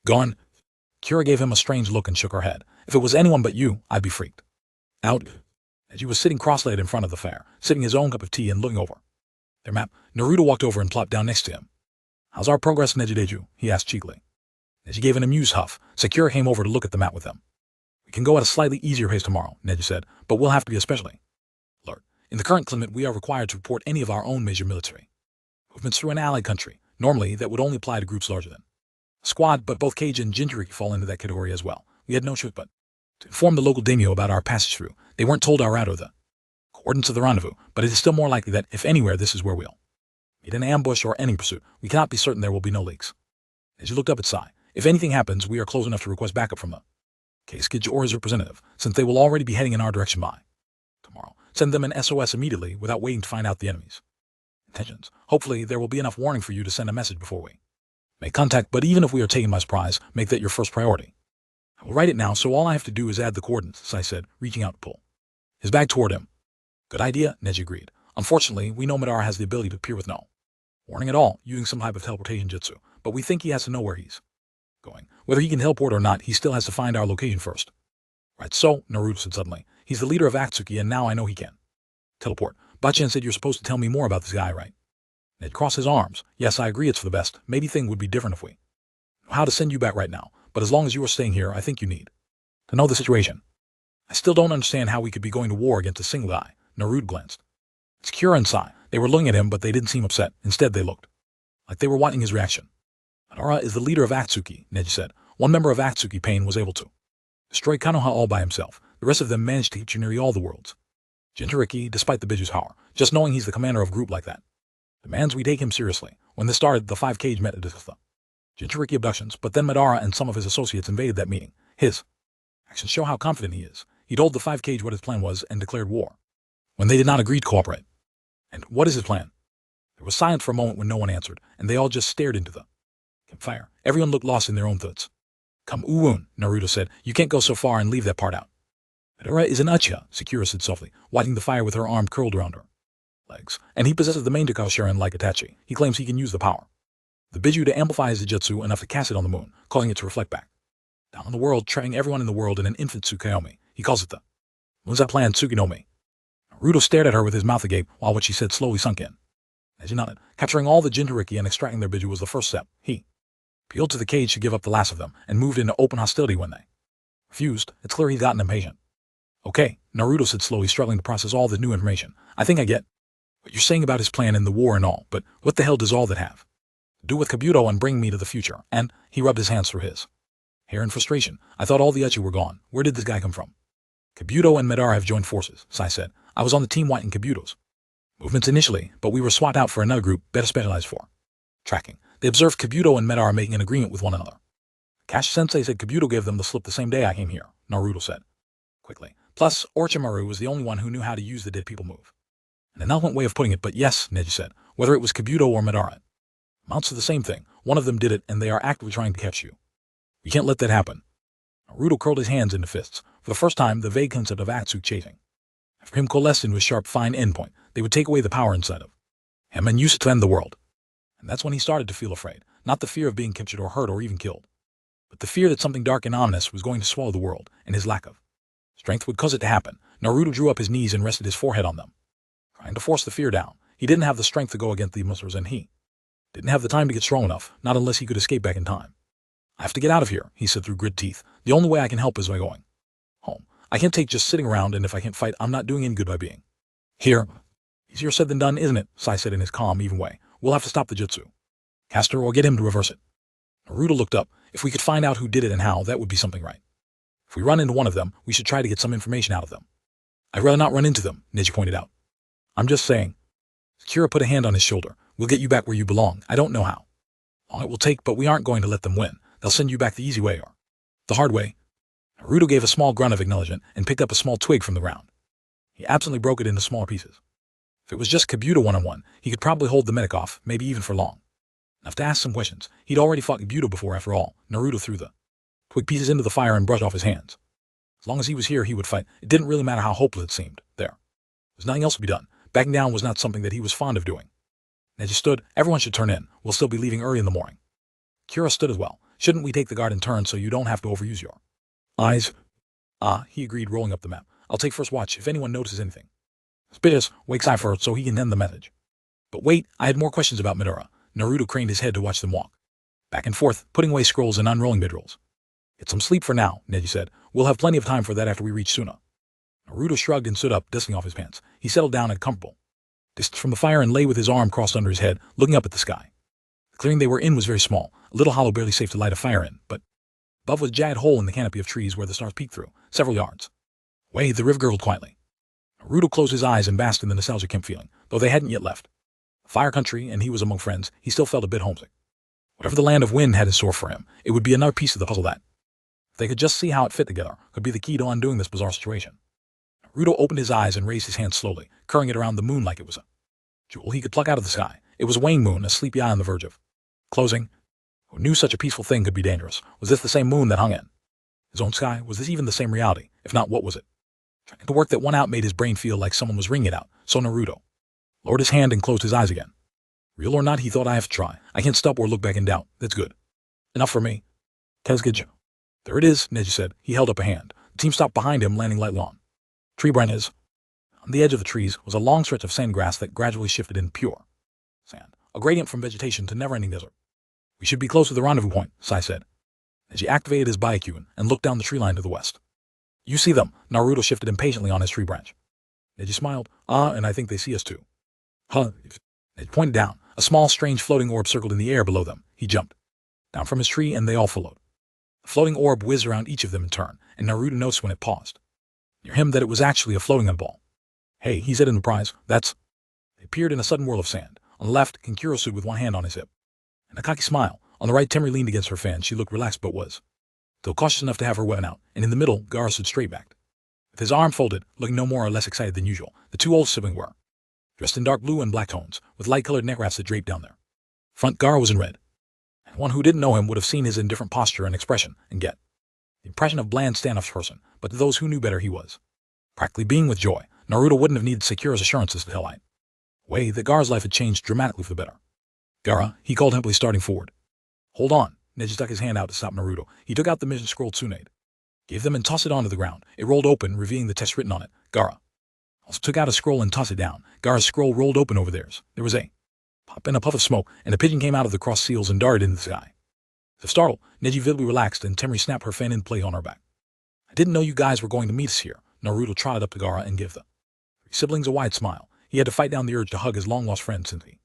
"Gone?" Sakura gave him a strange look and shook her head. "If it was anyone but you, I'd be freaked out." Neji was sitting cross-legged in front of the fire, sipping his own cup of tea and looking over their map. Naruto walked over and plopped down next to him. "How's our progress, Neji-deju?" he asked cheekily. Neji gave an amused huff. Sakura came over to look at the map with him. "We can go at a slightly easier pace tomorrow," Neji said, "but we'll have to be especially alert. In the current climate, we are required to report any of our own major military movements through an allied country. Normally, that would only apply to groups larger than a squad, but both Kage and Jinchuriki fall into that category as well. We had no choice but to inform the local daimyo about our passage through. They weren't told our route or the coordinates of the rendezvous, but it is still more likely that, if anywhere, this is where we'll meet an ambush or any pursuit. We cannot be certain there will be no leaks." As he looked up at Sai, "If anything happens, we are close enough to request backup from the Kage or his representative, since they will already be heading in our direction by tomorrow. Send them an SOS immediately without waiting to find out the enemy's intentions. Hopefully, there will be enough warning for you to send a message before we make contact, but even if we are taken by surprise, make that your first priority." "I will write it now, so all I have to do is add the coordinates," Sai said, reaching out to pull his bag toward him. "Good idea," Neji agreed. "Unfortunately, we know Madara has the ability to appear with no warning at all, using some type of teleportation jutsu, but we think he has to know where he's going. Whether he can teleport or not, he still has to find our location first." "Right so," Naruto said suddenly. "He's the leader of Akatsuki, and now I know he can teleport. Bachan said you're supposed to tell me more about this guy, right?" Ned crossed his arms. "Yes, I agree it's for the best. Maybe things would be different if we know how to send you back right now, but as long as you are staying here, I think you need to know the situation. I still don't understand how we could be going to war against a single guy." Naruto glanced at Sakura and Sai. They were looking at him, but they didn't seem upset. Instead, they looked like they were watching his reaction. "Madara is the leader of Akatsuki," Neji said. "One member of Akatsuki Pain was able to destroy Konoha all by himself. The rest of them managed to capture nearly all the worlds. Jinchuriki, despite the Biju's power, just knowing he's the commander of a group like that, demands we take him seriously. When this started, the 5 Kage met to discuss the Jinchuriki abductions, but then Madara and some of his associates invaded that meeting. His actions show how confident he is. He told the 5 Kage what his plan was and declared war when they did not agree to cooperate." "And what is his plan?" There was silence for a moment when no one answered, and they all just stared into the campfire. Everyone looked lost in their own thoughts. "Come, Uwun," Naruto said. "You can't go so far and leave that part out." "Madara is an Uchiha," Sakura said softly, watching the fire with her arm curled around her legs. "And he possesses the main Dikao Sharin like Itachi. He claims he can use the power the Biju to amplify his jutsu enough to cast it on the moon, causing it to reflect back down on the world, trapping everyone in the world in an infant Tsukuyomi. He calls it the Moon's plan Tsukunomi." Naruto stared at her with his mouth agape while what she said slowly sunk in. As he nodded, capturing all the Jinchuriki and extracting their Biju was the first step. He appealed to the Kage to give up the last of them and moved into open hostility when they refused. It's clear he'd gotten impatient. "Okay," Naruto said slowly, struggling to process all the new information. "I think I get what you're saying about his plan and the war and all, but what the hell does all that have to do with Kabuto and bring me to the future?" And he rubbed his hands through his hair in frustration. "I thought all the Uchi were gone. Where did this guy come from?" "Kabuto and Madara have joined forces," Sai said. "I was on the team fighting Kabuto's movements initially, but we were swapped out for another group better specialized for tracking. They observed Kabuto and Madara making an agreement with one another. Kashi-sensei said Kabuto gave them the slip the same day I came here," Naruto said quickly. "Plus, Orochimaru was the only one who knew how to use the dead people move." "An eloquent way of putting it, but yes," Neji said. "Whether it was Kabuto or Madara, it amounts to the same thing. One of them did it, and they are actively trying to catch you. We can't let that happen." Naruto curled his hands into fists. For the first time, the vague concept of Akatsuki chasing after him coalesced into a sharp, fine endpoint. They would take away the power inside of him and use it to end the world. And that's when he started to feel afraid. Not the fear of being captured or hurt or even killed, but the fear that something dark and ominous was going to swallow the world, and his lack of strength would cause it to happen. Naruto drew up his knees and rested his forehead on them, trying to force the fear down. He didn't have the strength to go against the monsters, and he didn't have the time to get strong enough, not unless he could escape back in time. "I have to get out of here," he said through gritted teeth. "The only way I can help is by going home. I can't take just sitting around, and if I can't fight, I'm not doing any good by being here." "Easier said than done, isn't it?" Sai said in his calm, even way. "We'll have to stop the jutsu caster or get him to reverse it." Naruto looked up. "If we could find out who did it and how, that would be something, right? If we run into one of them, we should try to get some information out of them." "I'd rather not run into them," Neji pointed out. "I'm just saying." Sakura put a hand on his shoulder. We'll get you back where you belong. I don't know how long it will take, but we aren't going to let them win. They'll send you back the easy way or the hard way. Naruto gave a small grunt of acknowledgement and picked up a small twig from the ground. He absently broke it into smaller pieces. If it was just Kabuto one-on-one, he could probably hold the medic off, maybe even for long. Enough to ask some questions. He'd already fought Kabuto before, after all. Naruto threw the twig pieces into the fire and brushed off his hands. As long as he was here, he would fight. It didn't really matter how hopeless it seemed. There was nothing else to be done. Backing down was not something that he was fond of doing. Neji stood. Everyone should turn in. We'll still be leaving early in the morning. Kira stood as well. Shouldn't we take the guard in turn so you don't have to overuse your eyes? He agreed, rolling up the map. I'll take first watch if anyone notices anything suspicious. Wake Cypher so he can end the message. But wait, I had more questions about Midora. Naruto craned his head to watch them walk back and forth, putting away scrolls and unrolling midrolls. Get some sleep for now, Neji said. We'll have plenty of time for that after we reach Suna. Naruto shrugged and stood up, dusting off his pants. He settled down and comfortable, distanced from the fire, and lay with his arm crossed under his head, looking up at the sky. The clearing they were in was very small, a little hollow barely safe to light a fire in, but above was a jagged hole in the canopy of trees where the stars peeked through, several yards away. The river gurgled quietly. Naruto closed his eyes and basked in the nostalgic camp feeling, though they hadn't yet left Fire Country and he was among friends. He still felt a bit homesick. Whatever the Land of Wind had in store for him, it would be another piece of the puzzle that, if they could just see how it fit together, could be the key to undoing this bizarre situation. Naruto opened his eyes and raised his hand slowly, curling it around the moon like it was a jewel he could pluck out of the sky. It was a waning moon, a sleepy eye on the verge of closing. Who knew such a peaceful thing could be dangerous? Was this the same moon that hung in his own sky? Was this even the same reality? If not, what was it? Trying to work that one out made his brain feel like someone was wringing it out, so Naruto lowered his hand and closed his eyes again. Real or not, he thought, I have to try. I can't stop or look back in doubt. That's good enough for me. Kesgij. There it is, Neji said. He held up a hand. The team stopped behind him, landing lightly on tree branches. On the edge of the trees was a long stretch of sand grass that gradually shifted in pure sand, a gradient from vegetation to never-ending desert. We should be close to the rendezvous point, Sai said. Neji activated his Byakugan and looked down the tree line to the west. You see them. Naruto shifted impatiently on his tree branch. Neji smiled. And I think they see us too. Huh? Neji pointed down. A small, strange floating orb circled in the air below them. He jumped down from his tree and they all followed. The floating orb whizzed around each of them in turn, and Naruto noticed when it paused near him that it was actually a floating ball. Hey, he said in surprise. That's... They appeared in a sudden whirl of sand. On the left, Kankuro stood with one hand on his hip and a cocky smile. On the right, Temri leaned against her fan. She looked relaxed but was still cautious enough to have her weapon out, and in the middle, Gaara stood straight-backed, with his arm folded, looking no more or less excited than usual. The two old siblings were dressed in dark blue and black tones, with light-colored neck wraps that draped down their front. Gaara was in red, and one who didn't know him would have seen his indifferent posture and expression and get the impression of bland standoff person, but to those who knew better, he was practically beaming with joy. Naruto wouldn't have needed Sakura's assurances to tell that way that Gaara's life had changed dramatically for the better. Gaara, he called simply, starting forward. Hold on. Neji stuck his hand out to stop Naruto. He took out the mission scroll Tsunade, gave them and tossed it onto the ground. It rolled open, revealing the text written on it. Gaara also took out a scroll and tossed it down. Gaara's scroll rolled open over theirs. There was a pop and a puff of smoke, and a pigeon came out of the crossed seals and darted into the sky. As if startled, Neji visibly relaxed, and Temri snapped her fan in place on her back. I didn't know you guys were going to meet us here. Naruto trotted up to Gaara and gave the three siblings a wide smile. He had to fight down the urge to hug his long-lost friend since he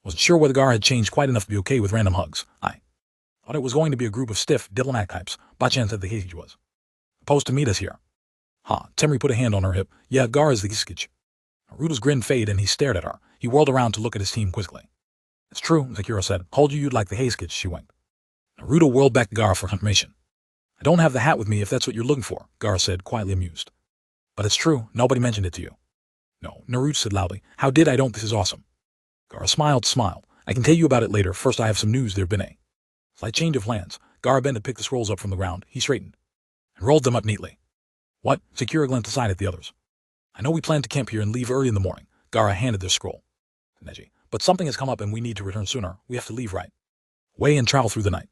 wasn't sure whether Gaara had changed quite enough to be okay with random hugs. I thought it was going to be a group of stiff, diplomatic types. Bachan said the Hisage was supposed to meet us here. Temri put a hand on her hip. Yeah, Gaara's the Hisage. Naruto's grin faded and he stared at her. He whirled around to look at his team quizzically. It's true, Sakura said. Told you'd like the Hisage, she winked. Naruto whirled back to Gaara for confirmation. I don't have the hat with me if that's what you're looking for, Gaara said, quietly amused. But it's true, nobody mentioned it to you. No, Naruto said loudly. How did I don't? This is awesome. Gaara smiled. I can tell you about it later. First I have some news. There have been a slight change of plans. Gaara bent to pick the scrolls up from the ground. He straightened and rolled them up neatly. What? Sakura glanced aside at the others. I know we plan to camp here and leave early in the morning. Gaara handed their scroll to Neji. But something has come up and we need to return sooner. We have to leave right away and travel through the night.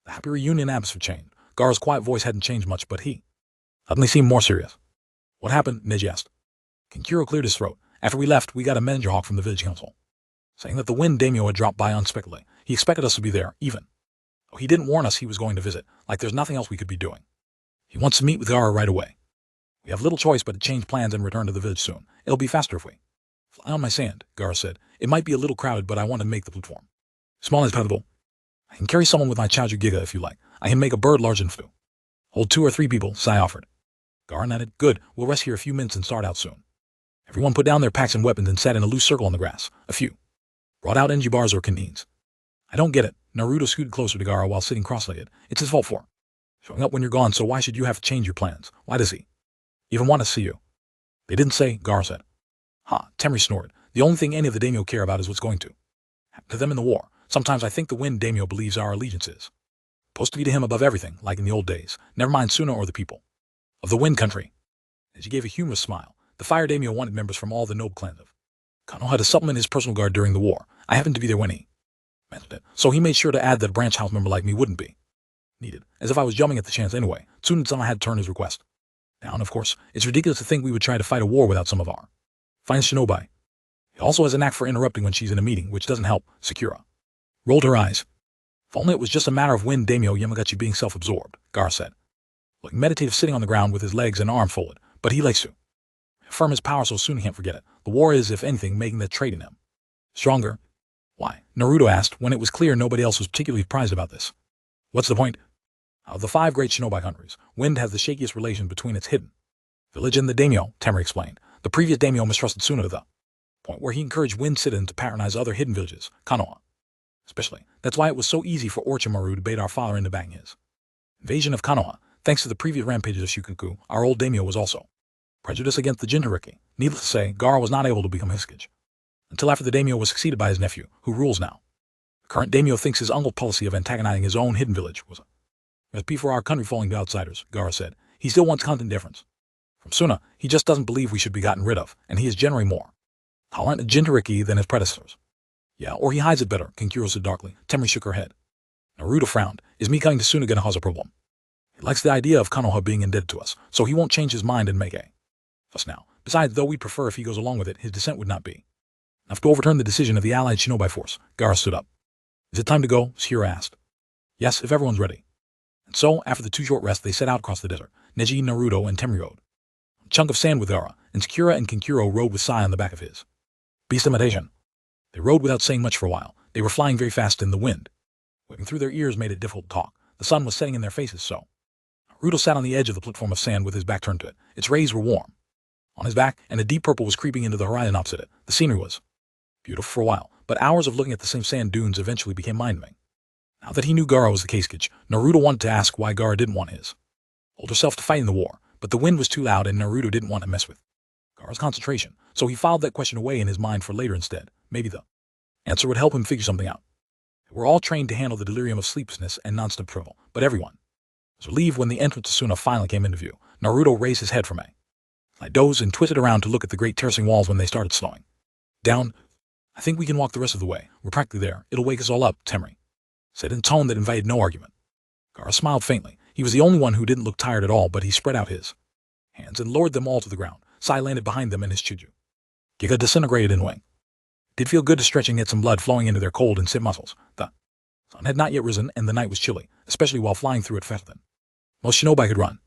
The happy reunion atmosphere changed. Gaara's quiet voice hadn't changed much, but he suddenly seemed more serious. What happened? Neji asked. Kankuro cleared his throat. After we left, we got a messenger hawk from the village council, saying that the wind daimyo had dropped by unexpectedly. He expected us to be there, even though he didn't warn us he was going to visit, like there's nothing else we could be doing. He wants to meet with Gaara right away. We have little choice but to change plans and return to the village soon. It'll be faster if we fly on my sand, Gaara said. It might be a little crowded, but I want to make the platform small as possible. I can carry someone with my Chaoju Giga if you like. I can make a bird large enough to hold 2 or 3 people, Sai offered. Gaara nodded. Good, we'll rest here a few minutes and start out soon. Everyone put down their packs and weapons and sat in a loose circle on the grass. A few brought out NG bars or canteens. I don't get it. Naruto scooted closer to Gaara while sitting cross-legged. It's his fault for showing up when you're gone, so why should you have to change your plans? Why does he even want to see you? They didn't say, Gaara said. Temri snored. The only thing any of the daimyo care about is what's going to happen to them in the war. Sometimes I think the Wind daimyo believes our allegiance is supposed to be to him above everything, like in the old days. Never mind Suna or the people of the Wind country. As he gave a humorous smile, the Fire daimyo wanted members from all the noble clans of Konoha to supplement his personal guard during the war. I happened to be there when he mentioned it, so he made sure to add that a branch house member like me wouldn't be needed, as if I was jumping at the chance anyway. Tsunan-sama had to turn his request down, of course. It's ridiculous to think we would try to fight a war without some of our finest shinobi. He also has a knack for interrupting when she's in a meeting, which doesn't help. Sakura rolled her eyes. If only it was just a matter of Wind daimyo Yamagachi being self-absorbed, Gaara said, looking meditative, sitting on the ground with his legs and arms folded. But he likes to affirm his power so soon he can't forget it. The war is, if anything, making that trait in him stronger. Why? Naruto asked, when it was clear nobody else was particularly surprised about this. What's the point? Of the 5 great shinobi countries, Wind has the shakiest relation between its hidden village and the daimyo, Temri explained. The previous daimyo mistrusted Suna to the point where he encouraged Wind citizens to patronize other hidden villages, Konoha especially. That's why it was so easy for Orochimaru to bait our father into backing his invasion of Konoha. Thanks to the previous rampages of Shukaku, our old daimyo was also prejudiced against the Jinchuriki. Needless to say, Gaara was not able to become Hokage until after the daimyo was succeeded by his nephew, who rules now. The current daimyo thinks his uncle's policy of antagonizing his own hidden village was a recipe for our country falling to outsiders, Gaara said. He still wants content difference from Suna. He just doesn't believe we should be gotten rid of, and he is generally more tolerant of Jinchuriki than his predecessors. Yeah, or he hides it better, Kankuro said darkly. Temri shook her head. Naruto frowned. Is me coming to Suna gonna cause a problem? He likes the idea of Konoha being indebted to us, so he won't change his mind and make a fuss now. Besides, though we prefer if he goes along with it, his dissent would not be enough to overturn the decision of the allied shinobi force. Gaara stood up. Is it time to go? Sakura asked. Yes, if everyone's ready. And so, after the 2 short rests, they set out across the desert. Neji, Naruto, and Temri rode a chunk of sand with Gaara, and Sakura and Kankuro rode with Sai on the back of his beast imitation. They rode without saying much for a while. They were flying very fast in the wind. Whipping through their ears made it difficult to talk. The sun was setting in their faces, so Naruto sat on the edge of the platform of sand with his back turned to it. Its rays were warm on his back, and a deep purple was creeping into the horizon opposite it. The scenery was beautiful for a while, but hours of looking at the same sand dunes eventually became mind-numbing. Now that he knew Gaara was the Hokage, Naruto wanted to ask why Gaara didn't want his older self to fight in the war, but the wind was too loud and Naruto didn't want to mess with Gaara's concentration, so he filed that question away in his mind for later instead. Maybe the answer would help him figure something out. We're all trained to handle the delirium of sleeplessness and non-stop travel, but everyone was relieved when the entrance to Suna finally came into view. Naruto raised his head from a slight doze and twisted around to look at the great terracing walls when they started slowing down. I think we can walk the rest of the way. We're practically there. It'll wake us all up, Temri said in a tone that invited no argument. Gaara smiled faintly. He was the only one who didn't look tired at all, but he spread out his hands and lowered them all to the ground. Sai landed behind them and his Chuju Giga disintegrated in wing. It did feel good to stretch and get some blood flowing into their cold and stiff muscles. The sun had not yet risen and the night was chilly, especially while flying through it faster than most shinobi could run.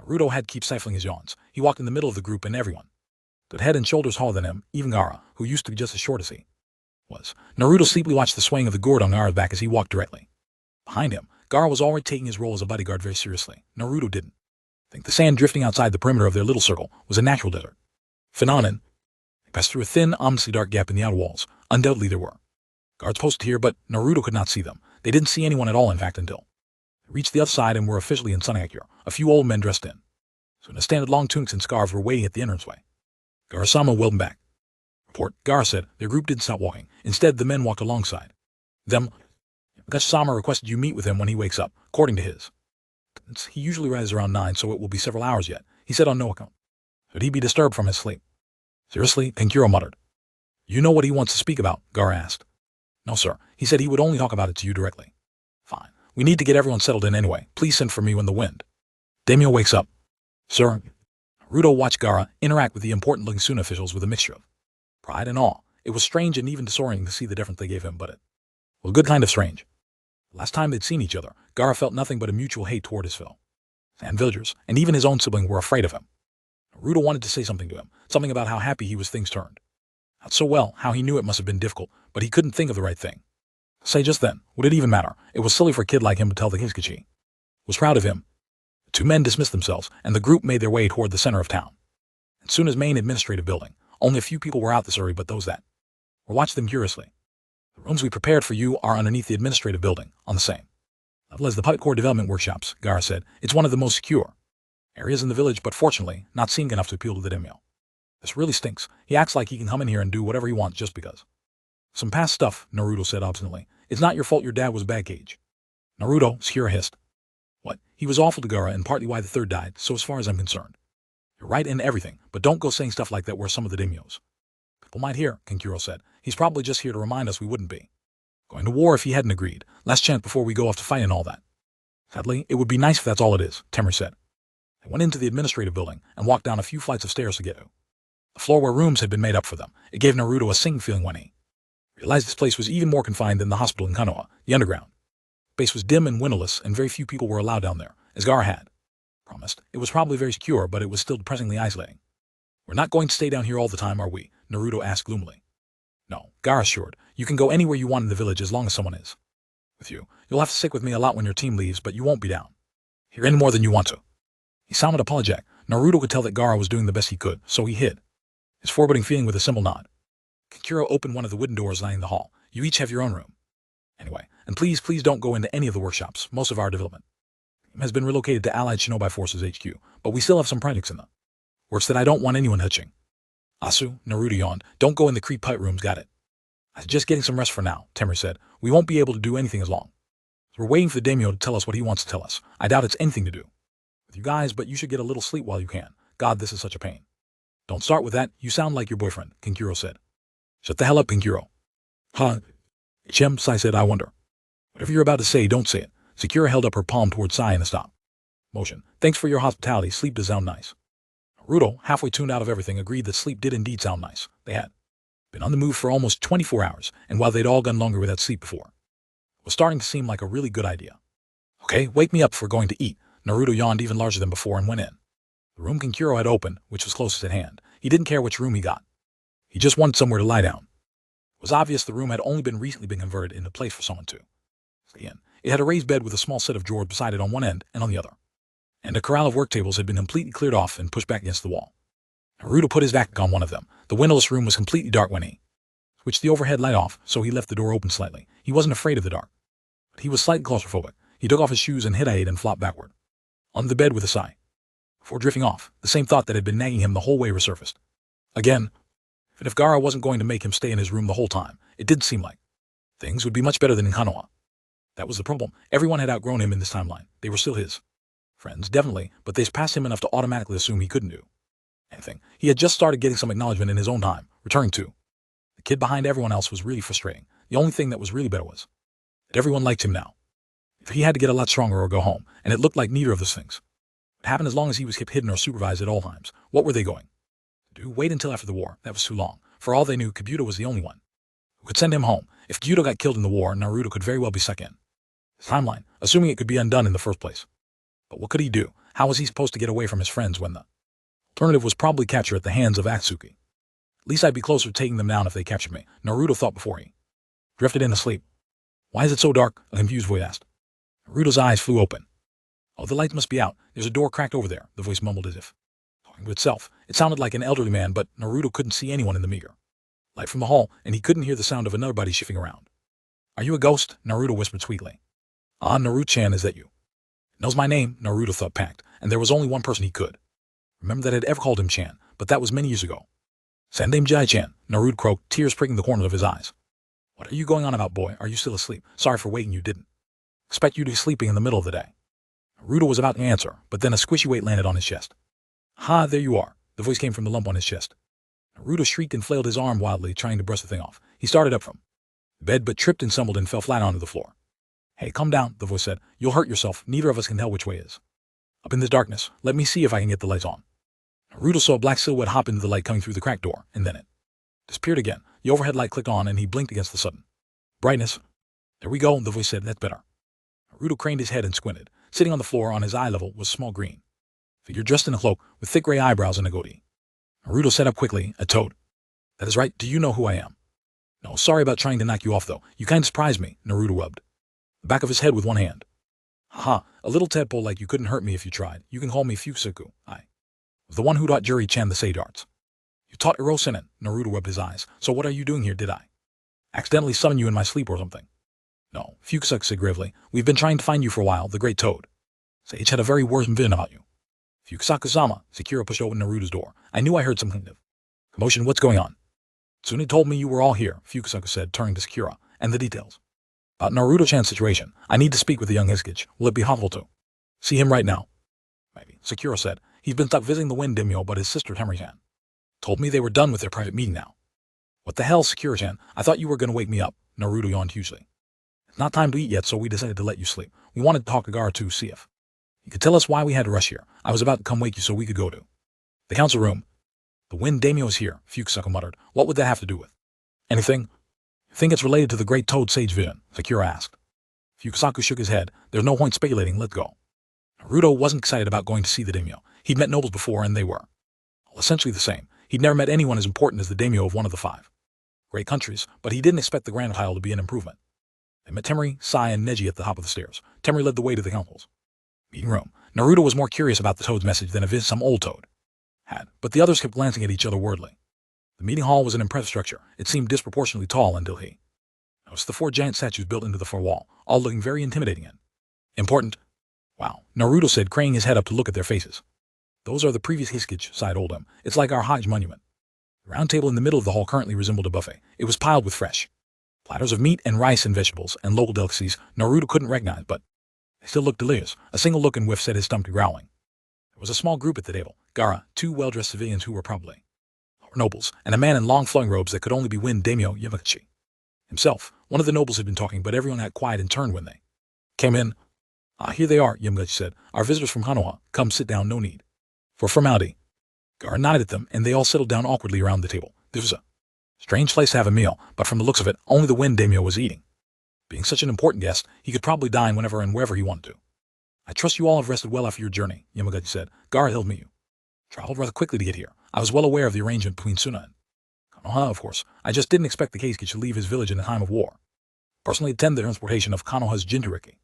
Naruto had to keep stifling his yawns. He walked in the middle of the group and everyone stood head and shoulders taller than him, even Gaara, who used to be just as short as he was. Naruto sleepily watched the swaying of the gourd on Gaara's back as he walked directly behind him. Gaara was already taking his role as a bodyguard very seriously. Naruto didn't think the sand drifting outside the perimeter of their little circle was a natural desert phenomenon. They passed through a thin, ominously dark gap in the outer walls. Undoubtedly there were guards posted here, but Naruto could not see them. They didn't see anyone at all, in fact, until they reached the other side and were officially in Sunagakure. A few old men dressed in Suna's standard long tunics and scarves were waiting at the entranceway. Gaara-sama wheeled them back. Report, Gaara said. Their group didn't stop walking. Instead, the men walked alongside them. Yamagashi-sama requested you meet with him when he wakes up, according to his. He usually rises around 9, so it will be several hours yet. He said on no account should he be disturbed from his sleep. Seriously? Kankuro muttered. You know what he wants to speak about? Gaara asked. No, sir. He said he would only talk about it to you directly. Fine. We need to get everyone settled in anyway. Please send for me when the wind daimyo wakes up. Sir. Naruto watched Gaara interact with the important-looking Suna officials with a mixture of pride and awe. It was strange and even disorienting to see the difference they gave him, but it was a good kind of strange. The last time they'd seen each other, Gaara felt nothing but a mutual hate toward his fellow sand villagers, and even his own sibling were afraid of him. Naruto wanted to say something to him, something about how happy he was things turned out so well, how he knew it must have been difficult, but he couldn't think of the right thing to say just then. Would it even matter? It was silly for a kid like him to tell the Hokage was proud of him. The 2 men dismissed themselves, and the group made their way toward the center of town. And Suna's main administrative building. Only a few people were out this early, but those that were watched them curiously. The rooms we prepared for you are underneath the administrative building, on the same level as the Puppet Core development workshops, Gara said. It's one of the most secure areas in the village, but fortunately, not scenic enough to appeal to the daimyo. This really stinks. He acts like he can come in here and do whatever he wants just because. Some past stuff, Naruto said obstinately. It's not your fault your dad was a bad cage. Naruto, Sakura hissed. What? He was awful to Gara and partly why the third died, so as far as I'm concerned. You're right in everything, but don't go saying stuff like that where some of the daimyos. People might hear, Kankuro said. He's probably just here to remind us we wouldn't be going to war if he hadn't agreed. Last chance before we go off to fight and all that. Sadly, it would be nice if that's all it is, Temer said. They went into the administrative building and walked down a few flights of stairs to get to the floor where rooms had been made up for them. It gave Naruto a sinking feeling when he realized this place was even more confined than the hospital in Konoha, the underground. The space was dim and windowless, and very few people were allowed down there, as Gara had promised. It was probably very secure, but it was still depressingly isolating. We're not going to stay down here all the time, are we? Naruto asked gloomily. No, Gara assured. You can go anywhere you want in the village as long as someone is with you. You'll have to stick with me a lot when your team leaves, but you won't be down here any more than you want to. He sounded apologetic. Naruto could tell that Gara was doing the best he could, so he hid his foreboding feeling with a simple nod. Kankuro opened one of the wooden doors lining the hall. You each have your own room. Anyway, and please don't go into any of the workshops. Most of our development has been relocated to Allied Shinobi Forces HQ, but we still have some projects in the works that I don't want anyone touching. Asu, Naruto yawned. Don't go in the creep pipe rooms, got it? I suggest getting some rest for now, Temer said. We won't be able to do anything as long. We're waiting for the daimyo to tell us what he wants to tell us. I doubt it's anything to do with you guys, but you should get a little sleep while you can. God, this is such a pain. Don't start with that. You sound like your boyfriend, Kankuro said. Shut the hell up, Kankuro. Huh? Chem, Sai said, I wonder. Whatever you're about to say, don't say it. Sakura held up her palm towards Sai in a stop motion. Thanks for your hospitality. Sleep does sound nice. Naruto, halfway tuned out of everything, agreed that sleep did indeed sound nice. They had been on the move for almost 24 hours, and while they'd all gone longer without sleep before, it was starting to seem like a really good idea. Okay, wake me up if we're going to eat. Naruto yawned even larger than before and went in. The room Kankuro had opened, which was closest at hand. He didn't care which room he got. He just wanted somewhere to lie down. It was obvious the room had only recently been converted into a place for someone to stay in. It had a raised bed with a small set of drawers beside it on one end and on the other, and a corral of work tables had been completely cleared off and pushed back against the wall. Naruto put his back on one of them. The windowless room was completely dark when he switched the overhead light off, so he left the door open slightly. He wasn't afraid of the dark, but he was slightly claustrophobic. He took off his shoes and hit it and flopped backward onto the bed with a sigh. Before drifting off, the same thought that had been nagging him the whole way resurfaced. Again, if Gara wasn't going to make him stay in his room the whole time, it did seem like things would be much better than in Konoha. That was the problem. Everyone had outgrown him in this timeline. They were still his friends, definitely, but they passed him enough to automatically assume he couldn't do anything. He had just started getting some acknowledgement in his own time, returning to the kid behind everyone else was really frustrating. The only thing that was really better was that everyone liked him now. If he had to get a lot stronger or go home, and it looked like neither of those things would happen as long as he was kept hidden or supervised at all times. What were they going to do? Wait until after the war. That was too long. For all they knew, Kabuto was the only one who could send him home. If Kabuto got killed in the war, Naruto could very well be stuck in his timeline, assuming it could be undone in the first place. But what could he do? How was he supposed to get away from his friends when the alternative was probably capture at the hands of Akatsuki? At least I'd be closer to taking them down if they captured me, Naruto thought before he drifted into sleep. Why is it so dark? A confused voice asked. Naruto's eyes flew open. Oh, the lights must be out. There's a door cracked over there, the voice mumbled as if talking to itself. It sounded like an elderly man, but Naruto couldn't see anyone in the meager light from the hall, and he couldn't hear the sound of another body shifting around. Are you a ghost? Naruto whispered sweetly. Ah, Naruto-chan, is that you? Knows my name, Naruto thought packed, and there was only one person he could remember that had ever called him Chan, but that was many years ago. Sandame Jai-chan, Naruto croaked, tears pricking the corners of his eyes. What are you going on about, boy? Are you still asleep? Sorry for waking you, didn't expect you to be sleeping in the middle of the day. Naruto was about to answer, but then a squishy weight landed on his chest. Ha, there you are. The voice came from the lump on his chest. Naruto shrieked and flailed his arm wildly, trying to brush the thing off. He started up from the bed, but tripped and stumbled and fell flat onto the floor. Hey, calm down, the voice said. You'll hurt yourself. Neither of us can tell which way is up in the darkness. Let me see if I can get the lights on. Naruto saw a black silhouette hop into the light coming through the cracked door, and then it disappeared again. The overhead light clicked on, and he blinked against the sudden brightness. There we go, the voice said. That's better. Naruto craned his head and squinted. Sitting on the floor on his eye level was a small green figure dressed in a cloak with thick gray eyebrows and a goatee. Naruto sat up quickly, a toad. That is right. Do you know who I am? No, sorry about trying to knock you off, though. You kind of surprised me, Naruto rubbed the back of his head with one hand. Ha, a little tadpole like you couldn't hurt me if you tried. You can call me Fukusaku. I was the one who taught Juri-chan the Sei darts. You taught Iro Senen, Naruto rubbed his eyes. So what are you doing here, did I accidentally summon you in my sleep or something? No, Fukusaku said gravely. We've been trying to find you for a while, the Great Toad. Sage had a very worse vision about you. Fukusaku-sama, Sakura pushed open Naruto's door. I knew I heard some kind of commotion. What's going on? Tsune told me you were all here, Fukusaku said, turning to Sakura. And the details. About Naruto-chan's situation, I need to speak with the young Hisukage. Will it be possible to see him right now? Maybe, Sakura said. He's been stuck visiting the Windmill, but his sister Temari-chan told me they were done with their private meeting now. What the hell, Sakura-chan? I thought you were going to wake me up. Naruto yawned hugely. It's not time to eat yet, so we decided to let you sleep. We wanted to talk to Gaara to see if he could tell us why we had to rush here. I was about to come wake you so we could go to the council room. The Wind Daimyo is here, Fukusaku muttered. What would that have to do with anything? You think it's related to the Great Toad Sage vision? Sakura asked. Fukusaku shook his head. There's no point speculating. Let's go. Naruto wasn't excited about going to see the daimyo. He'd met nobles before, and they were all essentially the same. He'd never met anyone as important as the daimyo of one of the 5 great countries, but he didn't expect the grand title to be an improvement. They met Temari, Sai, and Neji at the top of the stairs. Temari led the way to the council's meeting room. Naruto was more curious about the Toad's message than if some old Toad had, but the others kept glancing at each other wordly. The meeting hall was an impressive structure. It seemed disproportionately tall until he noticed the 4 giant statues built into the far wall, all looking very intimidating and important. Wow, Naruto said, craning his head up to look at their faces. Those are the previous Hisukage, sighed Oldham. It's like our Hajj monument. The round table in the middle of the hall currently resembled a buffet. It was piled with fresh platters of meat and rice and vegetables and local delicacies Naruto couldn't recognize, but they still looked delicious. A single look and whiff set his stomach to growling. There was a small group at the table. Gaara, 2 well-dressed civilians who were probably nobles, and a man in long flowing robes that could only be Wind Daimyo Yamakashi himself. One of the nobles had been talking, but everyone got quiet and turned when they came in. Ah, here they are, Yamakashi said. Our visitors from Konoha. Come sit down, no need for formality. Gaara nodded at them, and they all settled down awkwardly around the table. This was a strange place to have a meal, but from the looks of it, only the Wind Daimyo was eating. Being such an important guest, he could probably dine whenever and wherever he wanted to. I trust you all have rested well after your journey, Yamakashi said. Gaara helped me. You traveled rather quickly to get here. I was well aware of the arrangement between Suna and Konoha, of course. I just didn't expect the Keisuke to leave his village in a time of war. Personally attend the transportation of Konoha's Jinchuriki. It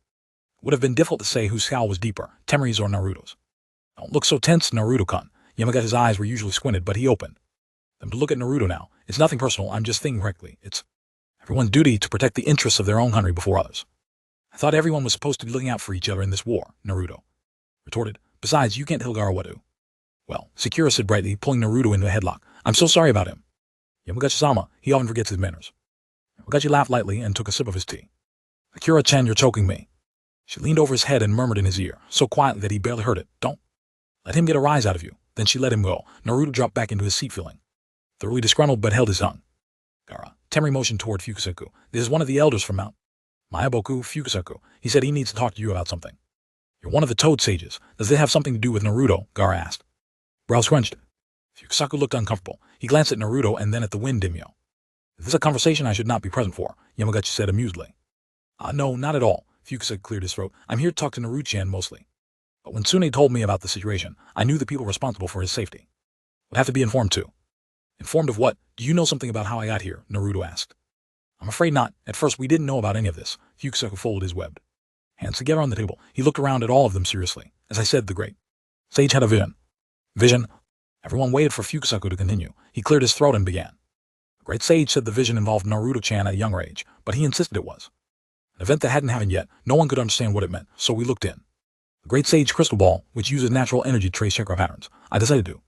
would have been difficult to say whose scowl was deeper, Temari's or Naruto's. Don't look so tense, Naruto-kun. Yamakashi's eyes were usually squinted, but he opened them to look at Naruto now. It's nothing personal, I'm just thinking correctly. It's everyone's duty to protect the interests of their own country before others. I thought everyone was supposed to be looking out for each other in this war, Naruto retorted. Besides, you can't tell Gaara what to. Well, Sakura said brightly, pulling Naruto into a headlock. I'm so sorry about him. Yamakashi-sama, he often forgets his manners. Yamakashi laughed lightly and took a sip of his tea. Sakura-chan, you're choking me. She leaned over his head and murmured in his ear, so quietly that he barely heard it. Don't let him get a rise out of you. Then she let him go. Naruto dropped back into his seat feeling thoroughly disgruntled but held his tongue. Gaara. Temari motioned toward Fukusaku. This is one of the elders from Mount Mayaboku, Fukusaku. He said he needs to talk to you about something. You're one of the Toad Sages. Does it have something to do with Naruto? Gaara asked. Brows scrunched. Fukusaku looked uncomfortable. He glanced at Naruto and then at the Wind Daimyo. Is this a conversation I should not be present for? Yamakashi said amusedly. No, not at all. Fukusaku cleared his throat. I'm here to talk to Naruto-chan mostly. But when Tsune told me about the situation, I knew the people responsible for his safety would have to be informed too. Informed of what? Do you know something about how I got here? Naruto asked. I'm afraid not. At first we didn't know about any of this. Fukusaku folded his webbed hands together on the table. He looked around at all of them seriously. As I said, the great sage had a vision. Vision? Everyone waited for Fukusaku to continue. He cleared his throat and began. The great sage said the vision involved Naruto-chan at a younger age, but he insisted it was an event that hadn't happened yet. No one could understand what it meant, so we looked in. The great sage crystal ball, which uses natural energy to trace chakra patterns. I decided to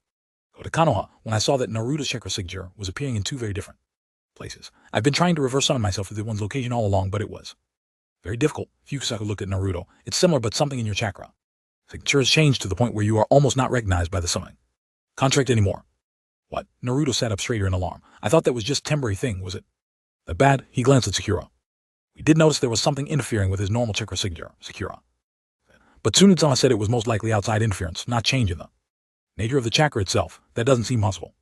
go to Konoha when I saw that Naruto's chakra signature was appearing in 2 very different places. I've been trying to reverse summon myself to the one's location all along, but it was very difficult. Fukusaku looked at Naruto. It's similar, but something in your chakra signature has changed to the point where you are almost not recognized by the summoning contract anymore. What? Naruto sat up straighter in alarm. I thought that was just a temporary thing, was it that bad? He glanced at Sakura. We did notice there was something interfering with his normal chakra signature, Sakura. But Tsunade-sama said it was most likely outside interference, not change in the nature of the chakra itself. That doesn't seem possible.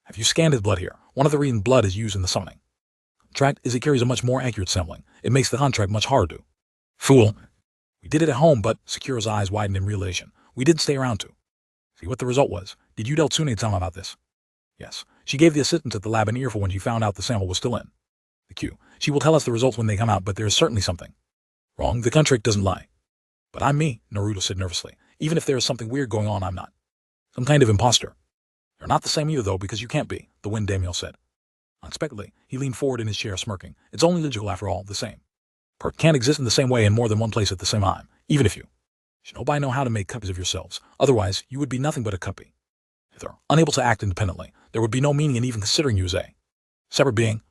Have you scanned his blood here? One of the reasons blood is used in the summoning contract is it carries a much more accurate sampling. It makes the contract much harder to fool. We did it at home, but Sakura's eyes widened in realization. We didn't stay around to see what the result was. Did you tell Tsunade-sama about this? Yes. She gave the assistants at the lab an earful when she found out the sample was still in the queue. She will tell us the results when they come out, but there is certainly something wrong. The contract doesn't lie. But I'm me, Naruto said nervously. Even if there is something weird going on, I'm not some kind of imposter. You're not the same either, though, because you can't be, the Wind Daimyo said. Unexpectedly, he leaned forward in his chair, smirking. It's only logical after all, the same. Part can't exist in the same way in more than one place at the same time, even if you Shinobi know how to make copies of yourselves. Otherwise, you would be nothing but a copy. If they're unable to act independently, there would be no meaning in even considering you as a separate being.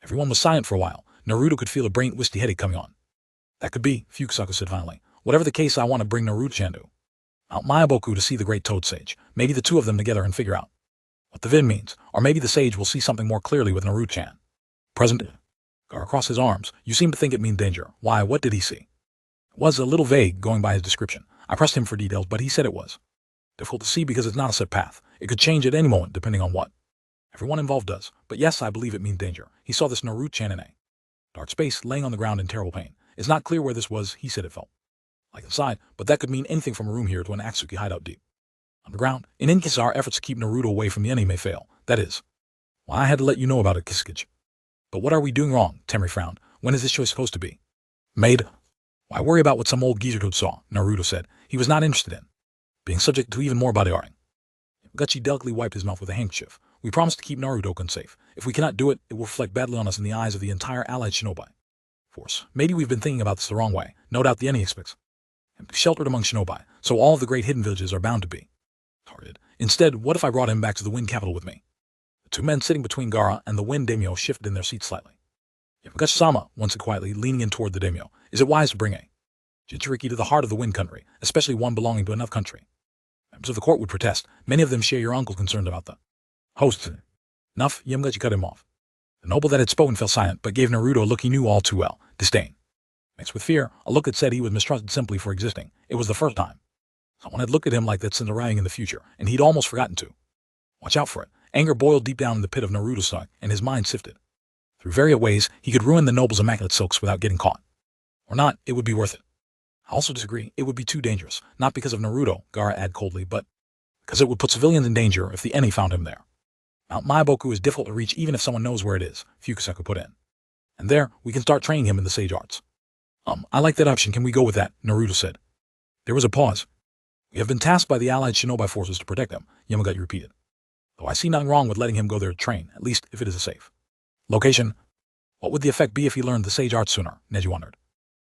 Everyone was silent for a while. Naruto could feel a brain twisty headache coming on. That could be, Fukusaku said finally. Whatever the case, I want to bring Naruto-chan to Mount Mayaboku to see the great Toad Sage. Maybe the two of them together and figure out what the Vin means. Or maybe the sage will see something more clearly with Naruto-chan. Present. Gar crossed his arms. You seem to think it means danger. Why, what did he see? It was a little vague, going by his description. I pressed him for details, but he said it was difficult to see because it's not a set path. It could change at any moment, depending on what everyone involved does. But yes, I believe it means danger. He saw this Naruto-chan in a dark space, laying on the ground in terrible pain. It's not clear where this was, he said it felt like inside, but that could mean anything from a room here to an Akatsuki hideout deep underground. In any case, our efforts to keep Naruto away from the enemy may fail. That is why I had to let you know about it, Kisuke. But what are we doing wrong? Temri frowned. When is this choice supposed to be made? Why worry about what some old geezer toad saw? Naruto said. He was not interested in being subject to even more bodyguarding. Gucci delicately wiped his mouth with a handkerchief. We promised to keep Naruto-kun safe. If we cannot do it, it will reflect badly on us in the eyes of the entire allied shinobi force. Maybe we've been thinking about this the wrong way. No doubt the enemy expects him to be sheltered among shinobi, so all of the great hidden villages are bound to be targeted. Instead, what if I brought him back to the Wind capital with me? The two men sitting between Gaara and the Wind daimyo shifted in their seats slightly. Yamagashi-sama, one said quietly, leaning in toward the daimyo. Is it wise to bring a Jinchuriki to the heart of the Wind country, especially one belonging to another country? Members of the court would protest. Many of them share your uncle's concerns about the host. Enough, Yamagashi cut him off. The noble that had spoken fell silent, but gave Naruto a look he knew all too well, disdain. Mixed with fear, a look that said he was mistrusted simply for existing. It was the first time someone had looked at him like that since arriving in the future, and he'd almost forgotten to watch out for it. Anger boiled deep down in the pit of Naruto's stomach, and his mind sifted. Through various ways, he could ruin the noble's immaculate silks without getting caught. Or not, it would be worth it. I also disagree. It would be too dangerous, not because of Naruto, Gaara added coldly, but because it would put civilians in danger if the enemy found him there. Mount Mayaboku is difficult to reach even if someone knows where it is, Fukusaku put in. And there, we can start training him in the sage arts. I like that option. Can we go with that? Naruto said. There was a pause. We have been tasked by the allied shinobi forces to protect him, Yamagashi repeated. Though I see nothing wrong with letting him go there to train, at least if it is a safe location. What would the effect be if he learned the sage arts sooner? Neji wondered.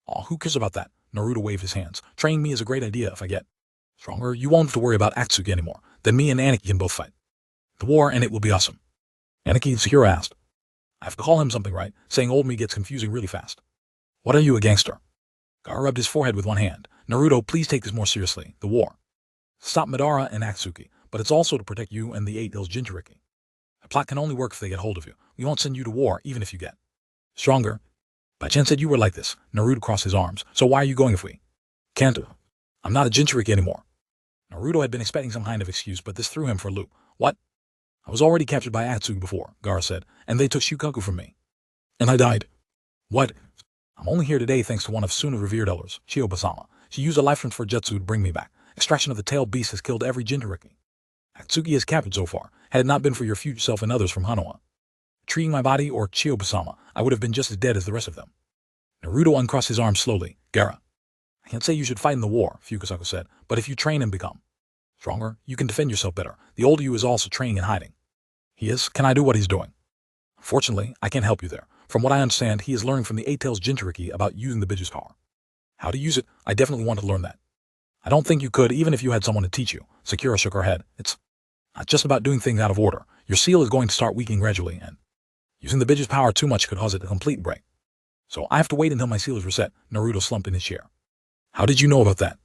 Oh, who cares about that? Naruto waved his hands. Training me is a great idea if I get stronger. You won't have to worry about Akatsuki anymore. Then me and Aniki can both fight the war, and it will be awesome. Aniki, Sakura asked. I have to call him something, right? Saying old me gets confusing really fast. What are you, a gangster? Gaara rubbed his forehead with one hand. Naruto, please take this more seriously. The war. Stop Madara and Akatsuki, but it's also to protect you and the Eight Hills Jinchuriki. The plot can only work if they get hold of you. We won't send you to war, even if you get stronger. Baichen said you were like this. Naruto crossed his arms. So why are you going if we can't? I'm not a Jinchuriki anymore. Naruto had been expecting some kind of excuse, but this threw him for a loop. What? I was already captured by Akatsuki before, Gaara said, and they took Shukaku from me. And I died. What? I'm only here today thanks to one of Suna's revered elders, Chiyoba-sama. She used a life transfer jutsu to bring me back. Extraction of the tailed beast has killed every Jinchuriki Akatsuki has captured so far. Had it not been for your future self and others from Hanoa treating my body, or Chiyoba-sama, I would have been just as dead as the rest of them. Naruto uncrossed his arms slowly. Gaara. I can't say you should fight in the war, Fukusaku said, but if you train and become stronger, you can defend yourself better. The older you is also training and hiding. He is? Can I do what he's doing? Unfortunately, I can't help you there. From what I understand, he is learning from the Eight Tails Jinchuriki about using the Biju's power. How to use it, I definitely want to learn that. I don't think you could, even if you had someone to teach you. Sakura shook her head. It's not just about doing things out of order. Your seal is going to start weakening gradually, and using the Biju's power too much could cause it to complete break. So I have to wait until my seal is reset. Naruto slumped in his chair. How did you know about that?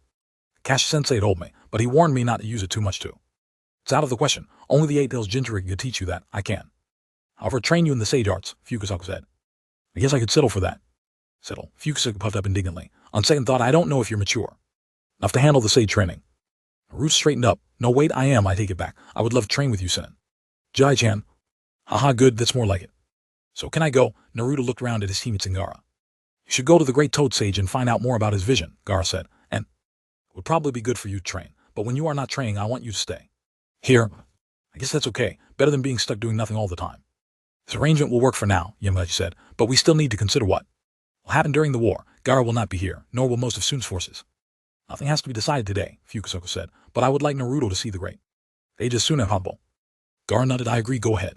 Kashi-sensei told me, but he warned me not to use it too much too. It's out of the question. Only the Eight Tails Jinchuriki could teach you that. I can. However, train you in the sage arts, Fukusaku said. I guess I could settle for that. Settle. Fukusaku puffed up indignantly. On second thought, I don't know if you're mature enough to handle the sage training. Naruto straightened up. No, wait, I take it back. I would love to train with you, Sinen. Jai-chan. Haha, good, that's more like it. So can I go? Naruto looked around at his teammates in Gaara. You should go to the great Toad Sage and find out more about his vision, Gaara said, and it would probably be good for you to train. But when you are not training, I want you to stay here. I guess that's okay. Better than being stuck doing nothing all the time. This arrangement will work for now, Yamagashi said, but we still need to consider what will happen during the war. Gaara will not be here, nor will most of Sun's forces. Nothing has to be decided today, Fukusaku said, but I would like Naruto to see the great Sage as soon as possible. Gaara nodded. I agree, go ahead.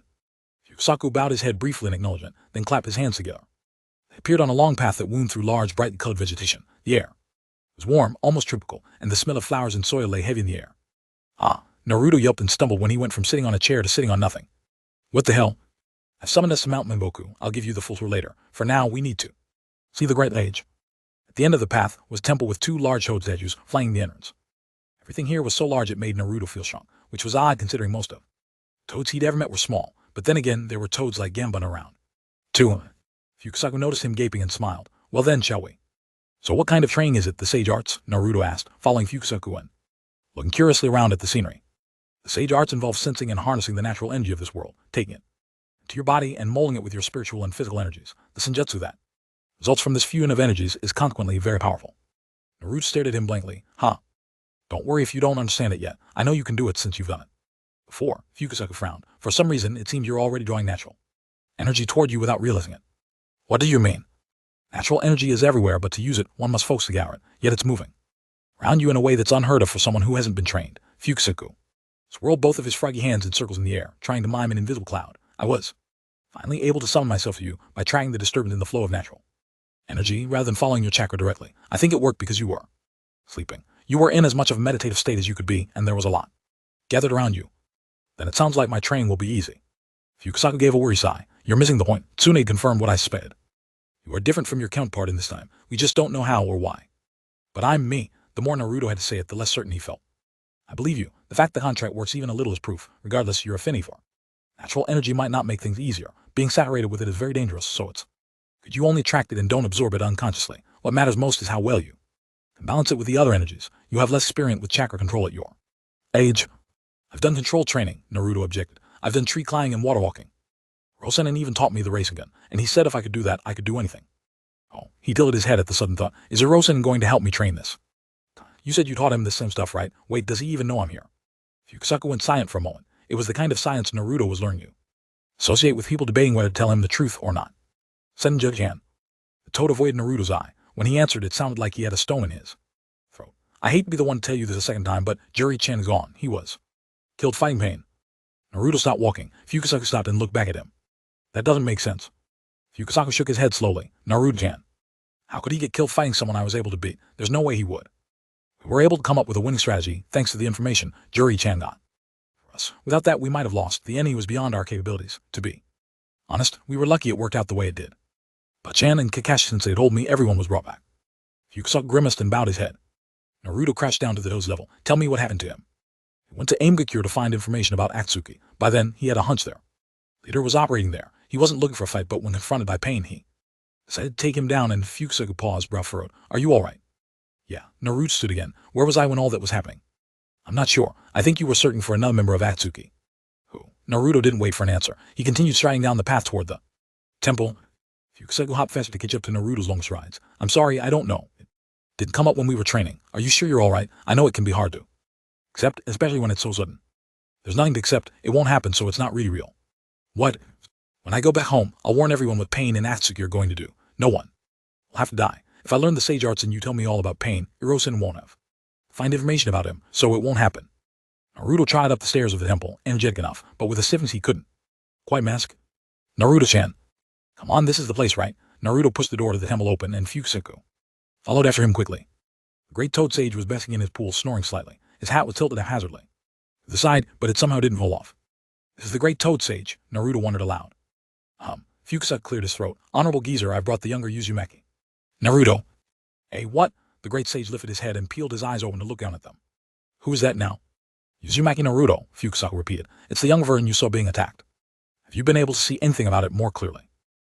Fukusaku bowed his head briefly in acknowledgement, then clapped his hands together. They appeared on a long path that wound through large, brightly colored vegetation. The air was warm, almost tropical, and the smell of flowers and soil lay heavy in the air. Ah! Naruto yelped and stumbled when he went from sitting on a chair to sitting on nothing. What the hell? I've summoned us to Mount Mimboku. I'll give you the full tour later. For now, we need to see the Great Age. At the end of the path was a temple with 2 large toad statues flanking the entrance. Everything here was so large it made Naruto feel shrunk, which was odd considering most of toads he'd ever met were small, but then again there were toads like Gambun around. 2. Fukusaku noticed him gaping and smiled. Well then, shall we? So what kind of training is it, the sage arts? Naruto asked, following Fukusaku in, looking curiously around at the scenery. The sage arts involve sensing and harnessing the natural energy of this world, taking it to your body and molding it with your spiritual and physical energies. The senjutsu that results from this fusion of energies is consequently very powerful. Naruto stared at him blankly. Huh. Don't worry if you don't understand it yet. I know you can do it since you've done it before. Fukusaku frowned. For some reason, it seems you're already drawing natural energy toward you without realizing it. What do you mean? Natural energy is everywhere, but to use it, one must focus to gather it, yet it's moving around you in a way that's unheard of for someone who hasn't been trained. Fukusaku swirled both of his froggy hands in circles in the air, trying to mime an invisible cloud. I was finally able to summon myself to you by tracking the disturbance in the flow of natural energy rather than following your chakra directly. I think it worked because you were sleeping. You were in as much of a meditative state as you could be, and there was a lot gathered around you. Then it sounds like my training will be easy. Fukusaku gave a worried sigh. You're missing the point. Tsunade confirmed what I suspected. You are different from your counterpart in this time. We just don't know how or why. But I'm me. The more Naruto had to say it, the less certain he felt. I believe you. The fact the contract works even a little is proof, regardless your affinity for natural energy might not make things easier. Being saturated with it is very dangerous, so it's good you only attract it and don't absorb it unconsciously. What matters most is how well you can balance it with the other energies. You have less experience with chakra control at your age. I've done control training, Naruto objected. I've done tree climbing and water walking. Rosenin even taught me the racing gun, and he said if I could do that, I could do anything. Oh, he tilted his head at the sudden thought. Is Rosenin going to help me train this? You said you taught him this same stuff, right? Wait, does he even know I'm here? Fukusaku went silent for a moment. It was the kind of science Naruto was learning to associate with people debating whether to tell him the truth or not. Senju-chan. The toad avoided Naruto's eye. When he answered, it sounded like he had a stone in his throat. I hate to be the one to tell you this a second time, but Juri-chan is gone. He was killed fighting pain. Naruto stopped walking. Fukusaku stopped and looked back at him. That doesn't make sense. Fukusaku shook his head slowly. Naruto-chan. How could he get killed fighting someone I was able to beat? There's no way he would. We were able to come up with a winning strategy thanks to the information Juri-chan got for us. Without that, we might have lost. The enemy was beyond our capabilities. To be honest, we were lucky it worked out the way it did. But Chan and Kakashi-sensei had told me everyone was brought back. Fukusaku grimaced and bowed his head. Naruto crashed down to the toad's level. Tell me what happened to him. He went to Aimgakure to find information about Akatsuki. By then, he had a hunch there. Leader was operating there. He wasn't looking for a fight, but when confronted by pain, he decided to take him down, and Fukusaku paused, brow furrowed. Are you all right? Yeah. Naruto stood again. Where was I when all that was happening? I'm not sure. I think you were searching for another member of Akatsuki. Who? Naruto didn't wait for an answer. He continued striding down the path toward the temple. Fukusaku hopped faster to catch up to Naruto's long strides. I'm sorry, I don't know. It didn't come up when we were training. Are you sure you're all right? I know it can be hard to accept, especially when it's so sudden. There's nothing to accept. It won't happen, so it's not really real. What? When I go back home, I'll warn everyone what Pain and Akatsuki are going to do. No one will have to die. If I learn the sage arts and you tell me all about Pain, Hirosen won't have find information about him, so it won't happen. Naruto trotted up the stairs of the temple, energetic enough, but with a stiffness he couldn't quite mask. Naruto-chan. Come on, this is the place, right? Naruto pushed the door to the temple open, and Fukusaku followed after him quickly. The great toad sage was basking in his pool, snoring slightly. His hat was tilted haphazardly to the side, but it somehow didn't fall off. This is the great toad sage, Naruto wondered aloud. Fukusaku cleared his throat. Honorable geezer, I've brought the younger Uzumaki. Naruto. Hey, what? The great sage lifted his head and peeled his eyes open to look down at them. Who is that now? Uzumaki Naruto, Fukusaku repeated. It's the young version you saw being attacked. Have you been able to see anything about it more clearly?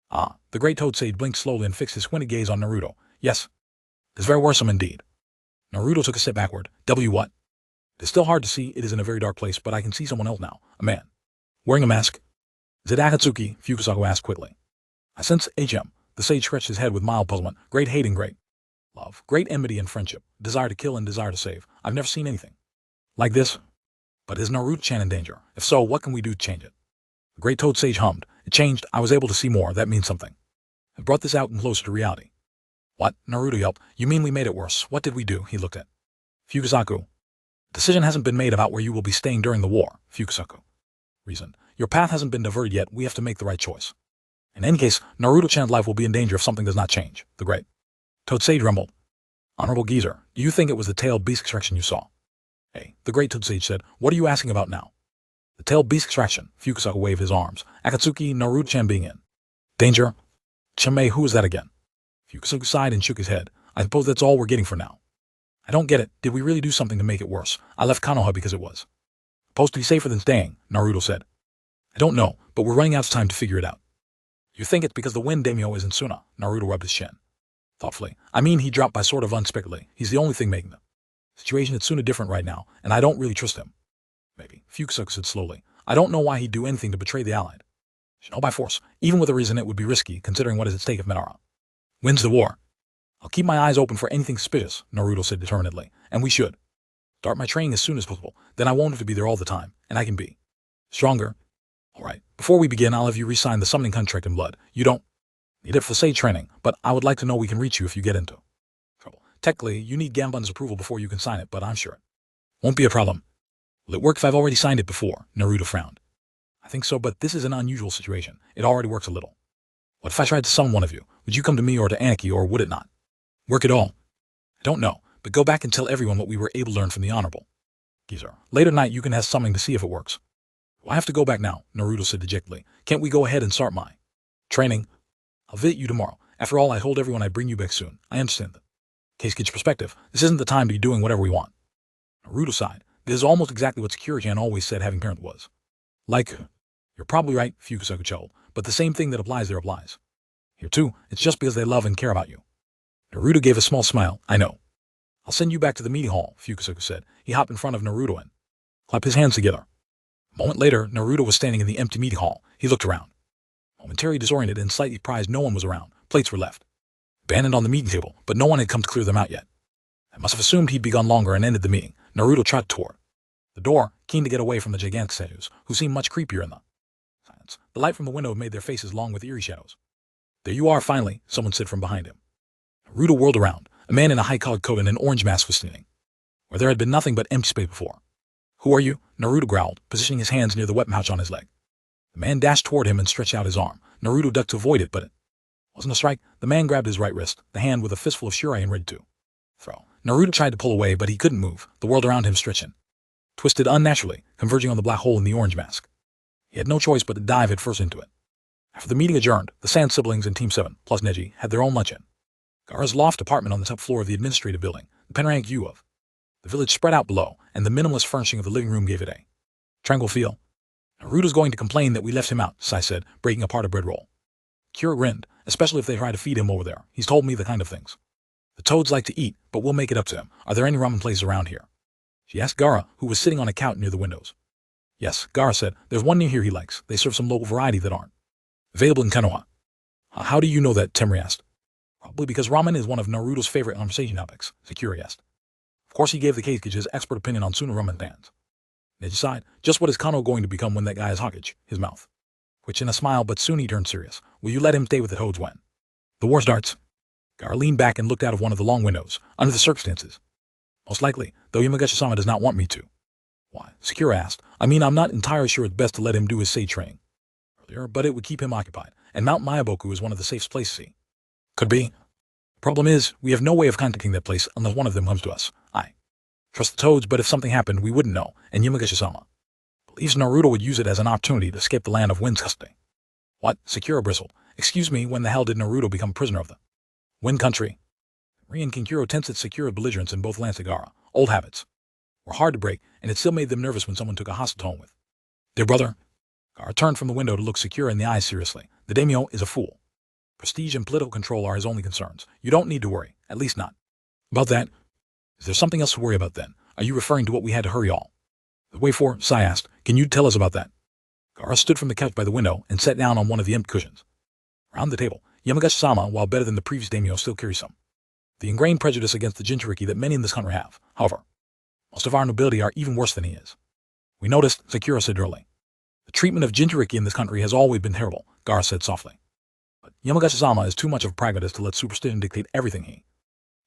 The great toad sage blinked slowly and fixed his squinted gaze on Naruto. Yes. It is very worrisome indeed. Naruto took a step backward. What? It is still hard to see. It is in a very dark place, but I can see someone else now. A man. Wearing a mask. Is it Akatsuki? Fukusaku asked quickly. I sense HM. The sage scratched his head with mild puzzlement. Great hate and great love. Great enmity and friendship. Desire to kill and desire to save. I've never seen anything like this. But is Naruto-chan in danger? If so, what can we do to change it? The great toad sage hummed. It changed. I was able to see more. That means something. It brought this out and closer to reality. What? Naruto yelped. You mean we made it worse? What did we do? He looked at Fukusaku. Decision hasn't been made about where you will be staying during the war, Fukusaku reasoned. Your path hasn't been diverted yet, we have to make the right choice. In any case, Naruto-chan's life will be in danger if something does not change. The great Toad Sage rumbled. Honorable Geezer, do you think it was the tailed beast extraction you saw? Hey, the great Toad Sage said, what are you asking about now? The tailed beast extraction, Fukusaku waved his arms. Akatsuki, Naruto-chan being in danger? Chimei, who is that again? Fukusaku sighed and shook his head. I suppose that's all we're getting for now. I don't get it. Did we really do something to make it worse? I left Konoha because it was supposed to be safer than staying, Naruto said. I don't know, but we're running out of time to figure it out. You think it's because the wind daimyo is in Suna? Naruto rubbed his chin. Thoughtfully. I mean, he dropped by sort of unexpectedly. He's the only thing making the situation at Suna different right now, and I don't really trust him. Maybe, Fukusaku said slowly. I don't know why he'd do anything to betray the Allied. No by force. Even with a reason, it would be risky, considering what is at stake if Minara wins the war. I'll keep my eyes open for anything suspicious, Naruto said determinedly, and we should start my training as soon as possible. Then I won't have to be there all the time, and I can be stronger. All right, before we begin, I'll have you re-sign the summoning contract in blood. You don't need it for sage training, but I would like to know we can reach you if you get into trouble. Technically, you need Ganbun's approval before you can sign it, but I'm sure it won't be a problem. Will it work if I've already signed it before? Naruto frowned. I think so, but this is an unusual situation. It already works a little. What if I tried to summon one of you? Would you come to me or to Anarchy, or would it not work at all? I don't know, but go back and tell everyone what we were able to learn from the Honorable Geezer. Later tonight you can have summoning to see if it works. I have to go back now, Naruto said dejectedly. Can't we go ahead and start my training? I'll visit you tomorrow. After all, I told everyone I'd bring you back soon. I understand that. Case perspective. This isn't the time to be doing whatever we want. Naruto sighed. This is almost exactly what Sakura-chan always said having parent was. Like, you're probably right, Fukusaku chuckled, but the same thing that applies there applies. Here too, it's just because they love and care about you. Naruto gave a small smile. I know. I'll send you back to the meeting hall, Fukusaku said. He hopped in front of Naruto and clapped his hands together. A moment later, Naruto was standing in the empty meeting hall. He looked around. Momentarily disoriented and slightly surprised, no one was around. Plates were left abandoned on the meeting table, but no one had come to clear them out yet. I must have assumed he'd begun longer and ended the meeting. Naruto trotted toward the door, keen to get away from the gigantic statues, who seemed much creepier in the silence. The light from the window made their faces long with eerie shadows. There you are, finally, someone said from behind him. Naruto whirled around. A man in a high-collared coat and an orange mask was standing where there had been nothing but empty space before. Who are you? Naruto growled, positioning his hands near the weapon pouch on his leg. The man dashed toward him and stretched out his arm. Naruto ducked to avoid it, but it wasn't a strike. The man grabbed his right wrist, the hand with a fistful of shuriken ready to throw. Naruto tried to pull away, but he couldn't move. The world around him stretched, twisted unnaturally, converging on the black hole in the orange mask. He had no choice but to dive headfirst into it. After the meeting adjourned, the Sand siblings and Team 7, plus Neji, had their own luncheon. Gaara's loft apartment on the top floor of the administrative building, the panoramic view of the village spread out below, and the minimalist furnishing of the living room gave it a tranquil feel. Naruto's going to complain that we left him out, Sai said, breaking apart a bread roll. Kira grinned, especially if they try to feed him over there. He's told me the kind of things the toads like to eat, but we'll make it up to him. Are there any ramen places around here? She asked Gaara, who was sitting on a couch near the windows. Yes, Gaara said, there's one near here he likes. They serve some local variety that aren't available in Konoha. How do you know that? Temri asked. Probably because ramen is one of Naruto's favorite conversation topics, Sakura asked. Of course he gave the Kage his expert opinion on Suna ramen stands. Neji sighed. Just what is Kano going to become when that guy is Hokage? His mouth twitched in a smile, but soon he turned serious. Will you let him stay with the toads when the war starts? Gaara leaned back and looked out of one of the long windows. Under the circumstances, most likely, though Yamagashi-sama does not want me to. Why? Sakura asked. I mean, I'm not entirely sure it's best to let him do his sage training earlier, but it would keep him occupied, and Mount Mayaboku is one of the safest places he could be. The problem is, we have no way of contacting that place unless one of them comes to us. I trust the toads, but if something happened, we wouldn't know, and Yamagashi-sama believes Naruto would use it as an opportunity to escape the land of Wind's custody. What? Sakura bristled. Excuse me, when the hell did Naruto become prisoner of the Wind Country? Rin and Kinkuro tensed at Sakura's belligerence in both Lance and Gaara. Old habits were hard to break, and it still made them nervous when someone took a hostile tone with their brother. Gaara turned from the window to look Sakura in the eyes seriously. The daimyo is a fool. Prestige and political control are his only concerns. You don't need to worry, at least not about that. Is there something else to worry about then? Are you referring to what we had to hurry all the way for? Sai asked. Can you tell us about that? Gaara stood from the couch by the window and sat down on one of the empty cushions. Around the table, Yamagashi-sama, while better than the previous daimyo, still carries the ingrained prejudice against the Jinchuriki that many in this country have. However, most of our nobility are even worse than he is. We noticed, Sakura said early. The treatment of Jinchuriki in this country has always been terrible, Gaara said softly. But Yamagashi-sama is too much of a pragmatist to let superstition dictate everything he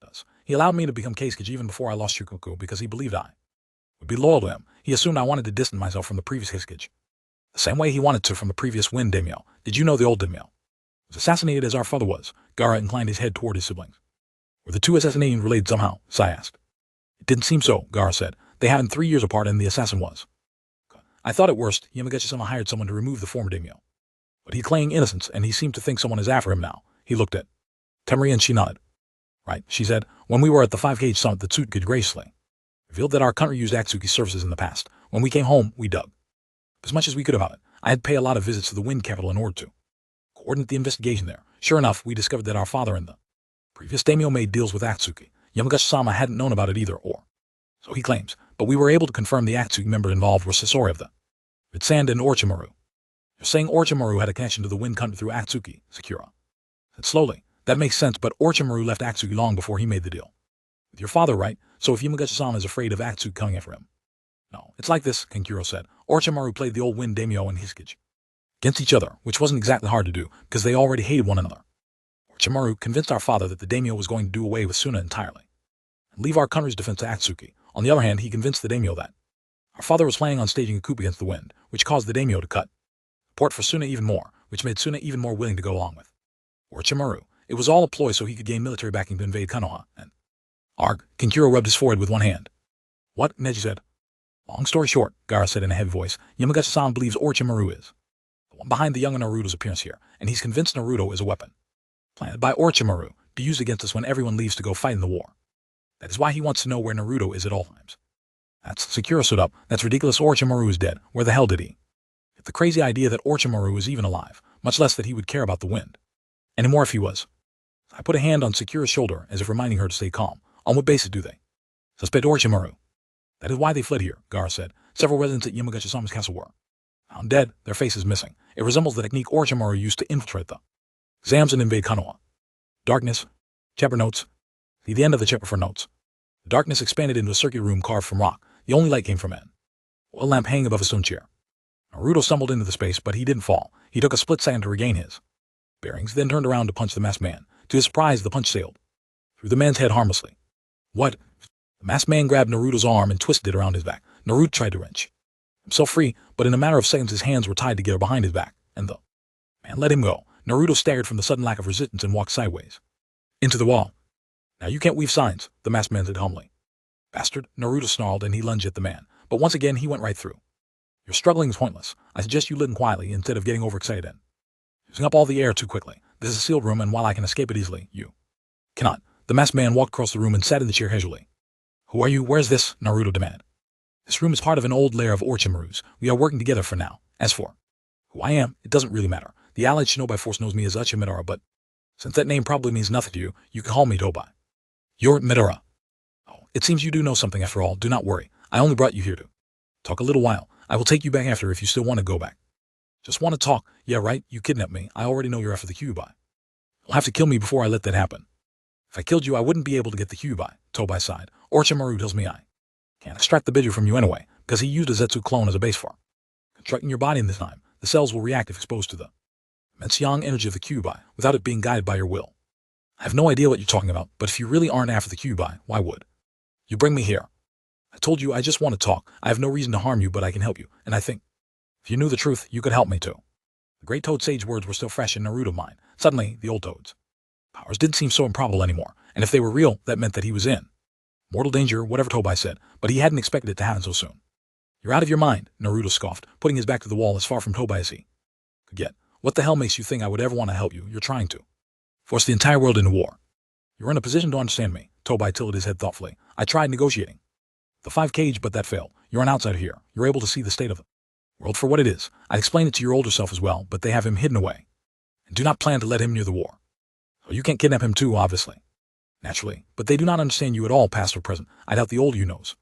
does. He allowed me to become Keisuke even before I lost Shikoku because he believed I would be loyal to him. He assumed I wanted to distance myself from the previous Keisuke. The same way he wanted to from the previous Wind daimyo. Did you know the old daimyo was assassinated as our father was? Gaara inclined his head toward his siblings. Were the two assassinations related somehow? Sai asked. It didn't seem so, Gaara said. They happened 3 years apart and the assassin was. I thought at worst, Yamagashi-sama hired someone to remove the former daimyo. But he claimed innocence and he seemed to think someone is after him now. He looked at Temari and she nodded. Right, she said, when we were at the 5K summit, the Tsuki graciously revealed that our country used Akatsuki's services in the past. When we came home, we dug as much as we could about it. I had to pay a lot of visits to the Wind capital in order to coordinate the investigation there. Sure enough, we discovered that our father and the previous daimyo made deals with Akatsuki. Yamagashi-sama hadn't known about it either, or so he claims, but we were able to confirm the Akatsuki member involved were Sasori of the Red Sand and Orochimaru. You're saying Orochimaru had a connection to the Wind country through Akatsuki, Sakura said slowly. That makes sense, but Orochimaru left Akatsuki long before he made the deal. With your father, right? So if Yamagashi-sama is afraid of Akatsuki coming after him. No, it's like this, Kankuro said. Orochimaru played the old Wind daimyo and Hisakage against each other, which wasn't exactly hard to do, because they already hated one another. Orochimaru convinced our father that the daimyo was going to do away with Suna entirely, and leave our country's defense to Akatsuki. On the other hand, he convinced the daimyo that our father was planning on staging a coup against the Wind, which caused the daimyo to cut support for Suna even more, which made Suna even more willing to go along with Orochimaru. It was all a ploy so he could gain military backing to invade Konoha, and Arg, Kankuro rubbed his forehead with one hand. What? Neji said. Long story short, Gaara said in a heavy voice, Yamagashi-sama believes Orochimaru is the one behind the young Naruto's appearance here, and he's convinced Naruto is a weapon planted by Orochimaru to be used against us when everyone leaves to go fight in the war. That is why he wants to know where Naruto is at all times. That's Sakura stood up. That's ridiculous. Orochimaru is dead. Where the hell did he? It's the crazy idea that Orochimaru is even alive, much less that he would care about the Wind. Any more if he was. I put a hand on Sakura's shoulder as if reminding her to stay calm. On what basis do they suspect Orochimaru? That is why they fled here, Gaara said. Several residents at Yamagashi-sama's castle were found dead, their faces missing. It resembles the technique Orochimaru used to infiltrate the exams and invade Konoha. Darkness. Chapter notes. See the end of the chapter for notes. The darkness expanded into a circular room carved from rock. The only light came from an oil lamp hanging above a stone chair. Naruto stumbled into the space, but he didn't fall. He took a split second to regain his bearings, then turned around to punch the masked man. To his surprise, the punch sailed through the man's head harmlessly. What? The masked man grabbed Naruto's arm and twisted it around his back. Naruto tried to wrench himself free, but in a matter of seconds his hands were tied together behind his back, and the man let him go. Naruto staggered from the sudden lack of resistance and walked sideways into the wall. Now you can't weave signs, the masked man said humbly. Bastard, Naruto snarled and he lunged at the man, but once again he went right through. Your struggling is pointless. I suggest you listen quietly instead of getting overexcited and using up all the air too quickly. This is a sealed room, and while I can escape it easily, you cannot. The masked man walked across the room and sat in the chair casually. Who are you? Where's this? Naruto demanded. This room is part of an old lair of Orochimaru's. We are working together for now. As for who I am, it doesn't really matter. The allied Shinobi by force knows me as Uchiha Midora, but since that name probably means nothing to you, you can call me Tobai. You're Midora. Oh, it seems you do know something after all. Do not worry. I only brought you here to talk a little while. I will take you back after if you still want to go back. Just want to talk. Yeah, right? You kidnapped me. I already know you're after the Kyuubi. You'll have to kill me before I let that happen. If I killed you, I wouldn't be able to get the Kyuubi, Tobai sighed. Orochimaru tells me I can't extract the Bidyu from you anyway, because he used a Zetsu clone as a base for constructing your body in this time. The cells will react if exposed to the immense yang energy of the Kyuubi, without it being guided by your will. I have no idea what you're talking about, but if you really aren't after the Kyuubi, why would you bring me here? I told you I just want to talk. I have no reason to harm you, but I can help you, and I think if you knew the truth, you could help me too. The great Toad Sage's words were still fresh in Naruto's mind. Suddenly, the old Toad's powers didn't seem so improbable anymore, and if they were real, that meant that he was in mortal danger, whatever Tobai said, but he hadn't expected it to happen so soon. You're out of your mind, Naruto scoffed, putting his back to the wall as far from Tobai as he could get. What the hell makes you think I would ever want to help you? You're trying to force the entire world into war. You're in a position to understand me. Tobai tilted his head thoughtfully. I tried negotiating the 5 cage, but that failed. You're an outsider here. You're able to see the state of the world for what it is. I'd explain it to your older self as well, but they have him hidden away and do not plan to let him near the war. So you can't kidnap him too, obviously. Naturally, but they do not understand you at all, past or present. I doubt the old you knows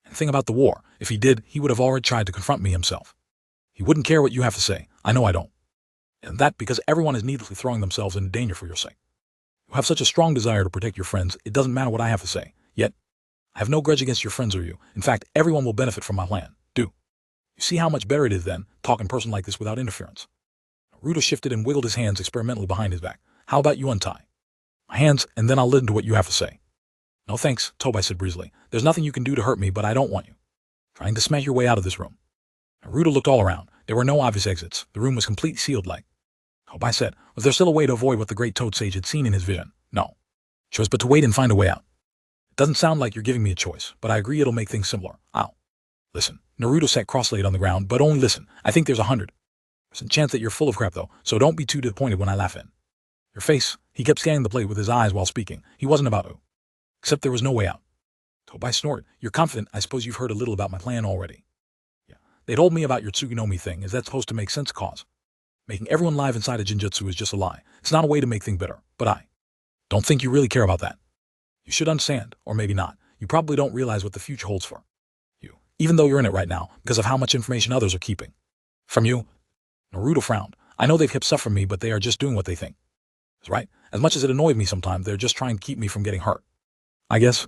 anything about the war. If he did, he would have already tried to confront me himself. He wouldn't care what you have to say. I know I don't. And that because everyone is needlessly throwing themselves into danger for your sake. You have such a strong desire to protect your friends, it doesn't matter what I have to say. Yet, I have no grudge against your friends or you. In fact, everyone will benefit from my plan. Do you see how much better it is then, talk in person like this without interference? Naruto shifted and wiggled his hands experimentally behind his back. How about you untie my hands, and then I'll listen to what you have to say. No thanks, Tobai said breezily. There's nothing you can do to hurt me, but I don't want you trying to smash your way out of this room. Naruto looked all around. There were no obvious exits. The room was completely sealed like. Tobai said, was there still a way to avoid what the great toad sage had seen in his vision? No. Choice but to wait and find a way out. It doesn't sound like you're giving me a choice, but I agree it'll make things simpler. Ow. Listen, Naruto sat cross-legged on the ground, but only listen. I think there's 100% chance that you're full of crap though, so don't be too disappointed when I laugh in your face. He kept scanning the plate with his eyes while speaking. He wasn't about to. Except there was no way out. Tobai snorted. You're confident. I suppose you've heard a little about my plan already. Yeah. They told me about your Tsukunomi thing. Is that supposed to make sense? Cause making everyone live inside a Jinjutsu is just a lie. It's not a way to make things better. But I don't think you really care about that. You should understand, or maybe not. You probably don't realize what the future holds for you, even though you're in it right now, because of how much information others are keeping from you. Naruto frowned. I know they've kept stuff from me, but they are just doing what they think is right. As much as it annoys me sometimes, they're just trying to keep me from getting hurt. I guess.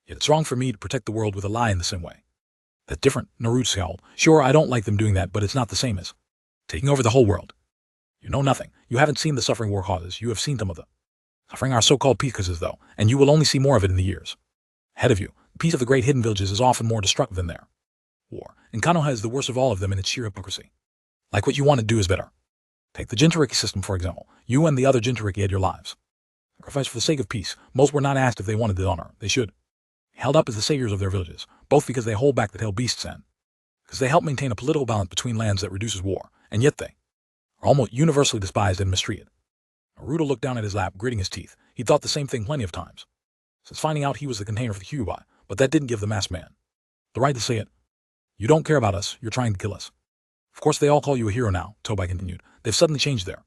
Yet it's wrong for me to protect the world with a lie in the same way. That's different, Naruto scowled. Sure, I don't like them doing that, but it's not the same as taking over the whole world. You know nothing. You haven't seen the suffering war causes. You have seen some of the suffering our so-called peace causes, though, and you will only see more of it in the years ahead of you. The peace of the great hidden villages is often more destructive than their war, and Konoha is the worst of all of them in its sheer hypocrisy. Like what you want to do is better. Take the Jinchuriki system, for example. You and the other Jinchuriki had your lives sacrificed for the sake of peace. Most were not asked if they wanted the honor. They should be held up as the saviors of their villages, both because they hold back the tail beasts and because they help maintain a political balance between lands that reduces war, and yet they are almost universally despised and mistreated. Naruto looked down at his lap, gritting his teeth. He'd thought the same thing plenty of times since finding out he was the container for the Hyubai, but that didn't give the masked man the right to say it. You don't care about us. You're trying to kill us. Of course, they all call you a hero now, Tobai continued. They've suddenly changed their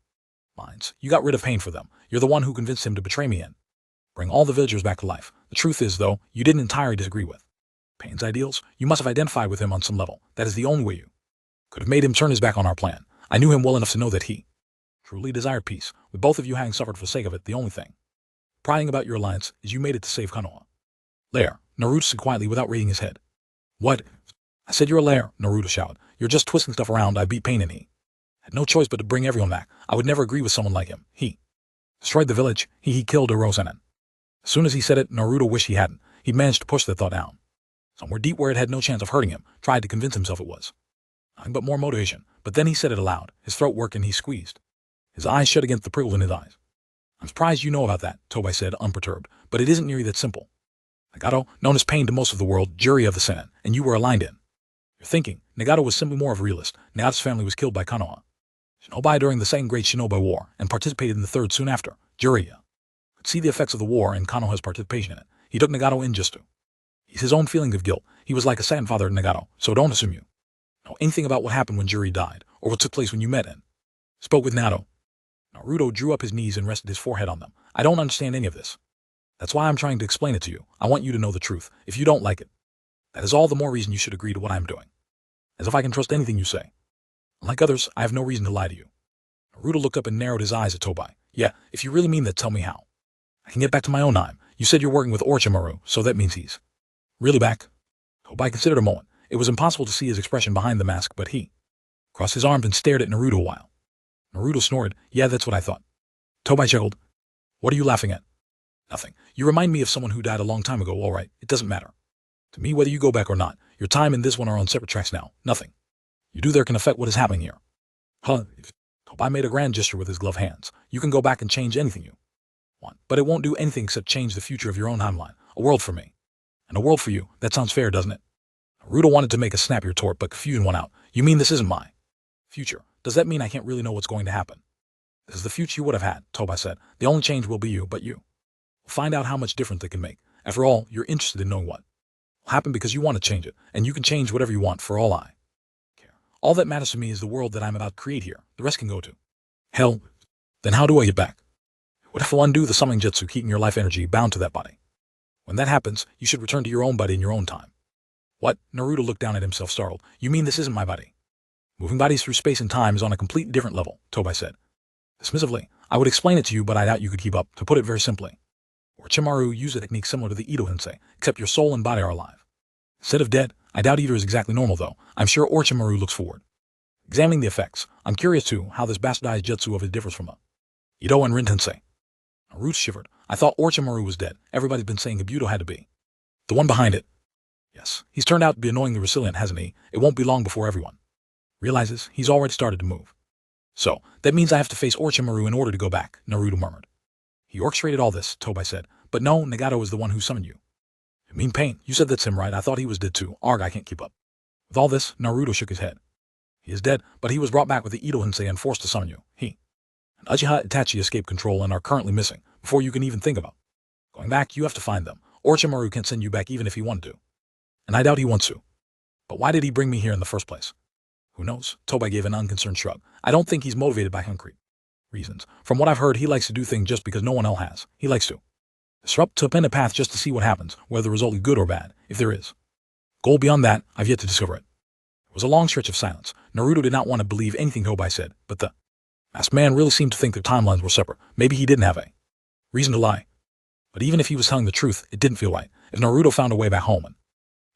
minds. You got rid of Pain for them. You're the one who convinced him to betray me and bring all the villagers back to life. The truth is, though, you didn't entirely disagree with Pain's ideals. You must have identified with him on some level. That is the only way you could have made him turn his back on our plan. I knew him well enough to know that he truly desired peace. With both of you having suffered for the sake of it, the only thing prying about your alliance is you made it to save Konoha. Lair, Naruto said quietly without raising his head. What? I said you're a lair, Naruto shouted. You're just twisting stuff around. I beat Pain and he had no choice but to bring everyone back. I would never agree with someone like him. He destroyed the village. He killed Orosenin. As soon as he said it, Naruto wished he hadn't. He'd managed to push the thought down somewhere deep where it had no chance of hurting him, tried to convince himself it was nothing but more motivation. But then he said it aloud. His throat worked and he squeezed his eyes shut against the prickles in his eyes. I'm surprised you know about that, Tobai said, unperturbed, but it isn't nearly that simple. Nagato, known as Pain to most of the world, jury of the Senate, and you were aligned in your thinking. Nagato was simply more of a realist. Nagato's family was killed by Konoha Shinobi during the Second Great Shinobi War, and participated in the third soon after. Jiraiya could see the effects of the war and Konoha's participation in it. He took Nagato in just to ease his own feelings of guilt. He was like a second father to Nagato, so don't assume you know anything about what happened when Jiraiya died, or what took place when you met and spoke with Naruto. Naruto drew up his knees and rested his forehead on them. I don't understand any of this. That's why I'm trying to explain it to you. I want you to know the truth. If you don't like it, that is all the more reason you should agree to what I'm doing. As if I can trust anything you say. Unlike others, I have no reason to lie to you. Naruto looked up and narrowed his eyes at Tobai. Yeah, if you really mean that, tell me how. I can get back to my own time. You said you're working with Orochimaru, so that means he's really back. Tobai considered a moment. It was impossible to see his expression behind the mask, but he crossed his arms and stared at Naruto a while. Naruto snorted. Yeah, that's what I thought. Tobai chuckled. What are you laughing at? Nothing. You remind me of someone who died a long time ago. All right, it doesn't matter to me whether you go back or not. Your time and this one are on separate tracks now. Nothing you do there can affect what is happening here. Huh? Tobai made a grand gesture with his gloved hands. You can go back and change anything you want, but it won't do anything except change the future of your own timeline. A world for me, and a world for you. That sounds fair, doesn't it? Naruto wanted to make a snappier retort, but confusion won out. You mean this isn't my future? Does that mean I can't really know what's going to happen? This is the future you would have had, Tobai said. The only change will be you, but you will find out how much difference it can make. After all, you're interested in knowing what will happen because you want to change it, and you can change whatever you want for all I care. All that matters to me is the world that I'm about to create here. The rest can go to hell. Then how do I get back? What if I undo the summoning jutsu, keeping your life energy bound to that body? When that happens, you should return to your own body in your own time. What? Naruto looked down at himself, startled. You mean this isn't my body? Moving bodies through space and time is on a completely different level, Tobai said dismissively. I would explain it to you, but I doubt you could keep up. To put it very simply, Orochimaru used a technique similar to the Ito Hensei, except your soul and body are alive instead of dead. I doubt either is exactly normal, though. I'm sure Orochimaru looks forward examining the effects. I'm curious, too, how this bastardized jutsu of it differs from a Ito and Rin Tensei. Naruto shivered. I thought Orochimaru was dead. Everybody's been saying Kabuto had to be the one behind it. Yes, he's turned out to be annoyingly resilient, hasn't he? It won't be long before everyone Realizes he's already started to move. So, that means I have to face Orochimaru in order to go back, Naruto murmured. He orchestrated all this, Tobai said. But no, Nagato is the one who summoned you. You mean Pain? You said that's him, right? I thought he was dead too. Arg, I can't keep up. With all this, Naruto shook his head. He is dead, but he was brought back with the Ito Hensei and forced to summon you. He and Uchiha Itachi escaped control and are currently missing, before you can even think about going back. You have to find them. Orochimaru can't send you back even if he wanted to. And I doubt he wants to. But why did he bring me here in the first place? Who knows? Tobai gave an unconcerned shrug. I don't think he's motivated by concrete reasons. From what I've heard, he likes to do things just because no one else has. He likes to disrupt to pin a path just to see what happens, whether the result is good or bad, if there is. Goal beyond that, I've yet to discover it. It was a long stretch of silence. Naruto did not want to believe anything Tobai said, but the masked man really seemed to think their timelines were separate. Maybe he didn't have a reason to lie. But even if he was telling the truth, it didn't feel right. If Naruto found a way back home and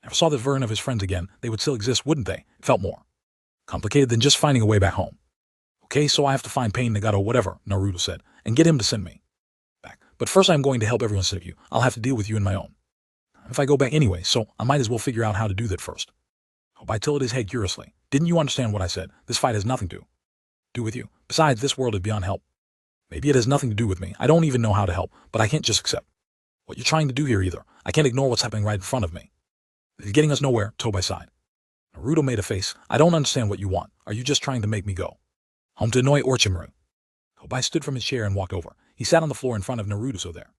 never saw the version of his friends again, they would still exist, wouldn't they? It felt more complicated than just finding a way back home. Okay, so I have to find Pain, Nagato, whatever, Naruto said, and get him to send me back. But first I'm going to help everyone instead of you. I'll have to deal with you in my own. If I go back anyway, so I might as well figure out how to do that first. Tobai tilted his head curiously. Didn't you understand what I said? This fight has nothing to do with you. Besides, this world is beyond help. Maybe it has nothing to do with me. I don't even know how to help, but I can't just accept what you're trying to do here either. I can't ignore what's happening right in front of me. It's getting us nowhere, Tobai sighed. Naruto made a face. I don't understand what you want. Are you just trying to make me go home to annoy Orochimaru? Tobai stood from his chair and walked over. He sat on the floor in front of Naruto, so their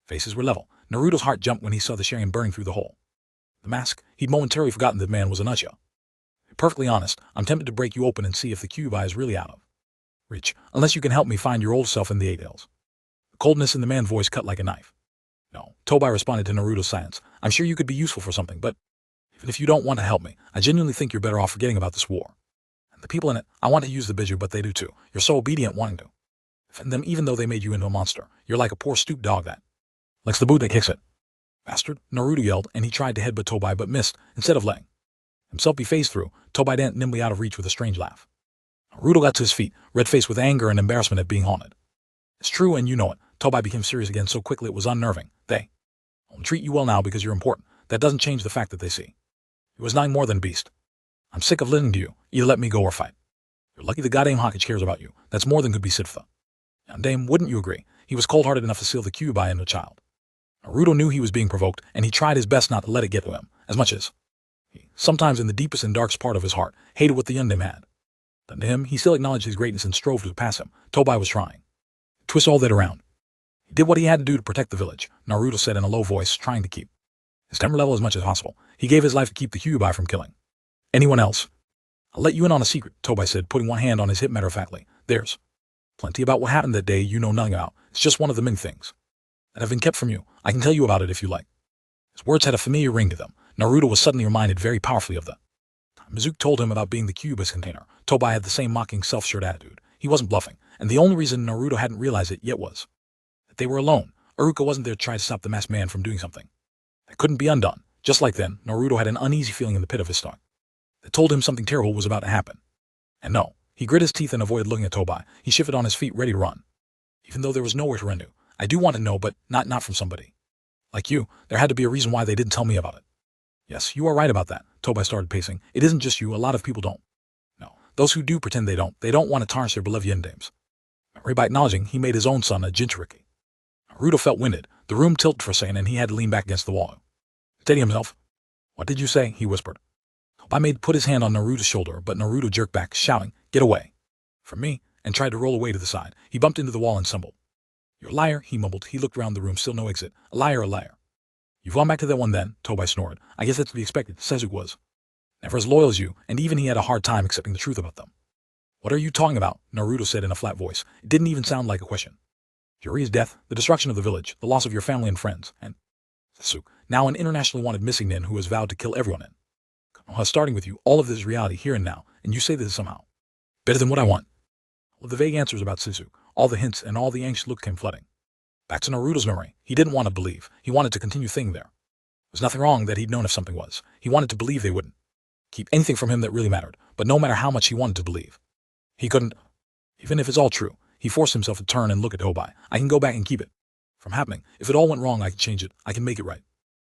faces were level. Naruto's heart jumped when he saw the Sharingan burning through the hole. The mask, he'd momentarily forgotten the man was an Uchiha. Perfectly honest, I'm tempted to break you open and see if the Kyuubi is really out of reach, unless you can help me find your old self in the Eight Hills. The coldness in the man's voice cut like a knife. No, Tobai responded to Naruto's silence. I'm sure you could be useful for something, but even if you don't want to help me, I genuinely think you're better off forgetting about this war. And the people in it, I want to use the Biju, but they do too. You're so obedient wanting to defend them even though they made you into a monster. You're like a poor stooped dog that licks the boot that kicks it. Bastard, Naruto yelled, and he tried to headbutt Tobai but missed. Instead of letting himself be phased through, Tobai danced nimbly out of reach with a strange laugh. Naruto got to his feet, red-faced with anger and embarrassment at being haunted. It's true, and you know it. Tobai became serious again so quickly it was unnerving. They won't treat you well now because you're important. That doesn't change the fact that they see it was nothing more than a beast. I'm sick of listening to you. Either let me go or fight. You're lucky the goddamn Hokage cares about you. That's more than could be said for the young dame, wouldn't you agree? He was cold-hearted enough to seal the Kyuubi into a child. Naruto knew he was being provoked, and he tried his best not to let it get to him, as much as he, sometimes in the deepest and darkest part of his heart, hated what the young dame had. Then to him, he still acknowledged his greatness and strove to pass him. Tobai was trying to twist all that around. He did what he had to do to protect the village, Naruto said in a low voice, trying to keep his temper level as much as possible. He gave his life to keep the Kyuubi from killing anyone else. I'll let you in on a secret, Tobai said, putting one hand on his hip matter-of-factly. There's plenty about what happened that day you know nothing about. It's just one of the many things that have been kept from you. I can tell you about it if you like. His words had a familiar ring to them. Naruto was suddenly reminded very powerfully of the time Mizuki told him about being the Kyuubi's container. Tobai had the same mocking, self-assured attitude. He wasn't bluffing, and the only reason Naruto hadn't realized it yet was that they were alone. Iruka wasn't there to try to stop the masked man from doing something that couldn't be undone. Just like then, Naruto had an uneasy feeling in the pit of his stomach that told him something terrible was about to happen. And no, he grit his teeth and avoided looking at Tobai. He shifted on his feet, ready to run. Even though there was nowhere to run to. I do want to know, but not from somebody like you. There had to be a reason why they didn't tell me about it. Yes, you are right about that. Tobai started pacing. It isn't just you. A lot of people don't. No, those who do pretend they don't. They don't want to tarnish their beloved Yendames. By acknowledging, he made his own son a Jinchuriki. Naruto felt winded. The room tilted for a second, and he had to lean back against the wall. Steady himself. What did you say? He whispered. Tobai made put his hand on Naruto's shoulder, but Naruto jerked back, shouting, "Get away from me," and tried to roll away to the side. He bumped into the wall and stumbled. You're a liar, he mumbled. He looked around the room, still no exit. A liar, a liar. You've gone back to that one then, Tobai snored. I guess that's to be expected. Sasuke was never as loyal as you, and even he had a hard time accepting the truth about them. What are you talking about? Naruto said in a flat voice. It didn't even sound like a question. Yuri's death, the destruction of the village, the loss of your family and friends, and Sasuke, now an internationally wanted missing nin who has vowed to kill everyone in Konoha, starting with you. All of this is reality here and now, and you say this is somehow better than what I want. All of the vague answers about Sasuke, all the hints and all the anxious look came flooding back to Naruto's memory. He didn't want to believe. He wanted to continue thinking there was nothing wrong that he'd known if something was. He wanted to believe they wouldn't keep anything from him that really mattered, but no matter how much he wanted to believe, he couldn't. Even if it's all true, he forced himself to turn and look at Tobai. I can go back and keep it from happening. If it all went wrong, I can change it. I can make it right.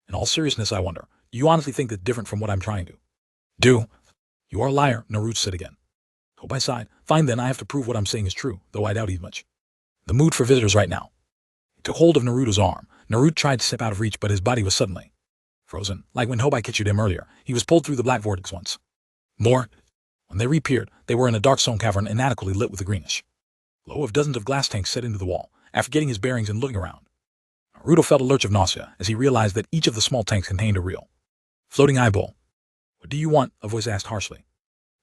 In all seriousness, I wonder, do you honestly think that's different from what I'm trying to do? You are a liar, Naruto said again. Tobai sighed. Fine then, I have to prove what I'm saying is true, though I doubt he's much the mood for visitors right now. He took hold of Naruto's arm. Naruto tried to step out of reach, but his body was suddenly frozen, like when Tobai captured him earlier. He was pulled through the black vortex once more. When they reappeared, they were in a dark stone cavern inadequately lit with a greenish glow of dozens of glass tanks set into the wall. After getting his bearings and looking around, Naruto felt a lurch of nausea as he realized that each of the small tanks contained a real floating eyeball. What do you want? A voice asked harshly.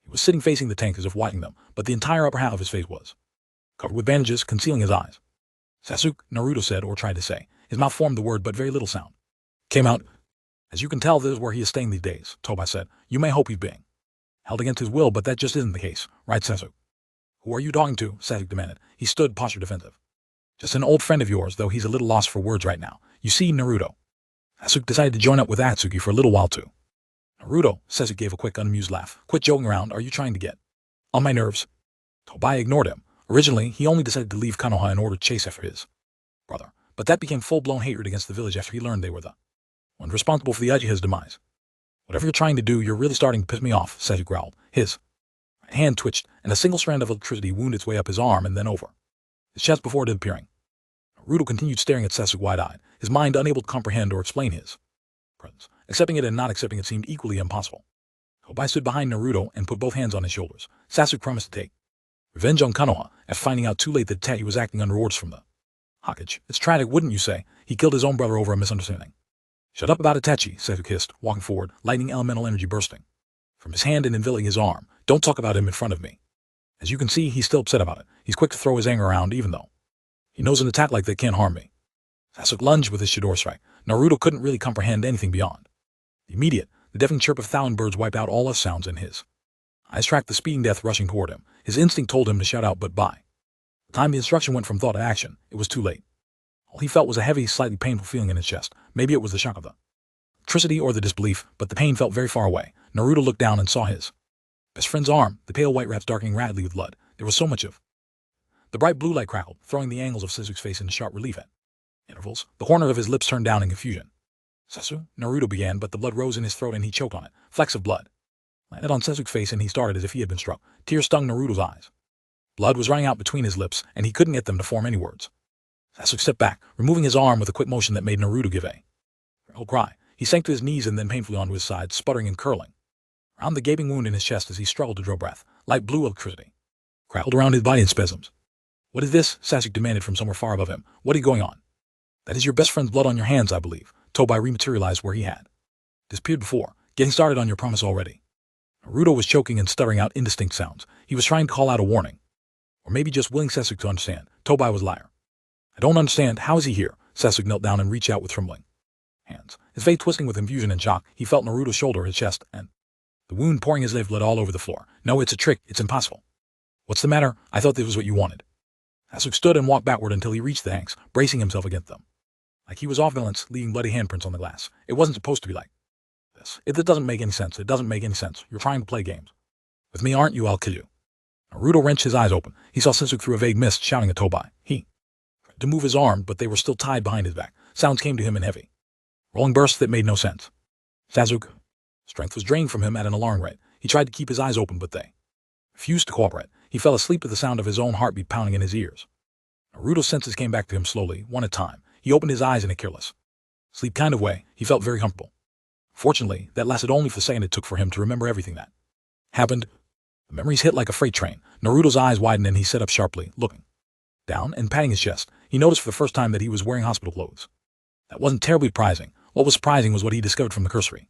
He was sitting facing the tank as if watching them, but the entire upper half of his face was covered with bandages, concealing his eyes. Sasuke, Naruto said, or tried to say. His mouth formed the word, but very little sound came out. As you can tell, this is where he is staying these days, Tobai said. You may hope he's being held against his will, but that just isn't the case, right, Sasuke? Who are you talking to? Sasuke demanded. He stood, posture defensive. Just an old friend of yours, though he's a little lost for words right now. You see, Naruto. Sasuke decided to join up with Atsuki for a little while too. Naruto, Sasuke gave a quick, unamused laugh. Quit joking around. Are you trying to get on my nerves? Tobai ignored him. Originally, he only decided to leave Konoha in order to chase after his brother, but that became full-blown hatred against the village after he learned they were the one responsible for the Uchiha's demise. Whatever you're trying to do, you're really starting to piss me off, Sasuke growled. His right hand twitched, and a single strand of electricity wounded its way up his arm and then over his chest before disappearing. Naruto continued staring at Sasuke wide-eyed, his mind unable to comprehend or explain his presence. Accepting it and not accepting it seemed equally impossible. Tobai stood behind Naruto and put both hands on his shoulders. Sasuke promised to take revenge on Konoha after finding out too late that Itachi was acting under orders from the Hokage. It's tragic, wouldn't you say? He killed his own brother over a misunderstanding. Shut up about Itachi, Sasuke hissed, walking forward, lightning elemental energy bursting from his hand and enveloping his arm. Don't talk about him in front of me. As you can see, he's still upset about it. He's quick to throw his anger around, even though he knows an attack like that can't harm me. Sasuke lunged with his Chidori strike. Naruto couldn't really comprehend anything beyond the immediate. The deafening chirp of 1,000 birds wiped out all other sounds in his eyes tracked the speeding death rushing toward him. His instinct told him to shout out, but by the time the instruction went from thought to action, it was too late. All he felt was a heavy, slightly painful feeling in his chest. Maybe it was the shock of the electricity or the disbelief, but the pain felt very far away. Naruto looked down and saw his best friend's arm, the pale white wraps darkening rapidly with blood. There was so much of the bright blue light crackled, throwing the angles of Sasuke's face into sharp relief at intervals. The corner of his lips turned down in confusion. Sasuke, Naruto began, but the blood rose in his throat and he choked on it. Flecks of blood landed on Sasuke's face and he started as if he had been struck. Tears stung Naruto's eyes. Blood was running out between his lips, and he couldn't get them to form any words. Sasuke stepped back, removing his arm with a quick motion that made Naruto give a cry. He sank to his knees and then painfully onto his side, sputtering and curling around the gaping wound in his chest as he struggled to draw breath. Light blue electricity crackled around his body in spasms. What is this? Sasuke demanded from somewhere far above him. What is going on? That is your best friend's blood on your hands, I believe. Tobai rematerialized where he had disappeared before. Getting started on your promise already. Naruto was choking and stuttering out indistinct sounds. He was trying to call out a warning. Or maybe just willing Sasuke to understand. Tobai was a liar. I don't understand. How is he here? Sasuke knelt down and reached out with trembling hands. His face twisting with confusion and shock, he felt Naruto's shoulder, his chest, and the wound pouring his life blood all over the floor. No, it's a trick. It's impossible. What's the matter? I thought this was what you wanted. Sasuke stood and walked backward until he reached the hanks, bracing himself against them. Like he was off balance, leaving bloody handprints on the glass. It wasn't supposed to be like this. It doesn't make any sense. It doesn't make any sense. You're trying to play games with me, aren't you? I'll kill you. Naruto wrenched his eyes open. He saw Sasuke through a vague mist, shouting at Tobai. He tried to move his arm, but they were still tied behind his back. Sounds came to him in heavy rolling bursts that made no sense. Sasuke, strength was drained from him at an alarming rate. He tried to keep his eyes open, but they refused to cooperate. He fell asleep with the sound of his own heartbeat pounding in his ears. Naruto's senses came back to him slowly, one at a time. He opened his eyes in a careless, sleep kind of way. He felt very comfortable. Fortunately, that lasted only for the second it took for him to remember everything that happened. The memories hit like a freight train. Naruto's eyes widened and he sat up sharply, looking down and patting his chest. He noticed for the first time that he was wearing hospital clothes. That wasn't terribly surprising. What was surprising was what he discovered from the cursory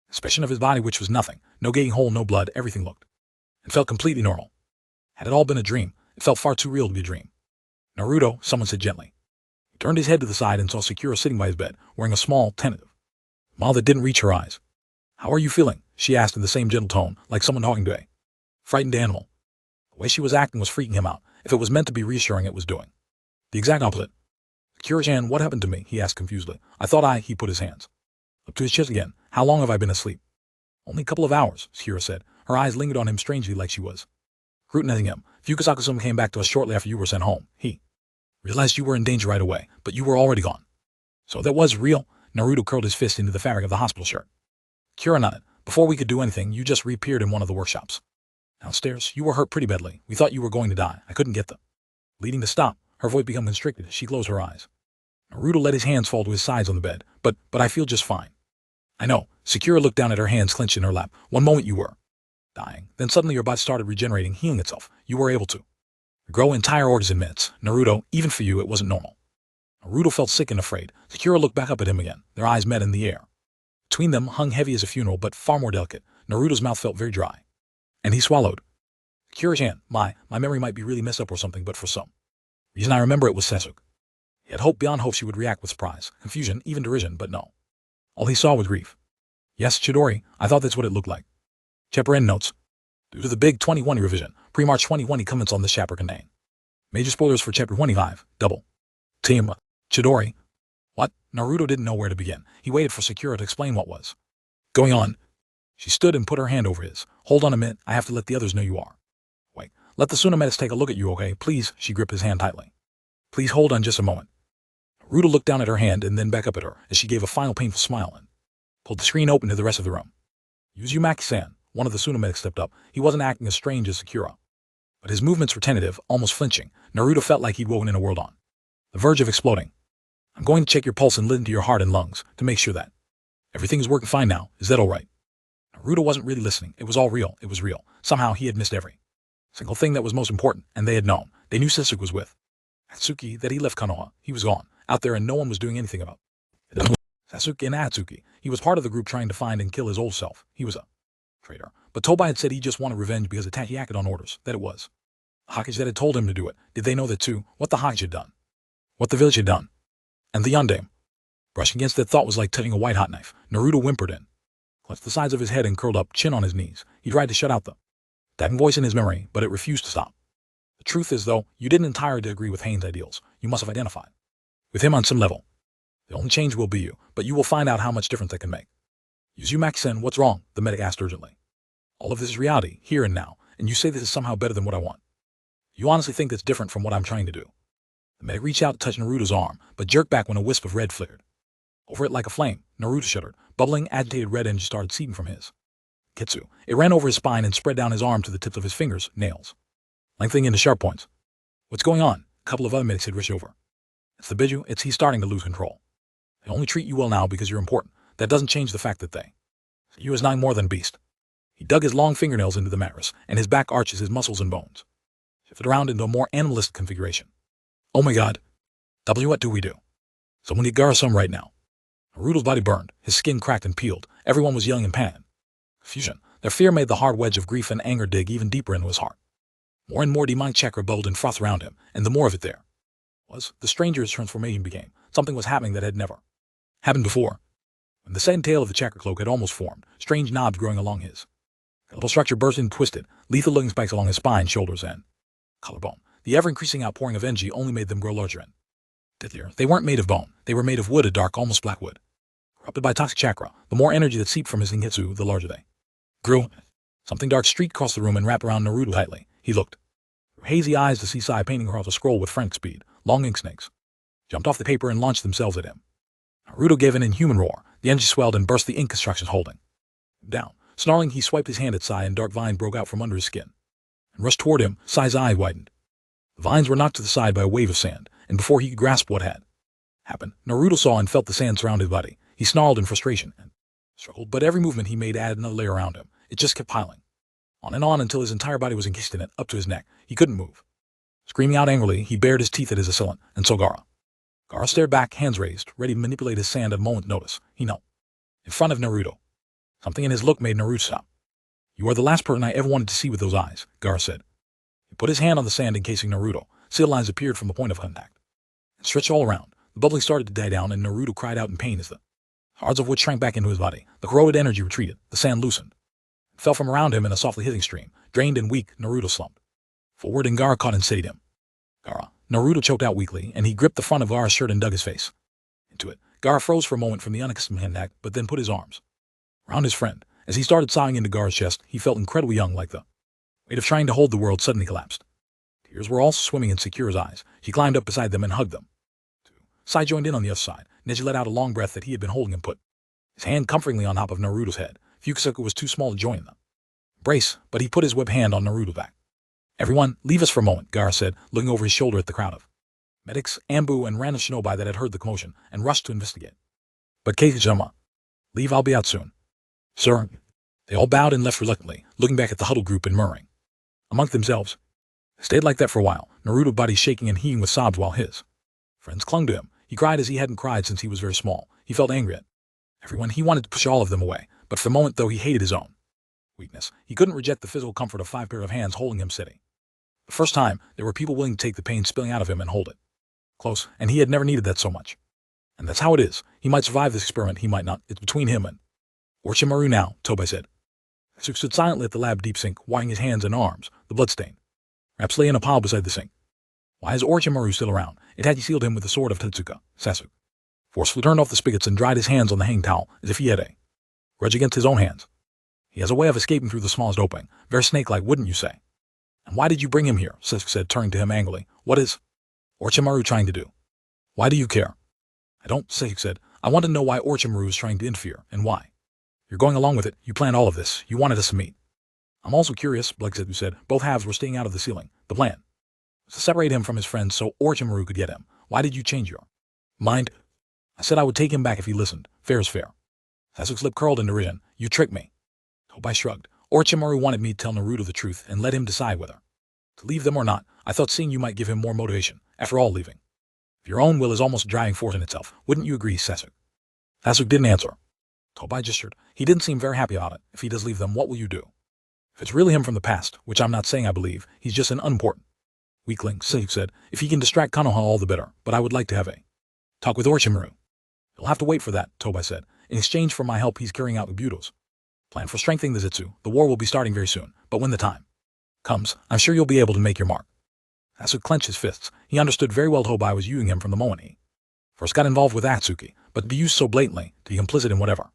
inspection of his body, which was nothing. No gaping hole, no blood. Everything looked and felt completely normal. Had it all been a dream? It felt far too real to be a dream. Naruto, someone said gently. He turned his head to the side and saw Sakura sitting by his bed, wearing a small, tentative smile that didn't reach her eyes. How are you feeling? She asked in the same gentle tone, like someone talking to a frightened animal. The way she was acting was freaking him out. If it was meant to be reassuring, it was doing the exact opposite. Sakura-chan, what happened to me? He asked confusedly. He put his hands up to his chest again. How long have I been asleep? Only a couple of hours, Sakura said. Her eyes lingered on him strangely like she was scrutinizing him. Fukasaku-sama came back to us shortly after you were sent home. He realized you were in danger right away, but you were already gone. So that was real? Naruto curled his fist into the fabric of the hospital shirt. Sakura nodded. Before we could do anything, you just reappeared in one of the workshops. Downstairs, you were hurt pretty badly. We thought you were going to die. I couldn't get them. Leading to stop, her voice became constricted as she closed her eyes. Naruto let his hands fall to his sides on the bed. But I feel just fine. I know. Sakura looked down at her hands clenched in her lap. One moment you were dying. Then suddenly your body started regenerating, healing itself. You were able to grow entire organs in minutes. Naruto, even for you, it wasn't normal. Naruto felt sick and afraid. Sakura looked back up at him again. Their eyes met in the air. Between them hung heavy as a funeral, but far more delicate. Naruto's mouth felt very dry. And he swallowed. Sakura's hand. My memory might be really messed up or something, but for some reason I remember it was Sasuke. He had hoped beyond hope she would react with surprise, confusion, even derision, but no. All he saw was grief. Yes, Chidori, I thought that's what it looked like. Chapter End notes. Due to the big 2020 revision, pre-March 2020 comments on this chapter contain major spoilers for Chapter 25, double. Team. Chidori. What? Naruto didn't know where to begin. He waited for Sakura to explain what was going on. She stood and put her hand over his. Hold on a minute, I have to let the others know you are. Wait, let the Tsunometis take a look at you, okay? Please, she gripped his hand tightly. Please hold on just a moment. Naruto looked down at her hand and then back up at her as she gave a final painful smile and pulled the screen open to the rest of the room. Uzumaki-san, one of the Tsunometics stepped up. He wasn't acting as strange as Sakura, but his movements were tentative, almost flinching. Naruto felt like he'd woken in a world on the verge of exploding. I'm going to check your pulse and listen to your heart and lungs to make sure that everything is working fine now. Is that all right? Naruto wasn't really listening. It was all real. It was real. Somehow he had missed every single thing that was most important, and they had known. They knew Sasuke was with Atsuki, that he left Konoha. He was gone, out there, and no one was doing anything about it. Sasuke and Atsuki. He was part of the group trying to find and kill his old self. He was a traitor. But Tobai had said he just wanted revenge because Itachi acted on orders, that it was Hokage that had told him to do it. Did they know that too? What the Hokage had done? What the village had done? And the Yondaime? Brushing against that thought was like touching a white-hot knife. Naruto whimpered in, clutched the sides of his head and curled up, chin on his knees. He tried to shut out the tapping voice in his memory, but it refused to stop. The truth is, though, you didn't entirely agree with Hain's ideals. You must have identified with him on some level. The only change will be you, but you will find out how much difference that can make. Uzumaki-sen, what's wrong? The medic asked urgently. All of this is reality, here and now, and you say this is somehow better than what I want. You honestly think that's different from what I'm trying to do? The medic reached out to touch Naruto's arm, but jerked back when a wisp of red flared over it like a flame. Naruto shuddered. Bubbling, agitated red energy started seeping from his kitsu. It ran over his spine and spread down his arm to the tips of his fingers, nails lengthening into sharp points. What's going on? A couple of other medics had rushed over. It's the Biju. He's starting to lose control. They only treat you well now because you're important. That doesn't change the fact that they see you as nothing more than beast. He dug his long fingernails into the mattress, and his back arches, his muscles and bones shifted around into a more animalistic configuration. Oh my god. W, what do we do? Someone need Gaara-sama right now. Naruto's body burned, his skin cracked and peeled. Everyone was yelling in panic. Confusion. Their fear made the hard wedge of grief and anger dig even deeper into his heart. More and more demonic chakra bubbled and frothed around him, and the more of it there was, the stranger his transformation became. Something was happening that had never happened before. When the satin tail of the chakra cloak had almost formed, strange knobs growing along his skeletal structure burst and twisted, lethal-looking spikes along his spine, shoulders, and collarbone. The ever-increasing outpouring of energy only made them grow larger and deadlier. They weren't made of bone. They were made of wood, a dark, almost black wood. Corrupted by toxic chakra, the more energy that seeped from his ninjutsu, the larger they grew. Something dark streaked across the room and wrapped around Naruto tightly. He looked through hazy eyes to see Sai painting across a scroll with frantic speed. Long ink snakes jumped off the paper and launched themselves at him. Naruto gave an inhuman roar. The energy swelled and burst the ink constructions holding him down. Snarling, he swiped his hand at Sai and dark vine broke out from under his skin and rushed toward him. Sai's eye widened. The vines were knocked to the side by a wave of sand, and before he could grasp what had happened, Naruto saw and felt the sand surround his body. He snarled in frustration and struggled, but every movement he made added another layer around him. It just kept piling on and on until his entire body was encased in it, up to his neck. He couldn't move. Screaming out angrily, he bared his teeth at his assailant, and saw Gaara. Gaara stared back, hands raised, ready to manipulate his sand at a moment's notice. He knelt in front of Naruto. Something in his look made Naruto stop. You are the last person I ever wanted to see with those eyes, Gaara said. He put his hand on the sand encasing Naruto. Seal lines appeared from the point of contact and stretched all around. The bubbling started to die down, and Naruto cried out in pain as the shards of wood shrank back into his body. The corroded energy retreated. The sand loosened. It fell from around him in a softly hissing stream. Drained and weak, Naruto slumped forward, and Gaara caught and steadied him. Gaara. Naruto choked out weakly, and he gripped the front of Gaara's shirt and dug his face into it. Gaara froze for a moment from the unaccustomed contact, but then put his arms around his friend. As he started sighing into Gaara's chest, he felt incredibly young, like the weight of trying to hold the world suddenly collapsed. Tears were also swimming in Sakura's eyes. She climbed up beside them and hugged them. Sai joined in on the other side. Neji let out a long breath that he had been holding and put his hand comfortingly on top of Naruto's head. Fukusaku was too small to join them. Brace, but he put his whip hand on Naruto's back. Everyone, leave us for a moment, Gaara said, looking over his shoulder at the crowd of medics, Ambu, and random shinobi that had heard the commotion and rushed to investigate. But Keiji-sama, leave, I'll be out soon. Sir. They all bowed and left reluctantly, looking back at the huddled group and murmuring among themselves. They stayed like that for a while, Naruto's body shaking and heaving with sobs while his friends clung to him. He cried as he hadn't cried since he was very small. He felt angry at everyone. He wanted to push all of them away, but for the moment, though, he hated his own weakness. He couldn't reject the physical comfort of 5 pair of hands holding him steady. The first time, there were people willing to take the pain spilling out of him and hold it close, and he had never needed that so much. And that's how it is. He might survive this experiment, he might not. It's between him and Orochimaru now, Tobei said. Sasuke stood silently at the lab deep sink, wiping his hands and arms, the blood stain. Wraps lay in a pile beside the sink. Why is Orochimaru still around? It had sealed him with the sword of Tetsuka, Sasuke forcefully turned off the spigots and dried his hands on the hanging towel, as if he had a grudge against his own hands. He has a way of escaping through the smallest opening, very snake-like, wouldn't you say? And why did you bring him here? Sasuke said, turning to him angrily. What is Orochimaru trying to do? Why do you care? I don't, Sasuke said. I want to know why Orochimaru is trying to interfere, and why. You're going along with it. You planned all of this. You wanted us to meet. I'm also curious, Blekisetsu said. Both halves were staying out of the ceiling. The plan was to separate him from his friends so Orochimaru could get him. Why did you change your mind? I said I would take him back if he listened. Fair is fair. Sasuke's lip curled in derision. You tricked me. Tobei shrugged. Orochimaru wanted me to tell Naruto the truth and let him decide whether to leave them or not. I thought seeing you might give him more motivation. After all, leaving if your own will is almost a driving force in itself. Wouldn't you agree, Sasuke? Sasuke didn't answer. Tobei gestured. He didn't seem very happy about it. If he does leave them, what will you do? If it's really him from the past, which I'm not saying I believe, he's just an unimportant weakling, Sasuke said. If he can distract Konoha, all the better, but I would like to have a talk with Orochimaru. You'll have to wait for that, Tobei said. In exchange for my help, he's carrying out Ubuto's plan for strengthening the Zetsu. The war will be starting very soon, but when the time comes, I'm sure you'll be able to make your mark. Sasuke clenched his fists. He understood very well Tobei was using him from the moment he first got involved with Atsuki, but to be used so blatantly, to be complicit in whatever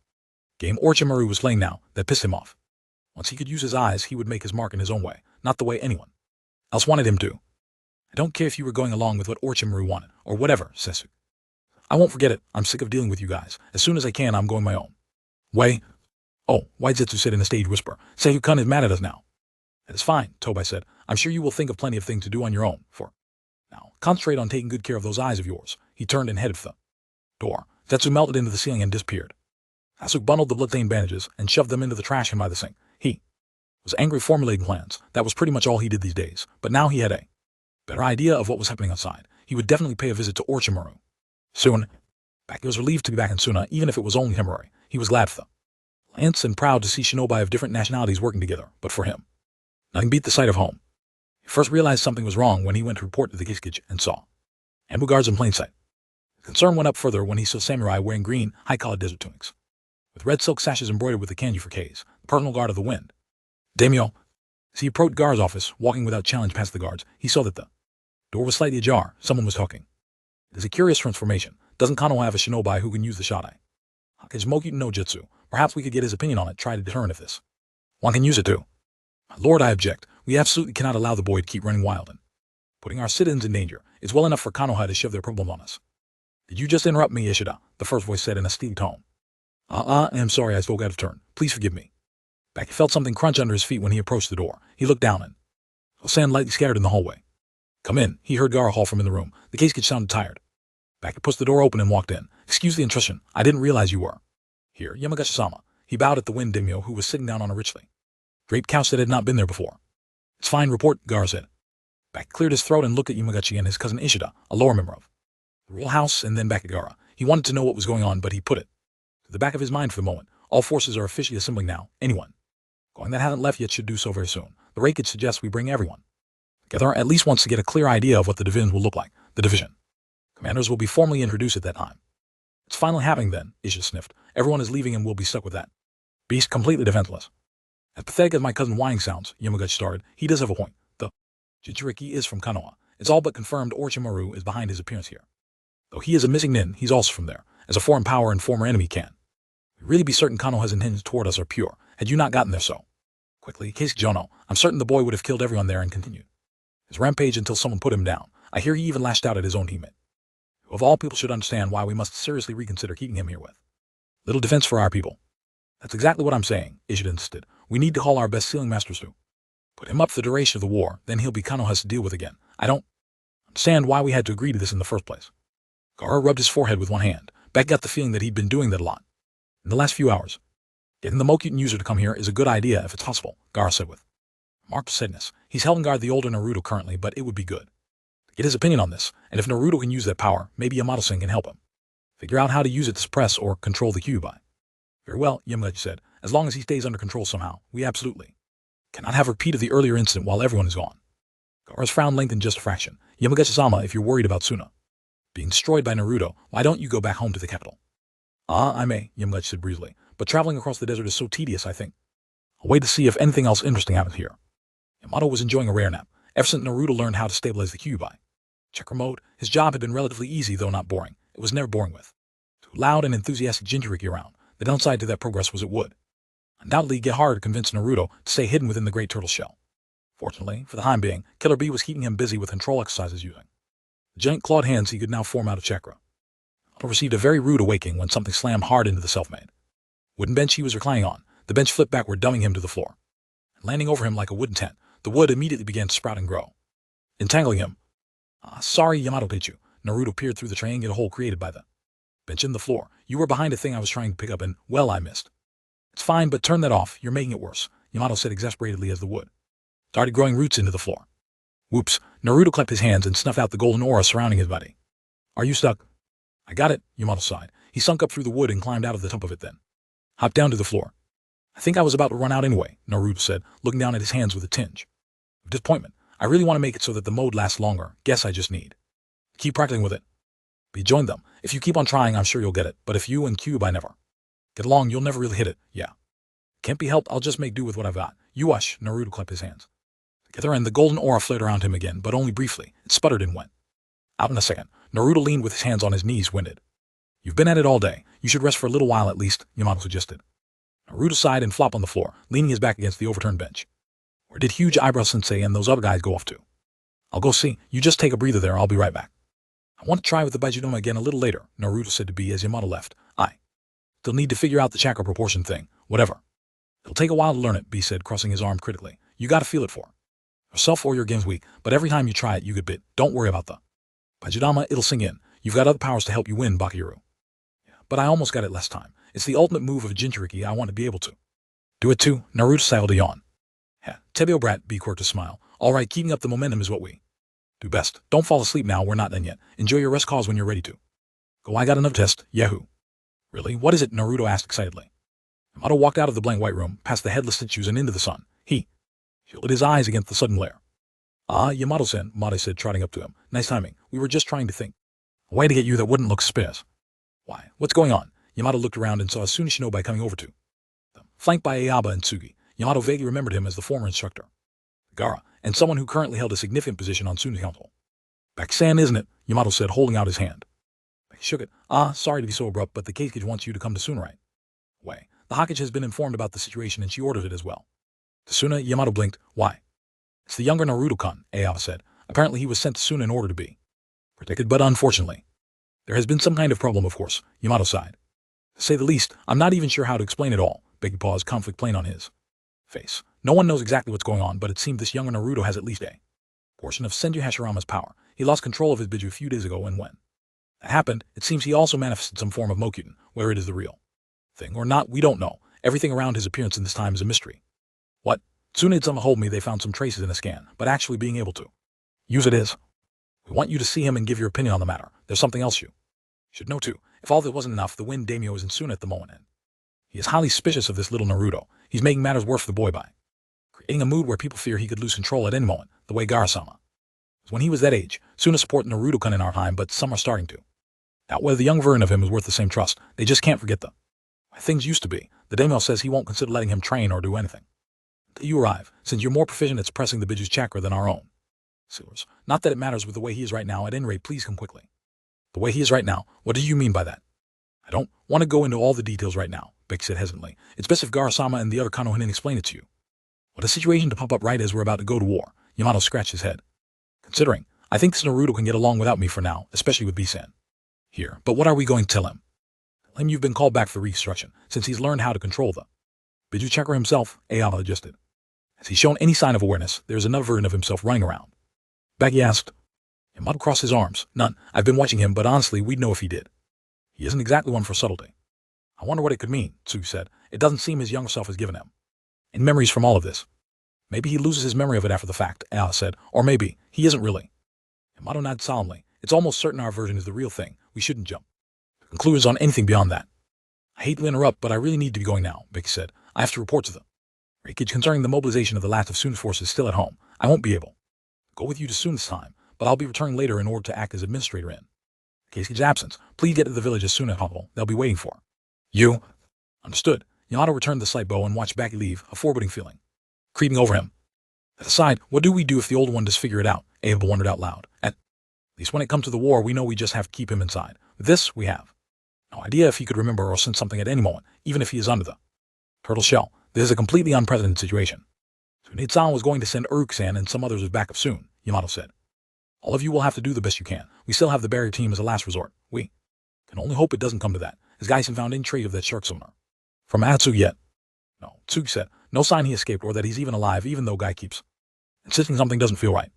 game Orochimaru was playing now, that pissed him off. Once he could use his eyes, he would make his mark in his own way, not the way anyone else wanted him to. I don't care if you were going along with what Orochimaru wanted, or whatever, Sasuke. I won't forget it. I'm sick of dealing with you guys. As soon as I can, I'm going my own way. Oh, White Zetsu said in a stage whisper. Seiyu-kun is mad at us now. That is fine, Tobei said. I'm sure you will think of plenty of things to do on your own, for now. Concentrate on taking good care of those eyes of yours. He turned and headed for the door. Zetsu melted into the ceiling and disappeared. Sasuke bundled the bloodstained bandages and shoved them into the trash can by the sink. He was angry formulating plans. That was pretty much all he did these days. But now he had a better idea of what was happening outside. He would definitely pay a visit to Orochimaru. Soon, Baki was relieved to be back in Suna, even if it was only temporary. He was glad for the lance and proud to see shinobi of different nationalities working together. But for him, nothing beat the sight of home. He first realized something was wrong when he went to report to the Kishkage and saw ambu guards in plain sight. His concern went up further when he saw samurai wearing green, high-collared desert tunics, with red silk sashes embroidered with the kanji for K's, the personal guard of the wind. Daimyo. As he approached Gaara's office, walking without challenge past the guards, he saw that the door was slightly ajar. Someone was talking. It is a curious transformation. Doesn't Konoha have a shinobi who can use the Shadai? Hakage no Jutsu. Perhaps we could get his opinion on it, try to determine if this one can use it too. My lord, I object. We absolutely cannot allow the boy to keep running wild and putting our citizens in danger. It's well enough for Konoha to shove their problem on us. Did you just interrupt me, Ishida? The first voice said in a steady tone. I am sorry I spoke out of turn. Please forgive me. Baki felt something crunch under his feet when he approached the door. He looked down and saw sand lightly scattered in the hallway. Come in, he heard Gaara haul from in the room. The Kishkage sounded tired. Baki pushed the door open and walked in. Excuse the intrusion. I didn't realize you were here, Yamagashi-sama. He bowed at the wind Daimyo, who was sitting down on a richly draped couch that had not been there before. It's fine report, Gaara said. Baki cleared his throat and looked at Yamagashi and his cousin Ishida, a lower member of the royal house, and then back at Gaara. He wanted to know what was going on, but he put it to the back of his mind for the moment. All forces are officially assembling now. Anyone going that hasn't left yet should do so very soon. The Raikage suggests we bring everyone together at least once to get a clear idea of what the divisions will look like. The division commanders will be formally introduced at that time. It's finally happening then, Ishida sniffed. Everyone is leaving and we'll be stuck with that beast completely defenseless. As pathetic as my cousin whining sounds, Yamagashi started, he does have a point. The Jinchuriki is from Konoha. It's all but confirmed Orochimaru is behind his appearance here. Though he is a missing nin, he's also from there, as a foreign power and former enemy can. We'd really be certain Konoha's intentions toward us are pure, had you not gotten there so quickly. Keisuke Jono, I'm certain the boy would have killed everyone there and continued his rampage until someone put him down. I hear he even lashed out at his own teammate, who of all people should understand why we must seriously reconsider keeping him here with little defense for our people. That's exactly what I'm saying, Ishida insisted. We need to call our best sealing masters to put him up for the duration of the war, then he'll be Kanoha's to deal with again. I don't understand why we had to agree to this in the first place. Gara rubbed his forehead with one hand. Beck got the feeling that he'd been doing that a lot in the last few hours. Getting the Mokyutan user to come here is a good idea if it's possible, Gara said with marked sadness. He's helping guard the older Naruto currently, but it would be good to get his opinion on this, and if Naruto can use that power, maybe Yamato-san can help him figure out how to use it to suppress or control the Kyuubi. Very well, Yamaguchi said. As long as he stays under control somehow, we absolutely cannot have a repeat of the earlier incident while everyone is gone. Gara's frown lengthened just a fraction. Yamaguchi-sama, if you're worried about Suna being destroyed by Naruto, why don't you go back home to the capital? I may, Yamaguchi said breezily, but traveling across the desert is so tedious, I think. I'll wait to see if anything else interesting happens here. Yamato was enjoying a rare nap. Ever since Naruto learned how to stabilize the Kyuubi checker mode, his job had been relatively easy, though not boring. It was never boring with too loud and enthusiastic Jinchuriki around. The downside to that progress was it would undoubtedly get harder to convince Naruto to stay hidden within the great turtle shell. Fortunately, for the time being, Killer Bee was keeping him busy with control exercises using the giant clawed hands he could now form out of chakra. Naruto received a very rude awakening when something slammed hard into the self-made wooden bench he was reclining on. The bench flipped backward, dumbing him to the floor. And landing over him like a wooden tent, the wood immediately began to sprout and grow, entangling him. Sorry, Yamato-Peichu. Naruto peered through the triangular hole created by the bench in the floor. You were behind a thing I was trying to pick up and, well, I missed. It's fine, but turn that off. You're making it worse, Yamato said exasperatedly as the wood started growing roots into the floor. Whoops. Naruto clapped his hands and snuffed out the golden aura surrounding his body. Are you stuck? I got it, Yamato sighed. He sunk up through the wood and climbed out of the top of it then hopped down to the floor. I think I was about to run out anyway, Naruto said, looking down at his hands with a tinge of disappointment. I really want to make it so that the mode lasts longer. Guess I just need to keep practicing with it. But join them. If you keep on trying, I'm sure you'll get it. But if you and Kyuubi never get along, you'll never really hit it. Yeah. Can't be helped. I'll just make do with what I've got. You hush, Naruto clapped his hands together and the golden aura flared around him again, but only briefly. It sputtered and went out in a second. Naruto leaned with his hands on his knees, winded. You've been at it all day. You should rest for a little while at least, Yamato suggested. Naruto sighed and flopped on the floor, leaning his back against the overturned bench. Where did Huge Eyebrow Sensei and those other guys go off to? I'll go see. You just take a breather there. I'll be right back. I want to try with the Baijudoma again a little later, Naruto said to Bee as Yamato left. I still need to figure out the chakra proportion thing. Whatever. It'll take a while to learn it, Bee said, crossing his arm critically. You gotta feel it for yourself or your game's weak, but every time you try it, you get bit. Don't worry about the Baijudama, it'll sink in. You've got other powers to help you win, Bakayuru. Yeah, but I almost got it last time. It's the ultimate move of Jinchuriki. I want to be able to do it too. Naruto styled a yawn. Yeah, Tebio brat, Bee quirked a smile. All right, keeping up the momentum is what we do best. Don't fall asleep now. We're not done yet. Enjoy your rest calls when you're ready to go. I got another test. Yahoo. Really? What is it? Naruto asked excitedly. Yamato walked out of the blank white room, past the headless statues and into the sun. He shielded his eyes against the sudden glare. Yamato-san, Mate said, trotting up to him. Nice timing. We were just trying to think a way to get you that wouldn't look suspicious. Why? What's going on? Yamato looked around and saw Asuna Shinobi coming over to them, flanked by Ayaba and Tsugi. Yamato vaguely remembered him as the former instructor, Gara, and someone who currently held a significant position on Suna's council. Back-san, isn't it? Yamato said, holding out his hand. He shook it. Sorry to be so abrupt, but the Keikage wants you to come to Suna right away. The Hokage has been informed about the situation and she ordered it as well. To Suna, Yamato blinked. Why? It's the younger Naruto-kun, Ayaba said. Apparently he was sent to Suna in order to be protected, but unfortunately there has been some kind of problem, of course, Yamato sighed. To say the least, I'm not even sure how to explain it all. Becky paused, conflict plain on his face. No one knows exactly what's going on, but it seems this younger Naruto has at least a portion of Senju Hashirama's power. He lost control of his Biju a few days ago, and when that happened, it seems he also manifested some form of Mokyutan. Whether it is the real thing or not, we don't know. Everything around his appearance in this time is a mystery. What? Tsunade-sama told me they found some traces in a scan, but actually being able to use it is. We want you to see him and give your opinion on the matter. There's something else you should know too. If all that wasn't enough, the Wind Daimyo is in Suna at the moment, and he is highly suspicious of this little Naruto. He's making matters worse for the boy by creating a mood where people fear he could lose control at any moment, the way Gara-sama. When he was that age, Suna supported Naruto-kun in our time, but some are starting to doubt whether the young version of him is worth the same trust. They just can't forget the way things used to be. The Daimyo says he won't consider letting him train or do anything until you arrive, since you're more proficient at suppressing the Biju's chakra than our own sealers. Not that it matters with the way he is right now. At any rate, please come quickly. The way he is right now? What do you mean by that? I don't want to go into all the details right now, Beck said hesitantly. It's best if Gara-sama and the other Konohinen explain it to you. What a situation to pop up right as we're about to go to war. Yamato scratched his head. Considering, I think this Naruto can get along without me for now, especially with B-san here. But what are we going to tell him? Tell him you've been called back for reconstruction, since he's learned how to control them. Biju Chakra himself, Ayala adjusted. Has he shown any sign of awareness? There's another version of himself running around. Becky asked. Yamato crossed his arms. None. I've been watching him, but honestly, we'd know if he did. He isn't exactly one for subtlety. I wonder what it could mean, Tsuki said. It doesn't seem his younger self has given him. And memories from all of this. Maybe he loses his memory of it after the fact, Ayala said. Or maybe he isn't really. Yamato nodded solemnly. It's almost certain our version is the real thing. We shouldn't jump to conclusions on anything beyond that. I hate to interrupt, but I really need to be going now, Becky said. I have to report to them. Breakage concerning the mobilization of the last of Sun's forces still at home. I won't be able to go with you to Sun this time, but I'll be returning later in order to act as administrator in case of his absence. Please get to the village as soon as possible. They'll be waiting for you. Understood. Yamato returned the slight bow and watched Becky leave, a foreboding feeling creeping over him. That aside, what do we do if the old one does figure it out? Abel wondered out loud. At least when it comes to the war, we know we just have to keep him inside. With this, we have no idea if he could remember or sense something at any moment, even if he is under the turtle shell. This is a completely unprecedented situation. Tsunade-san was going to send Uruk-san and some others with backup soon, Yamato said. All of you will have to do the best you can. We still have the barrier team as a last resort. We can only hope it doesn't come to that, as guys have found any trait of that shark summoner from Atsu yet. No, Tsuki said. No sign he escaped or that he's even alive, even though Guy keeps insisting something doesn't feel right.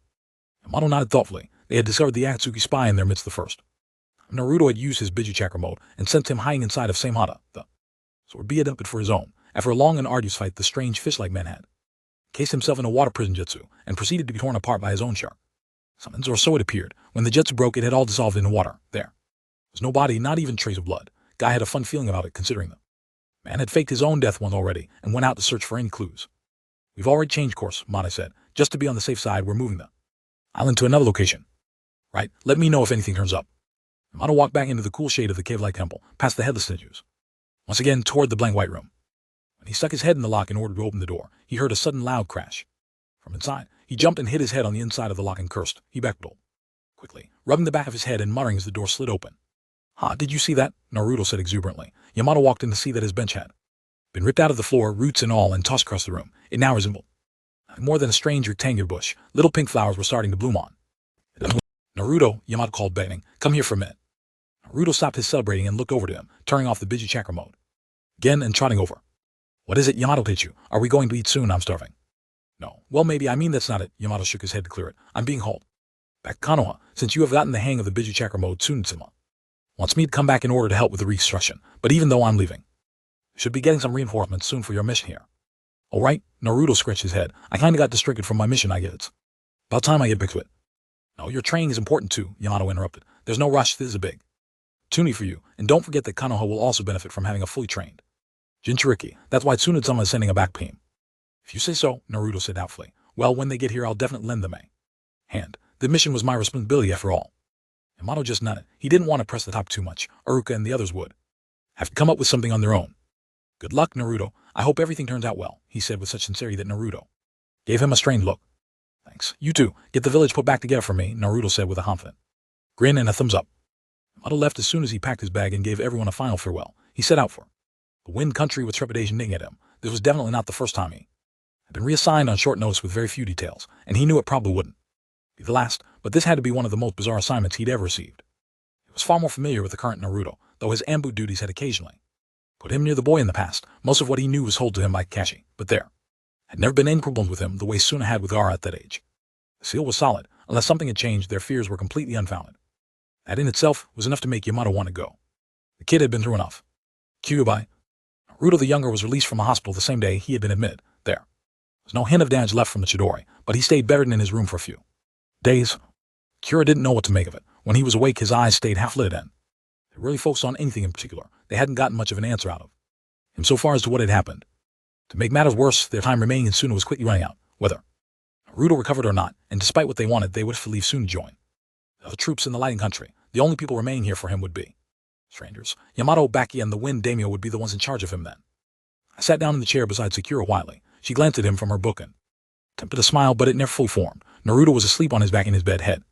Yamato nodded thoughtfully. They had discovered the Atsuki spy in their midst the first. Naruto had used his Biju Chakra mode and sent him hiding inside of Samehada, the sword be adapted for his own. After a long and arduous fight, the strange fish-like man had cased himself in a water prison jutsu and proceeded to be torn apart by his own shark. Summons, or so it appeared. When the jutsu broke, it had all dissolved into water. There was no body, not even trace of blood. Guy had a fun feeling about it, considering the man had faked his own death once already and went out to search for any clues. We've already changed course, Mata said. Just to be on the safe side, we're moving the island to another location. Right, let me know if anything turns up. Mata walked back into the cool shade of the cave-like temple, past the headless statues, once again toward the blank white room. When he stuck his head in the lock in order to open the door, he heard a sudden loud crash. From inside, he jumped and hit his head on the inside of the lock and cursed. He backpedaled quickly, rubbing the back of his head and muttering as the door slid open. Ha, did you see that? Naruto said exuberantly. Yamato walked in to see that his bench had been ripped out of the floor, roots and all, and tossed across the room. It now resembled nothing more than a strange rectangular bush. Little pink flowers were starting to bloom on. Naruto, Yamato called, begging, come here for a minute. Naruto stopped his celebrating and looked over to him, turning off the Biju Chakra mode again and trotting over. What is it, Yamato Teichu? Are we going to eat soon? I'm starving. No. Well, maybe. I mean, that's not it. Yamato shook his head to clear it. I'm being hauled back to Konoha, since you have gotten the hang of the Biju Chakra mode. Tsunatsima wants me to come back in order to help with the reconstruction, but even though I'm leaving, should be getting some reinforcements soon for your mission here. All right, Naruto scratched his head. I kinda got distracted from my mission, I guess. It's about time I get back to it. No, your training is important too, Yamato interrupted. There's no rush. This is a big opportunity for you, and don't forget that Konoha will also benefit from having a fully trained Jinchuriki. That's why Tsunatsima is sending a back team. If you say so, Naruto said doubtfully. Well, when they get here, I'll definitely lend them a hand. The mission was my responsibility after all. Yamato just nodded. He didn't want to press the top too much. Uruka and the others would have to come up with something on their own. Good luck, Naruto. I hope everything turns out well, he said with such sincerity that Naruto gave him a strained look. Thanks. You too. Get the village put back together for me, Naruto said with a confident grin and a thumbs up. Yamato left as soon as he packed his bag and gave everyone a final farewell. He set out for the Wind Country with trepidation niggling at him. This was definitely not the first time he had been reassigned on short notice with very few details, and he knew it probably wouldn't be the last, but this had to be one of the most bizarre assignments he'd ever received. He was far more familiar with the current Naruto, though his Ambu duties had occasionally put him near the boy in the past. Most of what he knew was told to him by Kakashi, but there had never been any problems with him the way Suna had with Gaara at that age. The seal was solid. Unless something had changed, their fears were completely unfounded. That in itself was enough to make Yamato want to go. The kid had been through enough. Kyuubi. Naruto the younger was released from a hospital the same day he had been admitted. There was no hint of damage left from the Chidori, but he stayed better than in his room for a few days. Kira didn't know what to make of it. When he was awake, his eyes stayed half-lit and they really focused on anything in particular. They hadn't gotten much of an answer out of him so far as to what had happened. To make matters worse, their time remaining in Suna was quickly running out, whether Naruto recovered or not, and despite what they wanted, they would have to leave soon to join the other troops in the Lighting Country. The only people remaining here for him would be strangers. Yamato, Baki, and the Wind Daimyo would be the ones in charge of him then. I sat down in the chair beside Sakura quietly. She glanced at him from her book and attempted a smile, but it never fully formed. Naruto was asleep on his back in his bed, head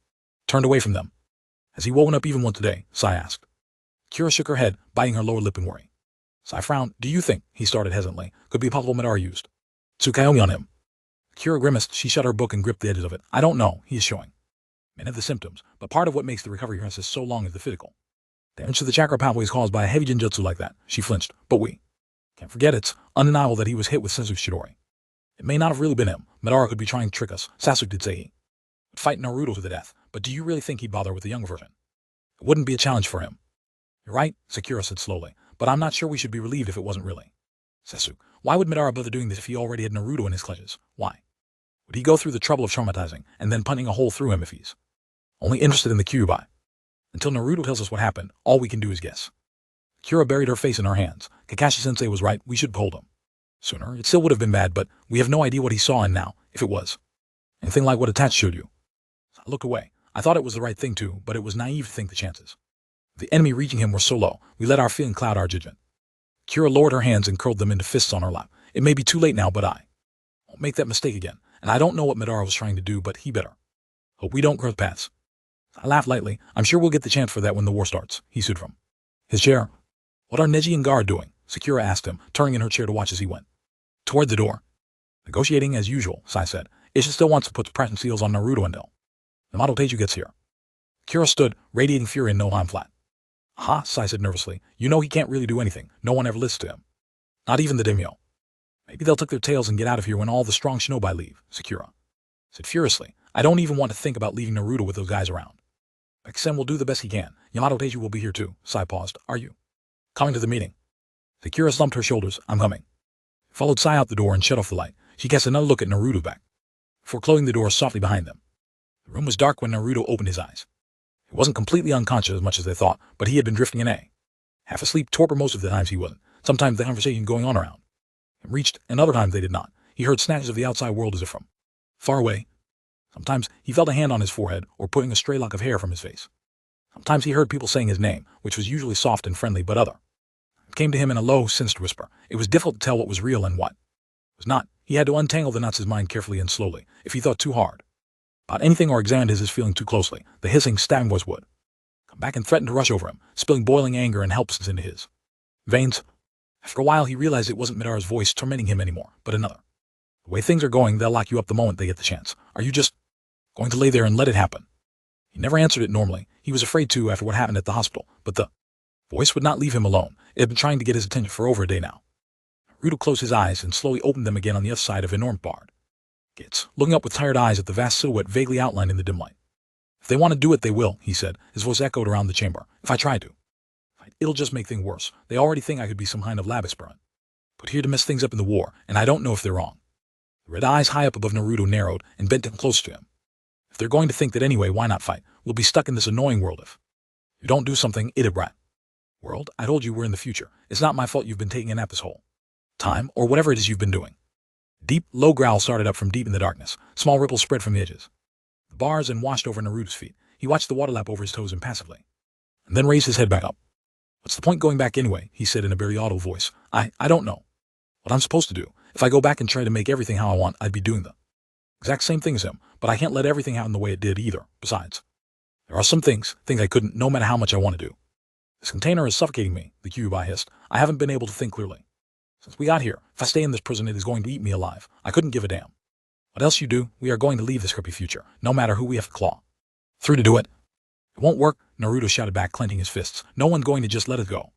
turned away from them. Has he woken up even once today? Sai asked. Kira shook her head, biting her lower lip in worry. Sai frowned. Do you think, he started hesitantly, could be possible Madara used Tsukayomi on him? Kira grimaced. She shut her book and gripped the edges of it. I don't know. He is showing many of the symptoms, but part of what makes the recovery process so long is the physical Damage to the chakra pathway is caused by a heavy genjutsu like that. She flinched. But we can't forget it's undeniable that he was hit with Sasuke Chidori. It may not have really been him. Madara could be trying to trick us. Sasuke did say he would fight Naruto to the death. But do you really think he'd bother with the younger version? It wouldn't be a challenge for him. You're right, Sakura said slowly. But I'm not sure we should be relieved if it wasn't really Sasuke. Why would Madara bother doing this if he already had Naruto in his clutches? Why would he go through the trouble of traumatizing and then punching a hole through him if he's only interested in the Kyuubi? Until Naruto tells us what happened, all we can do is guess. Sakura buried her face in her hands. Kakashi-sensei was right, we should hold him sooner. It still would have been bad, but we have no idea what he saw and now, if it was anything like what Itachi showed you. I looked away. I thought it was the right thing to, but it was naive to think the chances of the enemy reaching him were so low. We let our feeling cloud our judgment. Kira lowered her hands and curled them into fists on her lap. It may be too late now, but I won't make that mistake again. And I don't know what Madara was trying to do, but he better hope we don't cross paths. I laughed lightly. I'm sure we'll get the chance for that when the war starts, he sued from his chair. What are Neji and Guard doing? Sakura asked him, turning in her chair to watch as he went toward the door. Negotiating as usual, Sai said. Isha still wants to put the pressure seals on Naruto until Yamato Teiju gets here. Kira stood, radiating fury in no harm flat. Aha, Sai said nervously. You know he can't really do anything. No one ever listens to him. Not even the daimyo. Maybe they'll tuck their tails and get out of here when all the strong shinobi leave, Sakura said furiously. I don't even want to think about leaving Naruto with those guys around. Sen will do the best he can. Yamato Teiju will be here too. Sai paused. Are you coming to the meeting? Sakura slumped her shoulders. I'm coming. Followed Sai out the door and shut off the light. She cast another look at Naruto's back before closing the door softly behind them. The room was dark when Naruto opened his eyes. He wasn't completely unconscious as much as they thought, but he had been drifting in a half asleep torpor most of the times he wasn't. Sometimes the conversation going on around him reached, and other times they did not. He heard snatches of the outside world as if from far away. Sometimes he felt a hand on his forehead or pulling a stray lock of hair from his face. Sometimes he heard people saying his name, which was usually soft and friendly, but other. It came to him in a low, sinister whisper. It was difficult to tell what was real and what was not. He had to untangle the knots of his mind carefully and slowly. If he thought too hard about anything or examined his feeling too closely, the hissing, stabbing voice would come back and threaten to rush over him, spilling boiling anger and helplessness into his veins. After a while, he realized it wasn't Madara's voice tormenting him anymore, but another. The way things are going, they'll lock you up the moment they get the chance. Are you just going to lay there and let it happen? He never answered it normally. He was afraid to after what happened at the hospital, but the voice would not leave him alone. It had been trying to get his attention for over a day now. Naruto closed his eyes and slowly opened them again on the other side of enormous barred gates, looking up with tired eyes at the vast silhouette vaguely outlined in the dim light. If they want to do it, they will, he said. His voice echoed around the chamber. If I try to, it'll just make things worse. They already think I could be some kind of lab experiment, put here to mess things up in the war, and I don't know if they're wrong. The red eyes high up above Naruto narrowed and bent him close to him. If they're going to think that anyway, why not fight? We'll be stuck in this annoying world if you don't do something, idiot brat. World, I told you we're in the future. It's not my fault you've been taking a nap this whole time, or whatever it is you've been doing. Deep, low growl started up from deep in the darkness. Small ripples spread from the edges the bars and washed over Naruto's feet. He watched the water lap over his toes impassively, and then raised his head back up. What's the point going back anyway? He said in a very audible voice. I don't know what I'm supposed to do. If I go back and try to make everything how I want, I'd be doing the exact same thing as him, but I can't let everything happen the way it did either. Besides, there are some things I couldn't, no matter how much I want to do. This container is suffocating me, the Kyuubi hissed. I haven't been able to think clearly since we got here. If I stay in this prison, it is going to eat me alive. I couldn't give a damn what else you do. We are going to leave this crappy future, no matter who we have to claw through to do it. It won't work, Naruto shouted back, clenching his fists. No one's going to just let it go.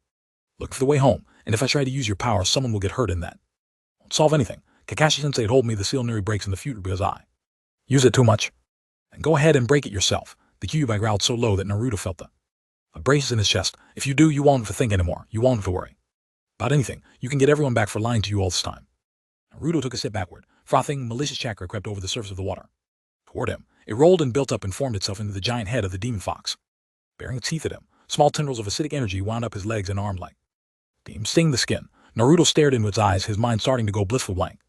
Look for the way home, and if I try to use your power, someone will get hurt in that. Won't solve anything. Kakashi-sensei told me the seal nearly breaks in the future because I use it too much. And go ahead and break it yourself. The Kyuubi growled so low that Naruto felt the vibrations in his chest. If you do, you won't have to think anymore. You won't have to worry about anything. You can get everyone back for lying to you all this time. Naruto took a step backward. Frothing, malicious chakra crept over the surface of the water toward him. It rolled and built up and formed itself into the giant head of the demon fox, bearing its teeth at him. Small tendrils of acidic energy wound up his legs and arms like beams stinging the skin. Naruto stared into its eyes, his mind starting to go blissful blank.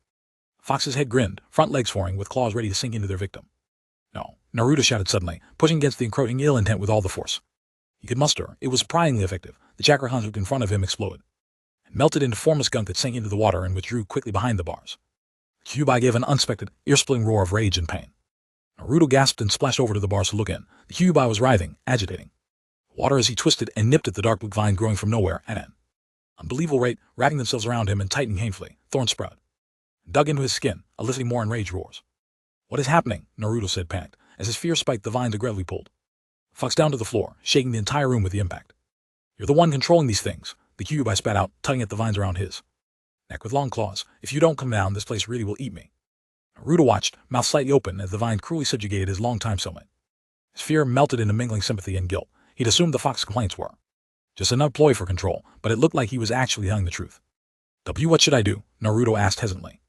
Fox's head grinned, front legs forward with claws ready to sink into their victim. No, Naruto shouted suddenly, pushing against the encroaching ill intent with all the force he could muster. It was surprisingly effective. The chakra construct in front of him exploded and melted into formless gunk that sank into the water and withdrew quickly behind the bars. Kyuubi gave an unexpected, ear-splitting roar of rage and pain. Naruto gasped and splashed over to the bars to look in. The Kyuubi was writhing, agitating water as he twisted and nipped at the dark blue vine growing from nowhere at an unbelievable rate, wrapping themselves around him and tightening painfully. Thorns sprout and dug into his skin, eliciting more enraged roars. What is happening? Naruto said, panicked, as his fear spiked. The vines aggressively pulled Fox down to the floor, shaking the entire room with the impact. You're the one controlling these things, the Kyuubi spat out, tugging at the vines around his neck with long claws. If you don't come down, this place really will eat me. Naruto watched, mouth slightly open, as the vine cruelly subjugated his longtime cellmate. His fear melted into mingling sympathy and guilt. He'd assumed the fox's complaints were just another ploy for control, but it looked like he was actually telling the truth. What should I do? Naruto asked hesitantly.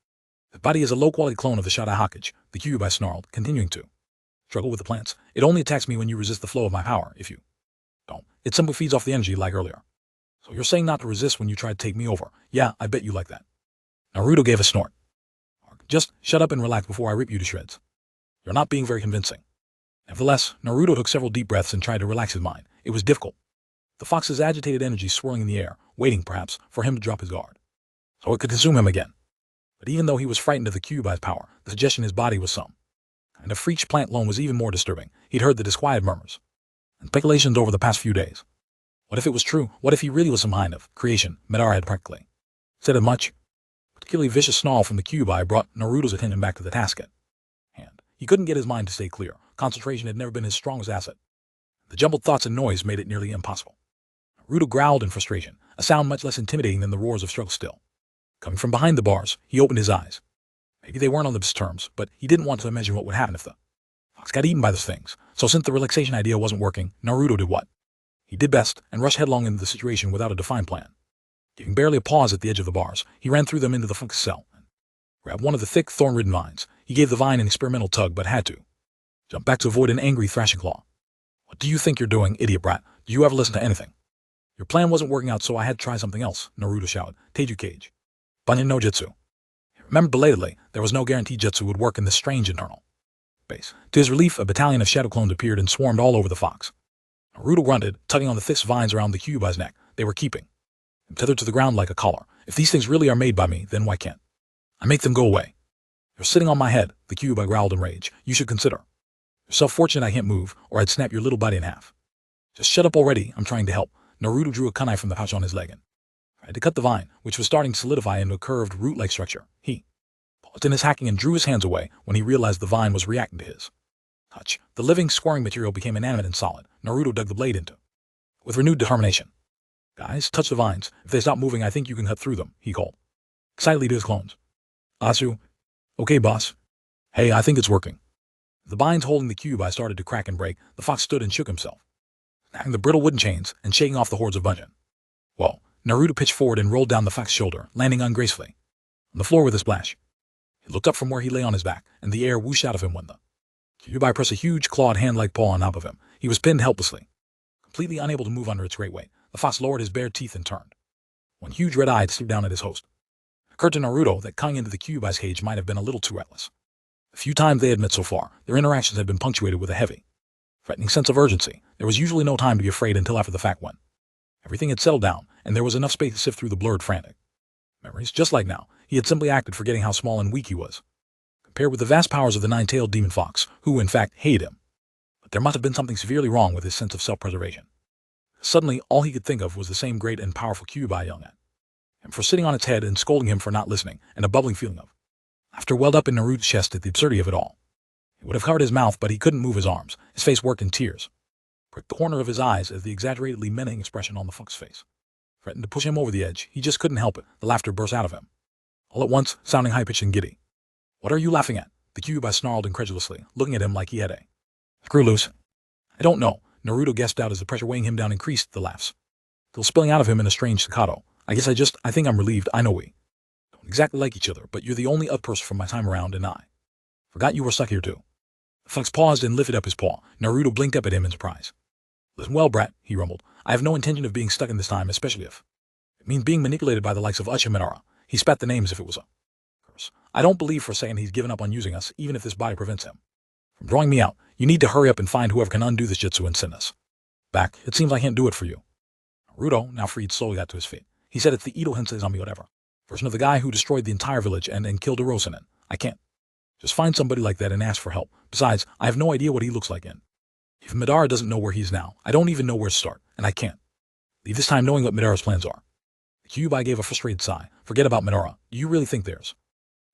The body is a low-quality clone of the Shadow Hokage, the Kyuubi snarled, continuing to struggle with the plants. It only attacks me when you resist the flow of my power. If you don't, it simply feeds off the energy like earlier. So you're saying not to resist when you try to take me over? Yeah, I bet you like that. Naruto gave a snort. Just shut up and relax before I rip you to shreds. You're not being very convincing. Nevertheless, Naruto took several deep breaths and tried to relax his mind. It was difficult. The fox's agitated energy swirling in the air, waiting, perhaps, for him to drop his guard, so it could consume him again. But even though he was frightened of the Kyuubi's power, the suggestion his body was some kind of freak plant clone was even more disturbing. He'd heard the disquieted murmurs and speculations over the past few days. What if it was true? What if he really was some kind of creation? Madara had practically said as much. Particularly vicious snarl from the Kyuubi brought Naruto's attention back to the task at hand. He couldn't get his mind to stay clear. Concentration had never been his strongest asset. The jumbled thoughts and noise made it nearly impossible. Naruto growled in frustration, a sound much less intimidating than the roars of struggle still. Coming from behind the bars, he opened his eyes. Maybe they weren't on the best terms, but he didn't want to imagine what would happen if the fox got eaten by those things. So since the relaxation idea wasn't working, Naruto did what he did best and rushed headlong into the situation without a defined plan. Giving barely a pause at the edge of the bars, he ran through them into the fox's cell and grabbed one of the thick, thorn-ridden vines. He gave the vine an experimental tug, but had to jump back to avoid an angry thrashing claw. What do you think you're doing, idiot brat? Do you ever listen to anything? Your plan wasn't working out, so I had to try something else, Naruto shouted. Teiju Cage. Bunyan no Jutsu. He remembered belatedly there was no guarantee Jutsu would work in this strange internal base. To his relief, a battalion of shadow clones appeared and swarmed all over the fox. Naruto grunted, tugging on the thick vines around the Kyuubi's neck. They were keeping him tethered to the ground like a collar. If these things really are made by me, then why can't I make them go away? You're sitting on my head, the Kyuubi growled in rage. You should consider yourself fortunate I can't move, or I'd snap your little body in half. Just shut up already, I'm trying to help. Naruto drew a kunai from the pouch on his leg and tried to cut the vine, which was starting to solidify into a curved, root-like structure. He paused in his hacking and drew his hands away when he realized the vine was reacting to his touch. The living, squirming material became inanimate and solid. Naruto dug the blade into it with renewed determination. Guys, touch the vines. If they stop moving, I think you can cut through them, he called excitedly to his clones. Asu. Okay, boss. Hey, I think it's working. The vines holding the Kyuubi started to crack and break. The fox stood and shook himself, snapping the brittle wooden chains and shaking off the hordes of Bunyan. Whoa. Naruto pitched forward and rolled down the fox's shoulder, landing ungracefully on the floor with a splash. He looked up from where he lay on his back, and the air whooshed out of him when the Kyuubi pressed a huge clawed hand-like paw on top of him. He was pinned helplessly, completely unable to move under its great weight. The fox lowered his bare teeth and turned. One huge red eye stared down at his host. It occurred to Naruto that coming into the Kyuubi's cage might have been a little too reckless. The few times they had met so far, their interactions had been punctuated with a heavy, threatening sense of urgency. There was usually no time to be afraid until after the fact when everything had settled down, and there was enough space to sift through the blurred, frantic memories. Just like now, he had simply acted, forgetting how small and weak he was, compared with the vast powers of the nine-tailed demon fox, who, in fact, hated him. But there must have been something severely wrong with his sense of self-preservation. Suddenly, all he could think of was the same great and powerful Kyuubi yelling at him for sitting on its head and scolding him for not listening, and a bubbling feeling of laughter welled up in Naruto's chest at the absurdity of it all. He would have covered his mouth, but he couldn't move his arms. His face worked in tears, pricked the corner of his eyes as the exaggeratedly menacing expression on the fox's face threatened to push him over the edge. He just couldn't help it. The laughter burst out of him, all at once, sounding high-pitched and giddy. What are you laughing at? The Kyuubi snarled incredulously, looking at him like he had a screw loose. I don't know, Naruto gasped out as the pressure weighing him down increased. The laughs still spilling out of him in a strange staccato. I think I'm relieved. I know we don't exactly like each other, but you're the only other person from my time around, and I forgot you were stuck here too. The fox paused and lifted up his paw. Naruto blinked up at him in surprise. Listen well, brat, he rumbled. I have no intention of being stuck in this time, especially if it means being manipulated by the likes of Uchiha Madara. He spat the name as if it was a curse. I don't believe for a second he's given up on using us, even if this body prevents him from drawing me out. You need to hurry up and find whoever can undo this jutsu and send us back. It seems I can't do it for you. Naruto, now freed, slowly got to his feet. He said it's the Edo Hensei zombie whatever version of the guy who destroyed the entire village and killed a Rosenin. I can't just find somebody like that and ask for help. Besides, I have no idea what he looks like in. If Madara doesn't know where he is now, I don't even know where to start, and I can't leave this time knowing what Madara's plans are. The Kyuubi gave a frustrated sigh. Forget about Madara. Do you really think there's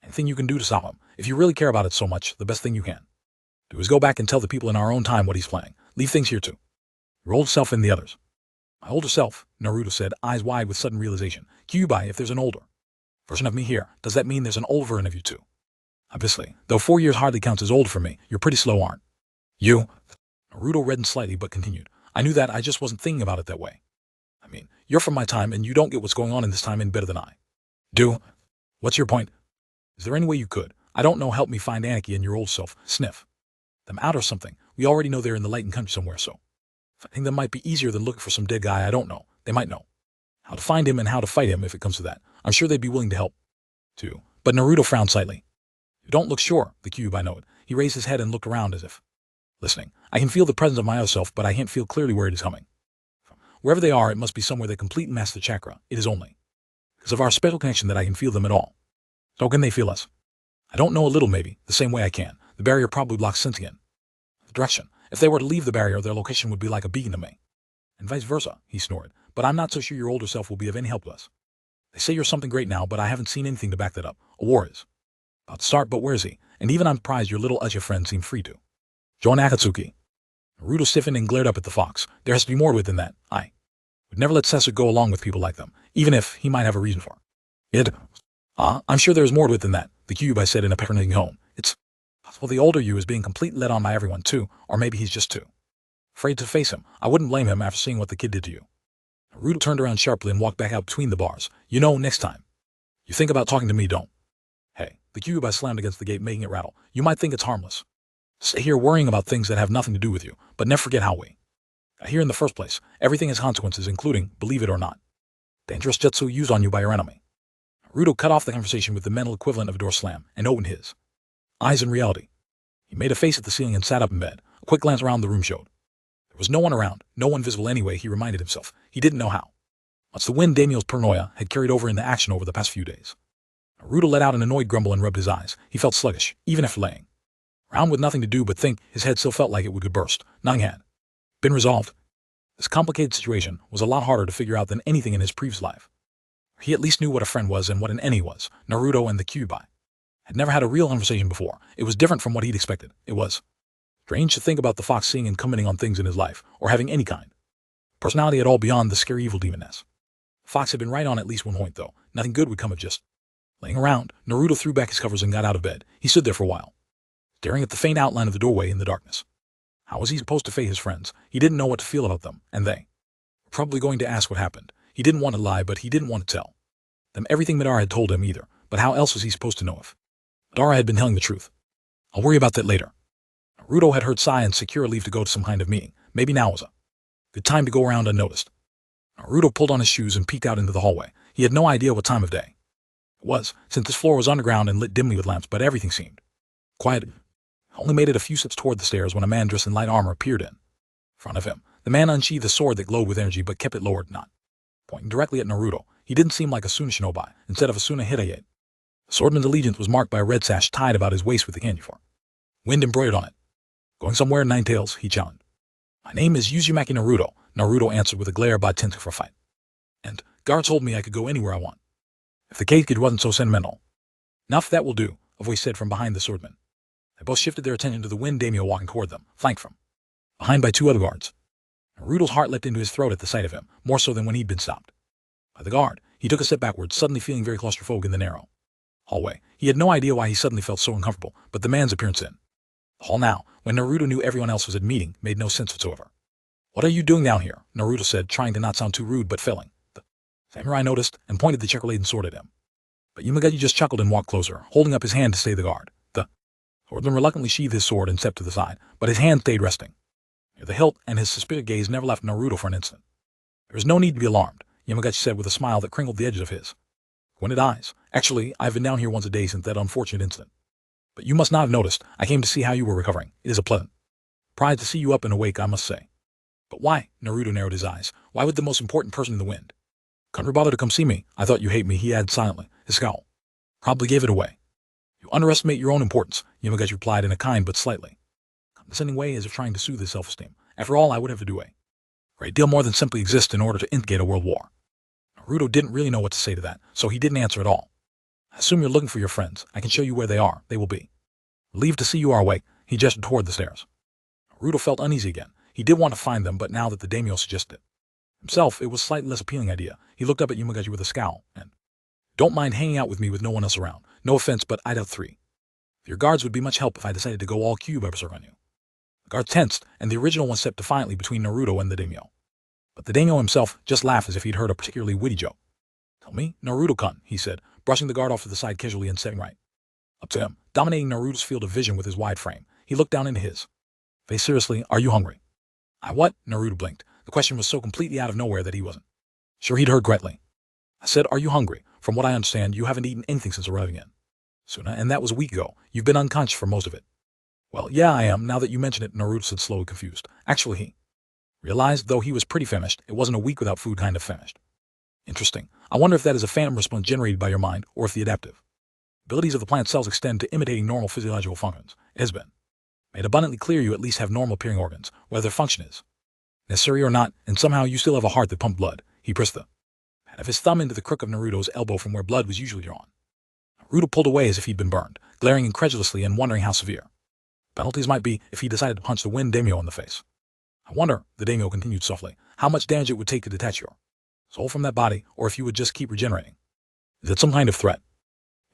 anything you can do to stop him? If you really care about it so much, the best thing you can do is go back and tell the people in our own time what he's planning. Leave things here too. Your old self and the others. My older self, Naruto said, eyes wide with sudden realization. Kyuubi, if there's an older version of me here, does that mean there's an old version of you too? Obviously, though 4 years hardly counts as old for me, you're pretty slow, aren't you? Naruto reddened slightly but continued. I knew that, I just wasn't thinking about it that way. I mean, you're from my time and you don't get what's going on in this time any better than I do. What's your point? Is there any way you could, I don't know, help me find Anarchy and your old self, sniff them out or something? We already know they're in the light and country somewhere, so finding them might be easier than looking for some dead guy I don't know. They might know how to find him and how to fight him if it comes to that. I'm sure they'd be willing to help, too. But Naruto frowned slightly. You don't look sure, the Kyuubi noted. He raised his head and looked around as if listening. I can feel the presence of my other self, but I can't feel clearly where it is coming. Wherever they are, it must be somewhere that complete and master the chakra. It is only because of our special connection that I can feel them at all. So can they feel us? I don't know, a little maybe, the same way I can. The barrier probably blocks sentient direction. If they were to leave the barrier, their location would be like a beacon to me. And vice versa, he snored. But I'm not so sure your older self will be of any help to us. They say you're something great now, but I haven't seen anything to back that up. A war is about to start, but where is he? And even I'm surprised your little Uchiha friend seemed free to join Akatsuki. Naruto stiffened and glared up at the fox. There has to be more to it than that. I would never let Sasuke go along with people like them, even if he might have a reason for it. I'm sure there is more to it than that, the Kyuubi said in a patronizing tone. It's possible the older you is being completely led on by everyone too, or maybe he's just too afraid to face him. I wouldn't blame him after seeing what the kid did to you. Naruto turned around sharply and walked back out between the bars. You know, next time you think about talking to me, don't. Hey, the Kyuubi slammed against the gate, making it rattle. You might think it's harmless. Stay here worrying about things that have nothing to do with you, but never forget how we got here in the first place. Everything has consequences, including, believe it or not, dangerous jutsu used on you by your enemy. Naruto cut off the conversation with the mental equivalent of a door slam and opened his eyes in reality. He made a face at the ceiling and sat up in bed. A quick glance around the room showed there was no one around, no one visible anyway, he reminded himself. He didn't know how much the wind Daimyo's paranoia had carried over into action over the past few days. Naruto let out an annoyed grumble and rubbed his eyes. He felt sluggish, even after laying around with nothing to do but think. His head still felt like it would burst. Nothing had been resolved. This complicated situation was a lot harder to figure out than anything in his previous life. He at least knew what a friend was and what an enemy was. Naruto and the Kyuubi had never had a real conversation before. It was different from what he'd expected. It was strange to think about the fox seeing and commenting on things in his life, or having any kind of personality at all beyond the scary evil demoness. The fox had been right on at least one point, though. Nothing good would come of just laying around. Naruto threw back his covers and got out of bed. He stood there for a while, staring at the faint outline of the doorway in the darkness. How was he supposed to face his friends? He didn't know what to feel about them, and they were probably going to ask what happened. He didn't want to lie, but he didn't want to tell them everything Madara had told him either. But how else was he supposed to know if Madara had been telling the truth? I'll worry about that later. Naruto had heard Sai and secure leave to go to some kind of meeting. Maybe now was a good time to go around unnoticed. Naruto pulled on his shoes and peeked out into the hallway. He had no idea what time of day it was, since this floor was underground and lit dimly with lamps, but everything seemed quiet. Only made it a few steps toward the stairs when a man dressed in light armor appeared in front of him. The man unsheathed a sword that glowed with energy but kept it lowered, not pointing directly at Naruto. He didn't seem like a Suna Shinobi, instead of a Suna Hidayate. The swordman's allegiance was marked by a red sash tied about his waist with a candy for wind embroidered on it. Going somewhere, Nine Tails? He challenged. My name is Uzumaki Naruto, Naruto answered with a glare by Tensei for a fight. And guards told me I could go anywhere I want, if the kid wasn't so sentimental. Enough, that will do, a voice said from behind the swordman. They both shifted their attention to the wind daimyo walking toward them, flanked from behind by two other guards. Naruto's heart leapt into his throat at the sight of him, more so than when he'd been stopped by the guard. He took a step backwards, suddenly feeling very claustrophobic in the narrow hallway. He had no idea why he suddenly felt so uncomfortable, but the man's appearance in the hall now, when Naruto knew everyone else was at meeting, made no sense whatsoever. What are you doing down here? Naruto said, trying to not sound too rude but failing. The samurai noticed and pointed the chakra-laden sword at him. But Yamagata just chuckled and walked closer, holding up his hand to stay the guard. The swordman reluctantly sheathed his sword and stepped to the side, but his hand stayed resting near the hilt, and his suspicious gaze never left Naruto for an instant. There is no need to be alarmed, Yamagata said with a smile that crinkled the edges of his squinted eyes. Actually, I've been down here once a day since that unfortunate incident. But you must not have noticed. I came to see how you were recovering. It is a pleasant pride to see you up and awake, I must say. But why? Naruto narrowed his eyes. Why would the most important person in the wind couldn't bother to come see me? I thought you hate me, he added silently. His scowl probably gave it away. You underestimate your own importance, Yamagata replied in a kind but slightly condescending way, as if trying to soothe his self-esteem. After all, I would have to do a great deal more than simply exist in order to instigate a world war. Naruto didn't really know what to say to that, so he didn't answer at all. I assume you're looking for your friends. I can show you where they are. They will be relieved to see you are awake. He gestured toward the stairs. Naruto felt uneasy again. He did want to find them, but now that the daimyo suggested it, Himself, it was a slightly less appealing idea. He looked up at Yamagachi with a scowl, and, don't mind hanging out with me with no one else around. No offense, but I'd have 3. Your guards would be much help if I decided to go all cube berserk on you. The guard tensed, and the original one stepped defiantly between Naruto and the daimyo. But the daimyo himself just laughed as if he'd heard a particularly witty joke. Tell me, Naruto-kun, he said, brushing the guard off to the side casually and stepping right up to him, dominating Naruto's field of vision with his wide frame. He looked down into his face. Seriously, are you hungry? I what? Naruto blinked. The question was so completely out of nowhere that he wasn't sure he'd heard correctly. I said, are you hungry? From what I understand, you haven't eaten anything since arriving in Suna, and that was a week ago. You've been unconscious for most of it. Well, yeah, I am, now that you mention it, Naruto said slowly, confused. Actually, he realized, though he was pretty famished, it wasn't a week without food kind of famished. Interesting. I wonder if that is a phantom response generated by your mind, or if the adaptive abilities of the plant cells extend to imitating normal physiological functions. It has been made abundantly clear you at least have normal appearing organs, whether their function is necessary or not, and somehow you still have a heart that pumped blood. He pressed the pad of his thumb into the crook of Naruto's elbow from where blood was usually drawn. Naruto pulled away as if he'd been burned, glaring incredulously and wondering how severe penalties might be if he decided to punch the wind daimyo in the face. I wonder, the daimyo continued softly, how much damage it would take to detach your soul from that body, or if you would just keep regenerating. Is it some kind of threat?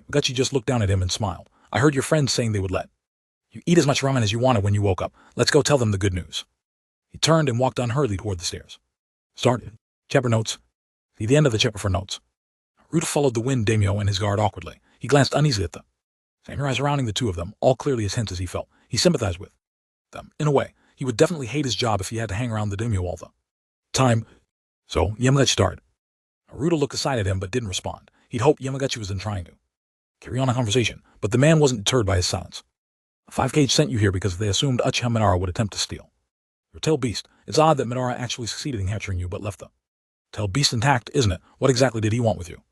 Yamagachi just looked down at him and smiled. I heard your friends saying they would let you eat as much ramen as you wanted when you woke up. Let's go tell them the good news. He turned and walked unhurriedly toward the stairs. Started. Chapter notes. See the end of the chapter for notes. Naruto followed the wind daimyo and his guard awkwardly. He glanced uneasily at the samurai surrounding the two of them, all clearly as hints as he felt. He sympathized with them. In a way, he would definitely hate his job if he had to hang around the daimyo all the time. So, Yamagachi started. Naruto looked aside at him but didn't respond. He'd hoped Yamagachi was then trying to carry on a conversation, but the man wasn't deterred by his silence. The 5K sent you here because they assumed Uchiha Madara would attempt to steal your tail beast. It's odd that Madara actually succeeded in capturing you but left the tail beast intact, isn't it? What exactly did he want with you?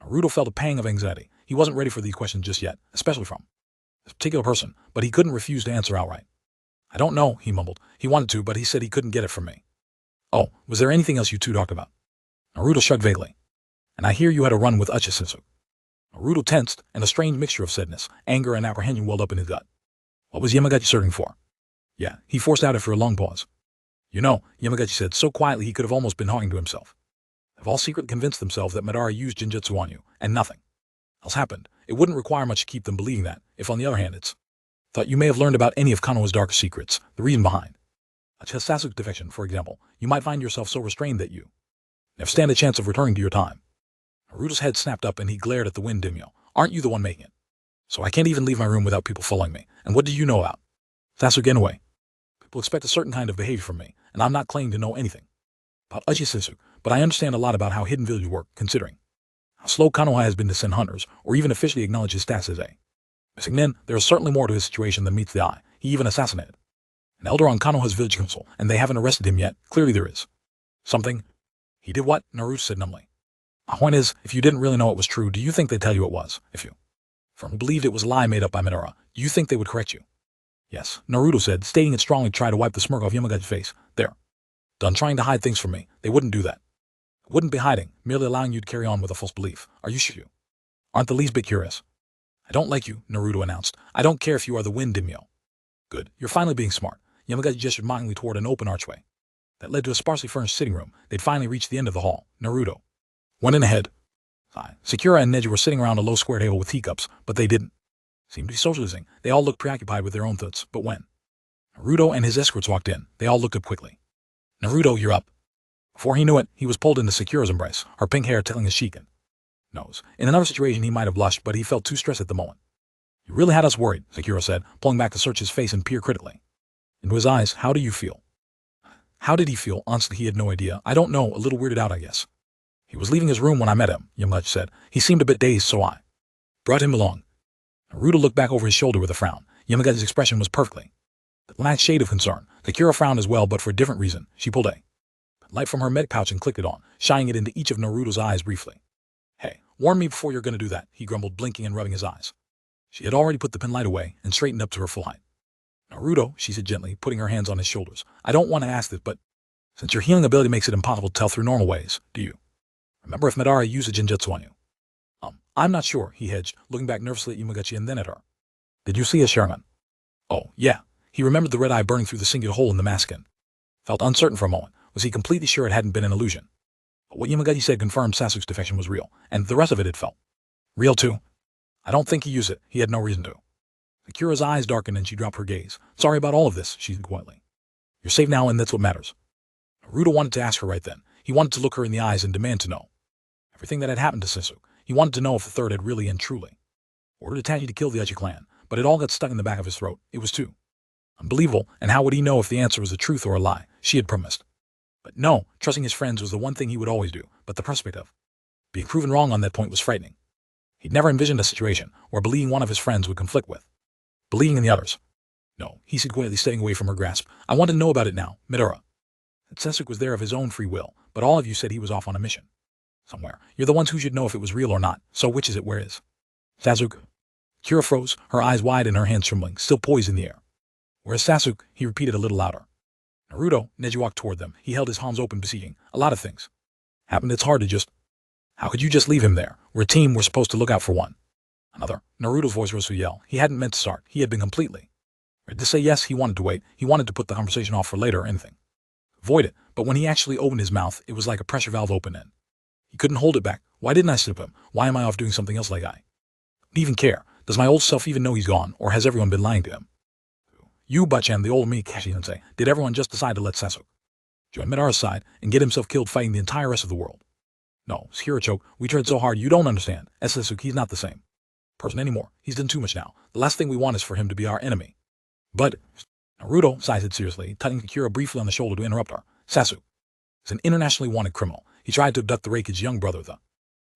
Naruto felt a pang of anxiety. He wasn't ready for these questions just yet, especially from this particular person, but he couldn't refuse to answer outright. I don't know, he mumbled. He wanted to, but he said he couldn't get it from me. Oh, was there anything else you two talked about? Naruto shrugged vaguely. And I hear you had a run with Uchiha. Naruto tensed, and a strange mixture of sadness, anger, and apprehension welled up in his gut. What was Yamagachi searching for? Yeah, he forced out after a long pause. You know, Yamagachi said so quietly he could have almost been talking to himself. They've all secretly convinced themselves that Madara used Jinjutsu on you, and nothing else happened. It wouldn't require much to keep them believing that, if on the other hand it's thought you may have learned about any of Konoha's darker secrets, the reason behind Uchiha Sasuke's defection, for example, you might find yourself so restrained that you never stand a chance of returning to your time. Naruto's head snapped up and he glared at the wind daimyo. Aren't you the one making it? So I can't even leave my room without people following me. And what do you know about Sasuke anyway? People expect a certain kind of behavior from me, and I'm not claiming to know anything about Uchiha Sasuke, but I understand a lot about how hidden villages work, considering how slow Konoha has been to send hunters, or even officially acknowledge his status as a missing nin. There is certainly more to his situation than meets the eye. He even assassinated an elder on Konoha's village council, and they haven't arrested him yet. Clearly there is something. He did what? Naruto said numbly. My point is, if you didn't really know it was true, do you think they'd tell you it was? If you firmly believed it was a lie made up by Madara, do you think they would correct you? Yes, Naruto said, stating it strongly to try to wipe the smirk off Yamagachi's face. They're done trying to hide things from me. They wouldn't do that. Wouldn't be hiding, merely allowing you to carry on with a false belief. Are you sure you aren't the least bit curious? I don't like you, Naruto announced. I don't care if you are the wind daimyo. Good, you're finally being smart. Yamagachi gestured mockingly toward an open archway that led to a sparsely furnished sitting room. They'd finally reached the end of the hall. Naruto went in ahead. Sakura and Neji were sitting around a low square table with teacups, but they didn't seem to be socializing. They all looked preoccupied with their own thoughts, but when Naruto and his escorts walked in, they all looked up quickly. Naruto, you're up. Before he knew it, he was pulled into Sakura's embrace, her pink hair tailing his cheek and nose. In another situation, he might have blushed, but he felt too stressed at the moment. You really had us worried, Sakura said, pulling back to search his face and peer critically into his eyes. How do you feel? How did he feel? Honestly, he had no idea. I don't know, a little weirded out, I guess. He was leaving his room when I met him, Yamagachi said. He seemed a bit dazed, so I brought him along. Naruto looked back over his shoulder with a frown. Yamagachi's expression was perfectly the last shade of concern. Sakura frowned as well, but for a different reason. She pulled a light from her medic pouch and clicked it on, shining it into each of Naruto's eyes briefly. Hey, warn me before you're going to do that, he grumbled, blinking and rubbing his eyes. She had already put the pin light away and straightened up to her full height. Naruto, she said gently, putting her hands on his shoulders. I don't want to ask this, but since your healing ability makes it impossible to tell through normal ways, do you remember if Madara used a Jinjutsu on you? I'm not sure, he hedged, looking back nervously at Yamagachi and then at her. Did you see a Sharingan? Oh, yeah. He remembered the red eye burning through the singular hole in the mask and felt uncertain for a moment. was he completely sure it hadn't been an illusion. But what Yamagaki said confirmed Sasuke's defection was real, and the rest of it felt real too. I don't think he used it. He had no reason to. Sakura's eyes darkened and she dropped her gaze. Sorry about all of this, she said quietly. You're safe now and that's what matters. Naruto wanted to ask her right then. He wanted to look her in the eyes and demand to know everything that had happened to Sasuke. He wanted to know if the third had really and truly ordered Itachi to kill the Uchiha clan, but it all got stuck in the back of his throat. It was too unbelievable, and how would he know if the answer was the truth or a lie? She had promised. But no, trusting his friends was the one thing he would always do, but the prospect of being proven wrong on that point was frightening. He'd never envisioned a situation where believing one of his friends would conflict with believing in the others. No, he said quietly, staying away from her grasp. I want to know about it now, Midora. That Sasuke was there of his own free will, but all of you said he was off on a mission. Somewhere. You're the ones who should know if it was real or not, so which is it, where is Sasuke? Kira froze, her eyes wide and her hands trembling, still poised in the air. Where's Sasuke? He repeated a little louder. Naruto, Neji walked toward them. He held his palms open, beseeching. A lot of things happened. It's hard to just... How could you just leave him there? We're a team. We're supposed to look out for one another. Naruto's voice rose to a yell. He hadn't meant to start. He had been completely ready to say yes. He wanted to wait. He wanted to put the conversation off for later or anything. Avoid it. But when he actually opened his mouth, it was like a pressure valve open in. He couldn't hold it back. Why didn't I slip him? Why am I off doing something else like I don't even care? Does my old self even know he's gone, or has everyone been lying to him? You, Bachan, the old me, Kashi-sensei, did everyone just decide to let Sasuke join Midara's side and get himself killed fighting the entire rest of the world? No, Sakura choked. We tried so hard, you don't understand. As Sasuke, he's not the same person anymore. He's done too much now. The last thing we want is for him to be our enemy. But Naruto sighed seriously, touching Sakura briefly on the shoulder to interrupt her. Sasuke is an internationally wanted criminal. He tried to abduct the Raikid's young brother, the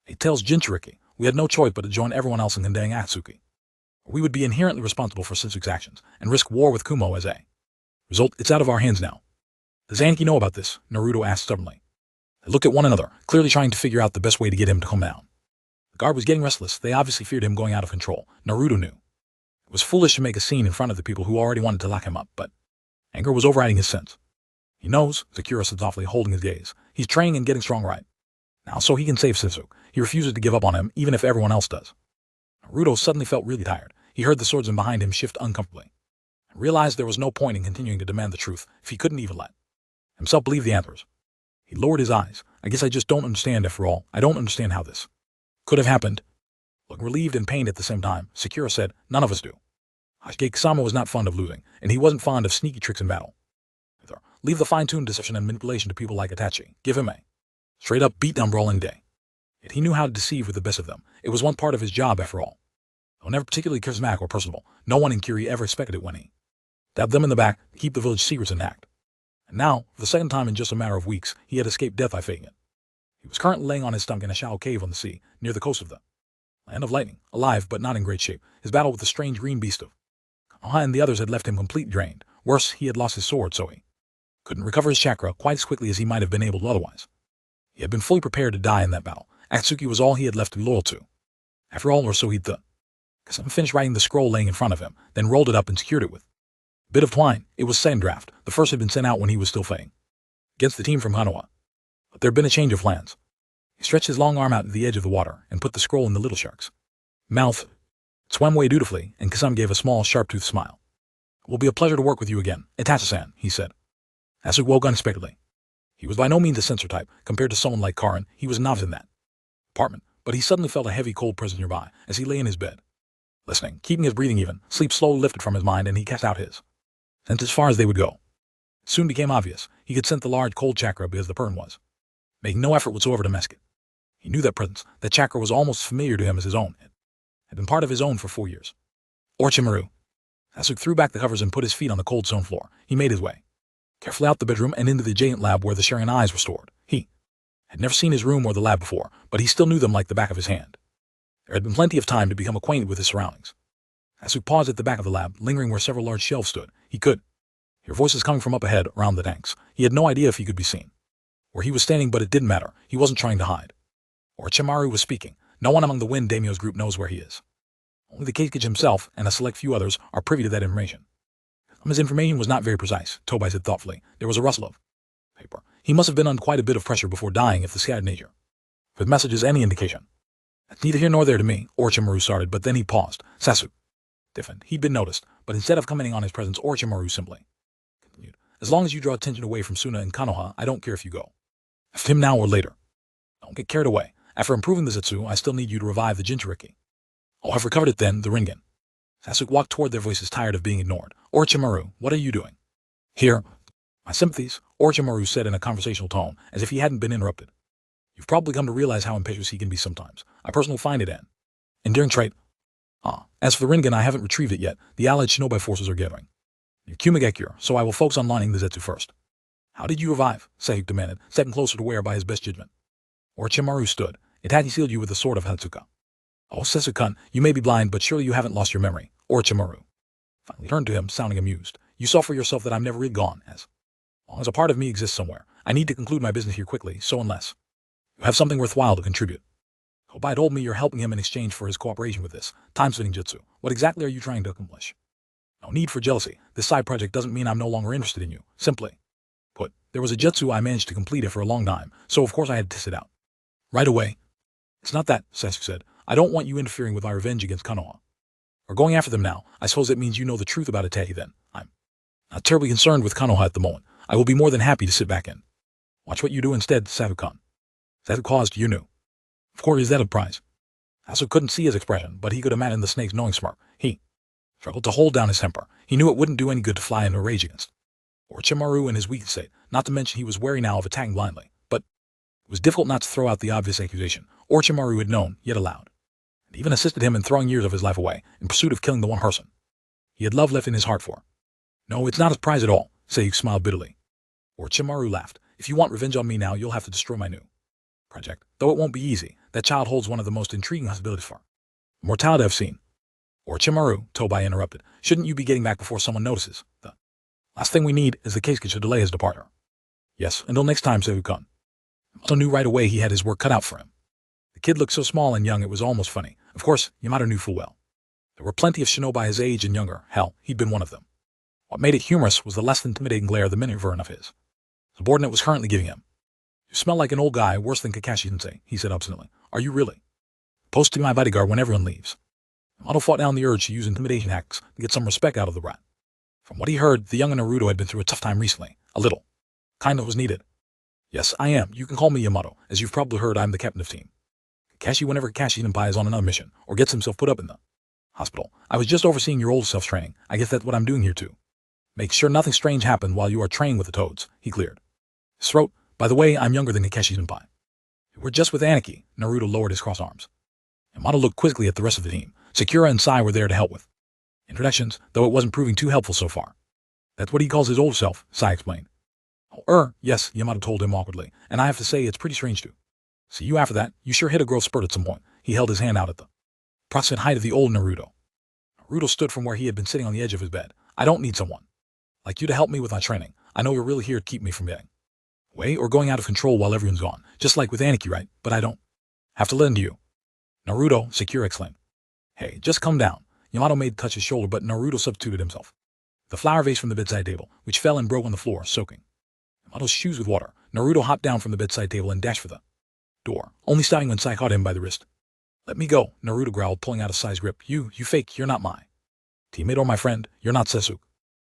Eight-Tails Jinchuriki. We had no choice but to join everyone else in condemning Atsuki. We would be inherently responsible for Sasuke's actions and risk war with Kumo as a result. It's out of our hands now. Does Anki know about this? Naruto asked stubbornly. They looked at one another, clearly trying to figure out the best way to get him to calm down. The guard was getting restless. They obviously feared him going out of control. Naruto knew it was foolish to make a scene in front of the people who already wanted to lock him up, but anger was overriding his sense. He knows, Sakura said softly, holding his gaze. He's training and getting strong right now so he can save Sasuke. He refuses to give up on him, even if everyone else does. Naruto suddenly felt really tired. He heard the swordsman behind him shift uncomfortably and realized there was no point in continuing to demand the truth if he couldn't even let himself believe the answers. He lowered his eyes. I guess I just don't understand after all. I don't understand how this could have happened. Looking relieved and pained at the same time, Sakura said, none of us do. Hashige Kusama was not fond of losing, and he wasn't fond of sneaky tricks in battle. Leave the fine-tuned deception and manipulation to people like Itachi. Give him a straight-up beat-down brawling day. Yet he knew how to deceive with the best of them. It was one part of his job after all. Though never particularly charismatic or personable, no one in Kiri ever expected it when he stabbed them in the back to keep the village secrets intact. And now, for the second time in just a matter of weeks, he had escaped death by faking it. He was currently laying on his stomach in a shallow cave on the sea, near the coast of the Land of Lightning, alive but not in great shape. His battle with the strange green beast of Konoha and the others had left him completely drained. Worse, he had lost his sword, so he couldn't recover his chakra quite as quickly as he might have been able to otherwise. He had been fully prepared to die in that battle. Atsuki was all he had left to be loyal to. After all, or so he'd thought. Kasama finished writing the scroll laying in front of him, then rolled it up and secured it with a bit of twine. It was second draft. The first had been sent out when he was still fighting against the team from Konoha. But there had been a change of plans. He stretched his long arm out to the edge of the water and put the scroll in the little shark's mouth. It swam away dutifully, and Kasama gave a small, sharp-toothed smile. It will be a pleasure to work with you again, Itachi-san, he said. Asuke woke unexpectedly. He was by no means a censor type. Compared to someone like Karin, he was a novice in that apartment, but he suddenly felt a heavy, cold presence nearby as he lay in his bed. Listening, keeping his breathing even, sleep slowly lifted from his mind and he cast out his sense as far as they would go. It soon became obvious. He could sense the large, cold chakra because the Pern was making no effort whatsoever to mask it. He knew that presence. That chakra was almost familiar to him as his own. It had been part of his own for 4 years. Orochimaru. Asuke threw back the covers and put his feet on the cold stone floor. He made his way carefully out the bedroom and into the giant lab where the Sharingan eyes were stored. He had never seen his room or the lab before, but he still knew them like the back of his hand. There had been plenty of time to become acquainted with his surroundings. Asuke paused at the back of the lab, lingering where several large shelves stood. He could hear voices coming from up ahead around the tanks. He had no idea if he could be seen where he was standing, but it didn't matter. He wasn't trying to hide. Orochimaru was speaking. No one among the Wind Daimyo's group knows where he is. Only the Kage himself and a select few others are privy to that information. His information was not very precise, Tobai said thoughtfully. There was a rustle of paper. He must have been under quite a bit of pressure before dying if the scattered nature of his message is any indication. That's neither here nor there to me, Orochimaru started, but then he paused. Sasuke. Different. He'd been noticed, but instead of commenting on his presence, Orochimaru simply continued. As long as you draw attention away from Suna and Kanoha, I don't care if you go. After him now or later. Don't get carried away. After improving the Zetsu, I still need you to revive the Jinchuriki. Oh, I've recovered it then, the Ringen. Sasuke walked toward their voices, tired of being ignored. Orochimaru, what are you doing? Here. My sympathies, Orochimaru said in a conversational tone, as if he hadn't been interrupted. You've probably come to realize how impetuous he can be sometimes. I personally find it an endearing trait. As for the Ringen, I haven't retrieved it yet. The allied shinobi forces are gathering. Near Kumagekure, so I will focus on lining the Zetsu first. How did you revive? Sasuke demanded, stepping closer to where by his best judgment. Orochimaru stood. It had he sealed you with the sword of Hatsuka. Oh, Sasuke-kun, you may be blind, but surely you haven't lost your memory. Orochimaru finally turned to him, sounding amused. You saw for yourself that I'm never really gone, as long as a part of me exists somewhere. I need to conclude my business here quickly, so unless you have something worthwhile to contribute. Kobai told me you're helping him in exchange for his cooperation with this time-splitting jutsu. What exactly are you trying to accomplish? No need for jealousy. This side project doesn't mean I'm no longer interested in you. Simply put, there was a jutsu I managed to complete it for a long time, so of course I had to test it out. Right away. It's not that, Sasuke said. I don't want you interfering with my revenge against Konoha. Or going after them now. I suppose that means you know the truth about Itachi then. I'm not terribly concerned with Konoha at the moment. I will be more than happy to sit back and watch what you do instead, Sasuke-kun. That caused you knew. Of course, is that a prize? Sasuke couldn't see his expression, but he could imagine the snake's knowing smirk. He struggled to hold down his temper. He knew it wouldn't do any good to fly into a rage against Orochimaru in his weak state, not to mention he was wary now of attacking blindly. But it was difficult not to throw out the obvious accusation. Orochimaru had known, yet allowed, and even assisted him in throwing years of his life away in pursuit of killing the one person he had love left in his heart for. No, it's not a prize at all, Sasuke smiled bitterly. Orochimaru laughed. If you want revenge on me now, you'll have to destroy my new project. Though it won't be easy, that child holds one of the most intriguing possibilities for mortality I've seen. Orochimaru, Tobai interrupted. Shouldn't you be getting back before someone notices? The last thing we need is the Keisuke to delay his departure. Yes, until next time, Sasuke-kun. Yamato knew right away he had his work cut out for him. The kid looked so small and young it was almost funny. Of course, Yamato knew full well there were plenty of shinobi his age and younger. Hell, he'd been one of them. What made it humorous was the less than intimidating glare the mini-version of his subordinate was currently giving him. You smell like an old guy, worse than Kakashi-sensei, he said obstinately. Are you really? Post to be my bodyguard when everyone leaves. Yamato fought down the urge to use intimidation hacks to get some respect out of the rat. From what he heard, the young Naruto had been through a tough time recently. A little. Kind of was needed. Yes, I am. You can call me Yamato. As you've probably heard, I'm the captain of team Kakashi whenever Kakashi-senpai is on another mission, or gets himself put up in the hospital. I was just overseeing your old self's training. I guess that's what I'm doing here too. Make sure nothing strange happened while you are training with the toads, he cleared his throat. By the way, I'm younger than Kakashi-senpai. We're just with Aniki. Naruto lowered his crossed arms. Yamato looked quizzically at the rest of the team. Sakura and Sai were there to help with introductions, though it wasn't proving too helpful so far. That's what he calls his old self, Sai explained. Oh, yes, Yamato told him awkwardly, and I have to say it's pretty strange too. See you after that. You sure hit a growth spurt at some point. He held his hand out at the approximate height of the old Naruto. Naruto stood from where he had been sitting on the edge of his bed. I don't need someone like you to help me with my training. I know you're really here to keep me from getting away or going out of control while everyone's gone. Just like with Aniki, right? But I don't have to listen to you. Naruto, Sakura exclaimed. Hey, just come down. Yamato made touch his shoulder, but Naruto substituted himself. The flower vase from the bedside table, which fell and broke on the floor, soaking Yamato's shoes with water. Naruto hopped down from the bedside table and dashed for the door, only stopping when Sai caught him by the wrist. Let me go, Naruto growled, pulling out a Sai's grip. You fake, you're not my teammate or my friend, you're not Sasuke.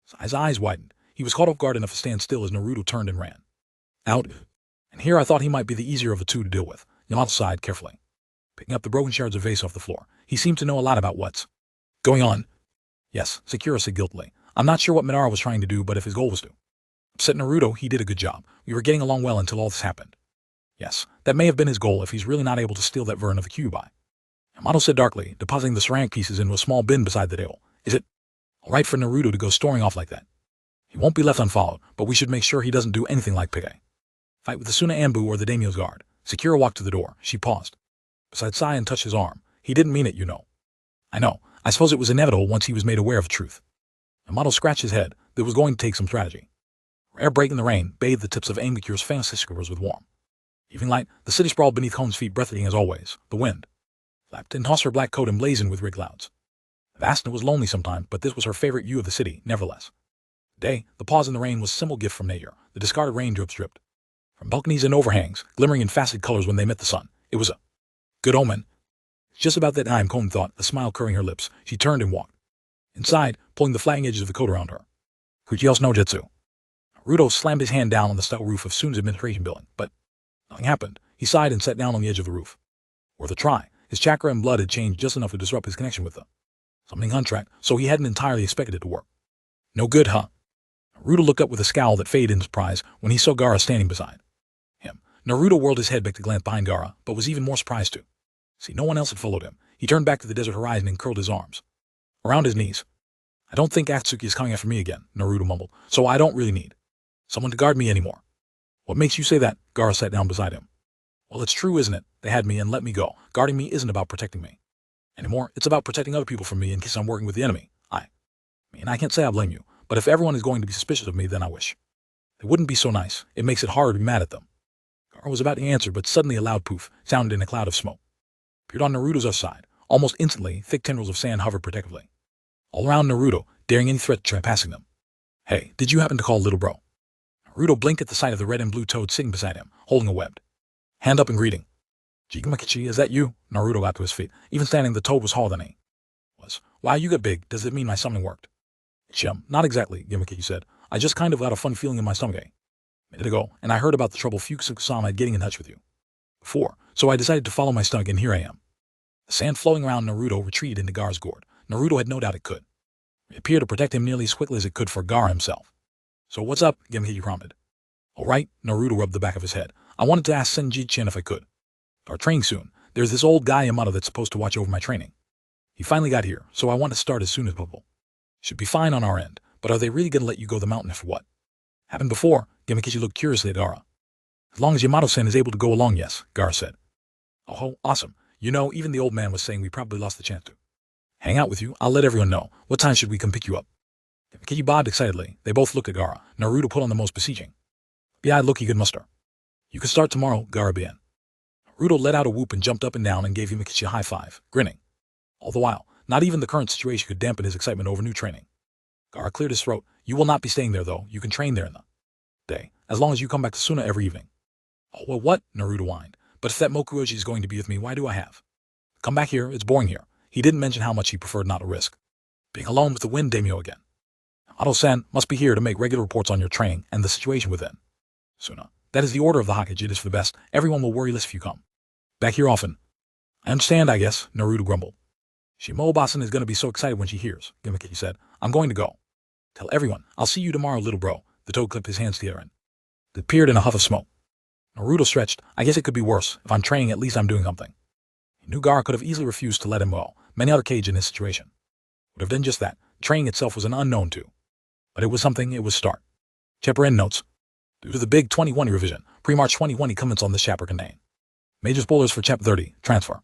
Sai's eyes widened. He was caught off guard enough to stand still as Naruto turned and ran out. And here I thought he might be the easier of the two to deal with. Yamato sighed carefully, picking up the broken shards of vase off the floor. He seemed to know a lot about what's going on. Yes, Sakura said guiltily. I'm not sure what Madara was trying to do, but if his goal was to upset Naruto, he did a good job. We were getting along well until all this happened. Yes, that may have been his goal if he's really not able to steal that version of the Kyuubi. Yamato said darkly, depositing the ceramic pieces into a small bin beside the table. Is it all right for Naruto to go storming off like that? He won't be left unfollowed, but we should make sure he doesn't do anything like Pike. Fight with the Suna Ambu or the Daimyo's guard. Sakura walked to the door. She paused beside Sai and touched his arm. He didn't mean it, you know. I know. I suppose it was inevitable once he was made aware of the truth. Yamato scratched his head. There was going to take some strategy. Air break in the rain bathed the tips of Amikure's fantasy skirts with warm evening light. The city sprawled beneath Kone's feet, breathtaking as always. The wind flapped and tossed her black coat emblazoned with red clouds. Vast and was lonely sometimes, but this was her favorite view of the city, nevertheless. Today, the pause in the rain was a simple gift from nature, the discarded raindrops dripped from balconies and overhangs, glimmering in faceted colors when they met the sun. It was a good omen. Just about that time, Kone thought, a smile curving her lips. She turned and walked inside, pulling the flagging edges of the coat around her. Kuchi else no jutsu. Naruto slammed his hand down on the steel roof of Sun's administration building, but nothing happened. He sighed and sat down on the edge of the roof. Worth a try. His chakra and blood had changed just enough to disrupt his connection with them. Something untracked, so he hadn't entirely expected it to work. No good, huh? Naruto looked up with a scowl that faded in surprise when he saw Gaara standing beside him. Naruto whirled his head back to glance behind Gaara, but was even more surprised to see no one else had followed him. He turned back to the desert horizon and curled his arms around his knees. I don't think Akatsuki is coming after me again, Naruto mumbled, so I don't really need someone to guard me anymore. What makes you say that? Gaara sat down beside him. Well, it's true, isn't it? They had me and let me go. Guarding me isn't about protecting me anymore. It's about protecting other people from me in case I'm working with the enemy. I mean, I can't say I blame you, but if everyone is going to be suspicious of me, then I wish they wouldn't be so nice. It makes it harder to be mad at them. Gaara was about to answer, but suddenly a loud poof sounded in a cloud of smoke. Appeared on Naruto's other side. Almost instantly, thick tendrils of sand hovered protectively all around Naruto, daring any threat to try passing them. Hey, did you happen to call little bro? Naruto blinked at the sight of the red and blue toad sitting beside him, holding a webbed hand up in greeting. Jigamakichi, is that you? Naruto got to his feet. Even standing, the toad was taller than he was. Wow, you got big. Does it mean my summoning worked? Chum, not exactly, Jigamakichi said. I just kind of got a fun feeling in my stomach a minute ago, and I heard about the trouble Fukusuka-sama had getting in touch with you before, so I decided to follow my stomach, and here I am. The sand flowing around Naruto retreated into Gaara's gourd. Naruto had no doubt it could. It appeared to protect him nearly as quickly as it could for Gaara himself. So what's up? Jigamakichi prompted. All right, Naruto rubbed the back of his head. I wanted to ask Senji-chan if I could start training soon. There's this old guy Yamato that's supposed to watch over my training. He finally got here, so I want to start as soon as possible. Should be fine on our end, but are they really going to let you go the mountain if what happened before? Jigamakichi looked curiously at Gaara. As long as Yamato-san is able to go along, yes, Gaara said. Oh, awesome. You know, even the old man was saying we probably lost the chance to hang out with you. I'll let everyone know. What time should we come pick you up? Jigamakichi bobbed excitedly. They both looked at Gaara. Naruto put on the most beseeching eyed look he could muster. You can start tomorrow, Gaara began. Naruto let out a whoop and jumped up and down and gave Jigamakichi a high five, grinning. All the while, not even the current situation could dampen his excitement over new training. Gaara cleared his throat. You will not be staying there, though. You can train there in the day, as long as you come back to Suna every evening. Oh, well, what? Naruto whined. But if that Mokuoji is going to be with me, why do I have? Come back here. It's boring here. He didn't mention how much he preferred not to risk being alone with the Wind Daimyo again. Yamato-san must be here to make regular reports on your training and the situation within Suna. That is the order of the Hokage. It is for the best. Everyone will worry less if you come back here often. I understand, I guess, Naruto grumbled. Shimobasan is going to be so excited when she hears, Jigamakichi said. I'm going to go. Tell everyone. I'll see you tomorrow, little bro. The toad clipped his hands together and appeared in a huff of smoke. Naruto stretched. I guess it could be worse. If I'm training, at least I'm doing something. He knew Gaara could have easily refused to let him go. Many other Kage in his situation would have done just that. Training itself was an unknown too. But it was something. It was start. Chapter end notes. Due to the big 2020 revision, pre-March 2020 comments on this chapter contain major spoilers for Chapter 30, Transfer.